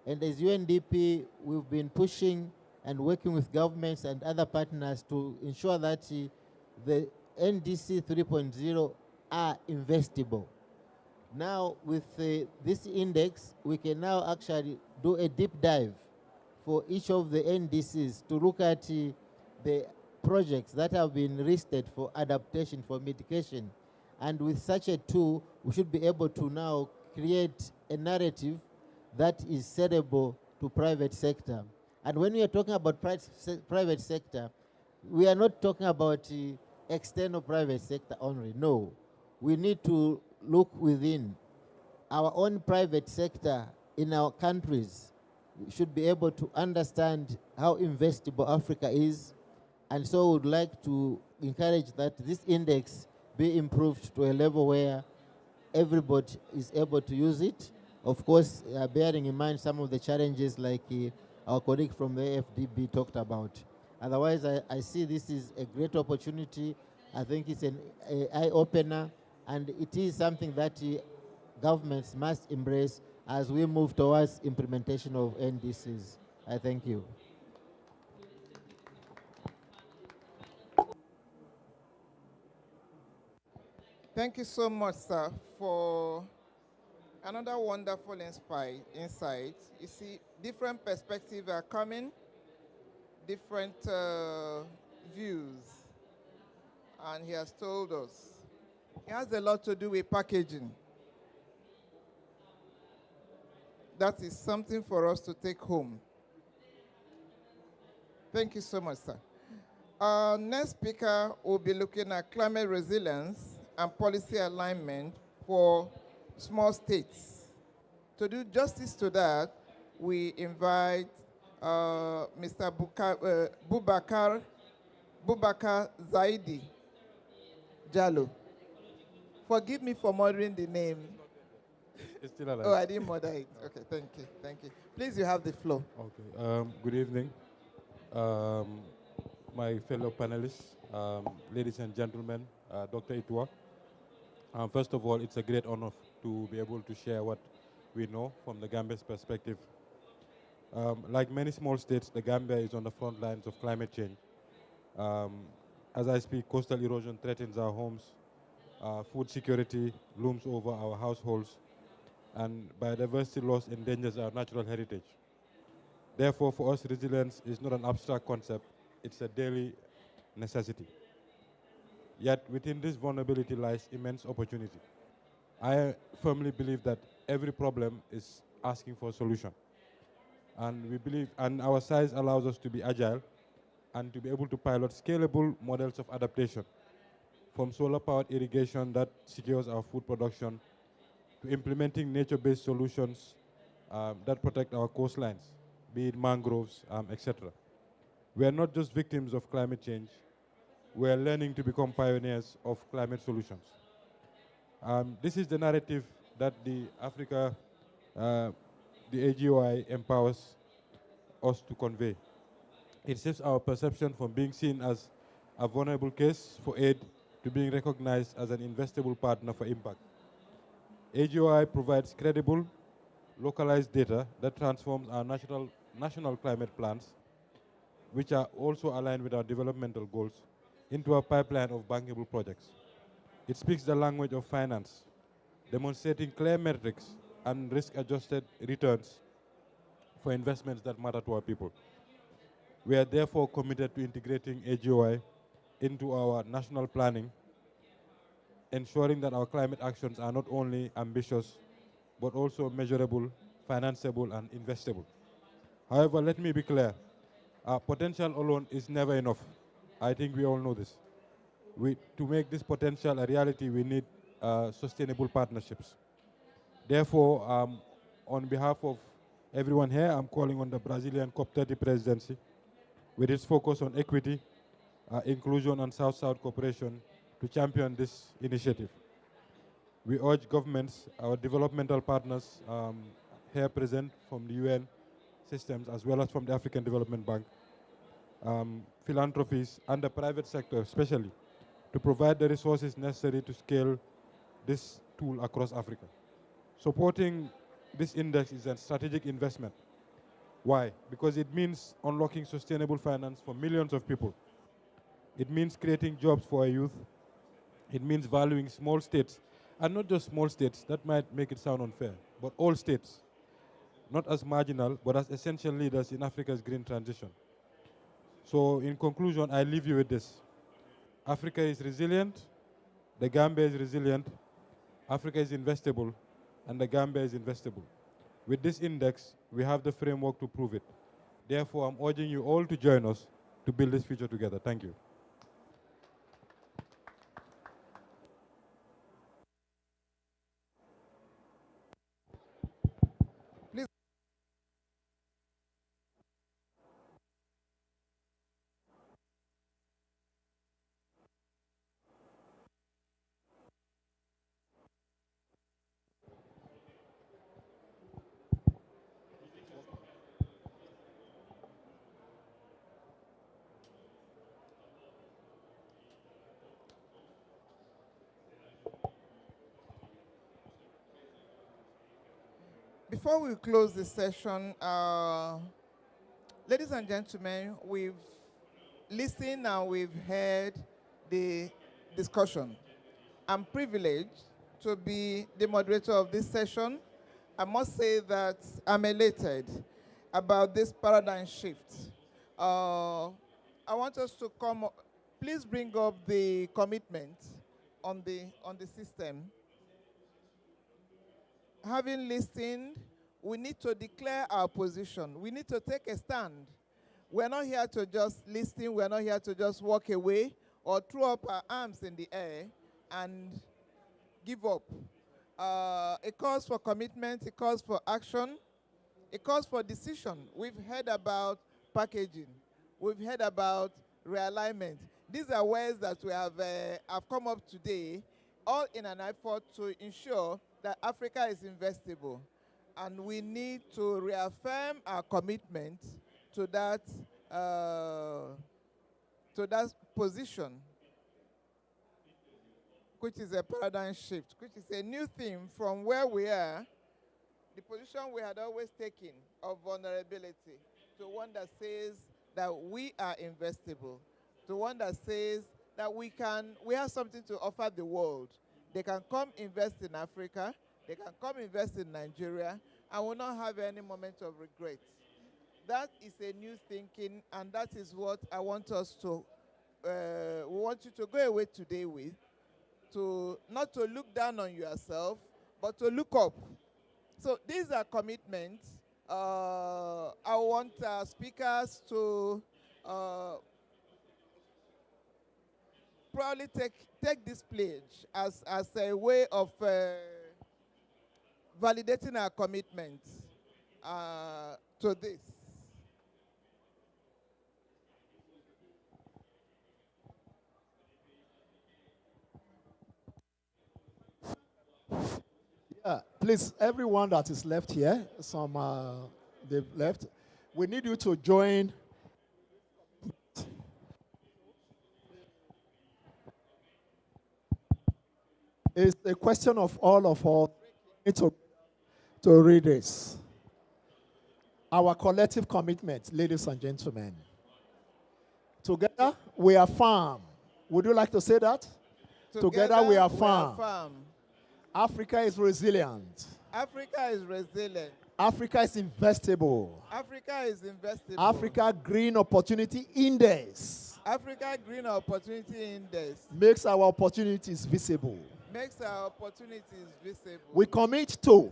And as UNDP, we've been pushing and working with governments and other partners to ensure that the NDC 3.0 are investable. Now, with this index, we can now actually do a deep dive for each of the NDCs to look at the projects that have been listed for adaptation, for mitigation. And with such a tool, we should be able to now create a narrative that is sellable to private sector. And when we are talking about private sector, we are not talking about external private sector only. No, we need to look within our own private sector in our countries. We should be able to understand how investable Africa is. And so would like to encourage that this index be improved to a level where everybody is able to use it. Of course, bearing in mind some of the challenges like our colleague from the AFDB talked about. Otherwise, I see this is a great opportunity. I think it's an eye-opener, and it is something that governments must embrace as we move towards implementation of NDCs. I thank you. Thank you so much, sir, for another wonderful insight. You see, different perspectives are coming, different views, and he has told us. It has a lot to do with packaging. That is something for us to take home. Thank you so much, sir. Our next speaker will be looking at climate resilience and policy alignment for small states. To do justice to that, we invite Mr. Boubacar Zaidi Jallo. Forgive me for murdering the name. It's still alive. Oh, I didn't murder it. Okay, thank you, thank you. Please, you have the floor. Okay, good evening. My fellow panelists, ladies and gentlemen, Dr. Itwa. First of all, it's a great honor to be able to share what we know from the Gambia's perspective. Like many small states, the Gambia is on the front lines of climate change. As I speak, coastal erosion threatens our homes, food security looms over our households, and biodiversity loss endangers our natural heritage. Therefore, for us, resilience is not an abstract concept, it's a daily necessity. Yet, within this vulnerability lies immense opportunity. I firmly believe that every problem is asking for a solution. And we believe, and our size allows us to be agile and to be able to pilot scalable models of adaptation, from solar-powered irrigation that secures our food production to implementing nature-based solutions that protect our coastlines, be it mangroves, etc. We are not just victims of climate change, we are learning to become pioneers of climate solutions. This is the narrative that the AGOI empowers us to convey. It shifts our perception from being seen as a vulnerable case for aid to being recognized as an investable partner for impact. AGOI provides credible, localized data that transforms our national climate plans which are also aligned with our developmental goals, into a pipeline of bankable projects. It speaks the language of finance, demonstrating clear metrics and risk-adjusted returns for investments that matter to our people. We are therefore committed to integrating AGOI into our national planning, ensuring that our climate actions are not only ambitious, but also measurable, financeable, and investable. However, let me be clear, potential alone is never enough. I think we all know this. To make this potential a reality, we need sustainable partnerships. Therefore, on behalf of everyone here, I'm calling on the Brazilian COP30 presidency, with its focus on equity, inclusion, and South-South cooperation, to champion this initiative. We urge governments, our developmental partners here present from the UN systems, as well as from the African Development Bank, philanthropies, and the private sector especially, to provide the resources necessary to scale this tool across Africa. Supporting this index is a strategic investment. Why? Because it means unlocking sustainable finance for millions of people. It means creating jobs for our youth. It means valuing small states, and not just small states, that might make it sound unfair, but all states, not as marginal, but as essential leaders in Africa's green transition. So in conclusion, I leave you with this. Africa is resilient, the Gambia is resilient, Africa is investable, and the Gambia is investable. With this index, we have the framework to prove it. Therefore, I'm urging you all to join us to build this future together. Thank you. Before we close this session, ladies and gentlemen, we've listened and we've heard the discussion. I'm privileged to be the moderator of this session. I must say that I'm elated about this paradigm shift. I want us to come, please bring up the commitment on the system. Having listened, we need to declare our position. We need to take a stand. We're not here to just listen. We're not here to just walk away or throw up our arms in the air and give up. It calls for commitment. It calls for action. It calls for decision. We've heard about packaging. We've heard about realignment. These are words that we have come up today, all in an effort to ensure that Africa is investable. And we need to reaffirm our commitment to that position, which is a paradigm shift, which is a new theme from where we are, the position we had always taken of vulnerability, to one that says that we are investable, to one that says that we have something to offer the world. They can come invest in Africa, they can come invest in Nigeria, and will not have any moment of regret. That is a new thinking, and that is what I want us to, we want you to go away today with, not to look down on yourself, but to look up. So these are commitments. I want speakers to probably take this pledge as a way of validating our commitment to this. Yeah, please, everyone that is left here, they've left, we need you to join. It's a question of all of us to read this. Our collective commitment, ladies and gentlemen, Together we are firm. Would you like to say that? Together we are firm. Africa is resilient. Africa is resilient. Africa is investable. Africa is investable. Africa Green Opportunity Index Africa Green Opportunity Index makes our opportunities visible. makes our opportunities visible. We commit to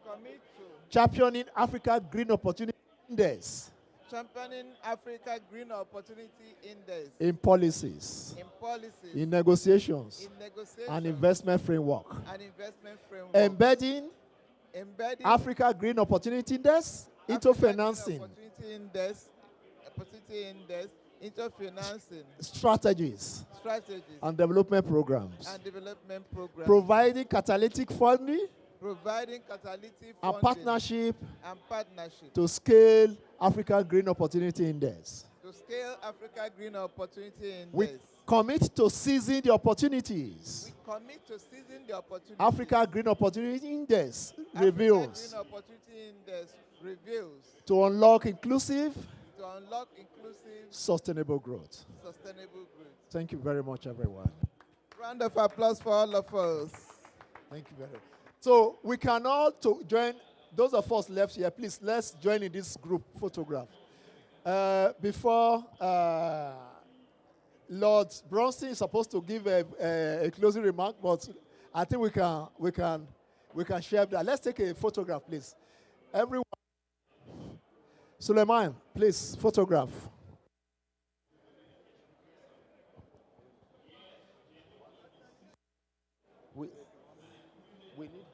Commit to championing Africa Green Opportunity Index championing Africa Green Opportunity Index in policies, in negotiations, and investment framework. Embedding Africa Green Opportunity Index into financing into financing strategies and development programs. Providing catalytic funding and partnership to scale Africa Green Opportunity Index. To scale Africa Green Opportunity Index. We commit to seizing the opportunities. We commit to seizing the opportunities. Africa Green Opportunity Index reveals Green Opportunity Index reveals to unlock inclusive, sustainable growth. growth. Thank you very much, everyone. Round of applause for all of us. Thank you very much. So we can all join, those of us left here, please, let's join in this group photograph. Before Lord Bronson is supposed to give a closing remark, but I think we can share that. Let's take a photograph, please. Everyone. Suleiman, please, photograph. We need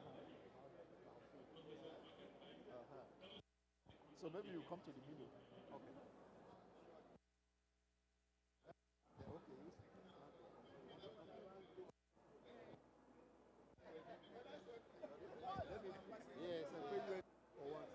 so maybe you come to the middle. Okay. Yes, I pay you for one.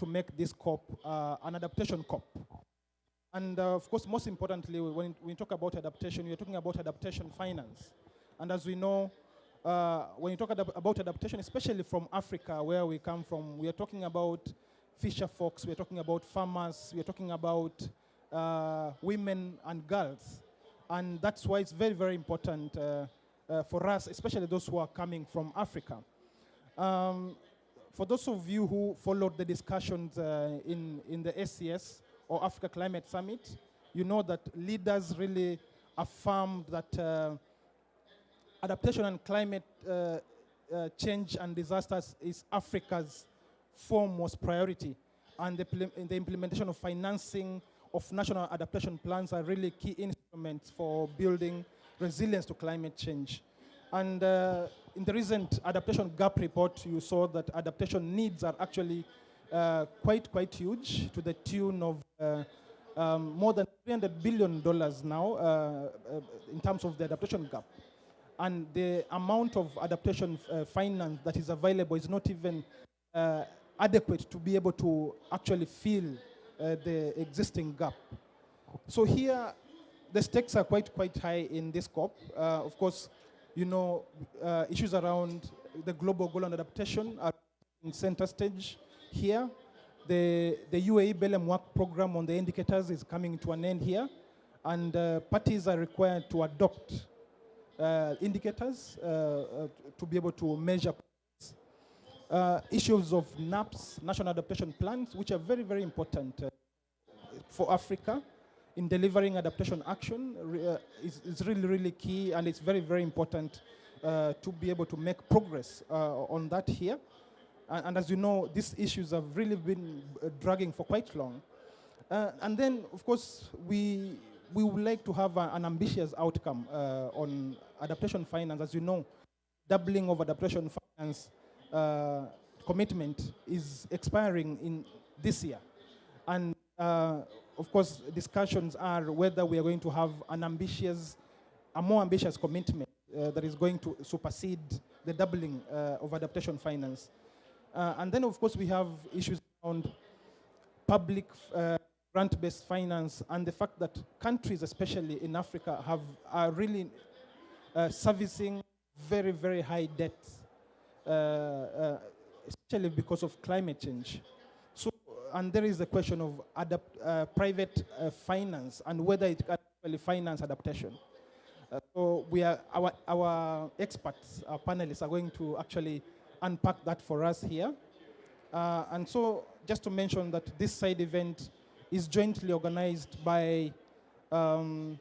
to make this COP an adaptation COP. And of course, most importantly, when we talk about adaptation, we are talking about adaptation finance. And as we know, when you talk about adaptation, especially from Africa, where we come from, we are talking about fisher folks, we are talking about farmers, we are talking about women and girls. And that's why it's very, very important for us, especially those who are coming from Africa. For those of you who followed the discussions in the SCS, or Africa Climate Summit, you know that leaders really affirmed that adaptation and climate change and disasters is Africa's foremost priority. And the implementation of financing of national adaptation plans are really key instruments for building resilience to climate change. And in the recent adaptation gap report, you saw that adaptation needs are actually quite huge, to the tune of more than $300 billion now in terms of the adaptation gap. And the amount of adaptation finance that is available is not even adequate to be able to actually fill the existing gap. So here, the stakes are quite high in this COP. Of course, you know, issues around the global goal on adaptation are in center stage here. The UAE Belém work program on the indicators is coming to an end here, and parties are required to adopt indicators to be able to measure issues of NAPs, National Adaptation Plans, which are very, very important for Africa in delivering adaptation action is really, really key, and it's very, very important to be able to make progress on that here. And as you know, these issues have really been dragging for quite long. And then, of course, we would like to have an ambitious outcome on adaptation finance. As you know, doubling of adaptation finance commitment is expiring in this year. And of course, discussions are whether we are going to have a more ambitious commitment that is going to supersede the doubling of adaptation finance. And then, of course, we have issues around public grant-based finance and the fact that countries, especially in Africa, are really servicing very, very high debts, especially because of climate change. So, and there is the question of private finance and whether it can actually finance adaptation. So our experts, our panelists are going to actually unpack that for us here. And so just to mention that this side event is jointly organized by the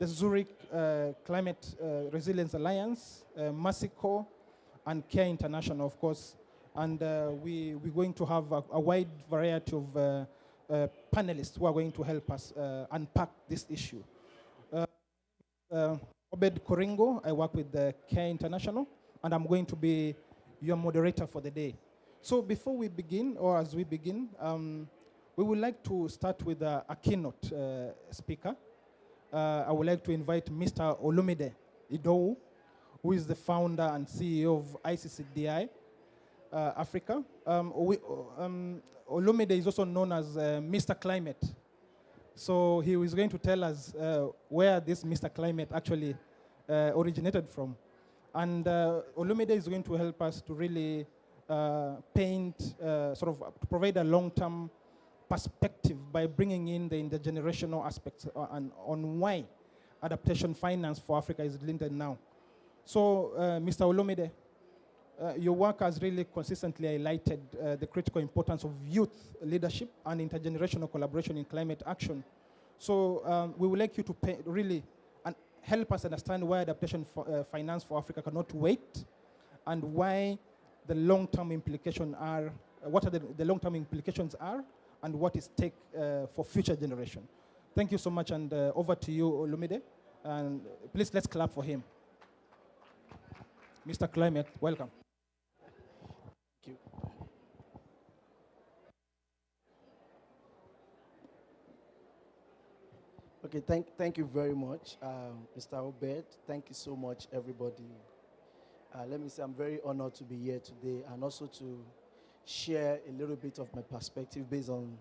Zurich Climate Resilience Alliance, Mexico, and CARE International, of course. And we're going to have a wide variety of panelists who are going to help us unpack this issue. Obed Koringo, I work with the CARE International, and I'm going to be your moderator for the day. So before we begin, or as we begin, we would like to start with a keynote speaker. I would like to invite Mr. Olumide Idowu, who is the founder and CEO of ICCDI Africa. Olumide is also known as Mr. Climate. So he is going to tell us where this Mr. Climate actually originated from. And Olumide is going to help us to really paint, to provide a long-term perspective by bringing in the intergenerational aspects on why adaptation finance for Africa is needed now. So, Mr. Olumide, your work has really consistently highlighted the critical importance of youth leadership and intergenerational collaboration in climate action. So we would like you to really help us understand why adaptation finance for Africa cannot wait, and why the long-term implications are, what are the long-term implications are, and what is stake for future generation. Thank you so much, and over to you, Olumide. And please, let's clap for him. Mr. Climate, welcome. Thank you. Okay, thank you very much, Mr. Obed. Thank you so much, everybody. Let me say I'm very honored to be here today, and also to share a little bit of my perspective based on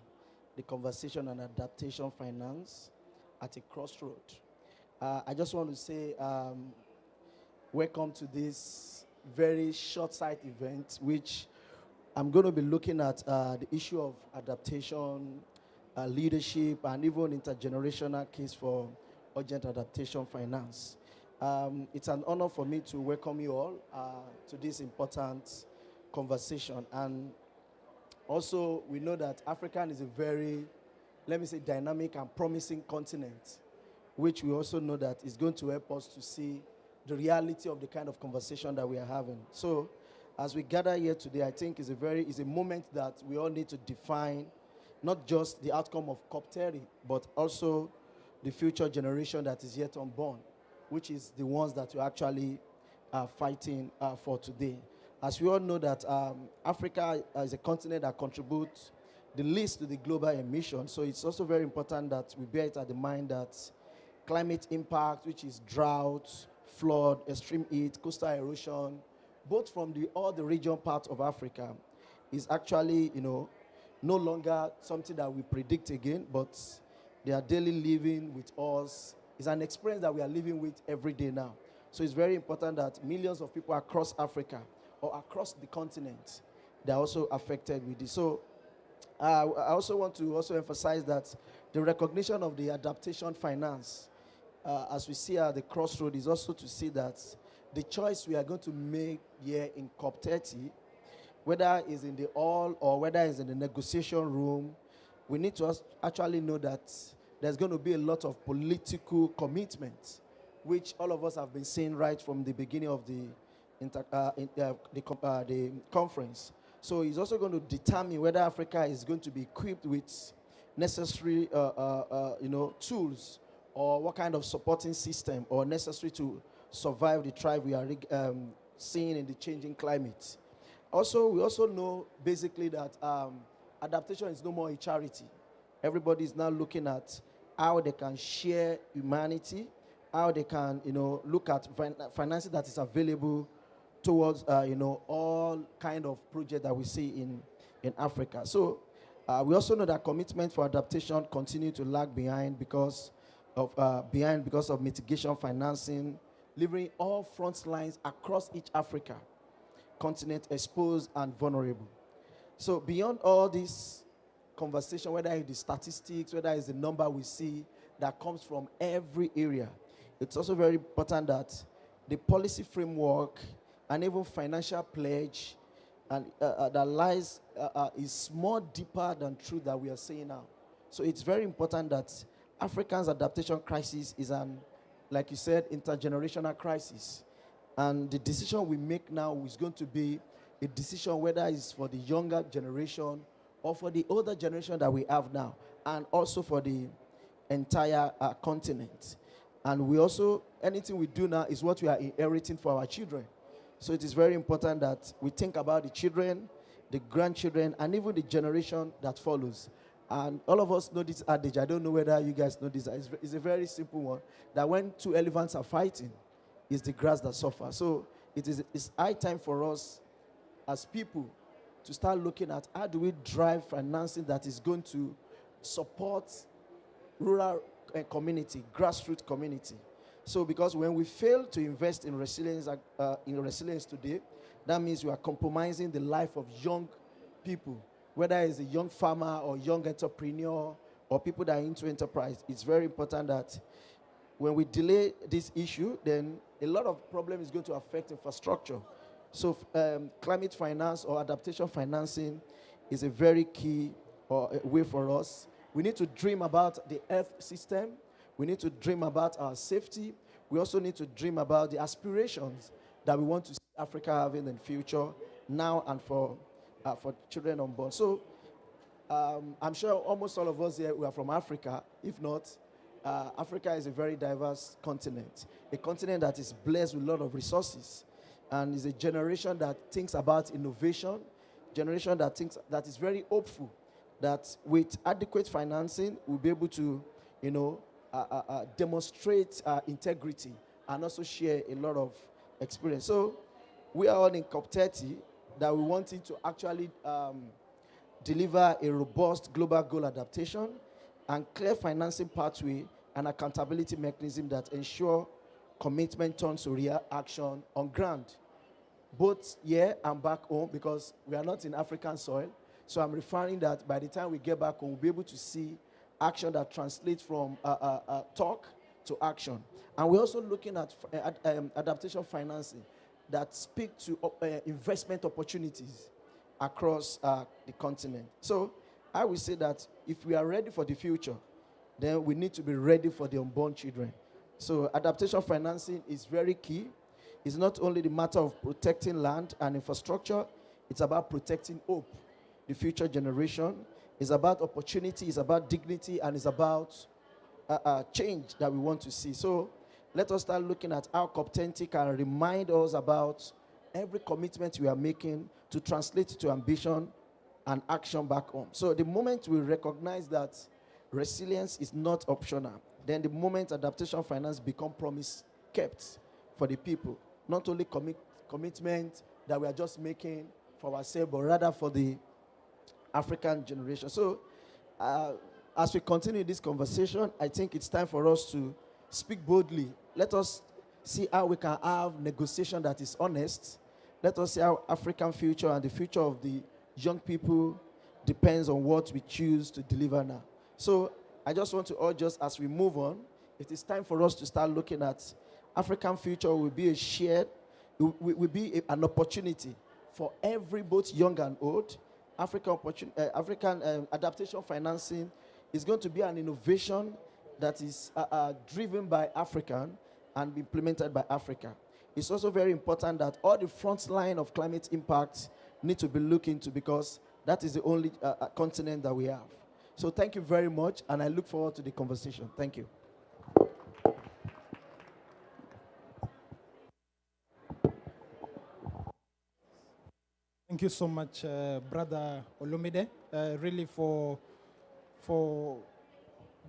the conversation on adaptation finance at a crossroad. I just want to say welcome to this very short-sight event, which I'm going to be looking at the issue of adaptation, leadership, and even intergenerational case for urgent adaptation finance. It's an honor for me to welcome you all to this important conversation. And also, we know that Africa is a very, let me say, dynamic and promising continent, which we also know that is going to help us to see the reality of the kind of conversation that we are having. So, as we gather here today, I think is a moment that we all need to define not just the outcome of COP30, but also the future generation that is yet unborn, which is the ones that we're actually fighting for today. As we all know that Africa is a continent that contributes the least to the global emissions, so it's also very important that we bear it at the mind that climate impact, which is drought, flood, extreme heat, coastal erosion, both from all the region parts of Africa, is actually, no longer something that we predict again, but they are daily living with us. It's an experience that we are living with every day now. So it's very important that millions of people across Africa or across the continent, they're also affected with this. So I also want to also emphasize that the recognition of the adaptation finance, as we see at the crossroad, is also to see that the choice we are going to make here in COP30, whether it's in the hall or whether it's in the negotiation room, we need to actually know that there's going to be a lot of political commitment, which all of us have been seeing right from the beginning of the conference. So it's also going to determine whether Africa is going to be equipped with necessary tools or what kind of supporting system or necessary to survive the thrive we are seeing in the changing climate. Also, we also know basically that adaptation is no more a charity. Everybody is now looking at how they can share humanity, how they can, look at financing that is available towards, all kind of projects that we see in Africa. So we also know that commitment for adaptation continue to lag behind because of mitigation financing, leaving all front lines across each Africa continent exposed and vulnerable. So beyond all this conversation, whether it's the statistics, whether it's the number we see that comes from every area, it's also very important that the policy framework and even financial pledge and that lies is more deeper than truth that we are seeing now. So it's very important that Africa's adaptation crisis is like you said, intergenerational crisis. And the decision we make now is going to be a decision whether it's for the younger generation or for the older generation that we have now, and also for the entire continent. And we also, anything we do now is what we are inheriting for our children. So it is very important that we think about the children, the grandchildren, and even the generation that follows. And all of us know this adage. I don't know whether you guys know this. It's a very simple one, that when two elephants are fighting, it's the grass that suffers. So it's high time for us as people to start looking at how do we drive financing that is going to support rural community, grassroots community. So because when we fail to invest in resilience today, that means we are compromising the life of young people, whether it's a young farmer or young entrepreneur or people that are into enterprise. It's very important that when we delay this issue, then a lot of problem is going to affect infrastructure. So climate finance or adaptation financing is a very key way for us. We need to dream about the health system. We need to dream about our safety. We also need to dream about the aspirations that we want to see Africa having in the future, now and for children unborn. So I'm sure almost all of us here we are from Africa. If not, Africa is a very diverse continent, a continent that is blessed with a lot of resources, and is a generation that thinks about innovation, generation that is very hopeful, that with adequate financing, we'll be able to, demonstrate integrity and also share a lot of experience. So we are all in COP30. that we want it to actually deliver a robust global goal adaptation and clear financing pathway and accountability mechanism that ensure commitment turns to real action on ground, both here and back home, because we are not in African soil. So I'm referring that by the time we get back home, we'll be able to see action that translates from talk to action. And we're also looking at adaptation financing that speak to investment opportunities across the continent. So I will say that if we are ready for the future, then we need to be ready for the unborn children. So adaptation financing is very key. It's not only the matter of protecting land and infrastructure, it's about protecting hope, the future generation. It's about opportunity, it's about dignity, and it's about change that we want to see. So let us start looking at how COP30 can remind us about every commitment we are making to translate to ambition and action back home. So the moment we recognize that resilience is not optional, then the moment adaptation finance become promise kept for the people, not only commitment that we are just making for ourselves, but rather for the African generation. So as we continue this conversation, I think it's time for us to speak boldly. Let us see how we can have negotiation that is honest. Let us see how African future and the future of the young people depends on what we choose to deliver now. So I just want to urge us as we move on, it is time for us to start looking at African future will be a shared, will be an opportunity for every, both young and old. African adaptation financing is going to be an innovation that is driven by African and implemented by Africa. It's also very important that all the front line of climate impact need to be looked into, because that is the only continent that we have. So thank you very much, and I look forward to the conversation. Thank you. Thank you so much, Brother Olumide, really for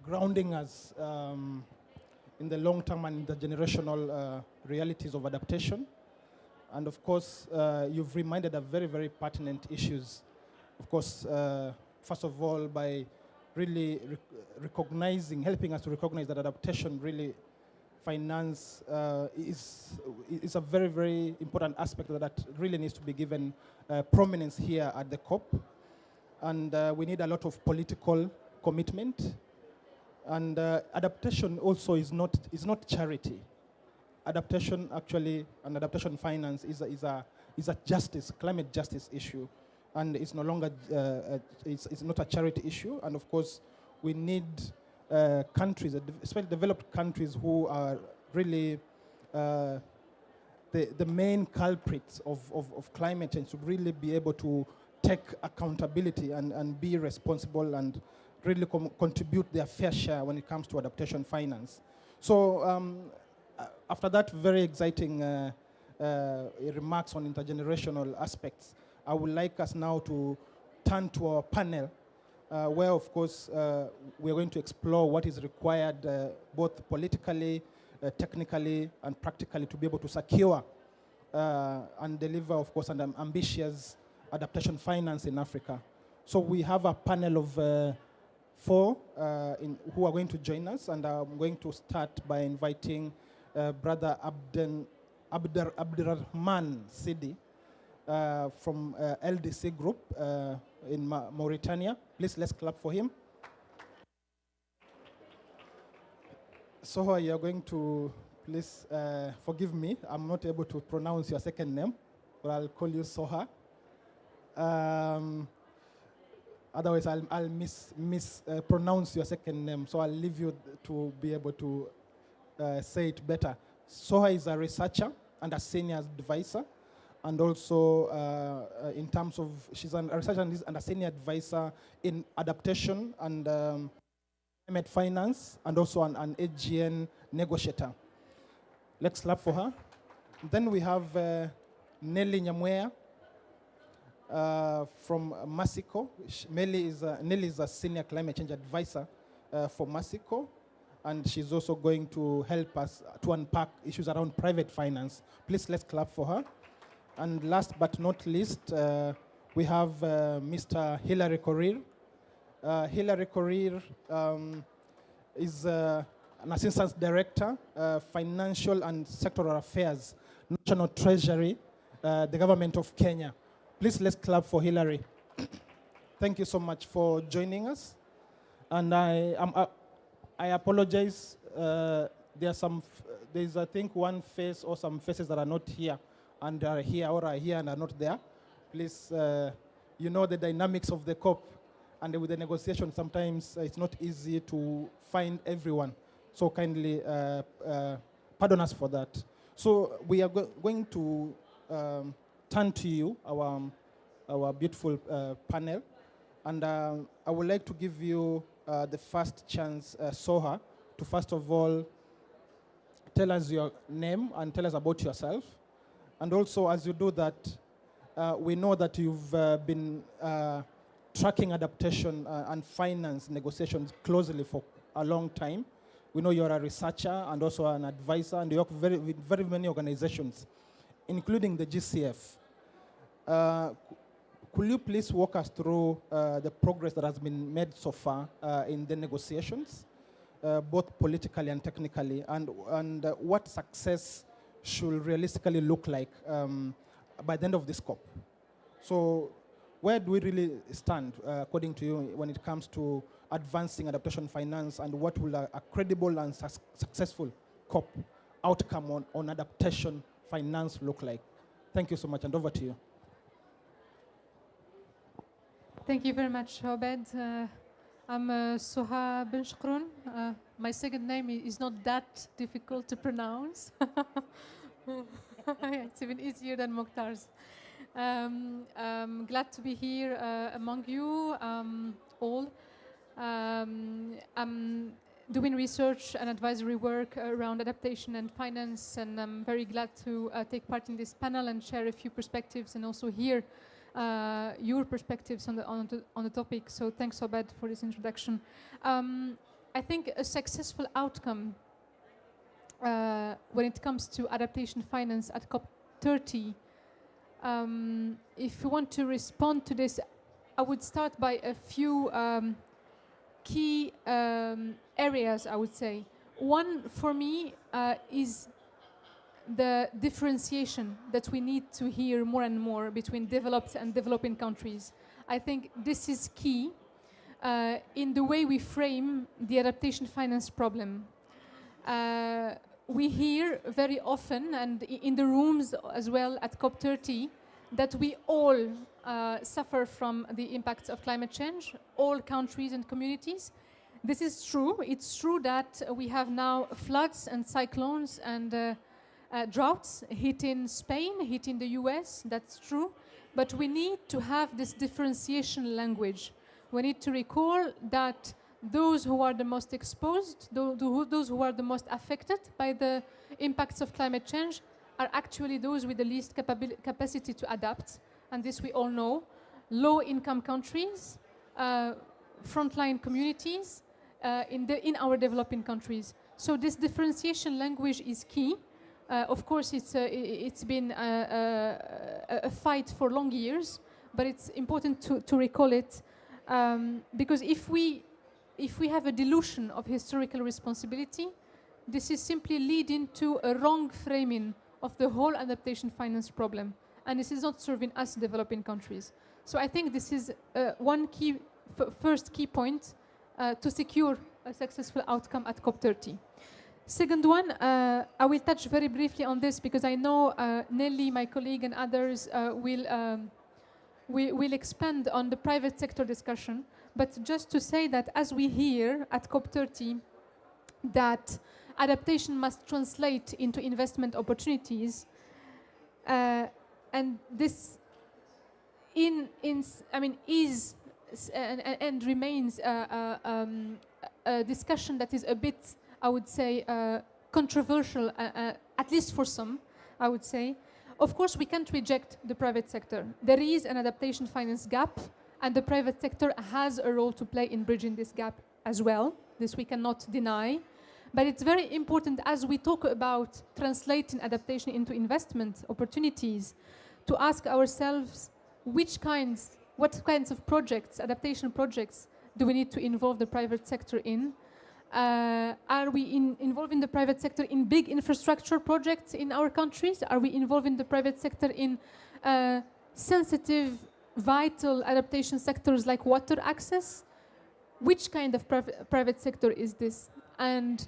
grounding us in the long-term and intergenerational realities of adaptation. And of course, you've reminded of very, very pertinent issues. Of course, first of all, by really recognizing, helping us to recognize that adaptation really finance is a very, very important aspect that really needs to be given prominence here at the COP. And we need a lot of political commitment. And adaptation also is not charity. Adaptation actually, and adaptation finance is a justice, climate justice issue. And it's no longer, it's not a charity issue. And of course, we need countries, especially developed countries, who are really the main culprits of climate change, to really be able to take accountability and be responsible and really contribute their fair share when it comes to adaptation finance. So after that very exciting remarks on intergenerational aspects, I would like us now to turn to our panel, where, of course, we're going to explore what is required both politically, technically, and practically to be able to secure and deliver, of course, an ambitious adaptation finance in Africa. So we have a panel of four who are going to join us, and I'm going to start by inviting Brother Abderrahman Sidi from LDC Group in Mauritania. Please, let's clap for him. Soha, you're going to, please forgive me. I'm not able to pronounce your second name, but I'll call you Soha. Otherwise, I'll mispronounce your second name, so I'll leave you to be able to say it better. Soha is a researcher and a senior advisor, and also in terms of, she's a researcher and a senior advisor in adaptation and climate finance, and also an AGN negotiator. Let's clap for her. Then we have Nelly Nyamwea from Mexico. Nelly is a senior climate change advisor for Mexico, and she's also going to help us to unpack issues around private finance. Please, let's clap for her. And last but not least, we have Mr. Hilary Korir. Hilary Korir is an Assistant Director, Financial and Sectoral Affairs, National Treasury, the Government of Kenya. Please let's clap for Hilary. Thank you so much for joining us. And I apologize. There's I think one face or some faces that are not here and are here or are here and are not there. Please, you know the dynamics of the COP, and with the negotiation, sometimes it's not easy to find everyone. So kindly pardon us for that. So we are going to turn to you, our beautiful panel. And I would like to give you the first chance, Soha, to first of all tell us your name and tell us about yourself. And also, as you do that, we know that you've been tracking adaptation and finance negotiations closely for a long time. We know you're a researcher and also an advisor, and you work with very many organizations, including the GCF. Could you please walk us through the progress that has been made so far in the negotiations, both politically and technically, and what success should realistically look like by the end of this COP? So where do we really stand, according to you, when it comes to advancing adaptation finance, and what will a credible and successful COP outcome on adaptation finance look like? Thank you so much, and over to you. Thank you very much, Obed. I'm Soha Ben Shukroun. My second name is not that difficult to pronounce. It's even easier than Mokhtar's. I'm glad to be here among you all. I'm doing research and advisory work around adaptation and finance, and I'm very glad to take part in this panel and share a few perspectives and also hear your perspectives on the topic. So thanks, Obed, for this introduction. I think a successful outcome when it comes to adaptation finance at COP30, if you want to respond to this, I would start by a few key areas, I would say. One, for me, is the differentiation that we need to hear more and more between developed and developing countries. I think this is key in the way we frame the adaptation finance problem. We hear very often, and in the rooms as well at COP30, that we all suffer from the impacts of climate change, all countries and communities. This is true. It's true that we have now floods and cyclones and droughts hitting Spain, hitting the US, that's true. But we need to have this differentiation language. We need to recall that those who are the most exposed, those who are the most affected by the impacts of climate change are actually those with the least capacity to adapt. And this we all know. Low-income countries, frontline communities in our developing countries. So this differentiation language is key. Of course, it's been a fight for long years, but it's important to recall it because if we have a dilution of historical responsibility, this is simply leading to a wrong framing of the whole adaptation finance problem, and this is not serving us developing countries. So I think this is one first key point to secure a successful outcome at COP30. Second one, I will touch very briefly on this because I know Nelly, my colleague, and others will expand on the private sector discussion. But just to say that as we hear at COP30 that adaptation must translate into investment opportunities, and this is and remains a discussion that is a bit, I would say, controversial, at least for some, I would say. Of course, we can't reject the private sector. There is an adaptation finance gap, and the private sector has a role to play in bridging this gap as well. This we cannot deny. But it's very important as we talk about translating adaptation into investment opportunities to ask ourselves what kinds of projects, adaptation projects, do we need to involve the private sector in? Are we involving the private sector in big infrastructure projects in our countries? Are we involving the private sector in sensitive, vital adaptation sectors like water access? Which kind of private sector is this? And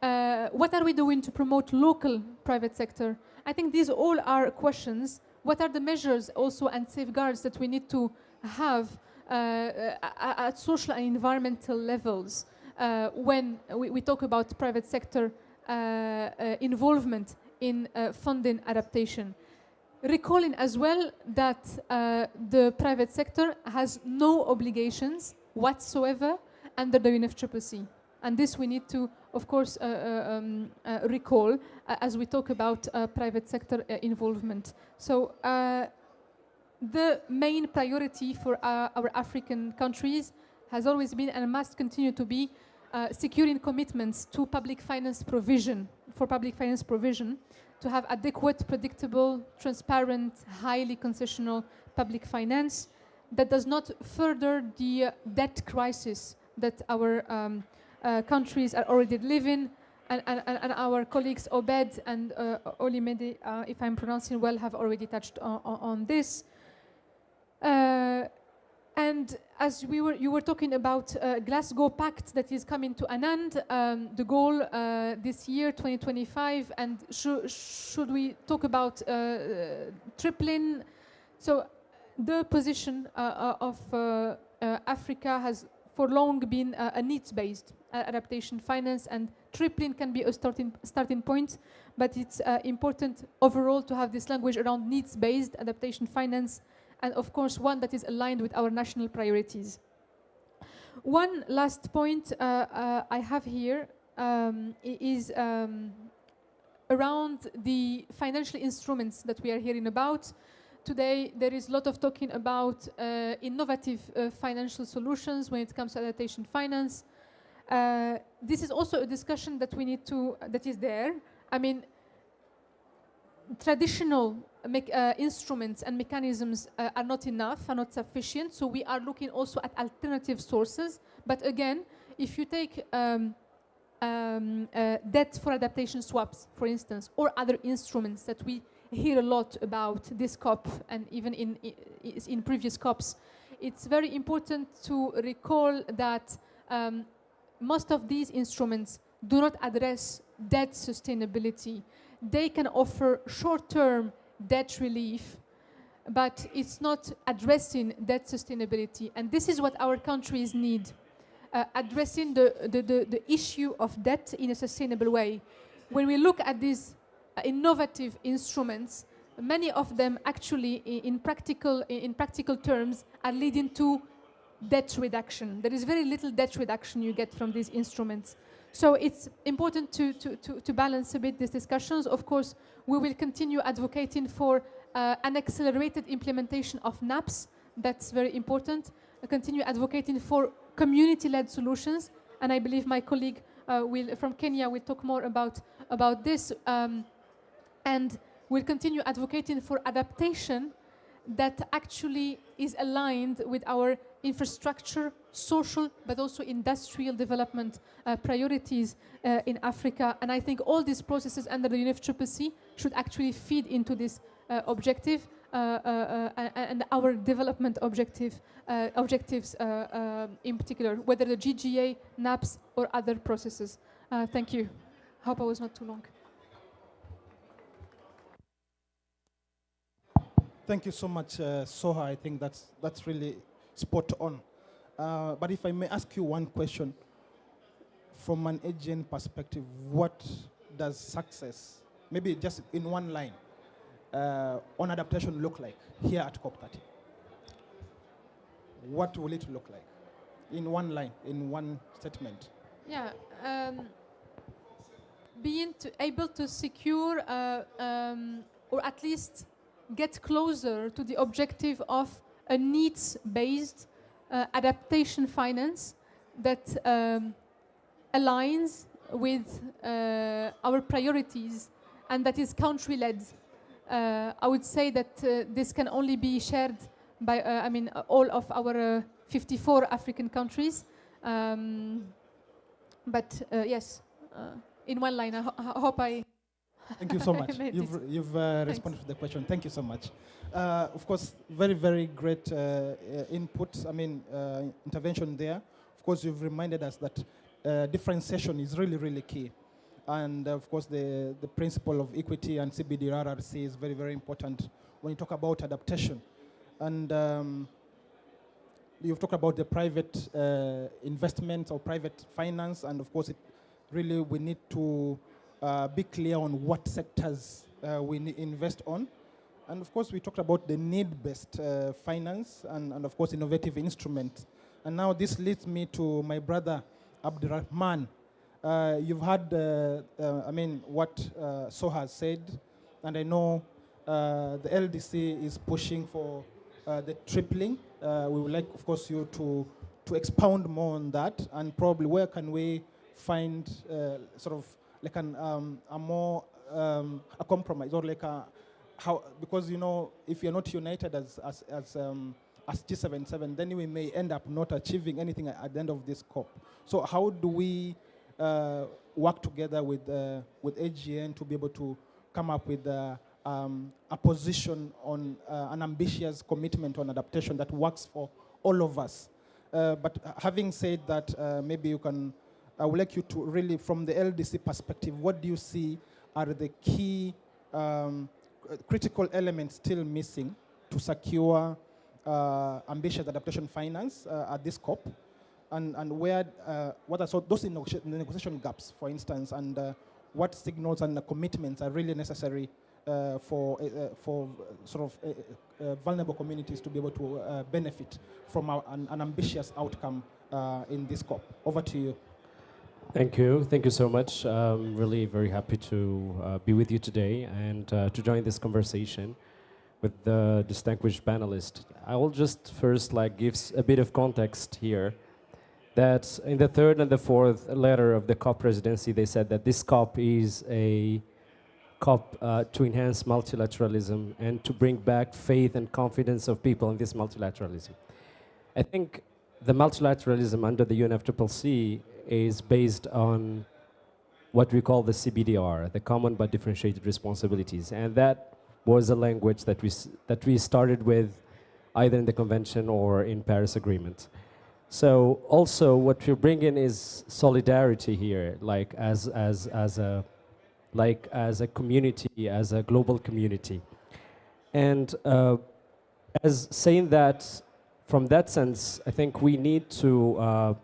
what are we doing to promote local private sector? I think these all are questions. What are the measures also and safeguards that we need to have at social and environmental levels when we talk about private sector involvement in funding adaptation? Recalling as well that the private sector has no obligations whatsoever under the UNFCCC. And this we need to, of course, recall as we talk about private sector involvement. So the main priority for our African countries has always been and must continue to be securing commitments to public finance provision, to have adequate, predictable, transparent, highly concessional public finance that does not further the debt crisis that our countries are already living, and our colleagues Obed and Olimede, if I'm pronouncing well, have already touched on this. And as you were talking about Glasgow Pact that is coming to an end, the goal this year, 2025, and should we talk about tripling? So the position of Africa has for long been a needs-based adaptation finance, and tripling can be a starting point, but it's important overall to have this language around needs-based adaptation finance, and of course one that is aligned with our national priorities. One last point I have here is around the financial instruments that we are hearing about. Today there is a lot of talking about innovative financial solutions when it comes to adaptation finance. This is also a discussion that we need to, that is there. I mean, traditional instruments and mechanisms are not enough, are not sufficient, so we are looking also at alternative sources. But again, if you take debt for adaptation swaps, for instance, or other instruments that we hear a lot about this COP and even in previous COPs, it's very important to recall that most of these instruments do not address debt sustainability. They can offer short-term debt relief, but it's not addressing debt sustainability. And this is what our countries need, addressing the issue of debt in a sustainable way. When we look at these innovative instruments, many of them actually in practical terms are leading to debt reduction. There is very little debt reduction you get from these instruments. So it's important to balance a bit these discussions. Of course, we will continue advocating for an accelerated implementation of NAPS. That's very important. We'll continue advocating for community-led solutions, and I believe my colleague from Kenya will talk more about this. And we'll continue advocating for adaptation that actually is aligned with our infrastructure, social, but also industrial development priorities in Africa. And I think all these processes under the UNFCCC should actually feed into this objective and our development objectives in particular, whether the GGA, NAPS, or other processes. Thank you. Hope I was not too long. Thank you so much, Soha. I think that's really spot on. But if I may ask you one question, from an AGN perspective, what does success, maybe just in one line, on adaptation look like here at COP30? What will it look like? In one line, in one statement. Yeah, being able to secure or at least get closer to the objective of a needs-based adaptation finance that aligns with our priorities and that is country-led. I would say that this can only be shared by, all of our 54 African countries. But yes, in one line, I hope I. Thank you so much. made You've, it. you've Thanks. responded to the question. Thank you so much. Of course, very, very great input, intervention there. Of course, you've reminded us that differentiation is really, really key. And of course, the principle of equity and CBDRRC is very, very important when you talk about adaptation. And you've talked about the private investment or private finance, and of course, we need to be clear on what sectors we invest on. And of course, we talked about the need-based finance and of course, innovative instruments. And now this leads me to my brother, Abdurrahman. You've heard, what Soha said, and I know the LDC is pushing for the tripling. We would like, of course, you to expound more on that, and probably where can we find sort of like a compromise, or like how, because if you're not united as G77, then we may end up not achieving anything at the end of this COP. So how do we work together with AGN to be able to come up with a position on an ambitious commitment on adaptation that works for all of us? But having said that, maybe you can, I would like you to really, from the LDC perspective, what do you see are the key critical elements still missing to secure ambitious adaptation finance at this COP? And where, what are those negotiation gaps, for instance, and what signals and commitments are really necessary for sort of vulnerable communities to be able to benefit from an ambitious outcome in this COP? Over to you. Thank you. Thank you so much. I'm really very happy to be with you today and to join this conversation with the distinguished panelists. I will just first give a bit of context here, that in the third and the fourth letter of the COP presidency, they said that this COP is a COP to enhance multilateralism and to bring back faith and confidence of people in this multilateralism. I think the multilateralism under the UNFCCC is based on what we call the CBDR, the Common but Differentiated Responsibilities, and that was a language that we started with either in the Convention or in Paris Agreement. So also what we're bringing is solidarity here, as a community, as a global community. And as saying that, from that sense, I think we need to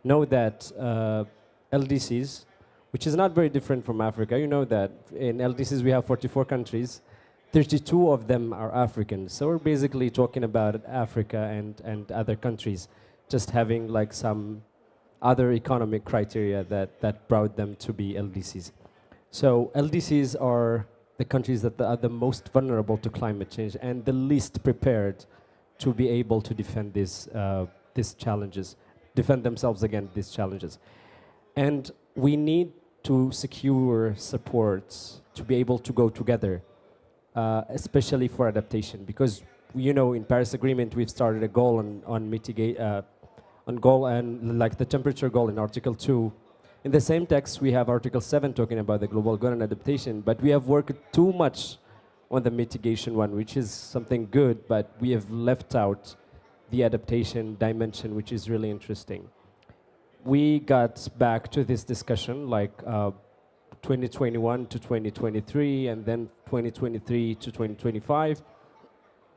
know that LDCs, which is not very different from Africa, you know that in LDCs we have 44 countries, 32 of them are African. So we're basically talking about Africa and other countries just having some other economic criteria that brought them to be LDCs. So LDCs are the countries that are the most vulnerable to climate change and the least prepared to be able to defend these challenges, defend themselves against these challenges. And we need to secure supports to be able to go together, especially for adaptation, because in Paris Agreement we've started a goal on goal and the temperature goal in Article 2. In the same text we have Article 7 talking about the global goal and adaptation, but we have worked too much on the mitigation one, which is something good, but we have left out the adaptation dimension, which is really interesting. We got back to this discussion 2021 to 2023 and then 2023 to 2025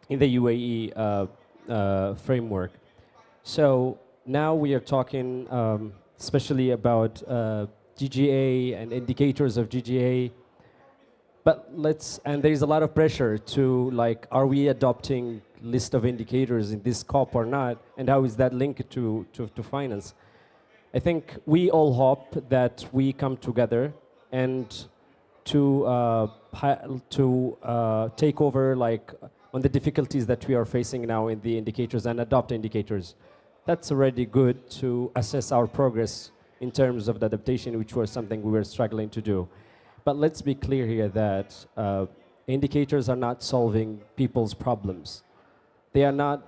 in the UAE framework. So now we are talking especially about GGA and indicators of GGA, and there is a lot of pressure to are we adopting list of indicators in this COP or not, and how is that linked to finance? I think we all hope that we come together and to take over on the difficulties that we are facing now in the indicators and adopt indicators. That's already good to assess our progress in terms of the adaptation, which was something we were struggling to do. But let's be clear here that indicators are not solving people's problems. They are not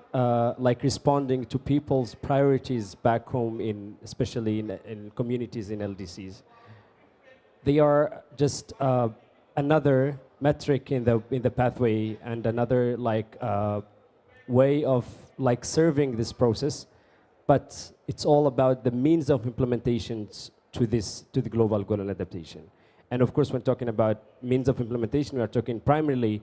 like responding to people's priorities back home, especially in communities in LDCs. They are just another metric in the pathway and another way of serving this process, but it's all about the means of implementations to the global goal and adaptation. And of course, when talking about means of implementation, we are talking primarily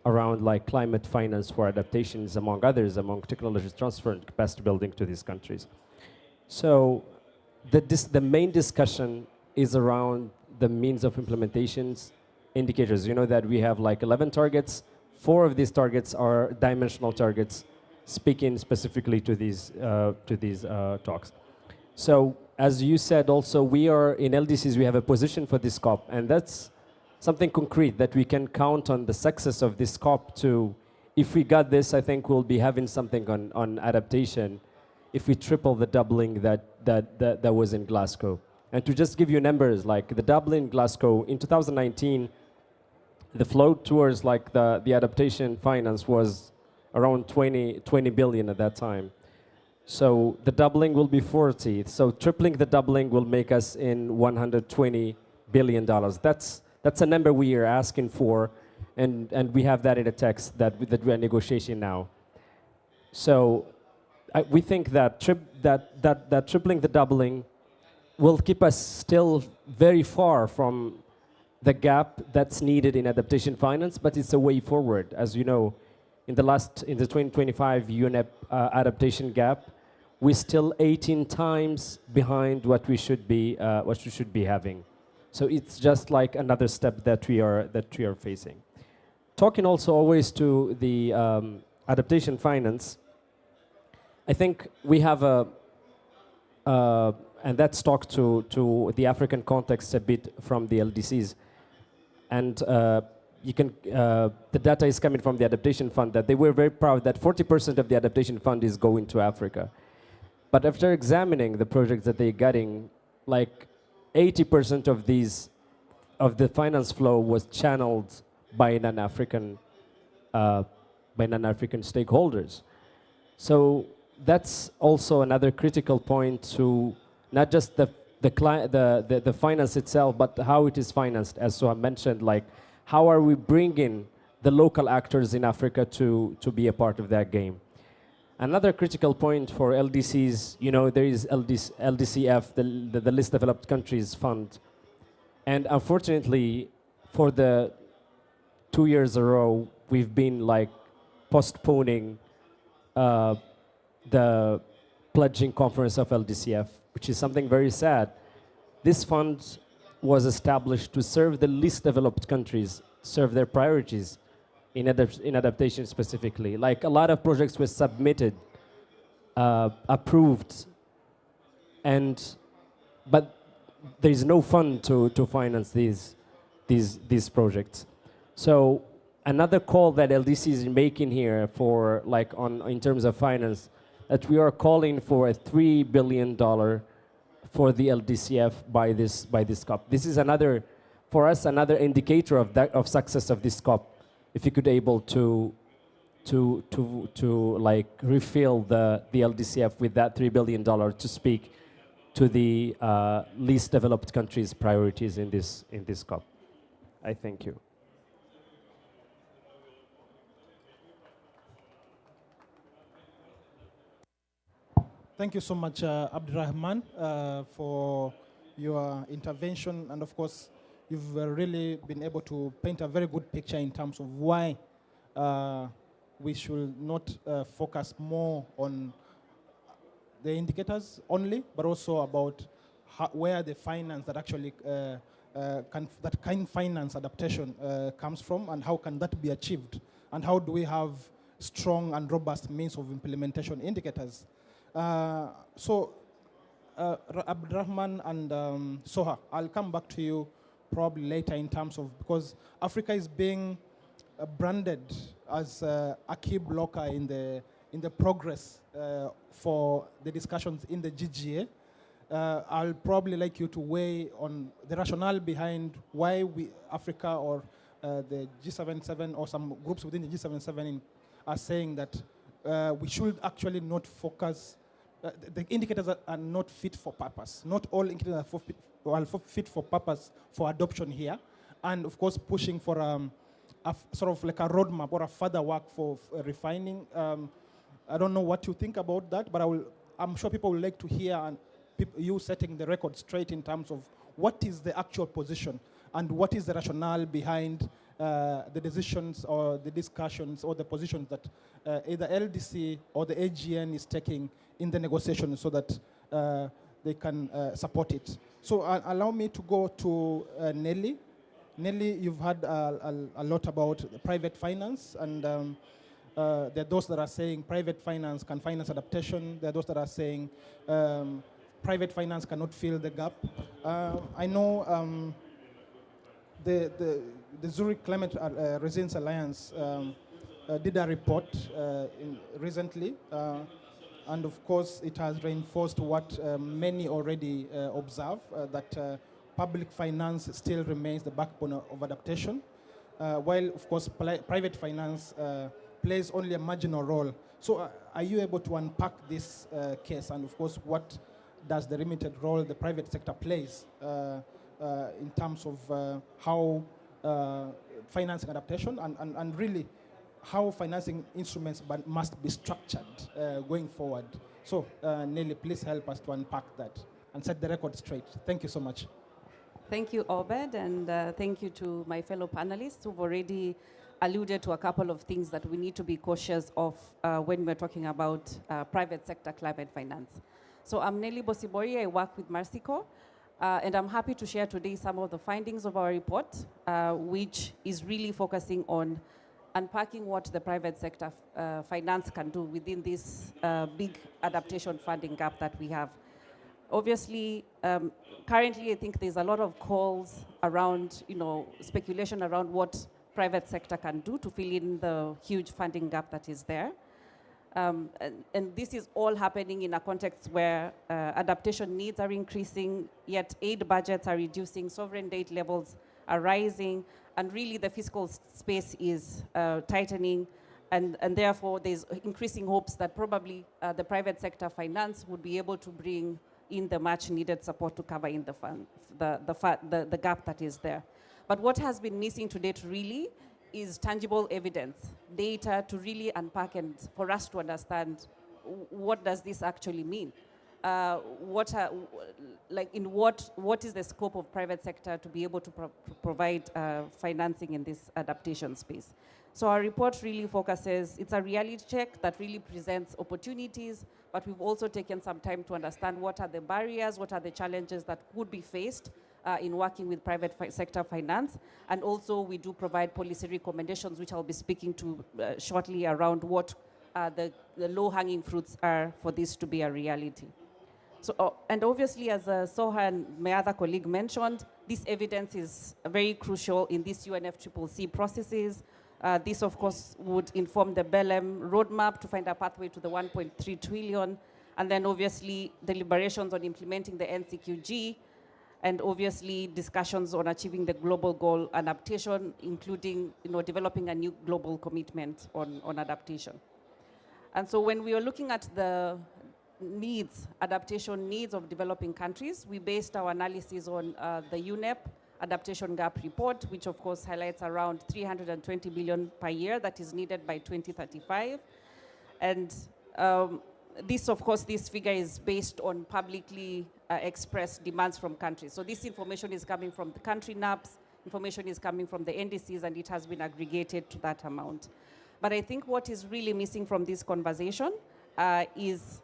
around climate finance for adaptations, among others, among technology transfer and capacity building to these countries. So the main discussion is around the means of implementations indicators. You know that we have 11 targets. 4 of these targets are dimensional targets, speaking specifically to these talks. So as you said also, we are in LDCs, we have a position for this COP, and that's something concrete that we can count on the success of this COP to, if we got this, I think we'll be having something on adaptation if we triple the doubling that was in Glasgow. And to just give you numbers, the doubling in Glasgow, in 2019, the flow towards the adaptation finance was around 20 billion at that time. So the doubling will be 40. So tripling the doubling will make us in $120 billion. That's a number we are asking for, and we have that in a text that we are negotiating now. So we think that tripling the doubling will keep us still very far from the gap that's needed in adaptation finance, but it's a way forward. As you know, in the 2025 UNEP adaptation gap, we're still 18 times behind what we should be having. So it's just another step that we are facing. Talking also always to the adaptation finance, I think we have and that's talked to the African context a bit from the LDCs. And you can, the data is coming from the Adaptation Fund that they were very proud that 40% of the Adaptation Fund is going to Africa. But after examining the projects that they're getting, 80% of the finance flow was channeled by non-African stakeholders. So that's also another critical point to not just the finance itself, but how it is financed. As so I mentioned, how are we bringing the local actors in Africa to be a part of that game? Another critical point for LDCs, there is LDCF, the Least Developed Countries Fund. And unfortunately, for the 2 years in a row, we've been postponing the pledging conference of LDCF, which is something very sad. This fund was established to serve the least developed countries, serve their priorities in adaptation specifically. A lot of projects were submitted, approved, but there is no fund to finance these projects. So another call that LDC is making here for in terms of finance, that we are calling for a $3 billion for the LDCF by this COP. This is for us another indicator of success of this COP. If you could able to refill the LDCF with that $3 billion to speak to the least developed countries' priorities in this COP. I thank you. Thank you so much, Abdurrahman, for your intervention. And of course, you've really been able to paint a very good picture in terms of why we should not focus more on the indicators only, but also about where the finance that actually can finance adaptation comes from, and how can that be achieved, and how do we have strong and robust means of implementation indicators. Abdurrahman and Soha, I'll come back to you probably later in terms of, because Africa is being branded as a key blocker in the progress for the discussions in the GGA. I'll probably like you to weigh on the rationale behind why Africa or the G77 or some groups within the G77 are saying that we should actually not focus. The indicators are not fit for purpose. Not all indicators are fit for purpose for adoption here, and of course pushing for sort of like a roadmap or a further work for refining. I don't know what you think about that, but I'm sure people would like to hear and you setting the record straight in terms of what is the actual position and what is the rationale behind the decisions or the discussions or the positions that either LDC or the AGN is taking in the negotiations so that they can support it. So allow me to go to Nelly. Nelly, you've heard a lot about private finance, and there are those that are saying private finance can finance adaptation. There are those that are saying private finance cannot fill the gap. I know the Zurich Climate Resilience Alliance did a report recently, and of course it has reinforced what many already observe, that public finance still remains the backbone of adaptation, while of course private finance plays only a marginal role. So are you able to unpack this case, and of course what does the limited role the private sector plays in terms of how financing adaptation and really how financing instruments must be structured going forward? So Nelly, please help us to unpack that and set the record straight. Thank you so much. Thank you, Obed, and thank you to my fellow panelists who've already alluded to a couple of things that we need to be cautious of when we're talking about private sector climate finance. So I'm Nelly Bosibori, I work with Marsico, and I'm happy to share today some of the findings of our report, which is really focusing on unpacking what the private sector finance can do within this big adaptation funding gap that we have. Obviously, currently I think there's a lot of calls around, speculation around what private sector can do to fill in the huge funding gap that is there. And this is all happening in a context where adaptation needs are increasing, yet aid budgets are reducing, sovereign debt levels are rising, and really the fiscal space is tightening, and therefore there's increasing hopes that probably the private sector finance would be able to bring in the much needed support to cover in the gap that is there. But what has been missing to date really is tangible evidence, data to really unpack and for us to understand what does this actually mean. What is the scope of private sector to be able to provide financing in this adaptation space? So our report really focuses, it's a reality check that really presents opportunities, but we've also taken some time to understand what are the barriers, what are the challenges that could be faced in working with private sector finance. And also we do provide policy recommendations, which I'll be speaking to shortly, around what the low-hanging fruits are for this to be a reality. So, and obviously, as Soha and my other colleague mentioned, this evidence is very crucial in these UNFCCC processes. This, of course, would inform the BELEM roadmap to find a pathway to the 1.3 trillion, and then obviously deliberations on implementing the NCQG, and obviously discussions on achieving the global goal adaptation, including developing a new global commitment on adaptation. And so when we are looking at the adaptation needs of developing countries, we based our analysis on the UNEP Adaptation Gap Report, which of course highlights around 320 billion per year that is needed by 2035. And this figure is based on publicly expressed demands from countries. So this information is coming from the country NAPs, information is coming from the NDCs, and it has been aggregated to that amount. But I think what is really missing from this conversation is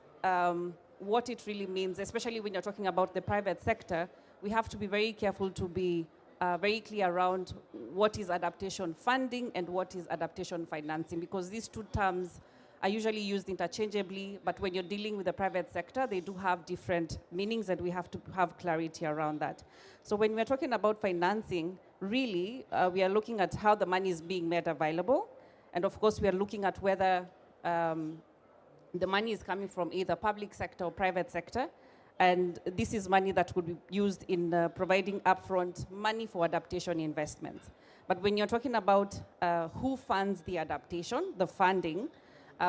what it really means, especially when you're talking about the private sector. We have to be very careful to be very clear around what is adaptation funding and what is adaptation financing, because these two terms are usually used interchangeably, but when you're dealing with the private sector, they do have different meanings, and we have to have clarity around that. So when we're talking about financing, really, we are looking at how the money is being made available, and of course, we are looking at whether the money is coming from either public sector or private sector. And this is money that would be used in providing upfront money for adaptation investments. But when you're talking about who funds the adaptation, the funding,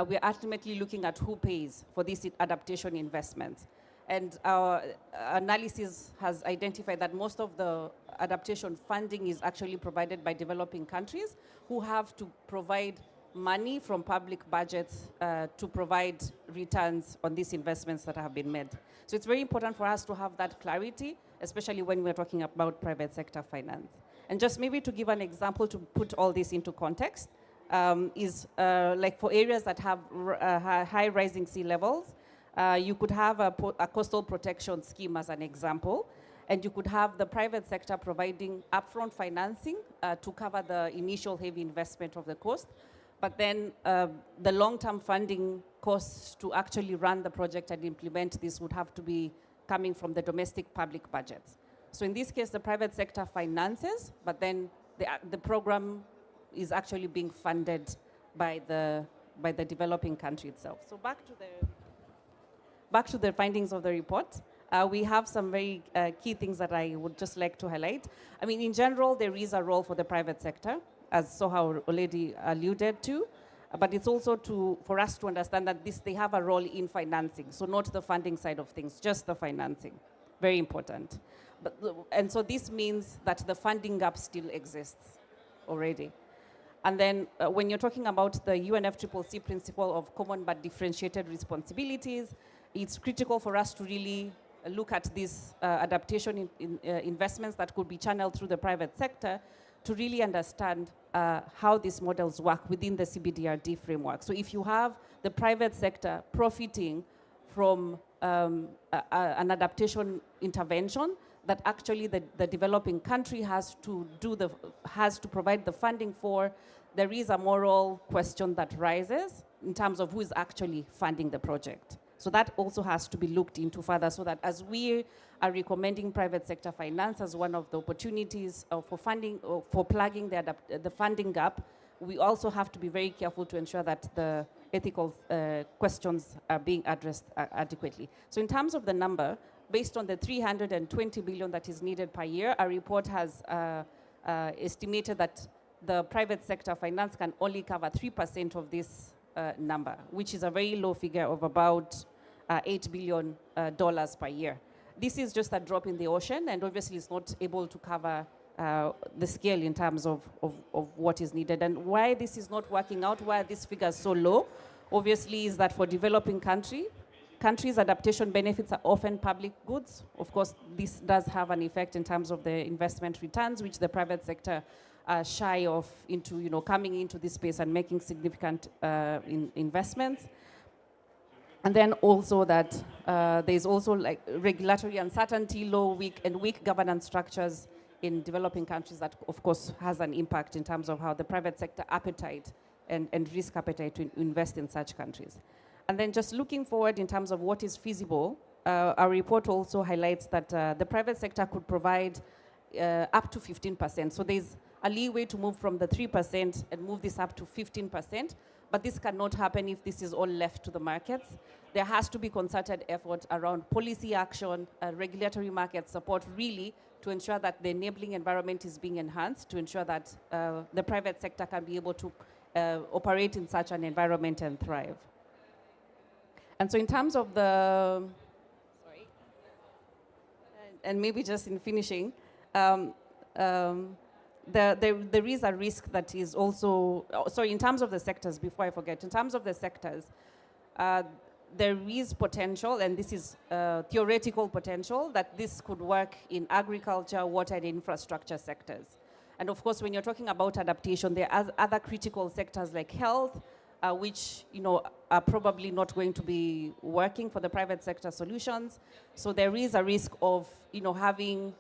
we're ultimately looking at who pays for these adaptation investments. And our analysis has identified that most of the adaptation funding is actually provided by developing countries who have to provide money from public budgets to provide returns on these investments that have been made. So it's very important for us to have that clarity, especially when we're talking about private sector finance. And just maybe to give an example to put all this into context, is like for areas that have high rising sea levels, you could have a coastal protection scheme as an example, and you could have the private sector providing upfront financing to cover the initial heavy investment of the coast. But then the long-term funding costs to actually run the project and implement this would have to be coming from the domestic public budgets. So in this case, the private sector finances, but then the program is actually being funded by the developing country itself. So back to the findings of the report. We have some very key things that I would just like to highlight. I mean, in general, there is a role for the private sector, as Soha already alluded to, but it's also for us to understand that they have a role in financing, so not the funding side of things, just the financing. Very important. And so this means that the funding gap still exists already. And then when you're talking about the UNFCCC principle of common but differentiated responsibilities, it's critical for us to really look at these adaptation investments that could be channeled through the private sector to really understand how these models work within the CBDRD framework. So if you have the private sector profiting from an adaptation intervention that actually the developing country has to provide the funding for, there is a moral question that rises in terms of who is actually funding the project. So that also has to be looked into further, so that as we are recommending private sector finance as one of the opportunities for funding, or for plugging the funding gap, we also have to be very careful to ensure that the ethical questions are being addressed adequately. So in terms of the number, based on the 320 billion that is needed per year, our report has estimated that the private sector finance can only cover 3% of this number, which is a very low figure of about $8 billion per year. This is just a drop in the ocean, and obviously it's not able to cover the scale in terms of what is needed. And why this is not working out, why this figure is so low, obviously is that for developing countries, adaptation benefits are often public goods. Of course, this does have an effect in terms of the investment returns, which the private sector are shy of coming into this space and making significant investments. And then also that there's also like regulatory uncertainty, weak governance structures in developing countries that, of course, has an impact in terms of how the private sector appetite and risk appetite to invest in such countries. And then just looking forward in terms of what is feasible, our report also highlights that the private sector could provide up to 15%. So there's a leeway to move from the 3% and move this up to 15%, but this cannot happen if this is all left to the markets. There has to be concerted effort around policy action, regulatory market support, really, to ensure that the enabling environment is being enhanced, to ensure that the private sector can be able to operate in such an environment and thrive. And so in terms of and maybe just in finishing, there is a risk that is also, in terms of the sectors, before I forget, in terms of the sectors, there is potential, and this is theoretical potential, that this could work in agriculture, water, and infrastructure sectors. And of course, when you're talking about adaptation, there are other critical sectors like health, which are probably not going to be working for the private sector solutions. So there is a risk of having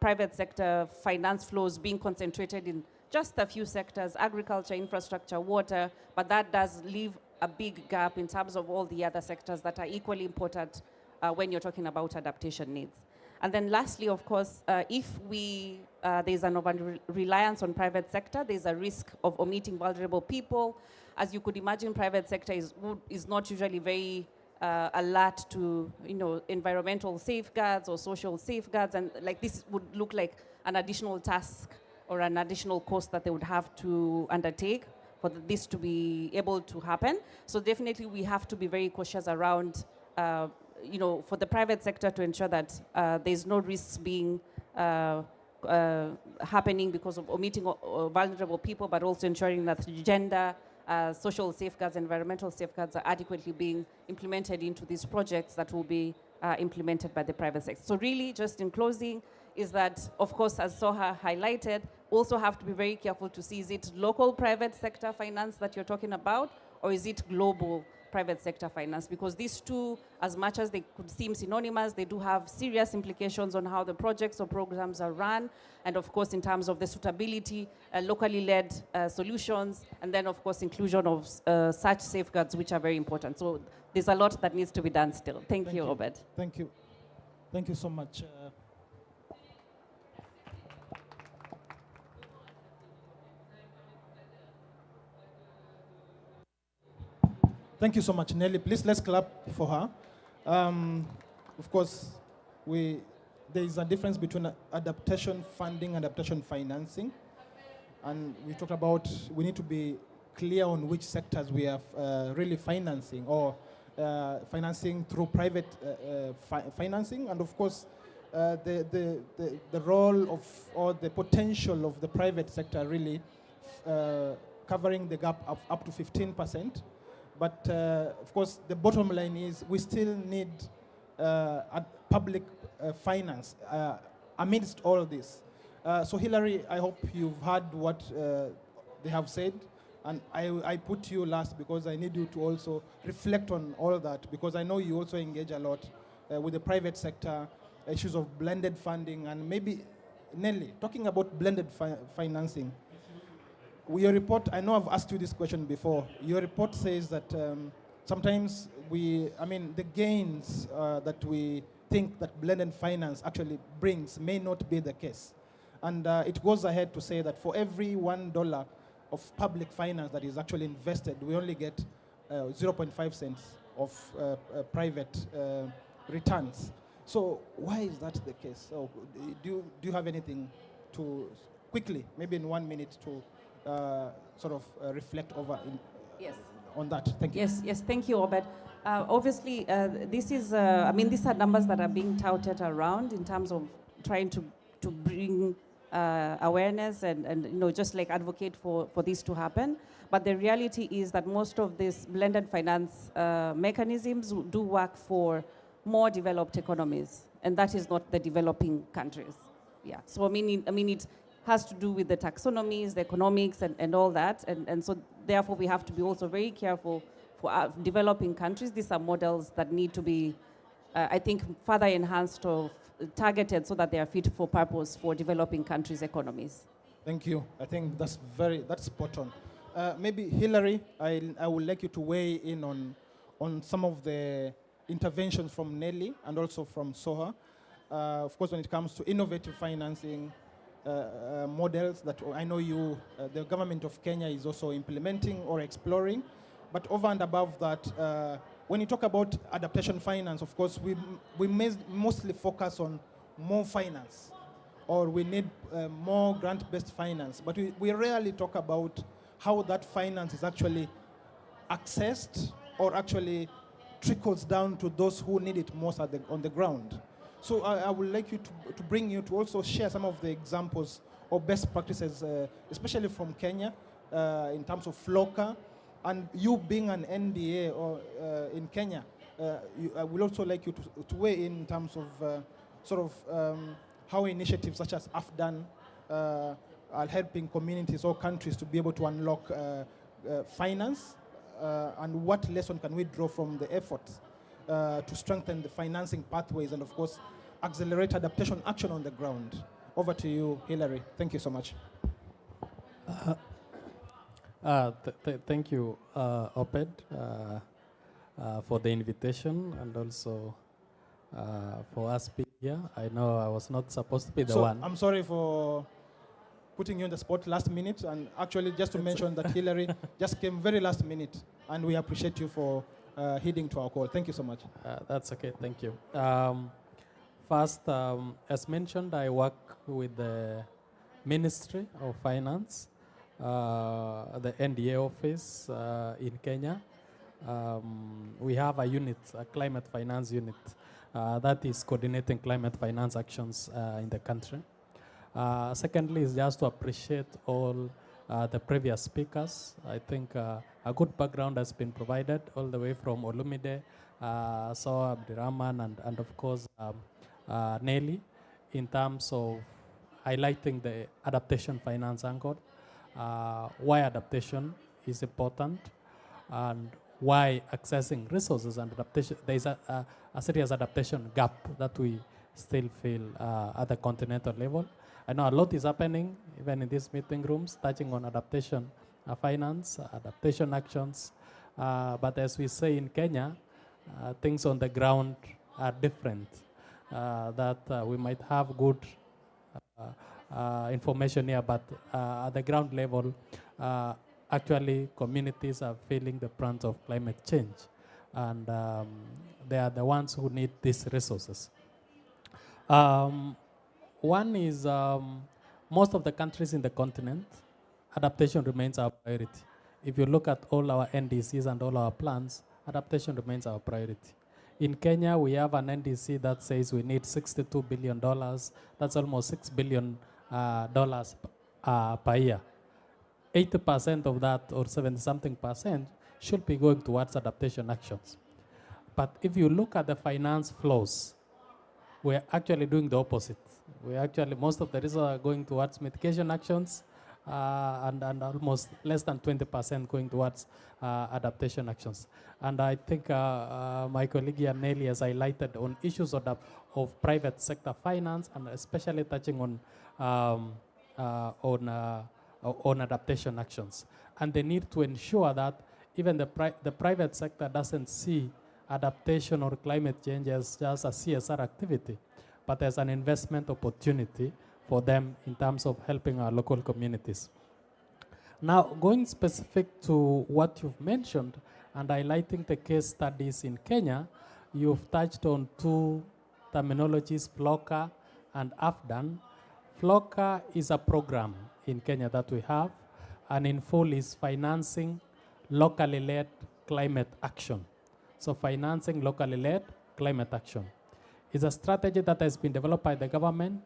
private sector finance flows being concentrated in just a few sectors: agriculture, infrastructure, water. But that does leave a big gap in terms of all the other sectors that are equally important when you're talking about adaptation needs. And then lastly, of course, if there's an over-reliance on private sector, there's a risk of omitting vulnerable people. As you could imagine, private sector is not usually very alert to environmental safeguards or social safeguards, and like this would look like an additional task or an additional cost that they would have to undertake for this to be able to happen. So definitely we have to be very cautious around, for the private sector to ensure that there's no risks being happening because of omitting vulnerable people, but also ensuring that gender, social safeguards, environmental safeguards are adequately being implemented into these projects that will be implemented by the private sector. So really, just in closing, is that, of course, as Soha highlighted, also have to be very careful to see, is it local private sector finance that you're talking about, or is it global private sector finance? Because these two, as much as they could seem synonymous, they do have serious implications on how the projects or programs are run, and of course in terms of the suitability, locally led solutions, and then of course inclusion of such safeguards, which are very important. So there's a lot that needs to be done still. Thank you, Obed. Thank you. Thank you so much. Thank you so much, Nelly. Please, let's clap for her. Of course, there is a difference between adaptation funding and adaptation financing. And we talked about, we need to be clear on which sectors we are really financing, or financing through private financing. And of course, the role of, or the potential of the private sector really covering the gap of up to 15%. But of course, the bottom line is we still need public finance amidst all of this. So Hilary, I hope you've heard what they have said. And I put you last because I need you to also reflect on all of that, because I know you also engage a lot with the private sector, issues of blended funding, and maybe, Nelly, talking about blended financing. Your report, I know I've asked you this question before. Your report says that sometimes the gains that we think that blended finance actually brings may not be the case. And it goes ahead to say that for every $1 of public finance that is actually invested, we only get 0.5 cents of private returns. So why is that the case? So do you have anything to quickly, maybe in 1 minute, to sort of reflect over on that? Thank you. Yes, thank you, Obed. Obviously, this is, these are numbers that are being touted around in terms of trying to bring awareness and just like advocate for this to happen. But the reality is that most of these blended finance mechanisms do work for more developed economies, and that is not the developing countries. Yeah. So it has to do with the taxonomies, the economics, and all that, and so therefore we have to be also very careful for developing countries. These are models that need to be, I think, further enhanced or targeted so that they are fit for purpose for developing countries' economies. Thank you. I think that's spot on. Maybe Hilary, I would like you to weigh in on some of the interventions from Nelly and also from Soha. Of course, when it comes to innovative financing models that I know the government of Kenya is also implementing or exploring. But over and above that, when you talk about adaptation finance, of course, we mostly focus on more finance, or we need more grant-based finance. But we rarely talk about how that finance is actually accessed or actually trickles down to those who need it most on the ground. So I would like you to bring you to also share some of the examples or best practices, especially from Kenya, in terms of FLOCA. And you being an NDA or in Kenya, I would also like you to weigh in terms of how initiatives such as AFDAN are helping communities or countries to be able to unlock finance, and what lesson can we draw from the efforts to strengthen the financing pathways and, of course, accelerate adaptation action on the ground. Over to you, Hilary. Thank you so much. Thank you, Obed, for the invitation, and also for us being here. I know I was not supposed to be the one. I'm sorry for putting you on the spot last minute, and actually just to mention that Hilary just came very last minute, and we appreciate you for heeding to our call. Thank you so much. That's okay, thank you. First, as mentioned, I work with the Ministry of Finance, the NDA office in Kenya. We have a unit, a climate finance unit, that is coordinating climate finance actions in the country. Secondly, is just to appreciate all the previous speakers. I think a good background has been provided all the way from Olumide, Sawa Abdirahman, and of course Nelly, in terms of highlighting the adaptation finance angle, why adaptation is important, and why accessing resources and adaptation, there is a serious adaptation gap that we still feel at the continental level. I know a lot is happening, even in these meeting rooms, touching on adaptation finance, adaptation actions. But as we say in Kenya, things on the ground are different. That we might have good information here, but at the ground level, actually communities are feeling the brunt of climate change. And they are the ones who need these resources. One is most of the countries in the continent, adaptation remains our priority. If you look at all our NDCs and all our plans, adaptation remains our priority. In Kenya, we have an NDC that says we need $62 billion. That's almost $6 billion per year. 80% of that, or 70-something%, should be going towards adaptation actions. But if you look at the finance flows, we're actually doing the opposite. We actually, most of the resources are going towards mitigation actions, and almost less than 20% going towards adaptation actions. And I think my colleague Nelly has highlighted on issues of private sector finance, and especially touching on adaptation actions. And the need to ensure that even the private sector doesn't see adaptation or climate change as just a CSR activity, but as an investment opportunity for them in terms of helping our local communities. Now, going specific to what you've mentioned and highlighting the case studies in Kenya, you've touched on two terminologies, FLOCA and AFDAN. FLOCA is a program in Kenya that we have, and in full is financing locally led climate action. So financing locally led climate action is a strategy that has been developed by the government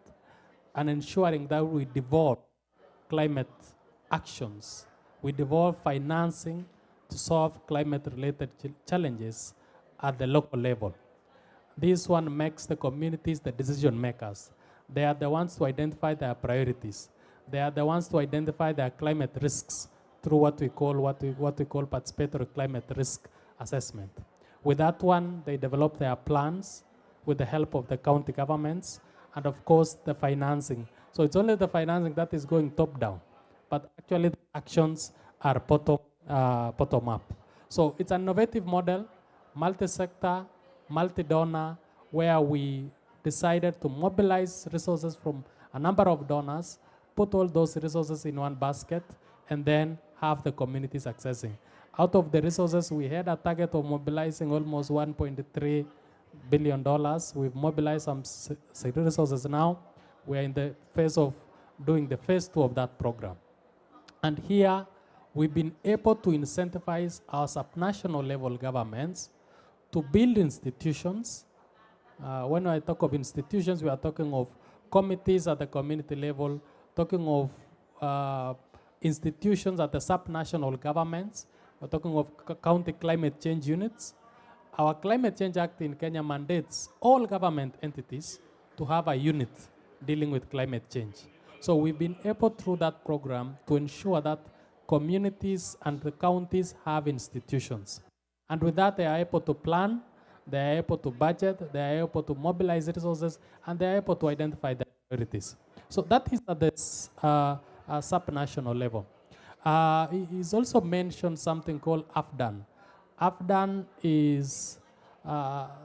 and ensuring that we devolve climate actions. We devolve financing to solve climate-related challenges at the local level. This one makes the communities the decision makers. They are the ones to identify their priorities. They are the ones to identify their climate risks through what we call participatory climate risk assessment. With that one, they develop their plans with the help of the county governments and of course the financing. So it's only the financing that is going top down, but actually the actions are bottom up. So it's an innovative model, multi-sector, multi-donor, where we decided to mobilize resources from a number of donors, put all those resources in one basket, and then have the communities accessing. Out of the resources, we had a target of mobilizing almost $1.3 billion. We've mobilized some resources now. We're in the phase of doing the phase 2 of that program. And here, we've been able to incentivize our subnational level governments to build institutions. When I talk of institutions, we are talking of committees at the community level, talking of institutions at the subnational governments. We're talking of county climate change units. Our Climate Change Act in Kenya mandates all government entities to have a unit dealing with climate change. So we've been able through that program to ensure that communities and the counties have institutions. And with that, they are able to plan, they are able to budget, they are able to mobilize resources, and they are able to identify their priorities. So that is at the subnational level. He's also mentioned something called AFDAN. AFDAN is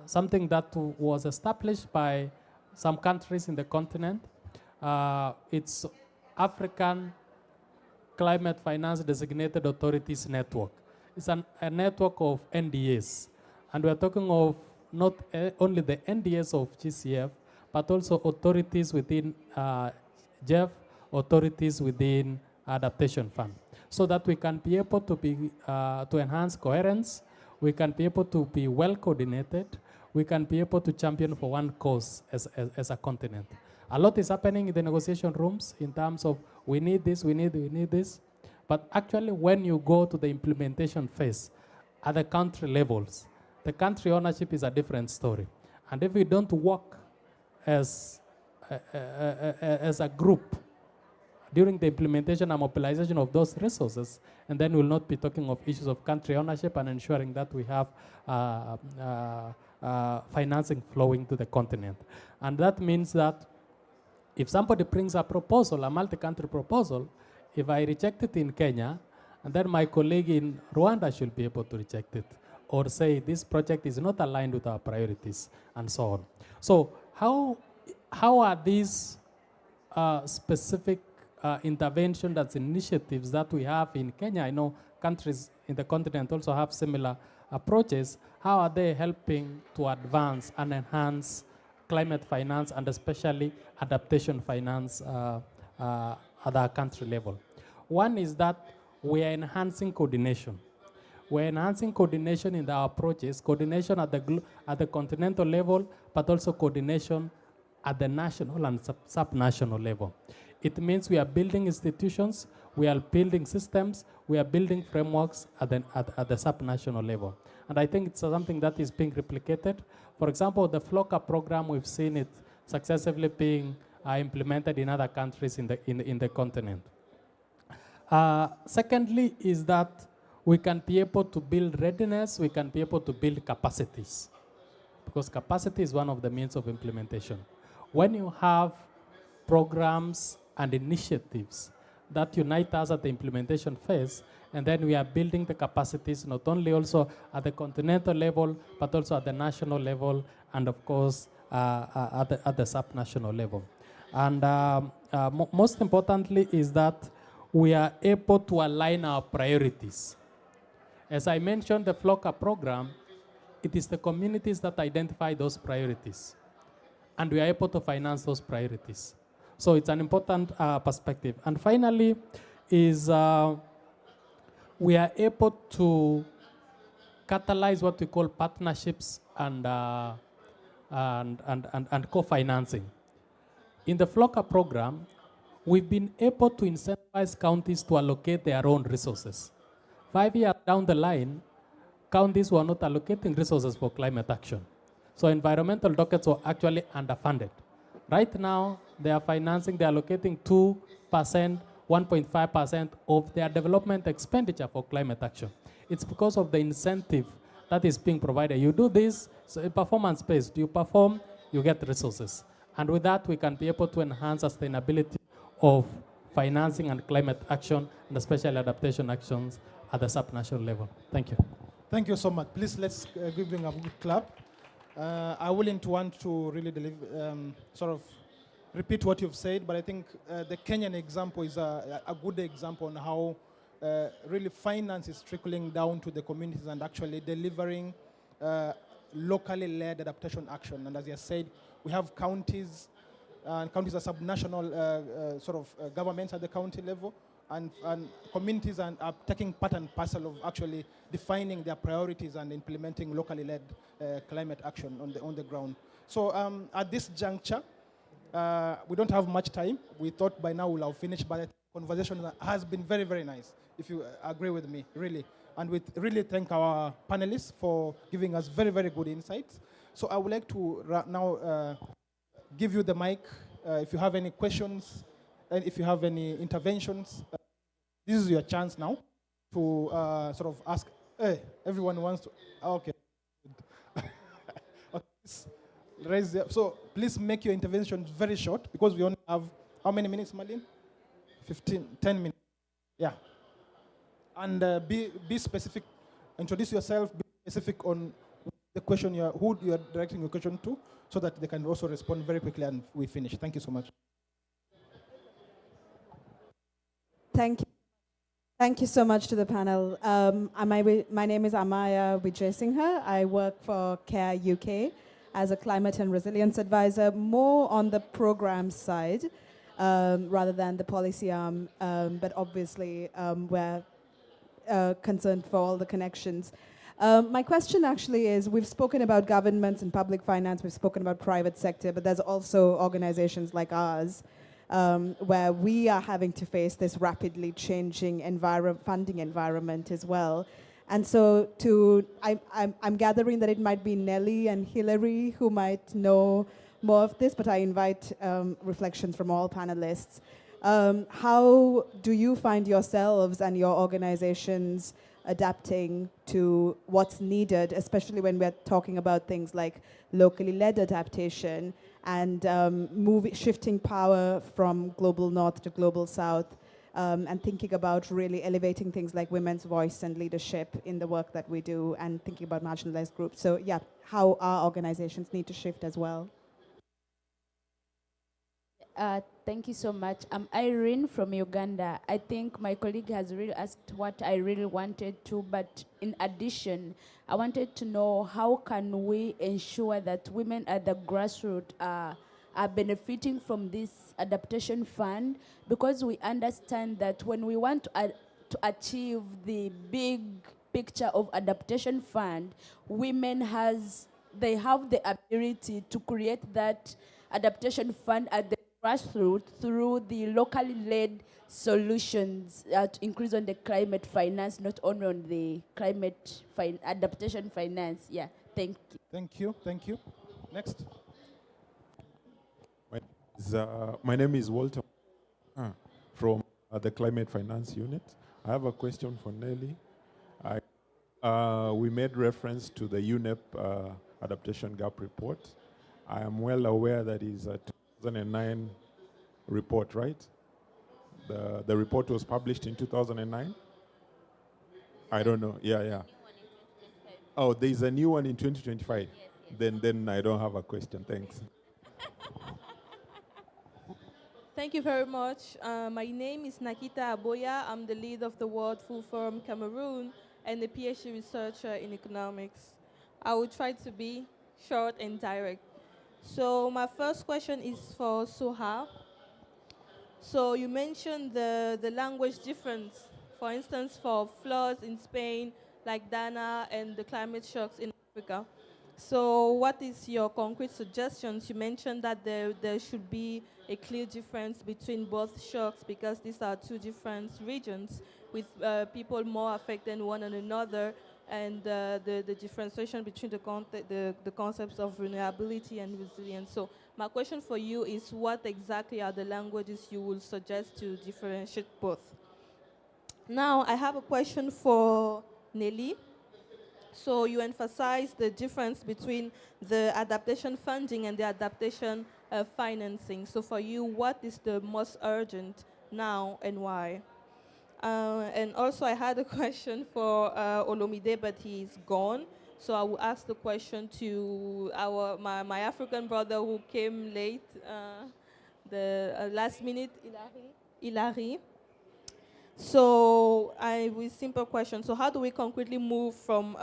something that was established by some countries in the continent. It's African Climate Finance Designated Authorities Network. It's a network of NDAs. And we're talking of not only the NDAs of GCF, but also authorities within GEF, authorities within adaptation fund, so that we can be able to be to enhance coherence, we can be able to be well coordinated, we can be able to champion for one cause as a continent. A lot is happening in the negotiation rooms in terms of we need this, we need this, but actually when you go to the implementation phase at the country levels, the country ownership is a different story. And if we don't work as a group during the implementation and mobilization of those resources, and then we'll not be talking of issues of country ownership and ensuring that we have financing flowing to the continent. And that means that if somebody brings a proposal, a multi-country proposal, if I reject it in Kenya, and then my colleague in Rwanda should be able to reject it, or say this project is not aligned with our priorities, and so on. So how are these specific intervention, that's initiatives that we have in Kenya? I know countries in the continent also have similar approaches. How are they helping to advance and enhance climate finance and especially adaptation finance at our country level? One is that we are enhancing coordination. We're enhancing coordination in our approaches, coordination at the continental level, but also coordination at the national and subnational level. It means we are building institutions, we are building systems, we are building frameworks at the subnational level. And I think it's something that is being replicated. For example, the FLOCA program, we've seen it successively being implemented in other countries in the continent. Secondly is that we can be able to build readiness, we can be able to build capacities, because capacity is one of the means of implementation. When you have programs and initiatives that unite us at the implementation phase, and then we are building the capacities not only also at the continental level, but also at the national level, and of course at the subnational level. And most importantly is that we are able to align our priorities. As I mentioned, the FLOCA program, it is the communities that identify those priorities, and we are able to finance those priorities. So it's an important perspective. And finally is we are able to catalyze what we call partnerships and co-financing. In the FLOCA program, we've been able to incentivize counties to allocate their own resources. 5 years down the line, counties were not allocating resources for climate action. So environmental dockets were actually underfunded. Right now, they are financing, they are allocating 2%, 1.5% of their development expenditure for climate action. It's because of the incentive that is being provided. You do this, so performance-based. You perform, you get resources. And with that, we can be able to enhance sustainability of financing and climate action, and especially adaptation actions at the subnational level. Thank you. Thank you so much. Please, let's give them a good clap. I wouldn't want to really sort of repeat what you've said, but I think the Kenyan example is a good example on how really finance is trickling down to the communities and actually delivering locally led adaptation action. And as you said, we have counties, and counties are subnational governments at the county level, and communities are taking part and parcel of actually defining their priorities and implementing locally led climate action on the ground. So at this juncture, we don't have much time. We thought by now we'll have finished, but the conversation has been very, very nice, if you agree with me, really. And we really thank our panelists for giving us very, very good insights. So I would like to now give you the mic. If you have any questions, and if you have any interventions, this is your chance now to sort of ask. Hey, everyone wants to. Okay. Okay. So please make your interventions very short, because we only have how many minutes, Marlene? 10 minutes. Yeah. And be specific. Introduce yourself. Be specific on the question who you are directing your question to, so that they can also respond very quickly, and we finish. Thank you so much. Thank you. Thank you so much to the panel. My name is Amaya Vijayasinghe. I work for CARE UK as a climate and resilience advisor, more on the program side. rather than the policy arm. But obviously, we're concerned for all the connections. My question actually is, we've spoken about governments and public finance, we've spoken about private sector, but there's also organizations like ours where we are having to face this rapidly changing funding environment as well. And so I'm gathering that it might be Nelly and Hillary who might know more of this, but I invite reflections from all panelists. How do you find yourselves and your organizations adapting to what's needed, especially when we're talking about things like locally led adaptation and shifting power from global north to global south, and thinking about really elevating things like women's voice and leadership in the work that we do, and thinking about marginalized groups. So yeah, how our organizations need to shift as well. Thank you so much. I'm Irene from Uganda. I think my colleague has really asked what I really wanted to, but in addition, I wanted to know how can we ensure that women at the grassroots are benefiting from this adaptation fund, because we understand that when we want to achieve the big picture of adaptation fund, women have the ability to create that adaptation fund at the grassroots through the locally led solutions to increase on the climate finance, not only on the climate adaptation finance. Yeah, thank you. Thank you, thank you. Next. My name is Walter from the Climate Finance Unit. I have a question for Nelly. We made reference to the UNEP Adaptation Gap Report. I am well aware that is a 2009 report, right? The report was published in 2009? I don't know. Yeah. Oh, there's a new one in 2025? Yes. Then I don't have a question. Thanks. Thank you very much. My name is Nakita Aboya. I'm the lead of the World Food Forum Cameroon and a PhD researcher in economics. I will try to be short and direct. So my first question is for Soha. So you mentioned the language difference, for instance, for floods in Spain, like Dana, and the climate shocks in Africa. So what is your concrete suggestions? You mentioned that there should be a clear difference between both shocks because these are two different regions with people more affected than one another, and the differentiation between the concepts of vulnerability and resilience. So my question for you is, what exactly are the languages you will suggest to differentiate both? Now, I have a question for Nelly. So you emphasize the difference between the adaptation funding and the adaptation financing. So for you, what is the most urgent now and why? And also I had a question for Olomide, but he's gone. So I will ask the question to my African brother who came late, the last minute, Ilari. So with simple question. So how do we concretely move from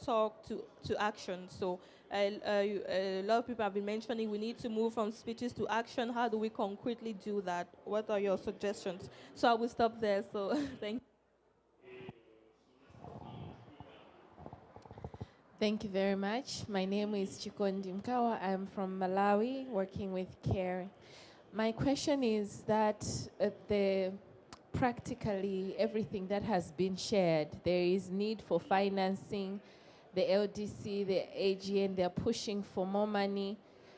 talk to action? So a lot of people have been mentioning we need to move from speeches to action. How do we concretely do that? What are your suggestions? So I will stop there. So thank you. Thank you very much. My name is Chikondi Mkawa. I'm from Malawi, working with CARE. My question is that practically everything that has been shared, there is need for financing. The LDC, the AGN, they're pushing for more money.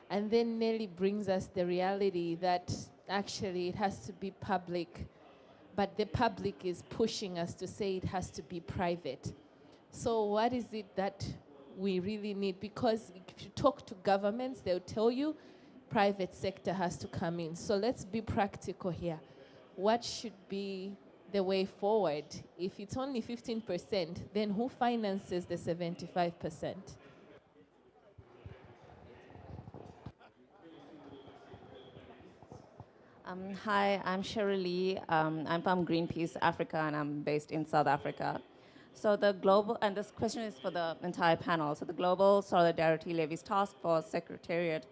And then Nelly brings us the reality that actually it has to be public, but the public is pushing us to say it has to be private. So what is it that we really need? Because if you talk to governments, they'll tell you private sector has to come in. So let's be practical here. What should be the way forward? If it's only 15%, then who finances the 75%? Hi, I'm Cheryl Lee. I'm from Greenpeace Africa, and I'm based in South Africa. So the global, and this question is for the entire panel, so the Global Solidarity Levies Task Force Secretariat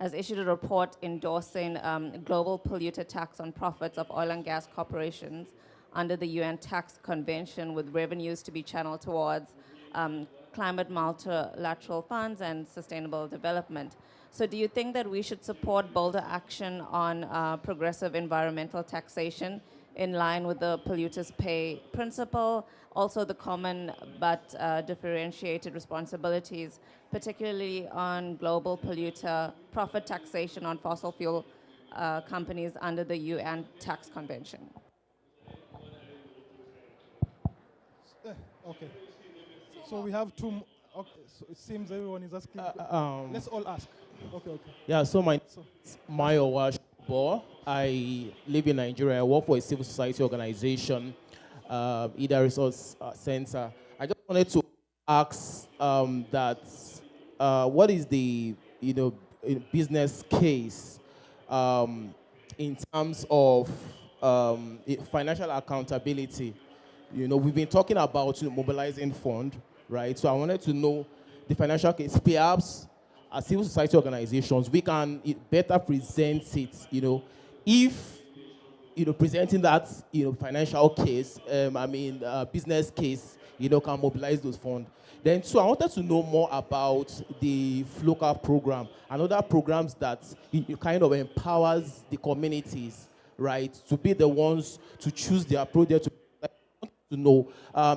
has issued a report endorsing global polluter tax on profits of oil and gas corporations under the UN Tax Convention, with revenues to be channeled towards climate multilateral funds and sustainable development. So do you think that we should support bolder action on progressive environmental taxation in line with the polluters pay principle, also the common but differentiated responsibilities, particularly on global polluter profit taxation on fossil fuel companies under the UN Tax Convention? Okay. So we have two. Okay. So it seems everyone is asking. Let's all ask. Okay. Yeah. So my Mayowa Bo. I live in Nigeria. I work for a civil society organization, either resource center. I just wanted to ask what is the business case in terms of financial accountability. We've been talking about mobilizing fund, right? So I wanted to know the financial case. Perhaps as civil society organizations, we can better present it, if, presenting that, financial case, business case, can mobilize those funds. Then two, I wanted to know more about the FLOCA program and other programs that kind of empowers the communities, right, to be the ones to choose their project. To know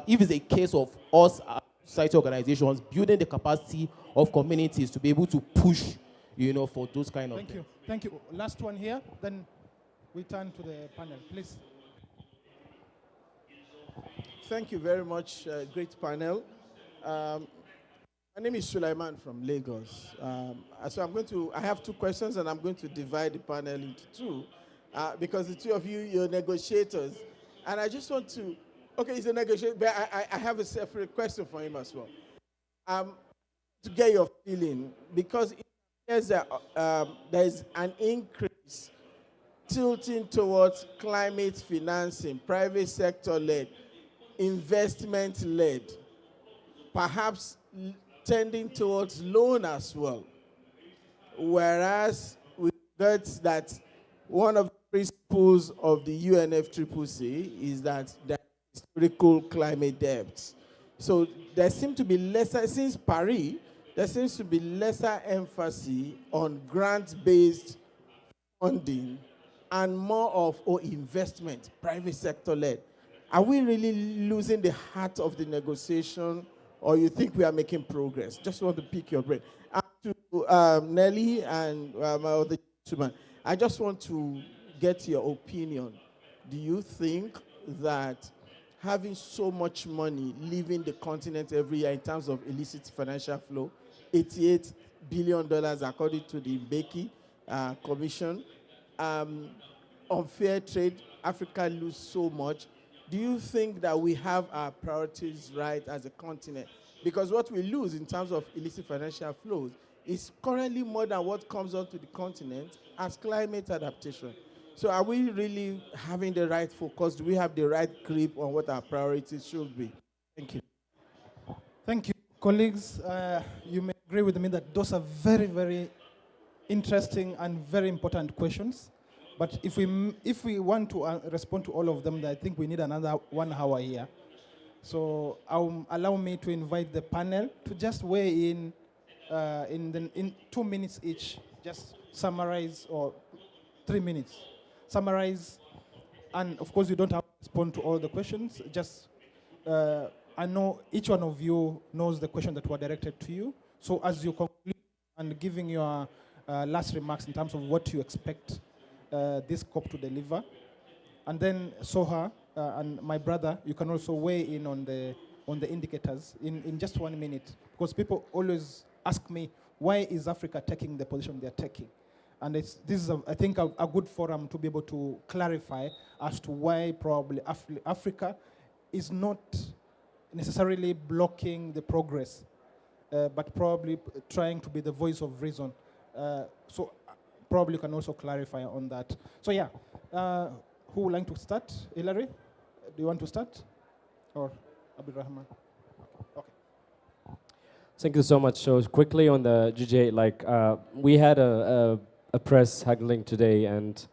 if it's a case of us as society organizations building the capacity of communities to be able to push, for those kind of things. Thank you. Last one here, then we turn to the panel, please. Thank you very much, great panel. My name is Sulaiman from Lagos. So I have two questions, and I'm going to divide the panel into two, because the two of you, you're negotiators. And I just want to, he's a negotiator, but I have a separate question for him as well. To get your feeling, because it appears that there's an increase tilting towards climate financing, private sector-led, investment-led, perhaps tending towards loan as well. Whereas we got that one of the principles of the UNFCCC is that there is historical climate debts. So there seems to be lesser, since Paris, there seems to be lesser emphasis on grant-based funding and more of investment, private sector-led. Are we really losing the heart of the negotiation, or you think we are making progress? Just want to pick your brain. To Nelly and my other gentleman, I just want to get your opinion. Do you think that having so much money leaving the continent every year in terms of illicit financial flow, $88 billion according to the Mbeki Commission, unfair trade, Africa loses so much. Do you think that we have our priorities right as a continent? Because what we lose in terms of illicit financial flows is currently more than what comes onto the continent as climate adaptation. So are we really having the right focus? Do we have the right grip on what our priorities should be? Thank you. Thank you, colleagues. You may agree with me that those are very, very interesting and very important questions. But if we want to respond to all of them, I think we need another 1 hour here. So allow me to invite the panel to just weigh in 2 minutes each. Just summarize, or 3 minutes. Summarize, and of course you don't have to respond to all the questions. Just I know each one of you knows the question that were directed to you. So as you conclude and giving your last remarks in terms of what you expect this COP to deliver. And then Soha and my brother, you can also weigh in on the indicators in just 1 minute. Because people always ask me, why is Africa taking the position they're taking? And this is, I think, a good forum to be able to clarify as to why probably Africa is not necessarily blocking the progress, but probably trying to be the voice of reason. So probably you can also clarify on that. So yeah, who would like to start? Hilary, do you want to start? Or Abdul Rahman? Okay. Thank you so much. So quickly on the GJ, like we had a press haggling today, and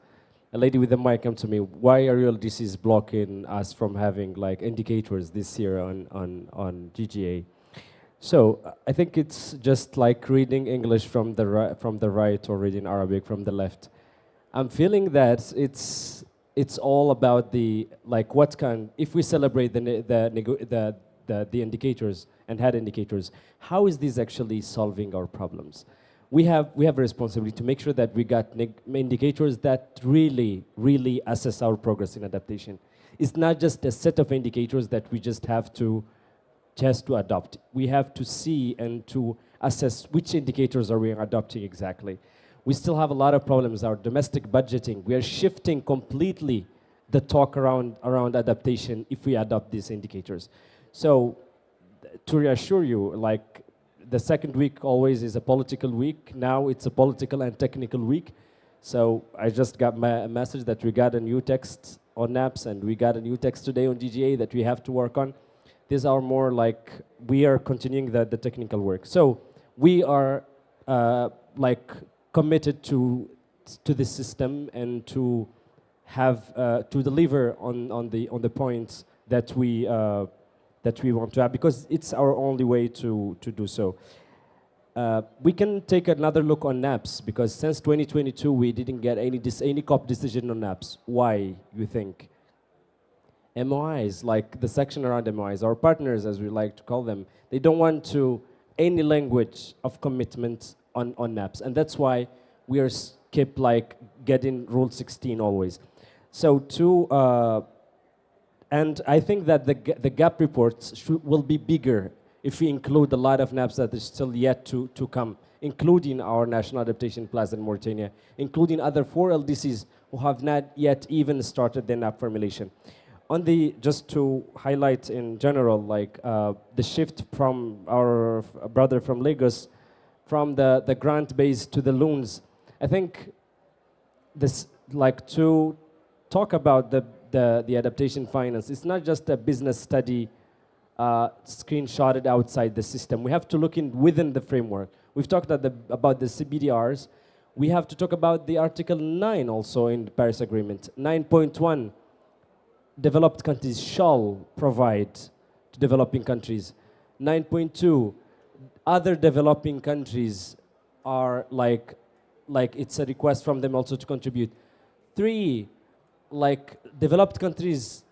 a lady with the mic came to me. Why are your DCs blocking us from having like indicators this year on GGA? So I think it's just like reading English from the right or reading Arabic from the left. I'm feeling that it's all about the like what can if we celebrate the indicators and had indicators, how is this actually solving our problems? We have a responsibility to make sure that we got indicators that really assess our progress in adaptation. It's not just a set of indicators that we just have to adopt. We have to see and to assess which indicators are we adopting exactly. We still have a lot of problems. Our domestic budgeting, we are shifting completely the talk around adaptation if we adopt these indicators. So to reassure you, like the second week always is a political week. Now it's a political and technical week. So I just got a message that we got a new text on NAPS and we got a new text today on GGA that we have to work on. These are more like we are continuing the technical work. So we are like committed to the system and to have to deliver on the points that we want to have, because it's our only way to do so. We can take another look on NAPS, because since 2022 we didn't get any COP decision on NAPS. Why, you think? MOIs, like the section around MOIs, our partners, as we like to call them, they don't want any language of commitment on NAPS, and that's why we are keep like getting Rule 16 always. So and I think that the gap reports will be bigger if we include a lot of NAPs that is still yet to come, including our National Adaptation Plan in Mauritania, including other 4 LDCs who have not yet even started their NAP formulation. Just to highlight in general, like the shift from our brother from Lagos, from the grant base to the loans, I think this, like, to talk about the adaptation finance, it's not just a business study screenshotted outside the system. We have to look within the framework. We've talked about the CBDRs. We have to talk about the Article 9 also in the Paris Agreement. 9.1, developed countries shall provide to developing countries. 9.2, other developing countries are like it's a request from them also to contribute. 3, like developed countries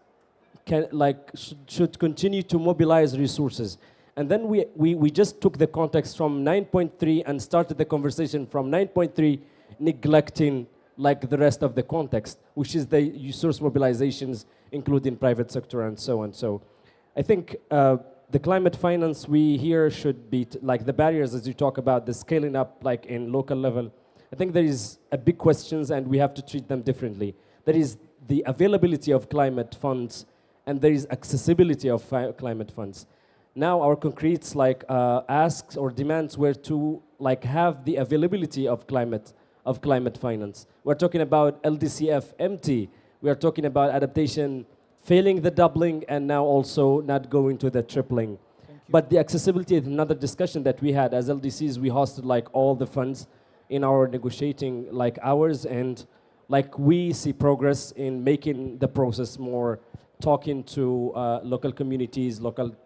should continue to mobilize resources. And then we just took the context from 9.3 and started the conversation from 9.3, neglecting like the rest of the context, which is the resource mobilizations, including private sector and so on. So I think the climate finance we here should be like the barriers as you talk about the scaling up like in local level. I think there is a big questions and we have to treat them differently. There is the availability of climate funds and there is accessibility of climate funds. Now our concrete like asks or demands were to like have the availability of climate finance. We're talking about LDCF empty. We are talking about adaptation failing the doubling and now also not going to the tripling. But the accessibility is another discussion that we had as LDCs. We hosted like all the funds in our negotiating like hours, and like we see progress in making the process more, talking to local communities, local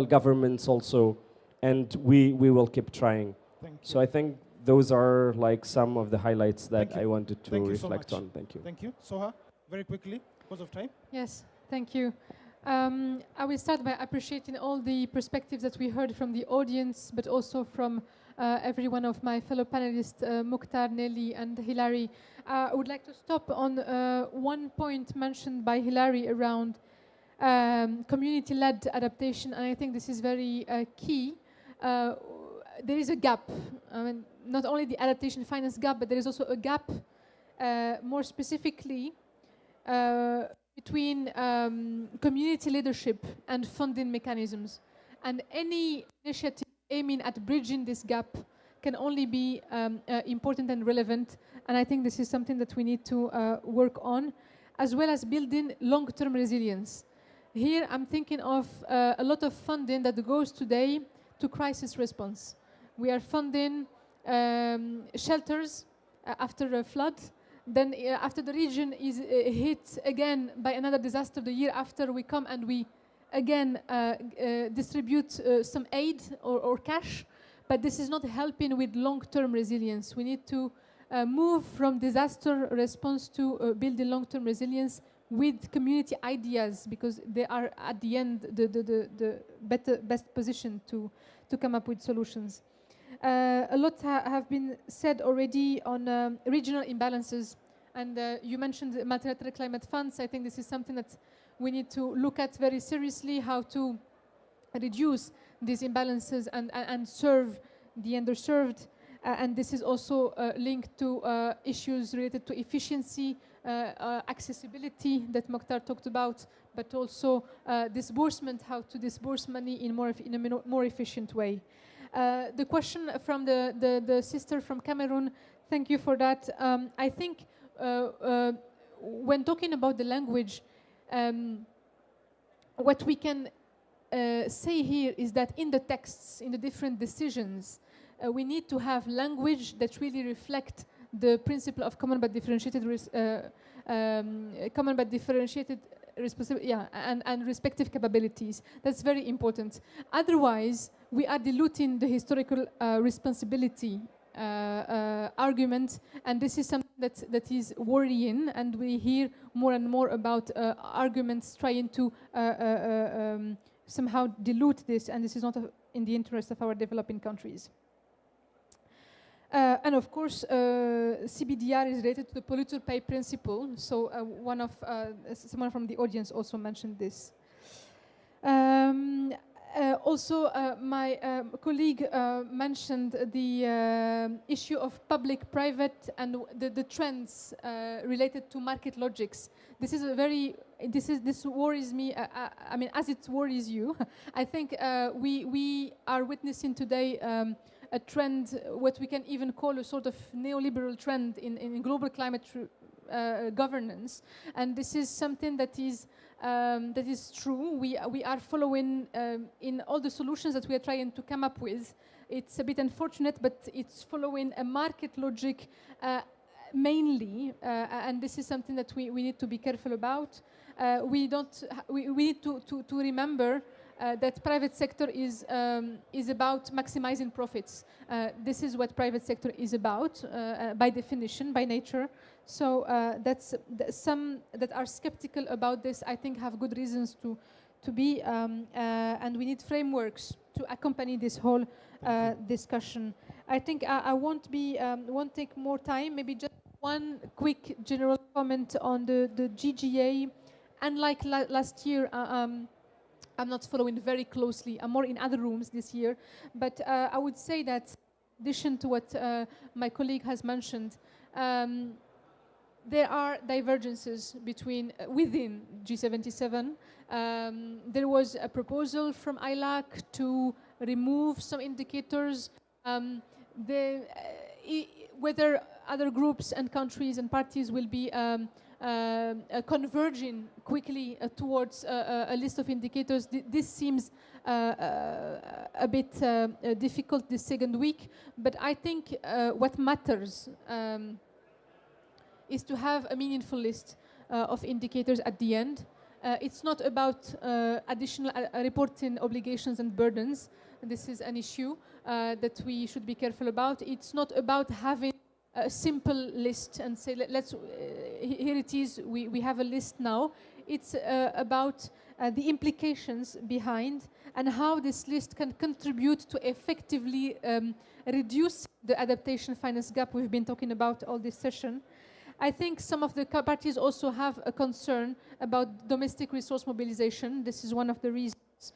governments also, and we will keep trying. So I think those are like some of the highlights that I wanted to reflect on. Thank you. Thank you. Soha, very quickly, because of time. Yes, thank you. I will start by appreciating all the perspectives that we heard from the audience, but also from every one of my fellow panelists, Mukhtar, Nelly, and Hilary. I would like to stop on one point mentioned by Hilary around community-led adaptation, and I think this is very key. There is a gap. I mean, not only the adaptation finance gap, but there is also a gap, more specifically, between community leadership and funding mechanisms. And any initiative aiming at bridging this gap can only be important and relevant. And I think this is something that we need to work on, as well as building long-term resilience. Here I'm thinking of a lot of funding that goes today to crisis response. We are funding shelters after a flood. Then after the region is hit again by another disaster, the year after we come and we again distribute some aid or cash. But this is not helping with long-term resilience. We need to move from disaster response to building long-term resilience with community ideas, because they are at the end the best position to come up with solutions. A lot have been said already on regional imbalances, and you mentioned the multilateral climate funds. I think this is something that we need to look at very seriously, how to reduce these imbalances and serve the underserved. And this is also linked to issues related to efficiency, accessibility that Mokhtar talked about, but also disbursement, how to disburse money in a more efficient way. The question from the sister from Cameroon, thank you for that. I think when talking about the language, what we can say here is that in the texts, in the different decisions, we need to have language that really reflect the principle of common but differentiated and respective capabilities. That's very important. Otherwise, we are diluting the historical responsibility argument, and this is something that is worrying, and we hear more and more about arguments trying to somehow dilute this, and this is not in the interest of our developing countries. And of course, CBDR is related to the polluter pay principle. So someone from the audience also mentioned this. Also, my colleague mentioned the issue of public-private and the trends related to market logics. This is this worries me. I mean, as it worries you, I think we are witnessing today a trend, what we can even call a sort of neoliberal trend in global climate governance, and this is something that is true. We are following in all the solutions that we are trying to come up with. It's a bit unfortunate, but it's following a market logic mainly, and this is something that we need to be careful about. We need to remember that private sector is about maximizing profits. This is what private sector is about by definition, by nature. So some that are skeptical about this, I think, have good reasons to be, and we need frameworks to accompany this whole discussion. I think I won't take more time. Maybe just one quick general comment on the GGA. Unlike last year, I'm not following very closely. I'm more in other rooms this year. But I would say that in addition to what my colleague has mentioned, there are divergences within G77. There was a proposal from ILAC to remove some indicators. Whether other groups and countries and parties will be converging quickly towards a list of indicators. This seems a bit difficult this second week, but I think what matters is to have a meaningful list of indicators at the end. It's not about additional reporting obligations and burdens. This is an issue that we should be careful about. It's not about having a simple list and say, here it is, we have a list now. It's about the implications behind and how this list can contribute to effectively reduce the adaptation finance gap we've been talking about all this session. I think some of the parties also have a concern about domestic resource mobilization. This is one of the reasons.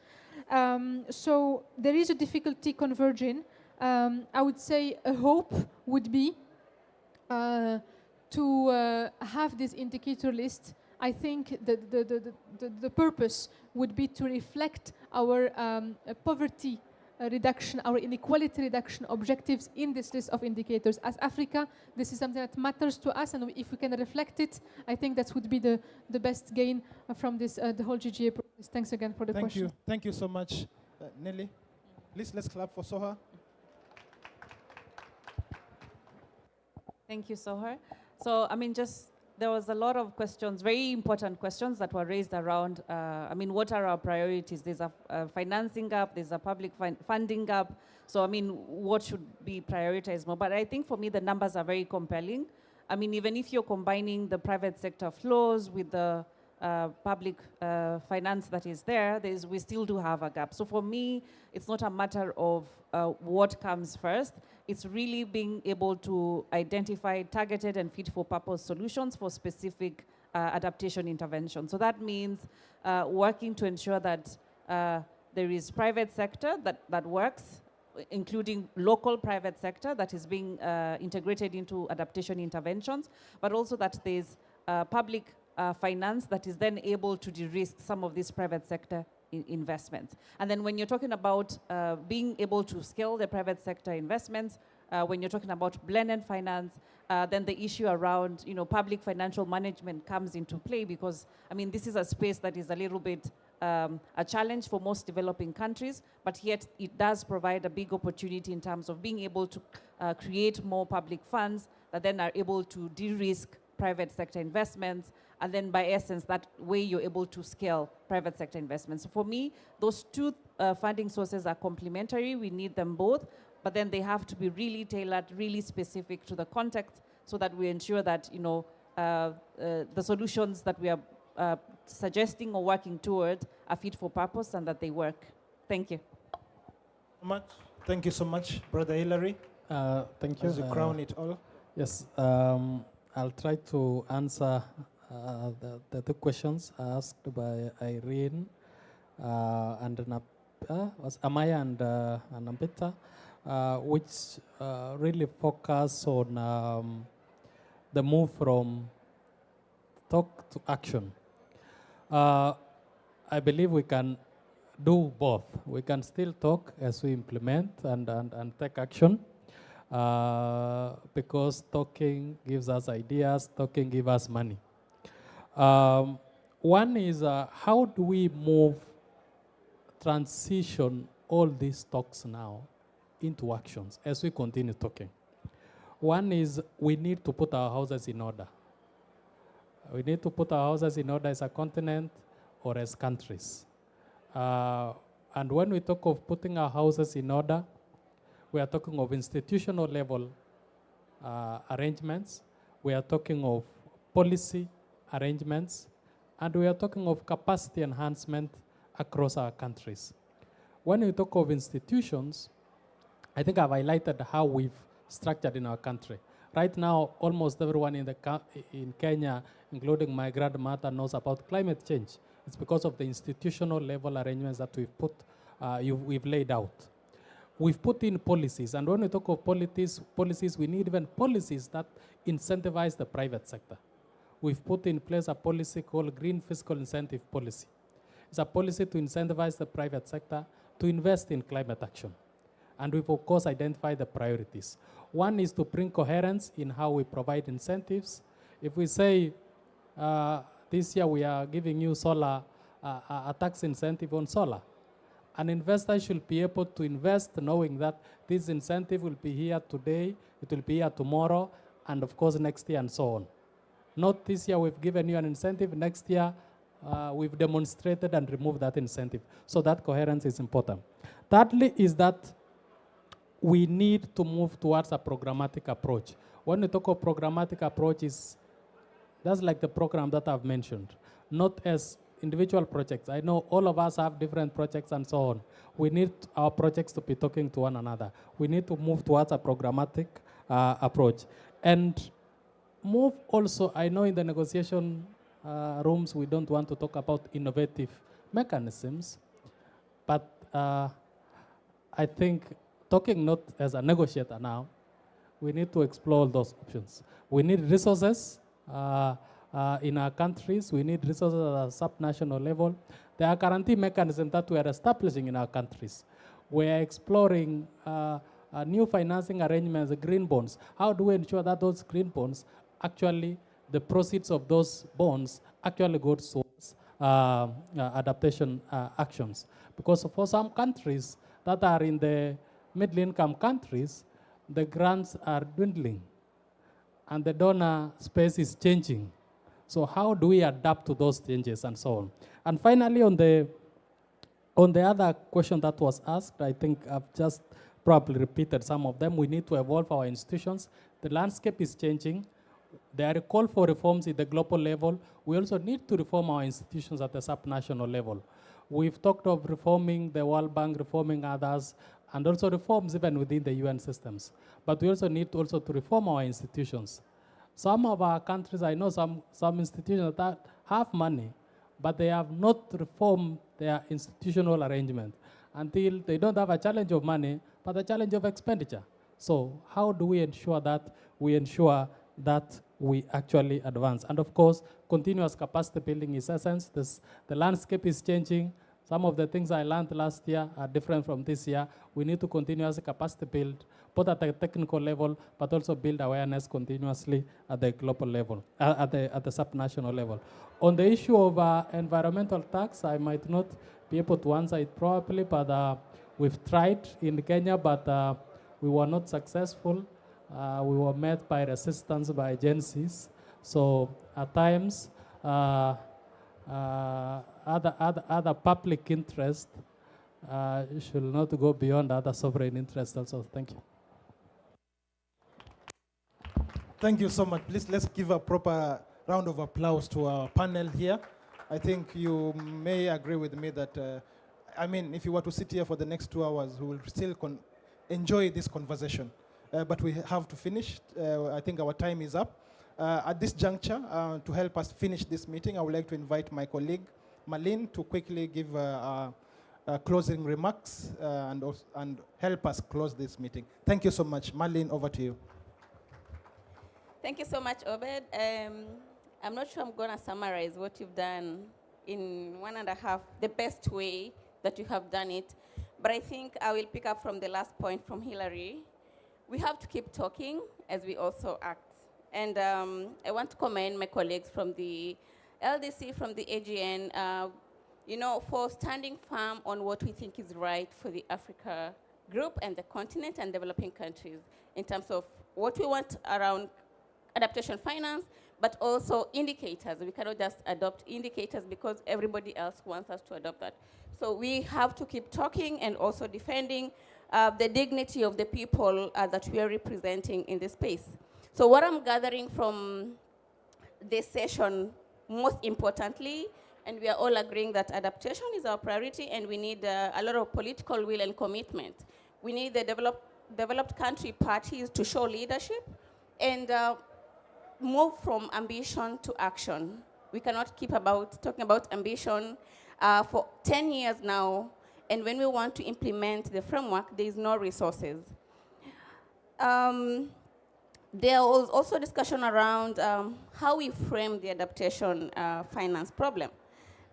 So there is a difficulty converging. I would say a hope would be to have this indicator list. I think that the purpose would be to reflect our poverty reduction, our inequality reduction objectives in this list of indicators. As Africa, this is something that matters to us, and if we can reflect it, I think that would be the best gain from this the whole GGA process. Thanks again for the question. Thank you so much. Nelly? Please, let's clap for Soha. Thank you, Sohar. So, I mean, there was a lot of questions, very important questions that were raised around, what are our priorities? There's a financing gap, there's a public funding gap. So, I mean, what should be prioritized more? But I think for me, the numbers are very compelling. I mean, even if you're combining the private sector flows with the public finance that is there, we still do have a gap. So for me, it's not a matter of what comes first. It's really being able to identify targeted and fit-for-purpose solutions for specific adaptation intervention. So that means working to ensure that there is private sector that works, including local private sector that is being integrated into adaptation interventions, but also that there's public finance that is then able to de-risk some of these private sector investments. And then when you're talking about being able to scale the private sector investments, when you're talking about blended finance, then the issue around public financial management comes into play, because I mean this is a space that is a little bit a challenge for most developing countries, but yet it does provide a big opportunity in terms of being able to create more public funds that then are able to de-risk private sector investments, and then by essence, that way you're able to scale private sector investments. So for me, those two funding sources are complementary. We need them both, but then they have to be really tailored, really specific to the context, so that we ensure that the solutions that we are suggesting or working toward are fit for purpose and that they work. Thank you. Thank you so much, Brother Hilary. Thank you. As you crown it all. Yes, I'll try to answer the two questions asked by Irene and Amaya and Ambita, which really focus on the move from talk to action. I believe we can do both. We can still talk as we implement and take action. Because talking gives us ideas, talking gives us money. One is how do we transition all these talks now into actions as we continue talking? One is we need to put our houses in order. We need to put our houses in order as a continent or as countries. And when we talk of putting our houses in order, we are talking of institutional level arrangements. We are talking of policy arrangements. And we are talking of capacity enhancement across our countries. When we talk of institutions, I think I've highlighted how we've structured in our country. Right now, almost everyone in Kenya, including my grandmother, knows about climate change. It's because of the institutional level arrangements that we've laid out. We've put in policies, and when we talk of policies, we need even policies that incentivize the private sector. We've put in place a policy called Green Fiscal Incentive Policy. It's a policy to incentivize the private sector to invest in climate action. And we've, of course, identified the priorities. One is to bring coherence in how we provide incentives. If we say, this year we are giving you solar, a tax incentive on solar, an investor should be able to invest knowing that this incentive will be here today, it will be here tomorrow, and of course next year and so on. Not this year we've given you an incentive, next year we've demonstrated and removed that incentive. So that coherence is important. Thirdly is that we need to move towards a programmatic approach. When we talk of programmatic approaches, that's like the program that I've mentioned, not as individual projects. I know all of us have different projects and so on. We need our projects to be talking to one another. We need to move towards a programmatic approach. And move also, I know in the negotiation rooms, we don't want to talk about innovative mechanisms, but I think talking not as a negotiator now, we need to explore those options. We need resources in our countries. We need resources at a sub-national level. There are guarantee mechanisms that we are establishing in our countries. We are exploring new financing arrangements, green bonds. How do we ensure that those green bonds actually, the proceeds of those bonds actually go towards adaptation actions? Because for some countries, that are in the middle income countries, the grants are dwindling and the donor space is changing. So how do we adapt to those changes and so on? And finally, on the other question that was asked, I think I've just probably repeated some of them. We need to evolve our institutions. The landscape is changing. There are a call for reforms at the global level. We also need to reform our institutions at the subnational level. We've talked of reforming the World Bank, reforming others, and also reforms even within the UN systems. But we also need to reform our institutions. Some of our countries, I know some institutions that have money, but they have not reformed their institutional arrangement until they don't have a challenge of money, but a challenge of expenditure. So how do we ensure that we actually advance? And of course, continuous capacity building is essence. The landscape is changing. Some of the things I learned last year are different from this year. We need to continuously capacity build, both at the technical level, but also build awareness continuously at the global level, at the subnational level. On the issue of environmental tax, I might not be able to answer it properly, but we've tried in Kenya, but we were not successful. We were met by resistance by agencies. So at times, other public interest should not go beyond other sovereign interests also. Thank you. Thank you so much. Please, let's give a proper round of applause to our panel here. I think you may agree with me that, I mean, if you were to sit here for the next 2 hours, we will still enjoy this conversation. But we have to finish. I think our time is up. At this juncture, to help us finish this meeting, I would like to invite my colleague, Malin, to quickly give closing remarks and help us close this meeting. Thank you so much. Malin, over to you. Thank you so much, Obed. I'm not sure I'm going to summarize what you've done in 1.5, the best way that you have done it. But I think I will pick up from the last point from Hillary. We have to keep talking as we also act. And I want to commend my colleagues from the LDC, from the AGN, for standing firm on what we think is right for the Africa group and the continent and developing countries in terms of what we want around adaptation finance, but also indicators. We cannot just adopt indicators because everybody else wants us to adopt that. So we have to keep talking and also defending the dignity of the people that we are representing in this space. So what I'm gathering from this session, most importantly, and we are all agreeing that adaptation is our priority and we need a lot of political will and commitment. We need the developed country parties to show leadership and move from ambition to action. We cannot keep talking about ambition for 10 years now, and when we want to implement the framework, there is no resources. There was also discussion around how we frame the adaptation finance problem.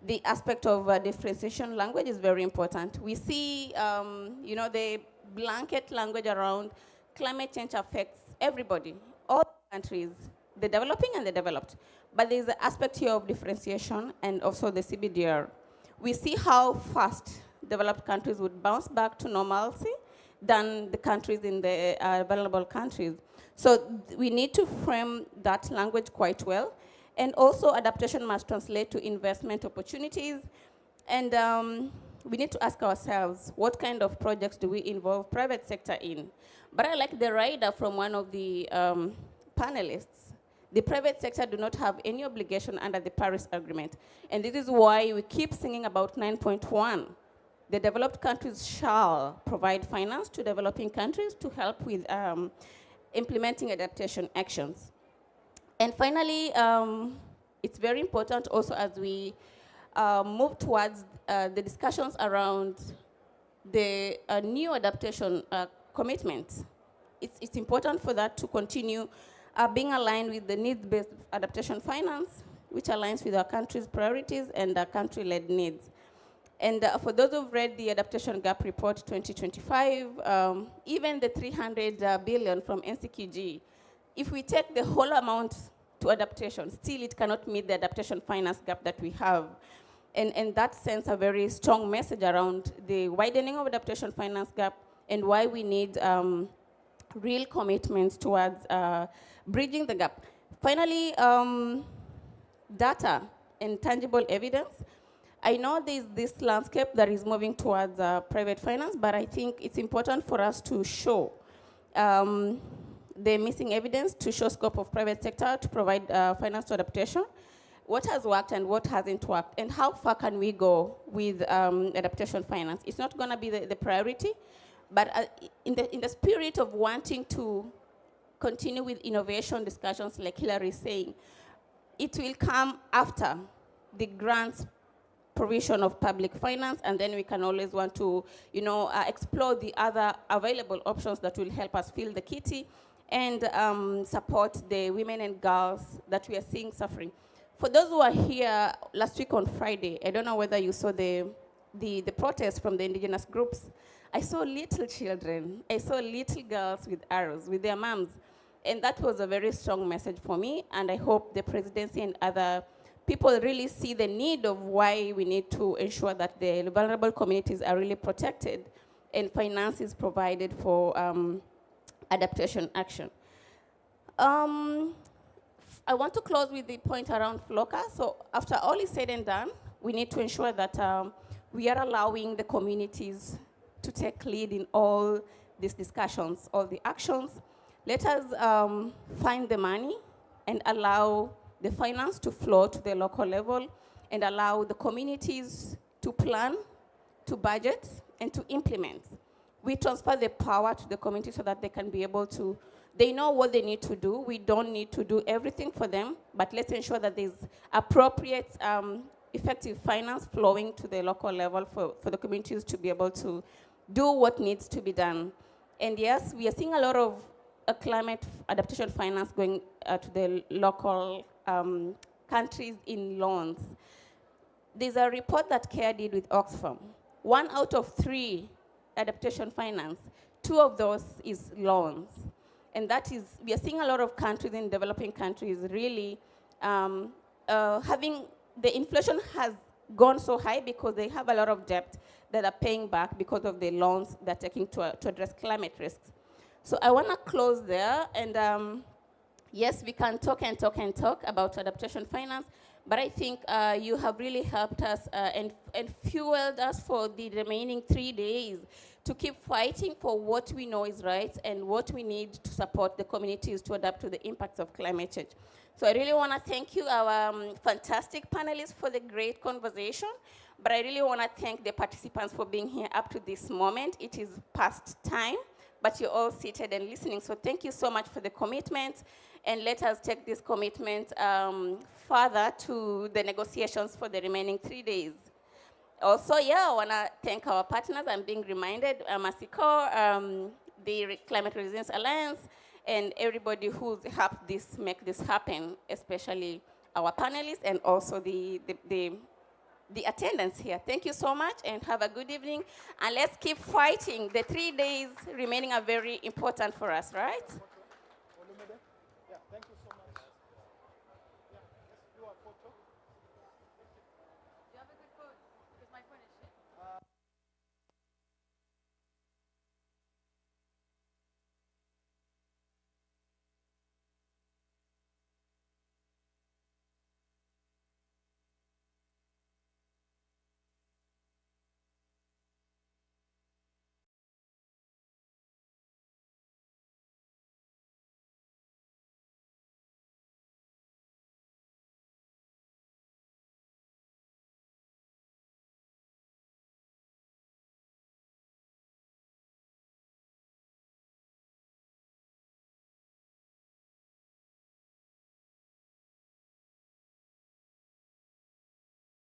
The aspect of differentiation language is very important. We see, the blanket language around climate change affects everybody, all countries, the developing and the developed. But there's the aspect here of differentiation and also the CBDR. We see how fast developed countries would bounce back to normalcy than the countries in the vulnerable countries. So we need to frame that language quite well. And also adaptation must translate to investment opportunities. And we need to ask ourselves, what kind of projects do we involve private sector in? But I like the rider from one of the panelists. The private sector do not have any obligation under the Paris Agreement. And this is why we keep singing about 9.1. The developed countries shall provide finance to developing countries to help with implementing adaptation actions. And finally, it's very important also as we move towards the discussions around the new adaptation commitments. It's important for that to continue being aligned with the needs-based adaptation finance, which aligns with our country's priorities and our country-led needs. And for those who've read the Adaptation Gap Report 2025, even the 300 billion from NCQG, if we take the whole amount to adaptation, still it cannot meet the adaptation finance gap that we have. and that sends a very strong message around the widening of adaptation finance gap and why we need real commitments towards bridging the gap. Finally, data and tangible evidence. I know there's this landscape that is moving towards private finance, but I think it's important for us to show the missing evidence, to show scope of private sector to provide finance to adaptation, what has worked and what hasn't worked, and how far can we go with adaptation finance. It's not gonna be the priority, but in the spirit of wanting to continue with innovation discussions like Hilary is saying, it will come after the grants provision of public finance, and then we can always want to, explore the other available options that will help us fill the kitty and support the women and girls that we are seeing suffering. For those who are here last week on Friday, I don't know whether you saw the protest from the indigenous groups. I saw little children, I saw little girls with arrows, with their moms, and that was a very strong message for me, and I hope the presidency and other people really see the need of why we need to ensure that the vulnerable communities are really protected and finance is provided for adaptation action. I want to close with the point around FLOCA. So after all is said and done, we need to ensure that we are allowing the communities to take lead in all these discussions, all the actions. Let us find the money and allow the finance to flow to the local level and allow the communities to plan, to budget, and to implement. We transfer the power to the community so that they can be able to, they know what they need to do. We don't need to do everything for them, but let's ensure that there's appropriate, effective finance flowing to the local level for the communities to be able to do what needs to be done. And yes, we are seeing a lot of climate adaptation finance going to the local countries in loans. There's a report that CARE did with Oxfam. 1 out of 3 adaptation finance, 2 of those is loans. And that is, we are seeing a lot of countries in developing countries really having, the inflation has gone so high because they have a lot of debt that are paying back because of the loans they're taking to address climate risks. So I want to close there, and yes, we can talk and talk and talk about adaptation finance, but I think you have really helped us and fueled us for the remaining 3 days to keep fighting for what we know is right and what we need to support the communities to adapt to the impacts of climate change. So I really want to thank you, our fantastic panelists, for the great conversation, but I really want to thank the participants for being here up to this moment. It is past time, but you're all seated and listening. So thank you so much for the commitment, and let us take this commitment further to the negotiations for the remaining 3 days. Also, yeah, I want to thank our partners. I'm being reminded, Masiko, the Climate Resilience Alliance, and everybody who's helped make this happen, especially our panelists and also the attendance here. Thank you so much and have a good evening. And let's keep fighting. The 3 days remaining are very important for us, right?